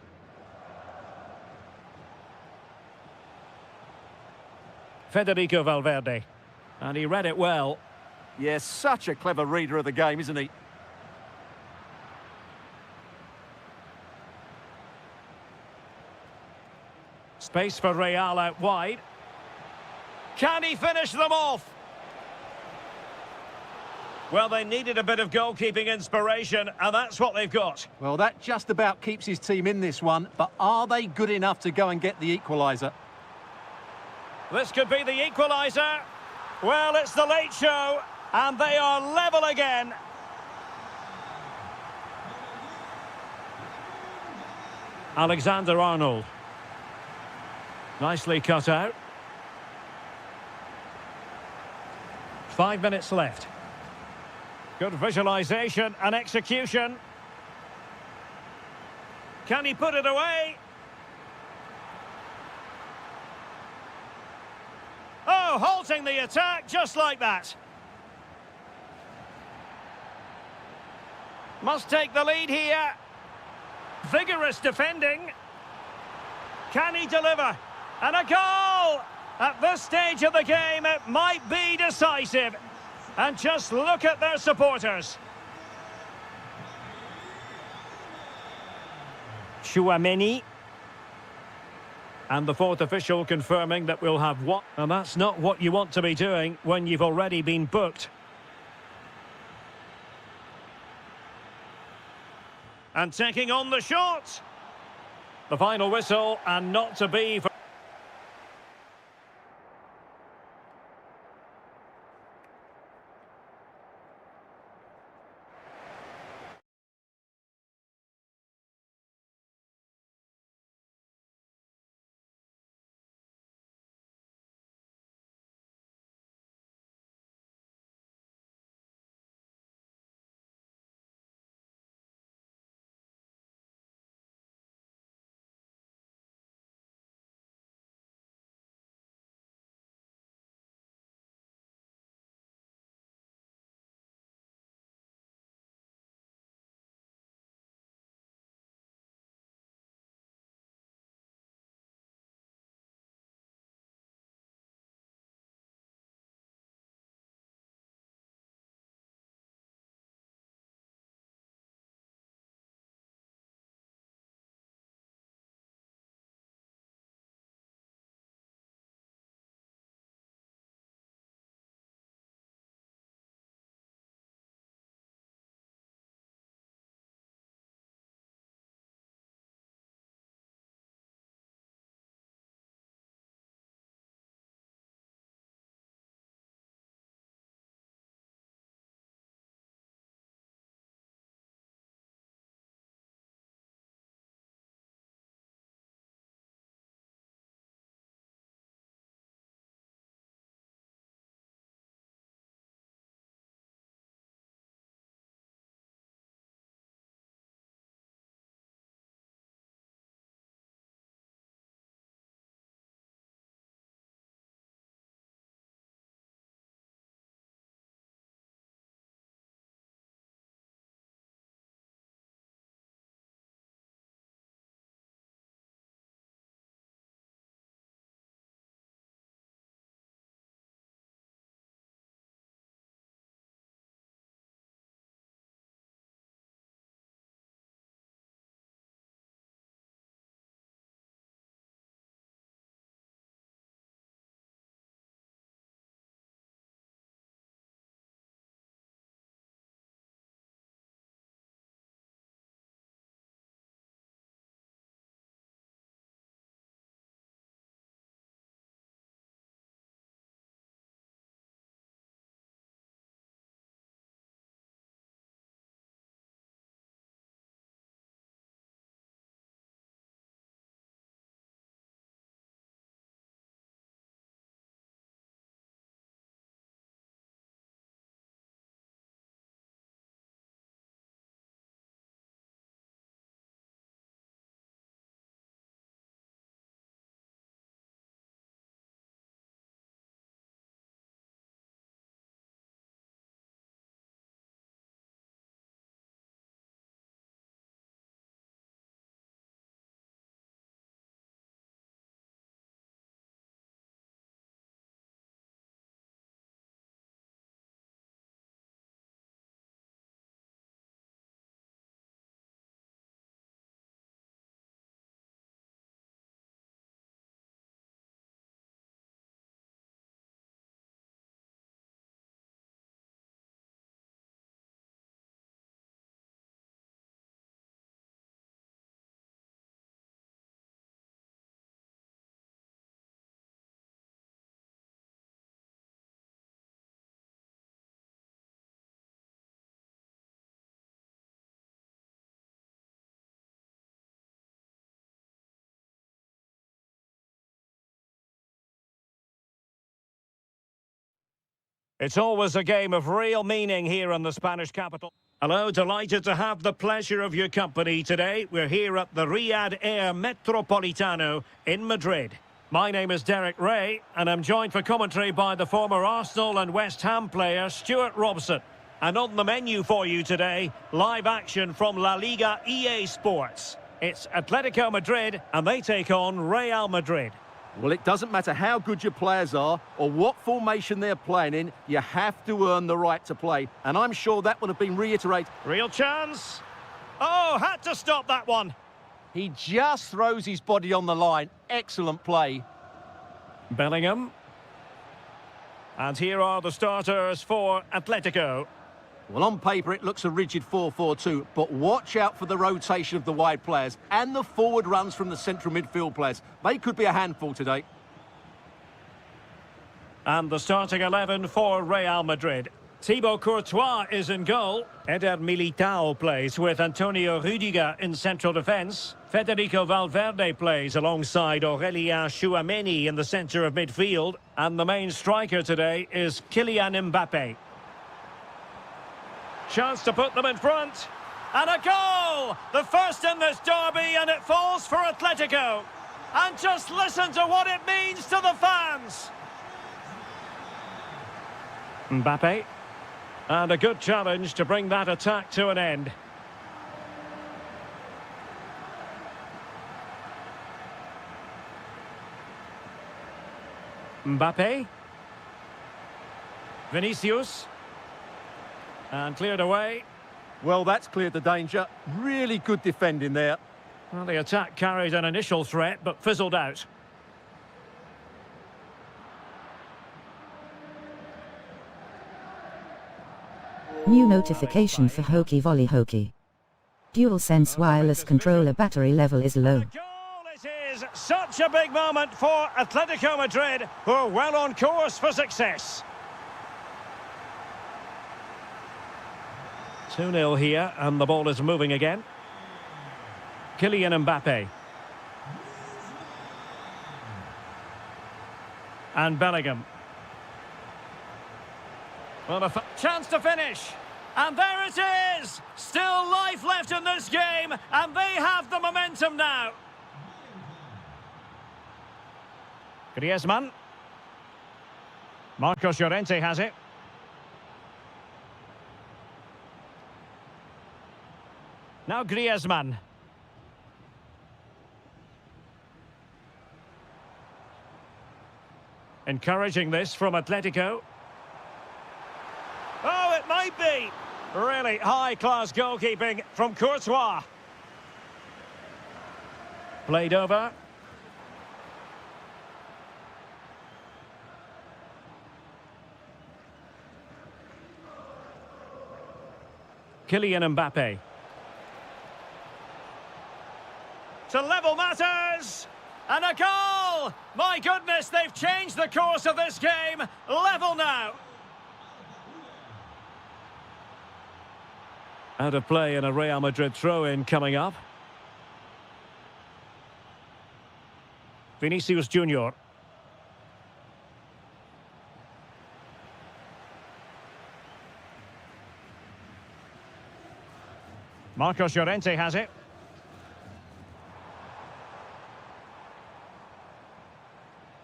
Federico Valverde. And he read it well. Yes, such a clever reader of the game, isn't he? Space for Real out wide. Can he finish them off? Well, they needed a bit of goalkeeping inspiration, and that's what they've got. Well, that just about keeps his team in this one, but are they good enough to go and get the equaliser? This could be the equaliser. Well, it's the late show, and they are level again. Alexander-Arnold. Nicely cut out. 5 minutes left. Good visualisation and execution. Can he put it away? Oh, halting the attack just like that. Must take the lead here. Vigorous defending. Can he deliver? And a goal! At this stage of the game, it might be decisive. And just look at their supporters. Chouameni. And the fourth official confirming that we'll have what? And that's not what you want to be doing when you've already been booked. And taking on the shot. The final whistle, and not to be for... It's always a game of real meaning here in the Spanish capital. Hello, delighted to have the pleasure of your company today. We're here at the Riyadh Air Metropolitano in Madrid. My name is Derek Ray, and I'm joined for commentary by the former Arsenal and West Ham player Stuart Robson. And on the menu for you today, live action from La Liga EA Sports. It's Atletico Madrid, and they take on Real Madrid. Well, it doesn't matter how good your players are or what formation they're playing in, you have to earn the right to play. And I'm sure that would have been reiterated. Real chance. Oh, had to stop that one. He just throws his body on the line. Excellent play. Bellingham. And here are the starters for Atletico. Well, on paper, it looks a rigid 4-4-2, but watch out for the rotation of the wide players and the forward runs from the central midfield players. They could be a handful today. And the starting 11 for Real Madrid. Thibaut Courtois is in goal. Eder Militao plays with Antonio Rüdiger in central defence. Federico Valverde plays alongside Aurélien Tchouameni in the centre of midfield. And the main striker today is Kylian Mbappé. Chance to put them in front. And a goal! The first in this derby, and it falls for Atletico. And just listen to what it means to the fans. Mbappé. And a good challenge to bring that attack to an end. Mbappé. Vinicius. And cleared away. Well, that's cleared the danger. Really good defending there. Well, the attack carried an initial threat, but fizzled out. New notification for Hockey Volley Hockey. DualSense wireless controller battery level is low. The goal it is! Such a big moment for Atletico Madrid, who are well on course for success. 2-0 here, and the ball is moving again. Kylian Mbappé. And Bellingham. Well, a chance to finish. And there it is! Still life left in this game, and they have the momentum now. Griezmann. Marcos Llorente has it. Now Griezmann. Encouraging this from Atletico. Oh, it might be. Really high-class goalkeeping from Courtois. Played over. Kylian Mbappé. To level matters! And a goal! My goodness, they've changed the course of this game. Level now. Out of play and a Real Madrid throw-in coming up. Vinicius Junior. Marcos Llorente has it.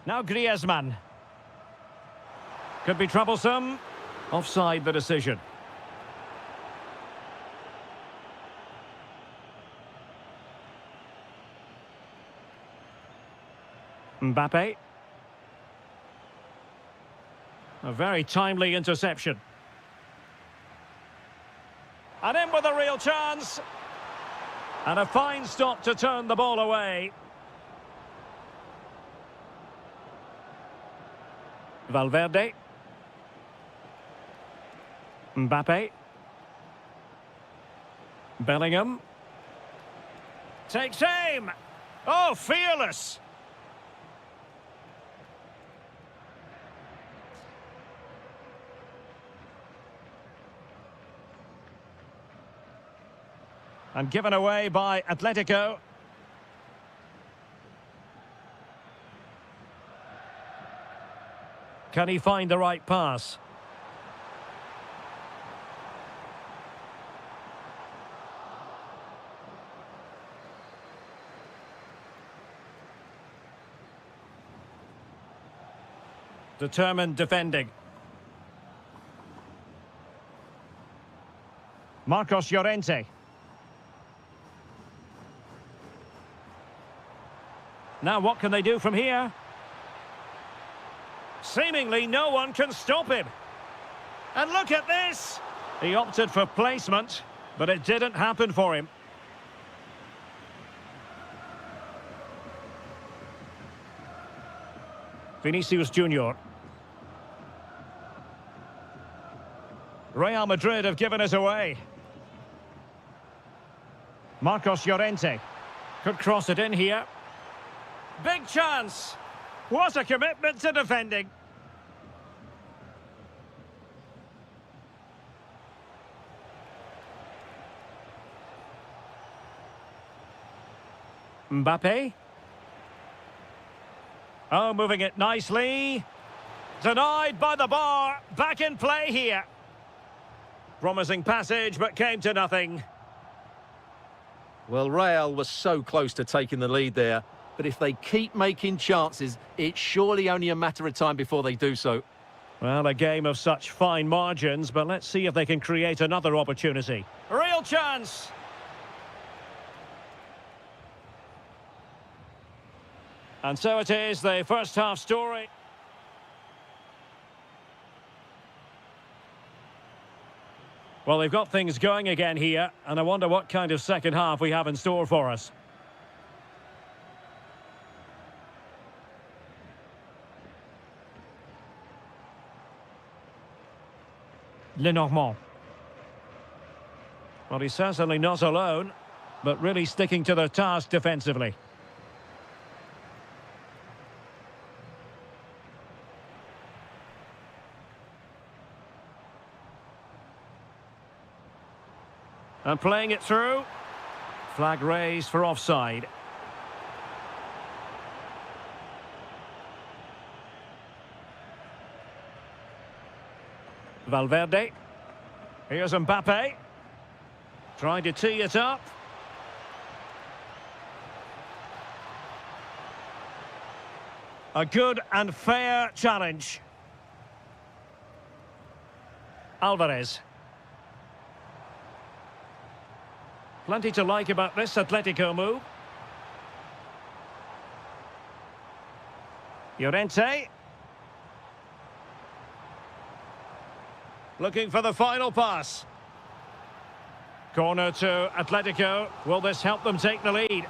Now Griezmann. Could be troublesome. Offside the decision. Mbappé. A very timely interception. And in with a real chance. And a fine stop to turn the ball away. Valverde. Mbappé. Bellingham. Takes aim. Oh, fearless. And given away by Atletico. Can he find the right pass? Determined defending. Marcos Llorente. Now what can they do from here? Seemingly no one can stop him. And look at this! He opted for placement, but it didn't happen for him. Vinicius Junior. Real Madrid have given us away. Marcos Llorente. Could cross it in here. Big chance! What a commitment to defending. Mbappe. Oh, moving it nicely. Denied by the bar. Back in play here. Promising passage, but came to nothing. Well, Real was so close to taking the lead there. But if they keep making chances, it's surely only a matter of time before they do so. Well, a game of such fine margins, but let's see if they can create another opportunity. Real chance! And so it is, the first half story. Well, they've got things going again here, and I wonder what kind of second half we have in store for us. Lenormand. Well, he's certainly not alone, but really sticking to their task defensively. And playing it through. Flag raised for offside. Valverde. Here's Mbappe. Trying to tee it up. A good and fair challenge. Alvarez. Plenty to like about this Atletico move. Llorente. Looking for the final pass. Corner to Atletico. Will this help them take the lead?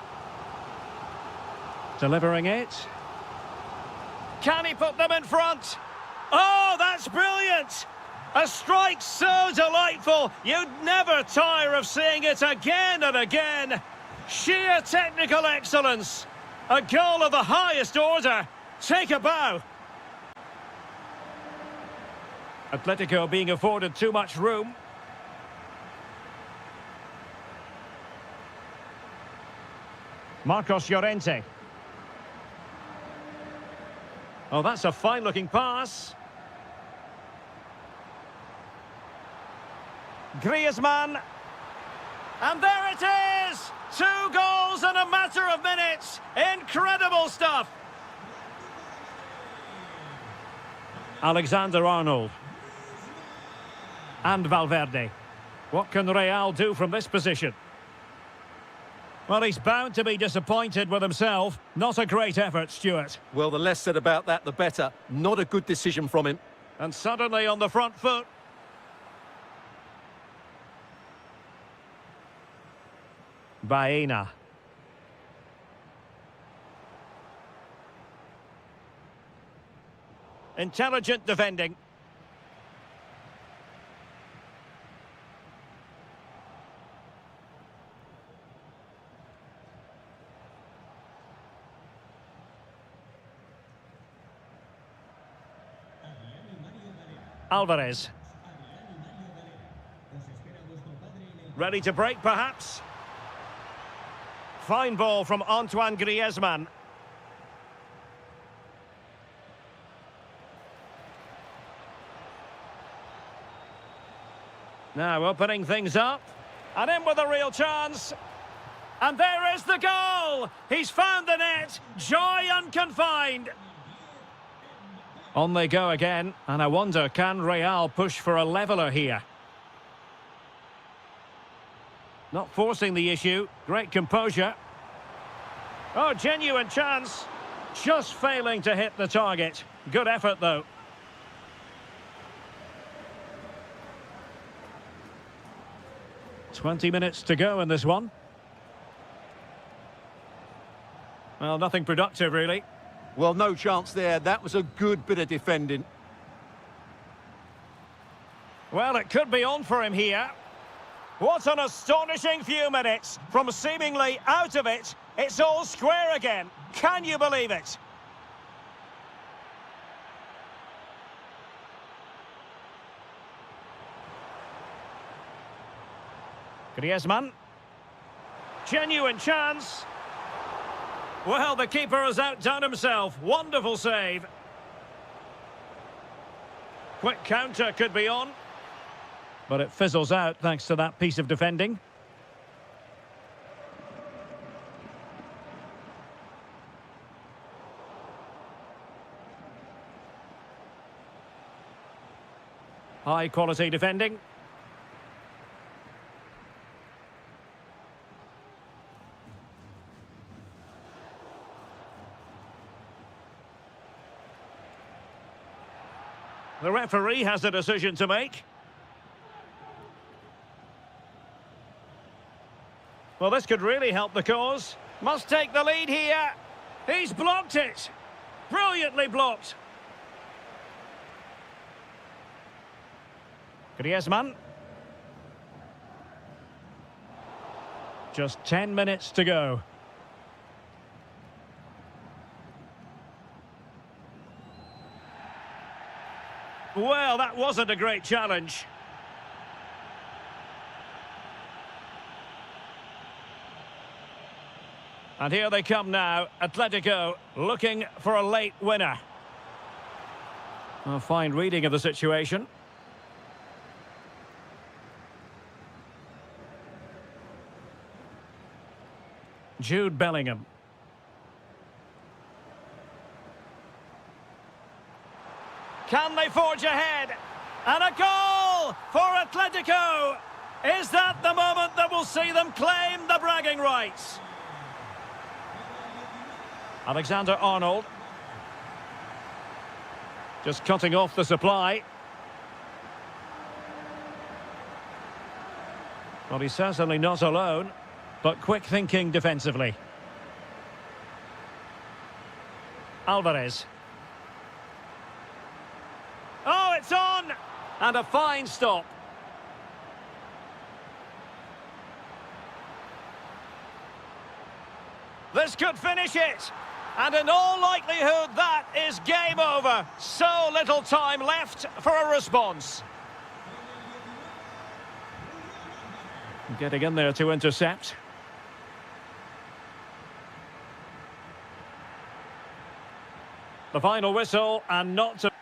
Delivering it. Can he put them in front? Oh, that's brilliant! A strike so delightful, you'd never tire of seeing it again and again. Sheer technical excellence. A goal of the highest order. Take a bow. Atletico being afforded too much room. Marcos Llorente. Oh, that's a fine-looking pass. Griezmann. And there it is! 2 goals in a matter of minutes. Incredible stuff. Alexander-Arnold. And Valverde. What can Real do from this position? Well, he's bound to be disappointed with himself. Not a great effort, Stuart. Well, the less said about that, the better. Not a good decision from him. And suddenly on the front foot. Baena. Intelligent defending. Alvarez. Ready to break, perhaps? Fine ball from Antoine Griezmann. Now opening things up. And in with a real chance. And there is the goal! He's found the net. Joy unconfined. On they go again, and I wonder, can Real push for a leveller here? Not forcing the issue, great composure. Oh, genuine chance. Just failing to hit the target. Good effort, though. "20 minutes to go in this one. Well, nothing productive, really. Well, no chance there. That was a good bit of defending. Well, it could be on for him here. What an astonishing few minutes. From seemingly out of it, it's all square again. Can you believe it? Griezmann. Genuine chance. Well, the keeper has outdone himself. Wonderful save. Quick counter could be on. But it fizzles out thanks to that piece of defending. High quality defending. The referee has a decision to make. Well, this could really help the cause. Must take the lead here. He's blocked it. Brilliantly blocked. Griezmann. Just 10 minutes to go. Well, that wasn't a great challenge. And here they come now, Atletico looking for a late winner. A fine reading of the situation. Jude Bellingham. Can they forge ahead? And a goal for Atletico! Is that the moment that will see them claim the bragging rights? Alexander-Arnold. Just cutting off the supply. Well, he's certainly not alone, but quick thinking defensively. Alvarez. Oh, it's on! And a fine stop. This could finish it. And in all likelihood, that is game over. So little time left for a response. Getting in there to intercept. The final whistle, and not to...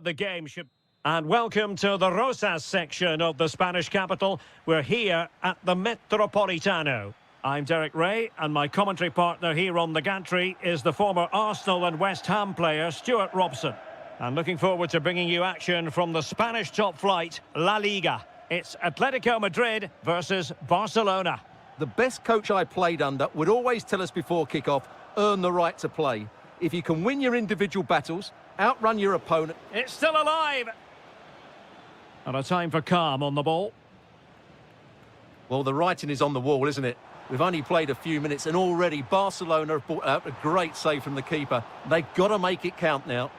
the game should... And welcome to the Rosas section of the Spanish capital. We're here at the Metropolitano. I'm Derek Ray, and my commentary partner here on the gantry is the former Arsenal and West Ham player, Stuart Robson. And looking forward to bringing you action from the Spanish top flight, La Liga. It's Atletico Madrid versus Barcelona. The best coach I played under would always tell us before kick-off, earn the right to play. If you can win your individual battles, outrun your opponent... It's still alive! And a time for calm on the ball. Well, the writing is on the wall, isn't it? We've only played a few minutes and already Barcelona have brought out a great save from the keeper. They've got to make it count now.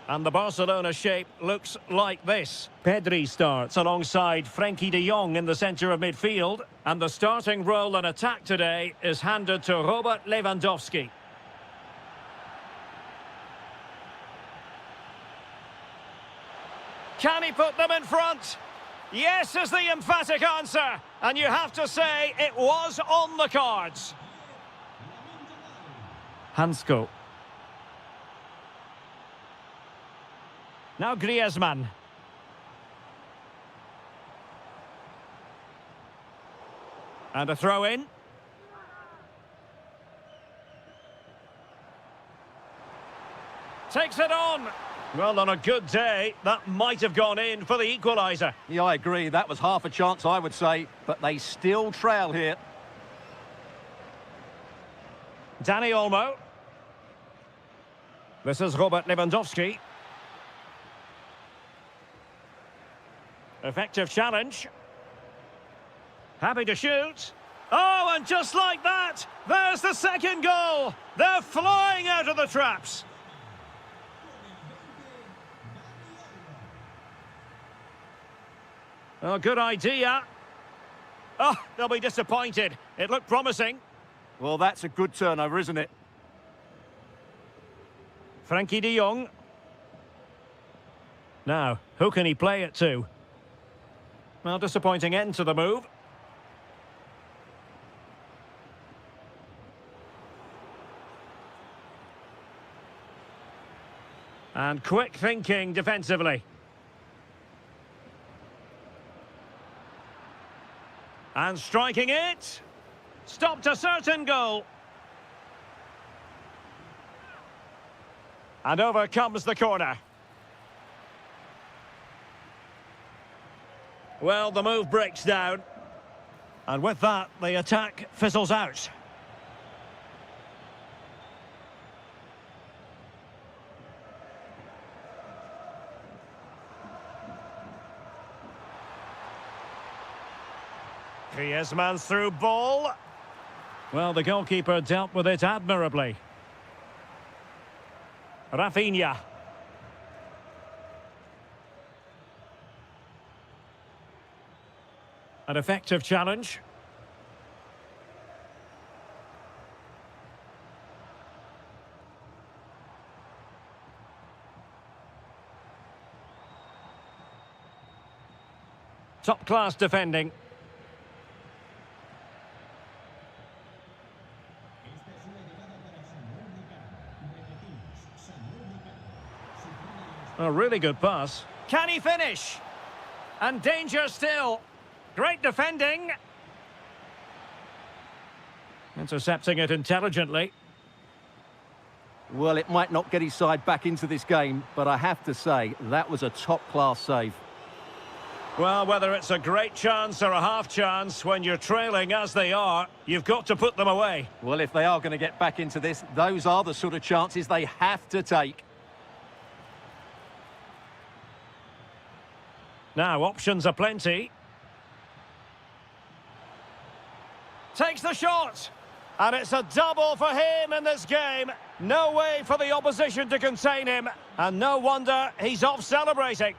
And the Barcelona shape looks like this. Pedri starts alongside Frenkie de Jong in the centre of midfield. And the starting role in attack today is handed to Robert Lewandowski. Can he put them in front? Yes is the emphatic answer. And you have to say it was on the cards. Hansko. Now Griezmann. And a throw in. Takes it on. Well, on a good day, that might have gone in for the equaliser. Yeah, I agree. That was half a chance, I would say. But they still trail here. Dani Olmo. This is Robert Lewandowski. Effective challenge. Happy to shoot. Oh, and just like that, there's the second goal. They're flying out of the traps. Oh, good idea. Oh, they'll be disappointed. It looked promising. Well, that's a good turnover, isn't it? Frenkie de Jong. Now, who can he play it to? Well, disappointing end to the move. And quick thinking defensively. And striking it. Stopped a certain goal. And over comes the corner. Well, the move breaks down. And with that, the attack fizzles out. Griezmann's through ball. Well, the goalkeeper dealt with it admirably. Rafinha. An effective challenge. Top-class defending. A really good pass. Can he finish? And danger still. Great defending. Intercepting it intelligently. Well, it might not get his side back into this game, but I have to say, that was a top-class save. Well, whether it's a great chance or a half chance, when you're trailing as they are, you've got to put them away. Well, if they are going to get back into this, those are the sort of chances they have to take. Now, options are plenty. Takes the shot. And it's a double for him in this game. No way for the opposition to contain him. And no wonder he's off celebrating.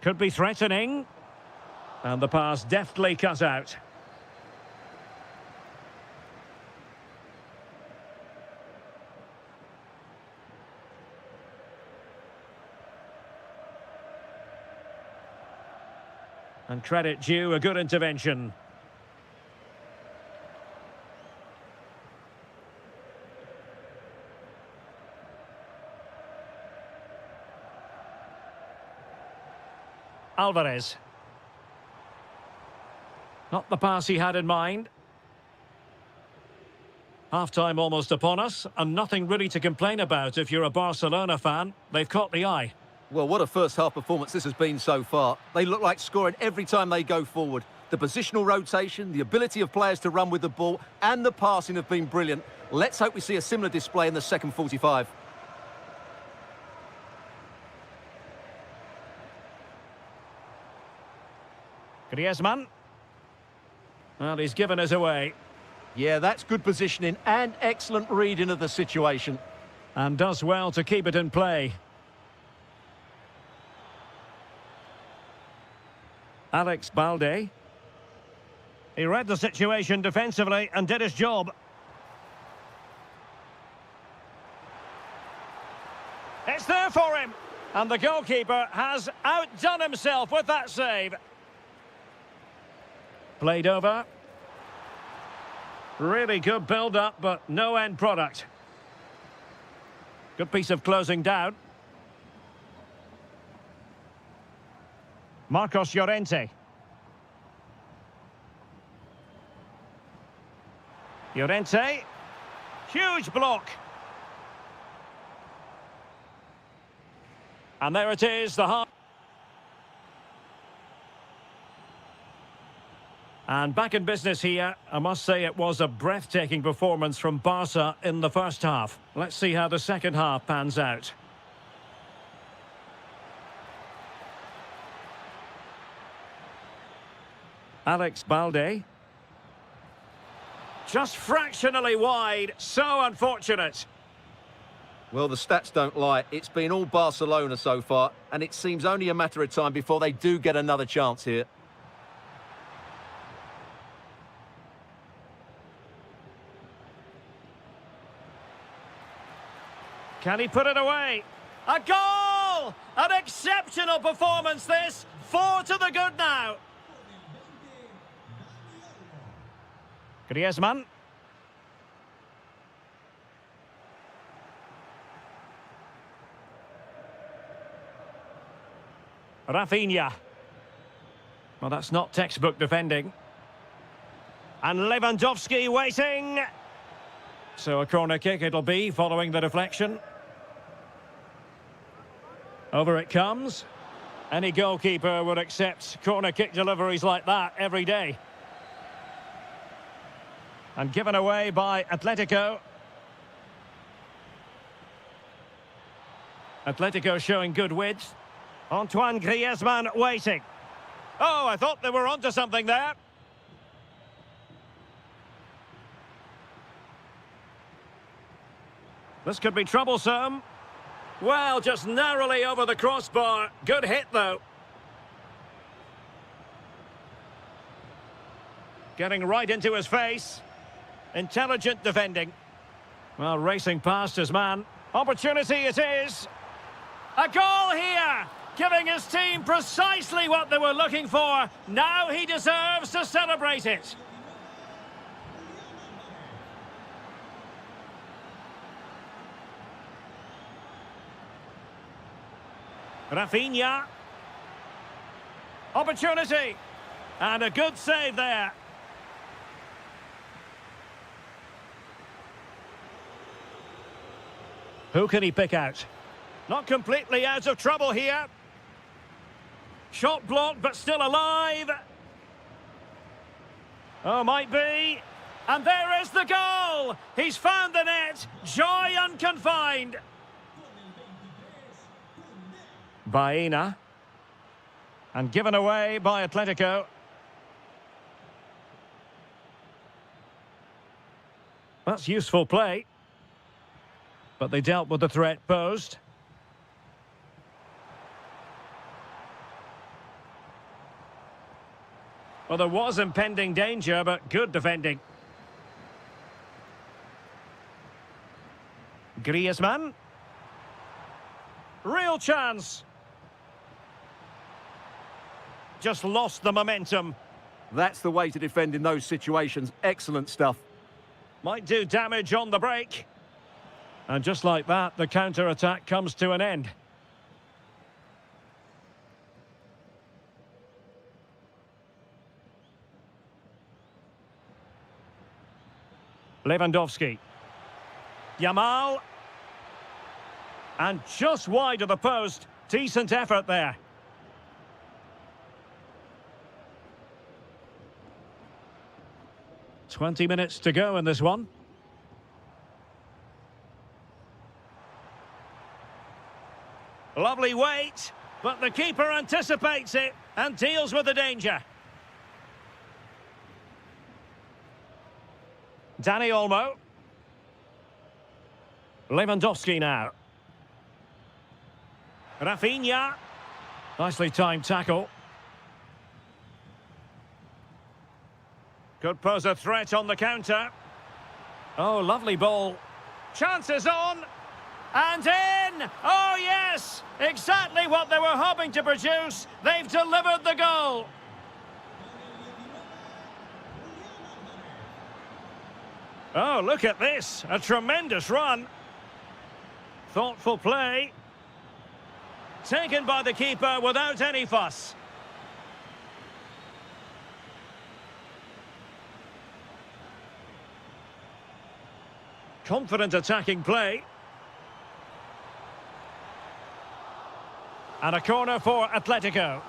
Could be threatening. And the pass deftly cut out. And credit due, a good intervention. Alvarez. Not the pass he had in mind. Half-time almost upon us, and nothing really to complain about if you're a Barcelona fan. They've caught the eye. Well, what a first-half performance this has been so far. They look like scoring every time they go forward. The positional rotation, the ability of players to run with the ball, and the passing have been brilliant. Let's hope we see a similar display in the second 45. Griezmann. Well, he's given us away. Yeah, that's good positioning and excellent reading of the situation. And does well to keep it in play. Alex Balde. He read the situation defensively and did his job. It's there for him. And the goalkeeper has outdone himself with that save. Played over. Really good build-up, but no end product. Good piece of closing down. Marcos Llorente. Llorente. Huge block. And there it is, the half. And back in business here. I must say it was a breathtaking performance from Barca in the first half. Let's see how the second half pans out. Alex Balde. Just fractionally wide. So unfortunate. Well, the stats don't lie. It's been all Barcelona so far, and it seems only a matter of time before they do get another chance here. Can he put it away? A goal! An exceptional performance this. 4 to the good now. Griezmann. Rafinha. Well, that's not textbook defending. And Lewandowski waiting. So a corner kick it'll be following the deflection. Over it comes. Any goalkeeper would accept corner kick deliveries like that every day. And given away by Atletico. Atletico showing good width. Antoine Griezmann waiting. Oh, I thought they were onto something there. This could be troublesome. Well, just narrowly over the crossbar. Good hit, though. Getting right into his face. Intelligent defending. Well, racing past his man. Opportunity it is. A goal here! Giving his team precisely what they were looking for. Now he deserves to celebrate it. Rafinha. Opportunity. And a good save there. Who can he pick out? Not completely out of trouble here. Shot blocked, but still alive. Oh, might be. And there is the goal. He's found the net. Joy unconfined. Baena. And given away by Atletico. That's useful play. But they dealt with the threat posed. Well, there was impending danger, but good defending. Griezmann. Real chance. just lost the momentum. That's the way to defend in those situations. Excellent stuff. Might do damage on the break. And just like that, the counter-attack comes to an end. Lewandowski. Yamal. And just wide of the post. Decent effort there. "20 minutes to go in this one. Lovely weight, but the keeper anticipates it and deals with the danger. Dani Olmo. Lewandowski now. Rafinha. Nicely timed tackle. Could pose a threat on the counter. Oh, lovely ball. Chances on. And in! Oh, yes! Exactly what they were hoping to produce. They've delivered the goal. Oh, look at this. A tremendous run. Thoughtful play. Taken by the keeper without any fuss. Confident attacking play. And a corner for Atletico.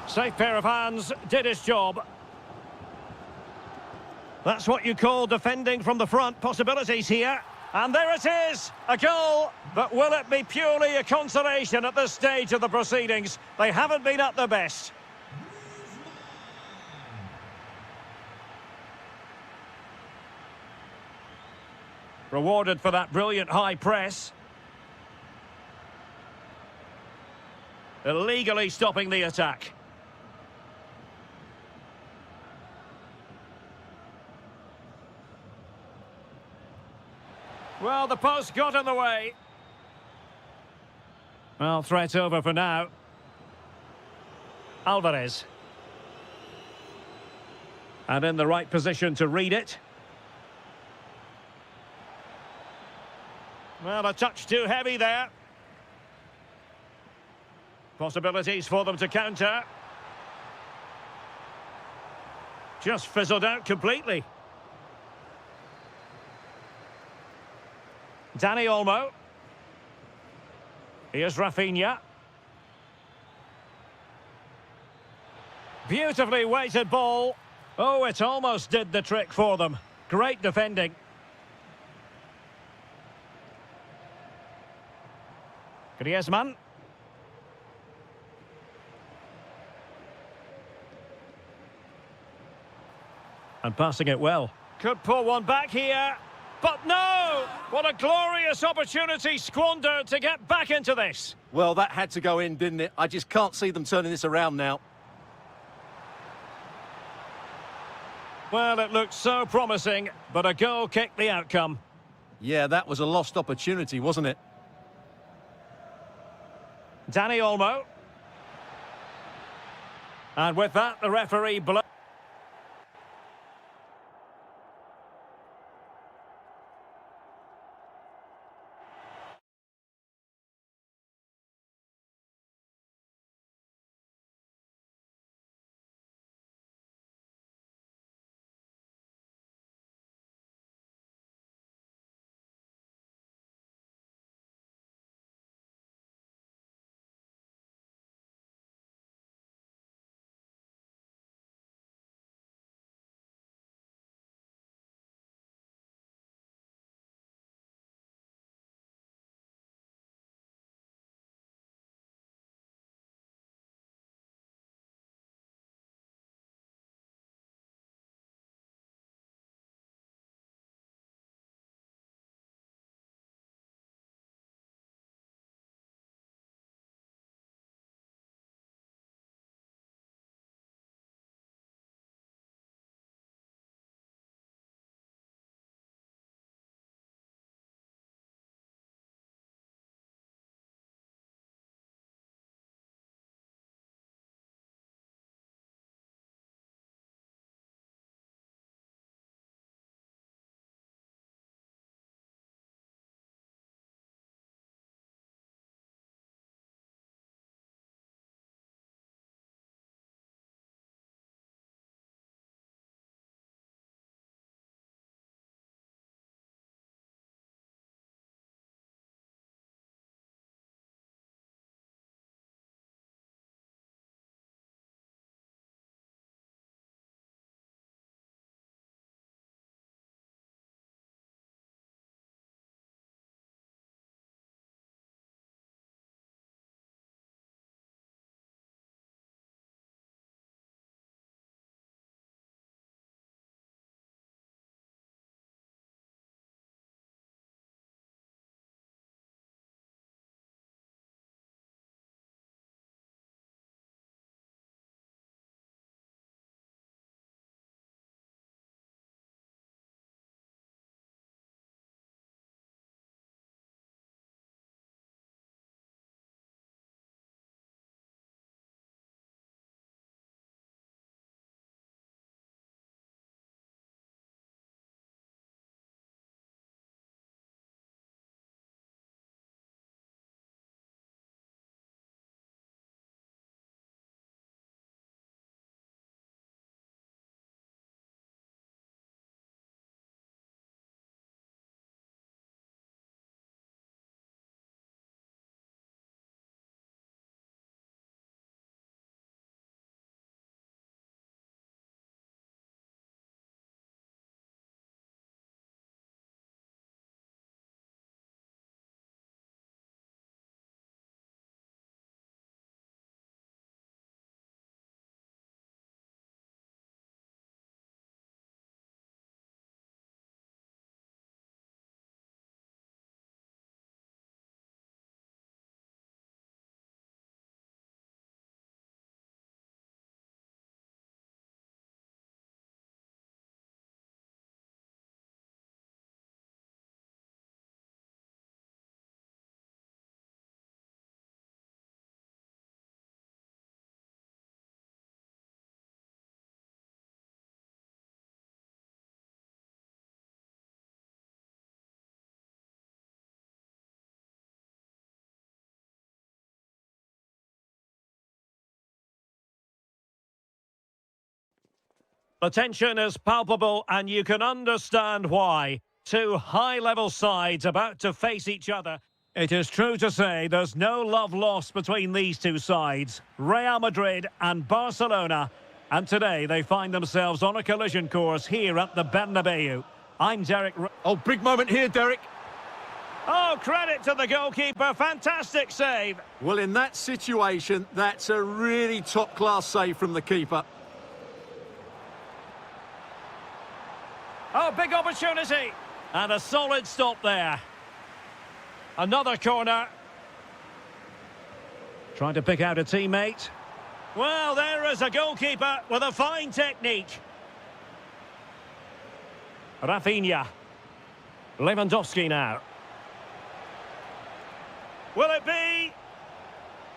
Safe pair of hands, did his job. That's what you call defending from the front. Possibilities here. And there it is, a goal. But will it be purely a consolation at this stage of the proceedings? They haven't been at their best. Rewarded for that brilliant high press. Illegally stopping the attack. Well, the post got in the way. Well, threat over for now. Alvarez. And in the right position to read it. Well, a touch too heavy there. Possibilities for them to counter. Just fizzled out completely. Dani Olmo. Here's Rafinha. Beautifully weighted ball. Oh, it almost did the trick for them. Great defending. Griezmann. And passing it well. Could pull one back here. But no! What a glorious opportunity squandered to get back into this. Well, that had to go in, didn't it? I just can't see them turning this around now. Well, it looked so promising, but a goal kicked the outcome. Yeah, that was a lost opportunity, wasn't it? Dani Olmo. And with that, the referee blows. The tension is palpable and you can understand why. Two high-level sides about to face each other. It is true to say there's no love lost between these two sides, Real Madrid and Barcelona. And today they find themselves on a collision course here at the Bernabeu. I'm Derek... Oh, big moment here, Derek. Oh, credit to the goalkeeper. Fantastic save. Well, in that situation, that's a really top-class save from the keeper. Oh, big opportunity. And a solid stop there. Another corner. Trying to pick out a teammate. Well, there is a goalkeeper with a fine technique. Rafinha. Lewandowski now. Will it be?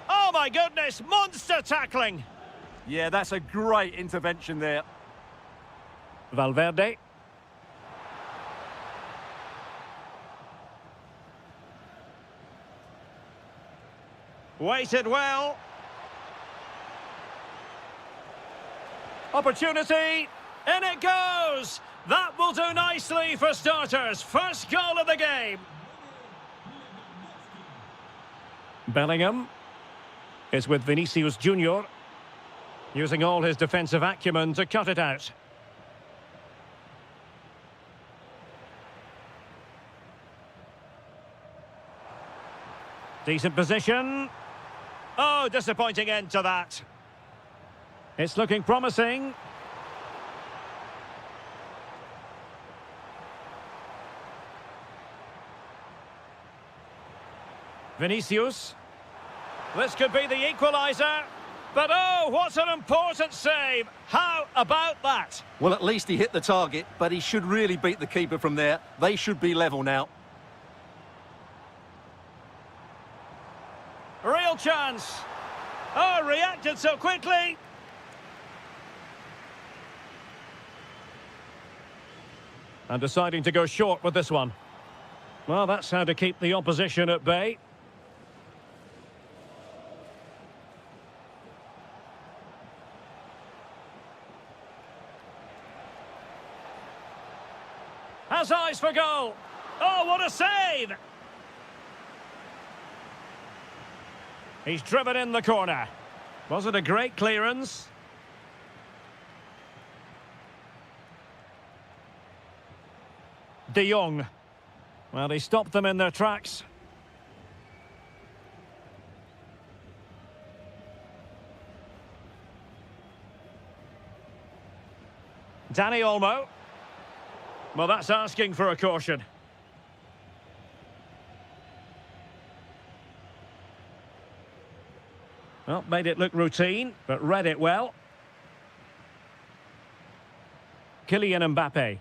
Oh, my goodness, monster tackling. Yeah, that's a great intervention there. Valverde. Waited well. Opportunity. In it goes. That will do nicely for starters. First goal of the game. Bellingham is with Vinicius Junior, using all his defensive acumen to cut it out. Decent position. Oh, disappointing end to that. It's looking promising. Vinicius. This could be the equaliser. But oh, what an important save. How about that? Well, at least he hit the target, but he should really beat the keeper from there. They should be level now. Real chance. Oh, reacted so quickly. And deciding to go short with this one. Well, that's how to keep the opposition at bay. Has eyes for goal. Oh, what a save! He's driven in the corner. Was it a great clearance? De Jong. Well, he stopped them in their tracks. Dani Olmo. Well, that's asking for a caution. Well, made it look routine, but read it well. Kylian Mbappe.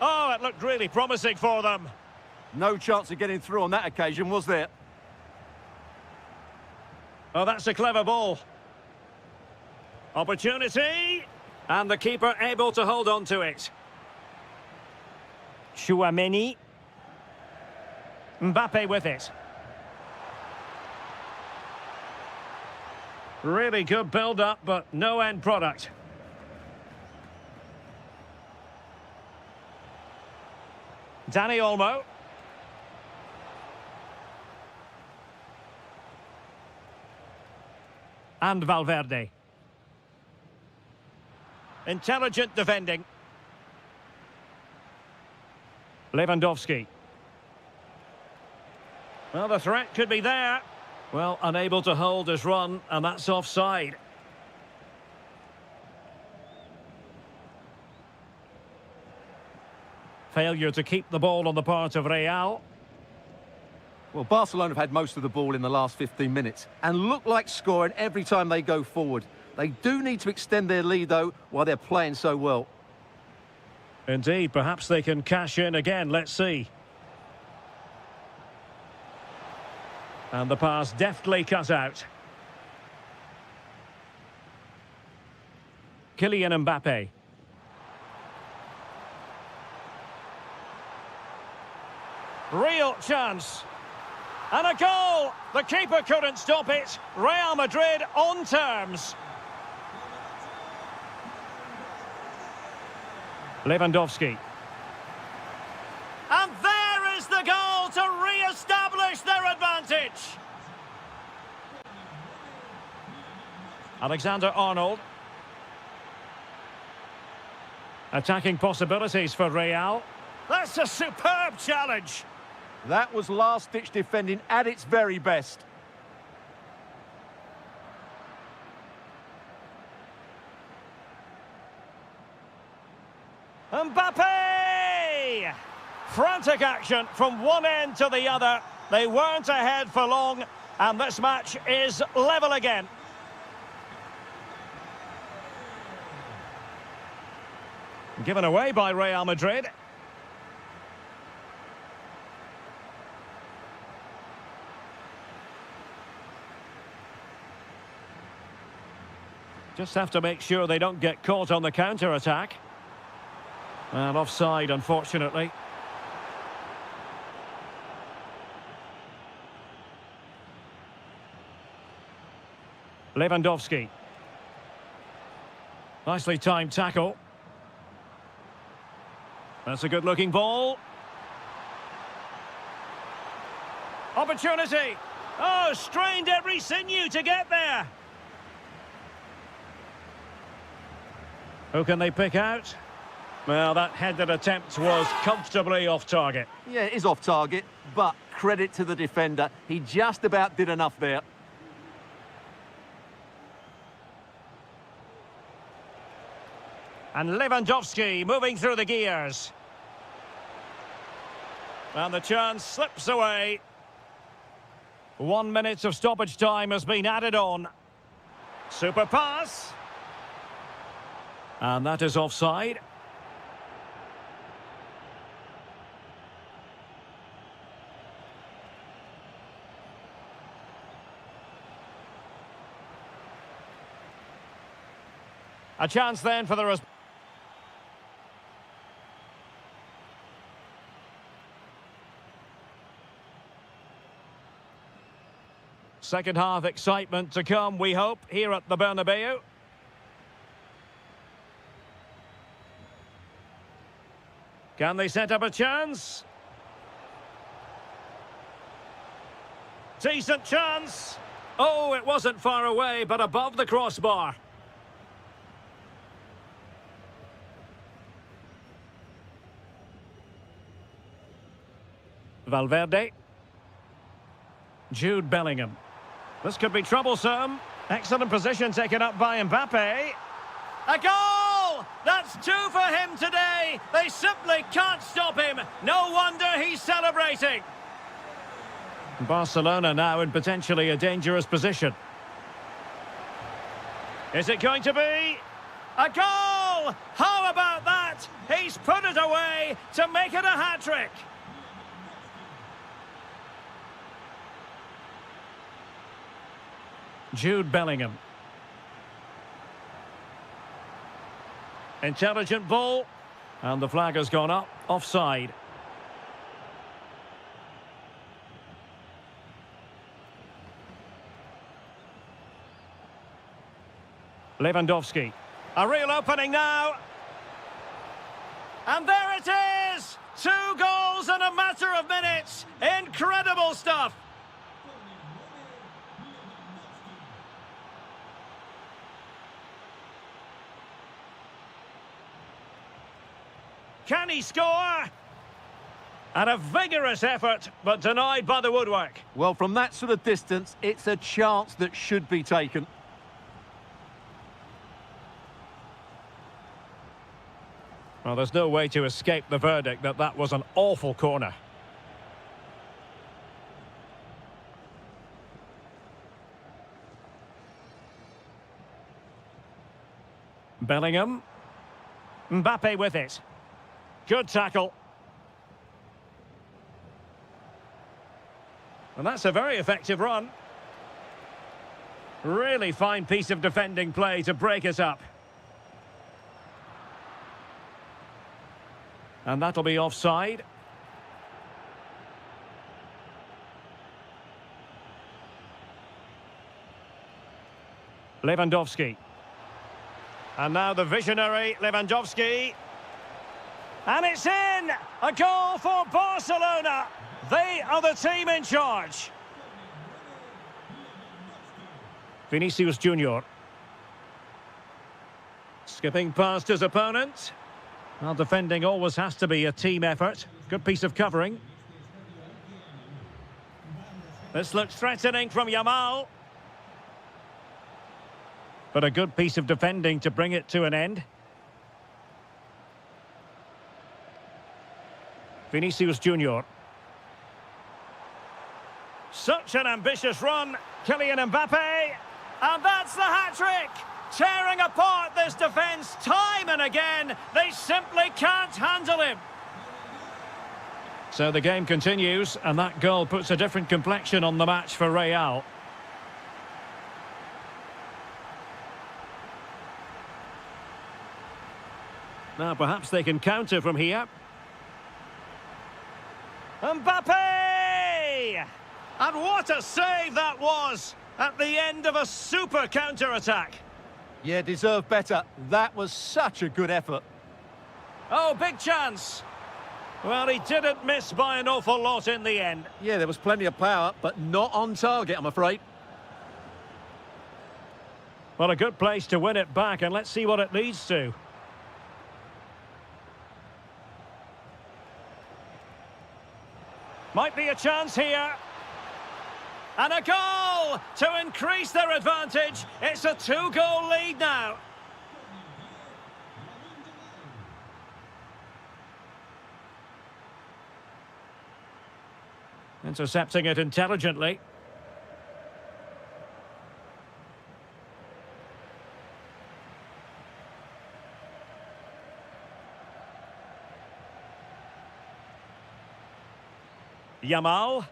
Oh, it looked really promising for them. No chance of getting through on that occasion, was there? Oh, that's a clever ball. Opportunity. And the keeper able to hold on to it. Chouameni. Mbappe with it. Really good build-up, but no end product. Dani Olmo. And Valverde. Intelligent defending. Lewandowski. Well, the threat could be there. Well, unable to hold his run, and that's offside. Failure to keep the ball on the part of Real. Well, Barcelona have had most of the ball in the last 15 minutes and look like scoring every time they go forward. They do need to extend their lead, though, while they're playing so well. Indeed, perhaps they can cash in again. Let's see. And the pass deftly cut out. Kylian Mbappe. Real chance. And a goal! The keeper couldn't stop it. Real Madrid on terms. Lewandowski. And there is the goal to re-establish their advantage. Alexander-Arnold. Attacking possibilities for Real. That's a superb challenge. That was last-ditch defending at its very best. Mbappe! Frantic action from one end to the other. They weren't ahead for long, and this match is level again. Given away by Real Madrid. Just have to make sure they don't get caught on the counter-attack. And offside, unfortunately. Lewandowski. Nicely timed tackle. That's a good-looking ball. Opportunity. Oh, strained every sinew to get there. Who can they pick out? Well, that headed attempt was comfortably off target. Yeah, it is off target, but credit to the defender. He just about did enough there. And Lewandowski moving through the gears. And the chance slips away. 1 minute of stoppage time has been added on. Super pass. And that is offside. A chance then for the... Second half excitement to come, we hope, here at the Bernabeu. Can they set up a chance? Decent chance. Oh, it wasn't far away, but above the crossbar. Valverde. Jude Bellingham. This could be troublesome. Excellent position taken up by Mbappe. A goal! That's 2 for him today. They simply can't stop him. No wonder he's celebrating. Barcelona now in potentially a dangerous position. Is it going to be a goal? How about that? He's put it away to make it a hat-trick. Jude Bellingham. Intelligent ball. And the flag has gone up. Offside. Lewandowski. A real opening now. And there it is! 2 goals in a matter of minutes. Incredible stuff. Can he score? And a vigorous effort, but denied by the woodwork. Well, from that sort of distance, it's a chance that should be taken. Well, there's no way to escape the verdict that that was an awful corner. Bellingham. Mbappe with it. Good tackle. And that's a very effective run. Really fine piece of defending play to break it up. And that'll be offside. Lewandowski. And now the visionary Lewandowski. And it's in! A goal for Barcelona! They are the team in charge. Vinicius Junior. Skipping past his opponent. Well, defending always has to be a team effort. Good piece of covering. This looks threatening from Yamal. But a good piece of defending to bring it to an end. Vinicius Junior. Such an ambitious run. Kylian Mbappe. And that's the hat-trick! Tearing apart this defence time and again. They simply can't handle him. So the game continues, and that goal puts a different complexion on the match for Real. Now perhaps they can counter from here. Mbappe! And what a save that was at the end of a super counter-attack. Yeah, deserved better. That was such a good effort. Oh, big chance. Well, he didn't miss by an awful lot in the end. Yeah, there was plenty of power, but not on target, I'm afraid. Well, a good place to win it back, and let's see what it leads to. Might be a chance here. And a goal to increase their advantage. It's a 2-goal lead now. Intercepting it intelligently. Yamal.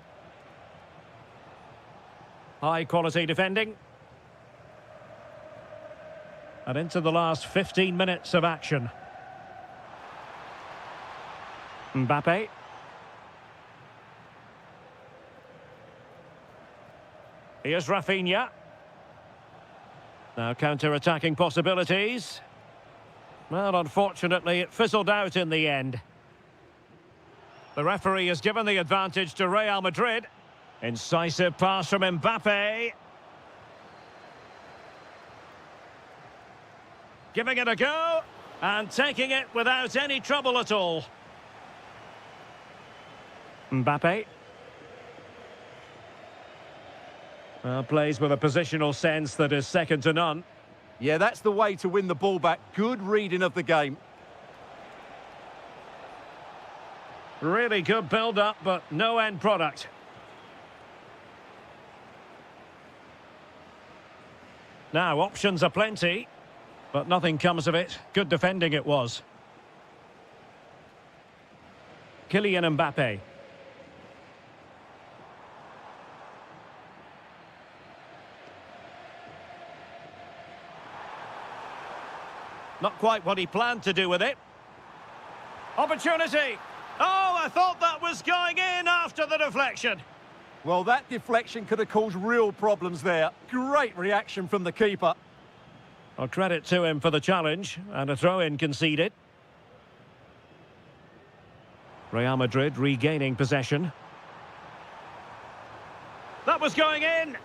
High quality defending. And into the last 15 minutes of action. Mbappe. Here's Rafinha. Now counter-attacking possibilities. Well, unfortunately, it fizzled out in the end. The referee has given the advantage to Real Madrid. Incisive pass from Mbappe. Giving it a go. And taking it without any trouble at all. Mbappe. Well, plays with a positional sense that is second to none. Yeah, that's the way to win the ball back. Good reading of the game. Really good build-up, but no end product. Now, options are plenty, but nothing comes of it. Good defending it was. Kylian Mbappe. Not quite what he planned to do with it. Opportunity! Oh, I thought that was going in after the deflection. Well, that deflection could have caused real problems there. Great reaction from the keeper. Well, credit to him for the challenge, and a throw-in conceded. Real Madrid regaining possession. That was going in!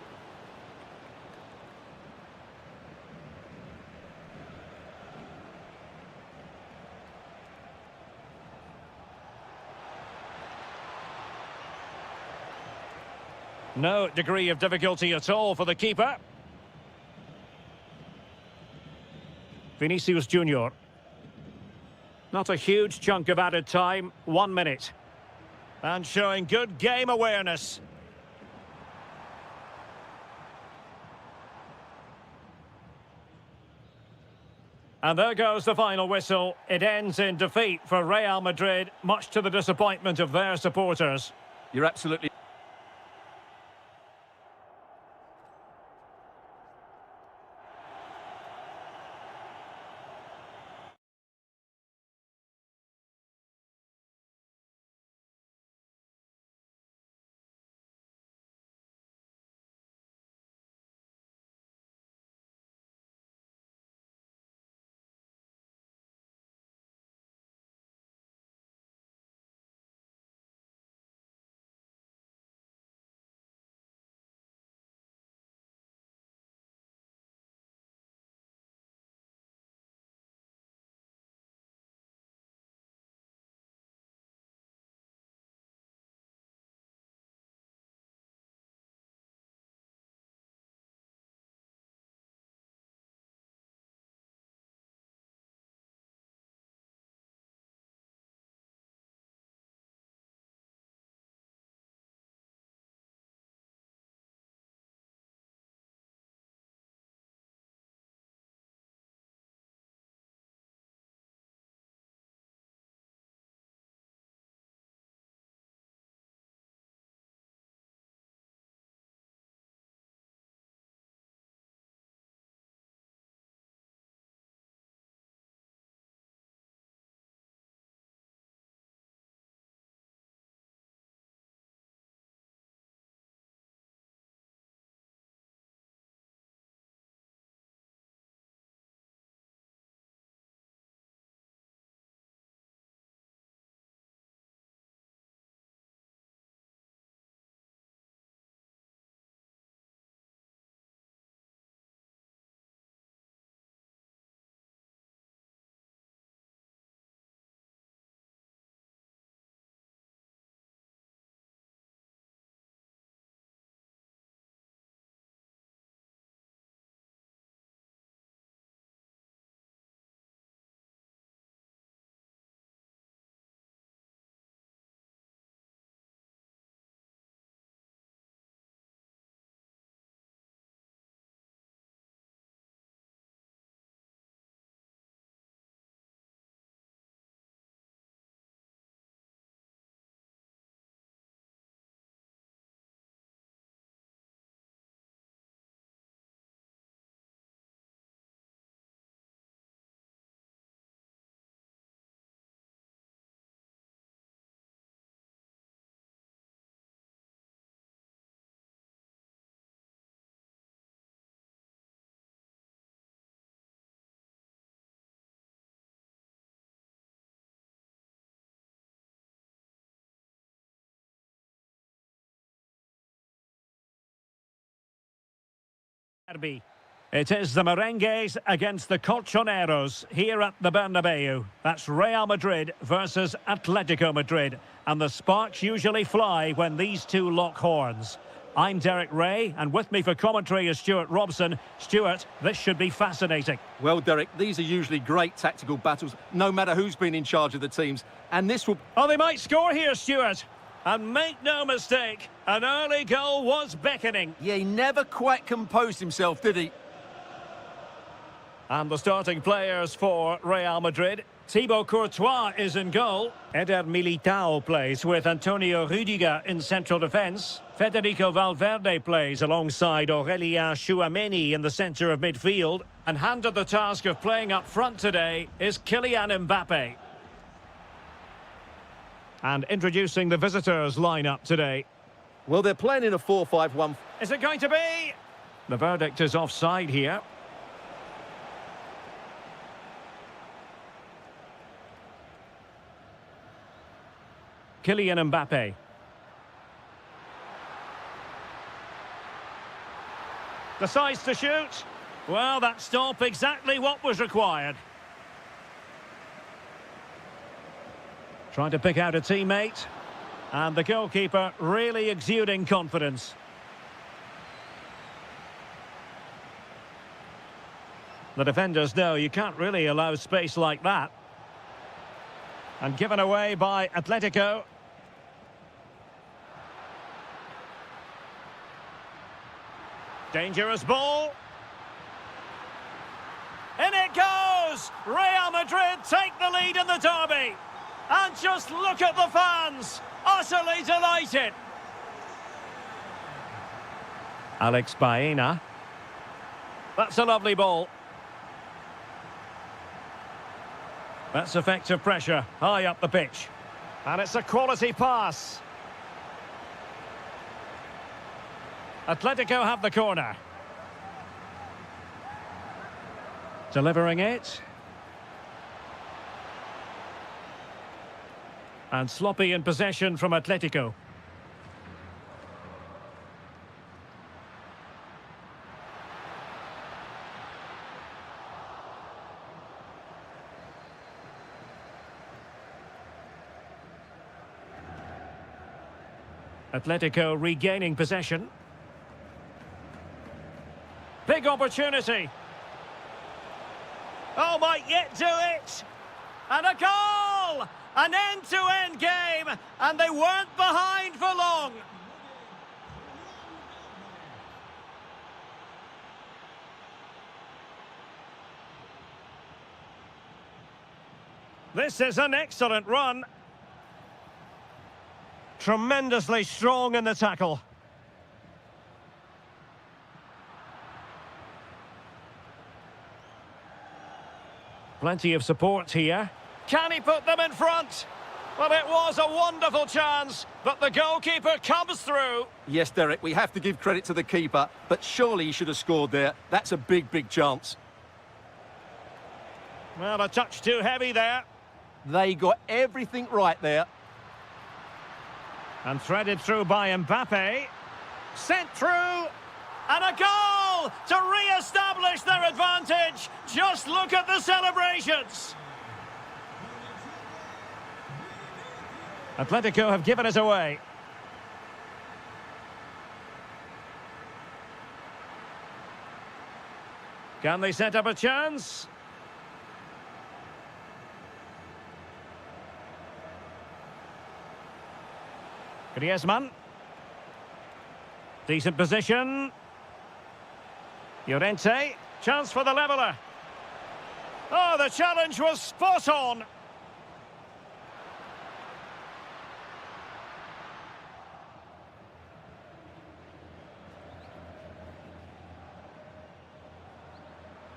No degree of difficulty at all for the keeper. Vinicius Junior. Not a huge chunk of added time, 1 minute. And showing good game awareness. And there goes the final whistle. It ends in defeat for Real Madrid, much to the disappointment of their supporters. You're absolutely derby. It is the Merengues against the Colchoneros here at the Bernabeu. That's Real Madrid versus Atletico Madrid. And the sparks usually fly when these two lock horns. I'm Derek Ray, and with me for commentary is Stuart Robson. Stuart, this should be fascinating. Well, Derek, these are usually great tactical battles, no matter who's been in charge of the teams. And this will... Oh, they might score here, Stuart. And make no mistake, an early goal was beckoning. Yeah, he never quite composed himself, did he? And the starting players for Real Madrid. Thibaut Courtois is in goal. Eder Militao plays with Antonio Rüdiger in central defence. Federico Valverde plays alongside Aurélien Tchouameni in the centre of midfield. And handed the task of playing up front today is Kylian Mbappe. And introducing the visitors' lineup today. Well, they're playing in a 4-5-1. Is it going to be? The verdict is offside here. Kylian Mbappe. Decides to shoot. Well, that stop exactly what was required. Trying to pick out a teammate. And the goalkeeper really exuding confidence. The defenders know you can't really allow space like that. And given away by Atletico. Dangerous ball. In it goes! Real Madrid take the lead in the derby. And just look at the fans. Utterly delighted. Alex Baena. That's a lovely ball. That's effective pressure, high up the pitch. And it's a quality pass. Atletico have the corner. Delivering it. And sloppy in possession from Atletico. Atletico regaining possession. Big opportunity. Oh, might yet do it. And a goal! An end-to-end game, and they weren't behind for long. This is an excellent run. Tremendously strong in the tackle. Plenty of support here. Can he put them in front? Well, it was a wonderful chance, but the goalkeeper comes through. Yes, Derek, we have to give credit to the keeper, but surely he should have scored there. That's a big, big chance. Well, a touch too heavy there. They got everything right there. And threaded through by Mbappe. Sent through. And a goal to re-establish their advantage. Just look at the celebrations. Atletico have given us away. Can they set up a chance? Griezmann. Decent position. Llorente. Chance for the leveller. Oh, the challenge was spot on.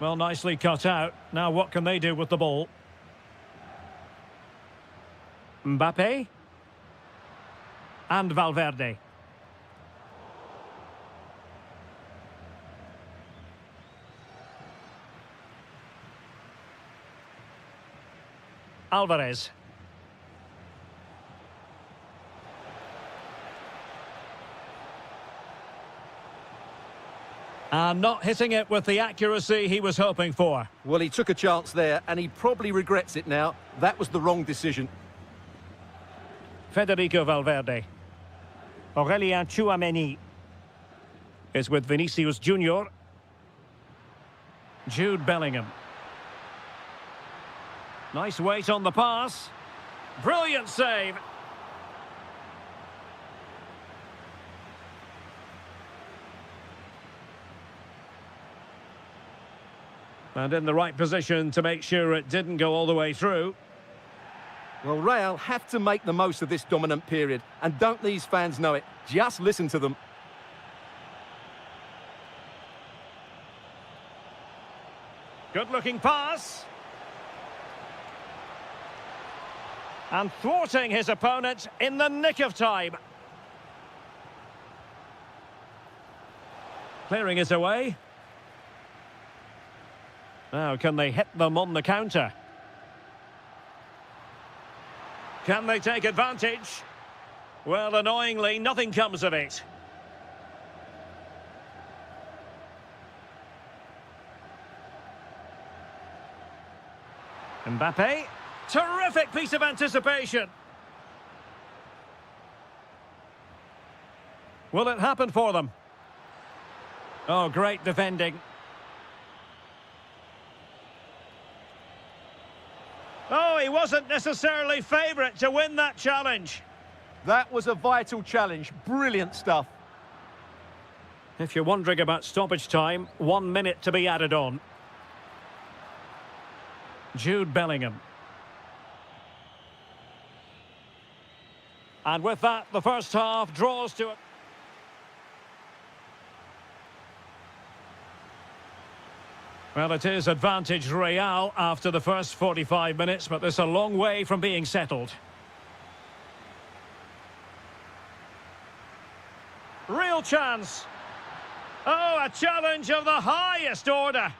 Well, nicely cut out. Now what can they do with the ball? Mbappe. And Valverde. Alvarez. And not hitting it with the accuracy he was hoping for. Well, he took a chance there, and he probably regrets it now. That was the wrong decision. Federico Valverde. Aurélien Tchouameni is with Vinicius Junior. Jude Bellingham. Nice weight on the pass. Brilliant save. And in the right position to make sure it didn't go all the way through. Well, Real have to make the most of this dominant period. And don't these fans know it? Just listen to them. Good-looking pass. And thwarting his opponent in the nick of time. Clearing it away. Now, can they hit them on the counter? Can they take advantage? Well, annoyingly, nothing comes of it. Mbappe. Terrific piece of anticipation. Will it happen for them? Oh, great defending. Oh, he wasn't necessarily favourite to win that challenge. That was a vital challenge. Brilliant stuff. If you're wondering about stoppage time, 1 minute to be added on. Jude Bellingham. And with that, the first half draws to it. Well, it is advantage Real after the first 45 minutes, but there's a long way from being settled. Real chance. Oh, a challenge of the highest order.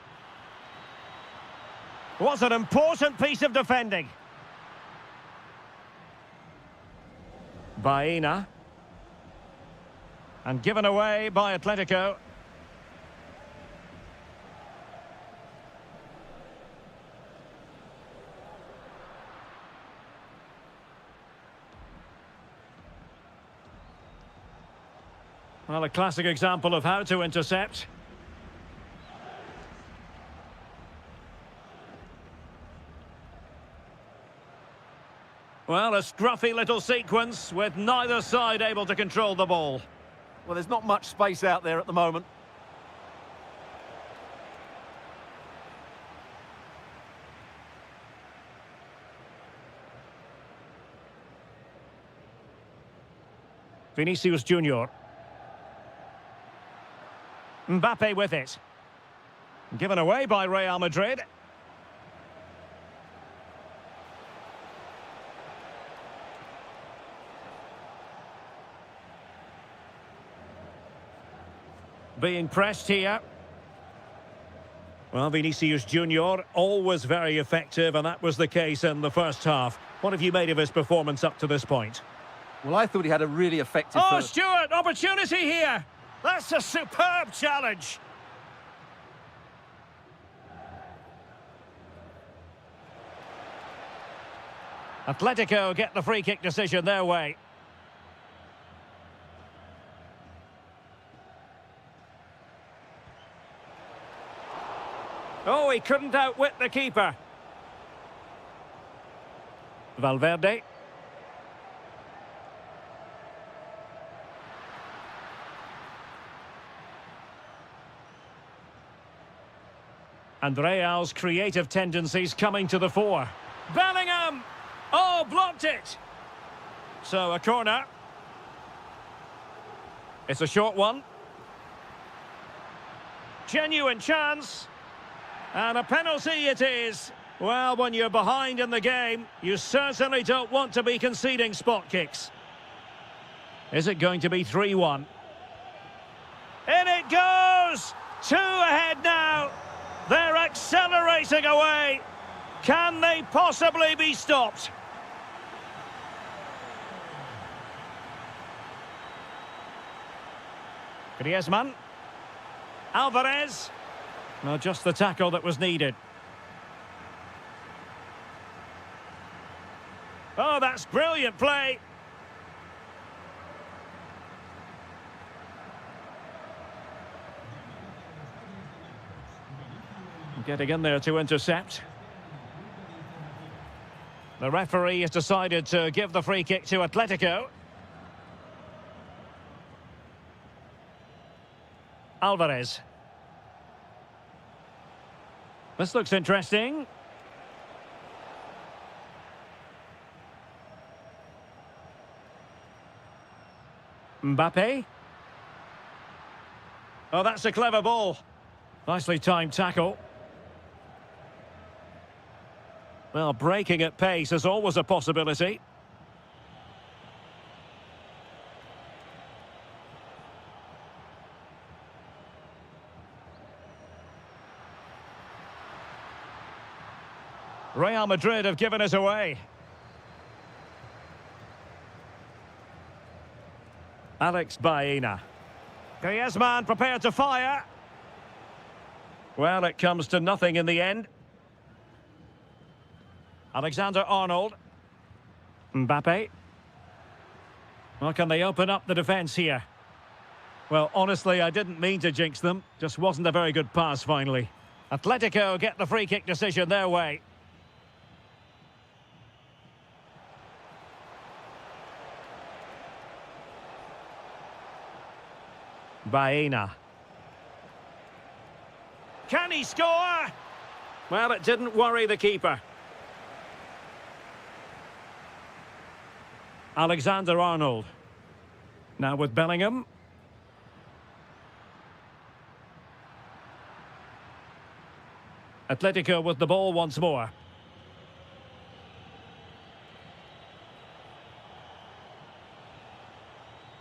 Was an important piece of defending. Baena. And given away by Atletico. Well, a classic example of how to intercept. Well, a scruffy little sequence with neither side able to control the ball. Well, there's not much space out there at the moment. Vinicius Junior. Mbappe with it. Given away by Real Madrid. Being pressed here. Well, Vinicius Junior, always very effective, and that was the case in the first half. What have you made of his performance up to this point? Well, I thought he had a really effective Oh, first... Stuart, opportunity here. That's a superb challenge. Atletico get the free kick decision their way. Oh, he couldn't outwit the keeper. Valverde. And Real's creative tendencies coming to the fore. Bellingham! Oh, blocked it! So, a corner. It's a short one. Genuine chance. And a penalty it is. Well, when you're behind in the game, you certainly don't want to be conceding spot kicks. Is it going to be 3-1? In it goes! 2 ahead now. They're accelerating away. Can they possibly be stopped? Griezmann. Alvarez. Well, just the tackle that was needed. Oh, that's brilliant play. Getting in there to intercept. The referee has decided to give the free kick to Atletico. Alvarez. This looks interesting. Mbappe. Oh, that's a clever ball. Nicely timed tackle. Well, breaking at pace is always a possibility. Real Madrid have given us away. Alex Baena. Griezmann prepared to fire. Well, it comes to nothing in the end. Alexander-Arnold. Mbappe. Well, can they open up the defence here? Well, honestly, I didn't mean to jinx them. Just wasn't a very good pass, finally. Atletico get the free kick decision their way. Baena. Can he score? Well, it didn't worry the keeper. Alexander-Arnold. Now with Bellingham. Atletico with the ball once more.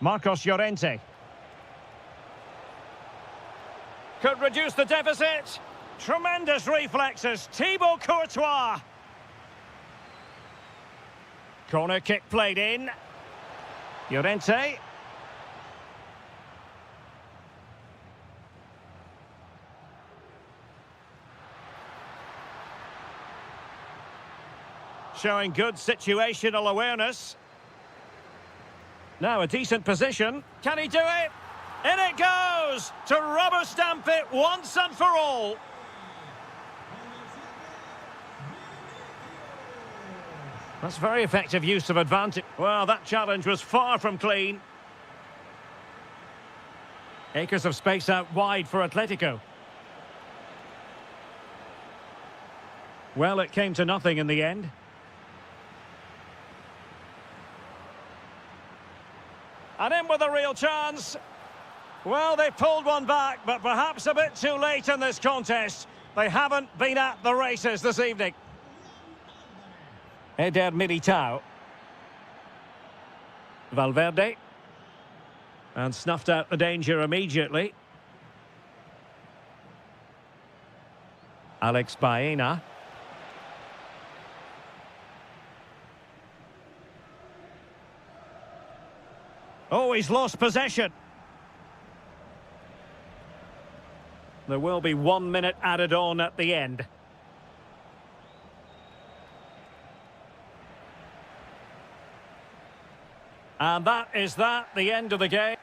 Marcos Llorente. Could reduce the deficit. Tremendous reflexes. Thibaut Courtois. Corner kick played in. Llorente. Showing good situational awareness. Now a decent position. Can he do it? In it goes! To rubber stamp it once and for all. That's very effective use of advantage. Well, that challenge was far from clean. Acres of space out wide for Atletico. Well, it came to nothing in the end. And in with a real chance. Well, they pulled one back, but perhaps a bit too late in this contest. They haven't been at the races this evening. Eder Militao. Valverde. And snuffed out the danger immediately. Alex Baena. Oh, he's lost possession. There will be 1 minute added on at the end. And that is the end of the game.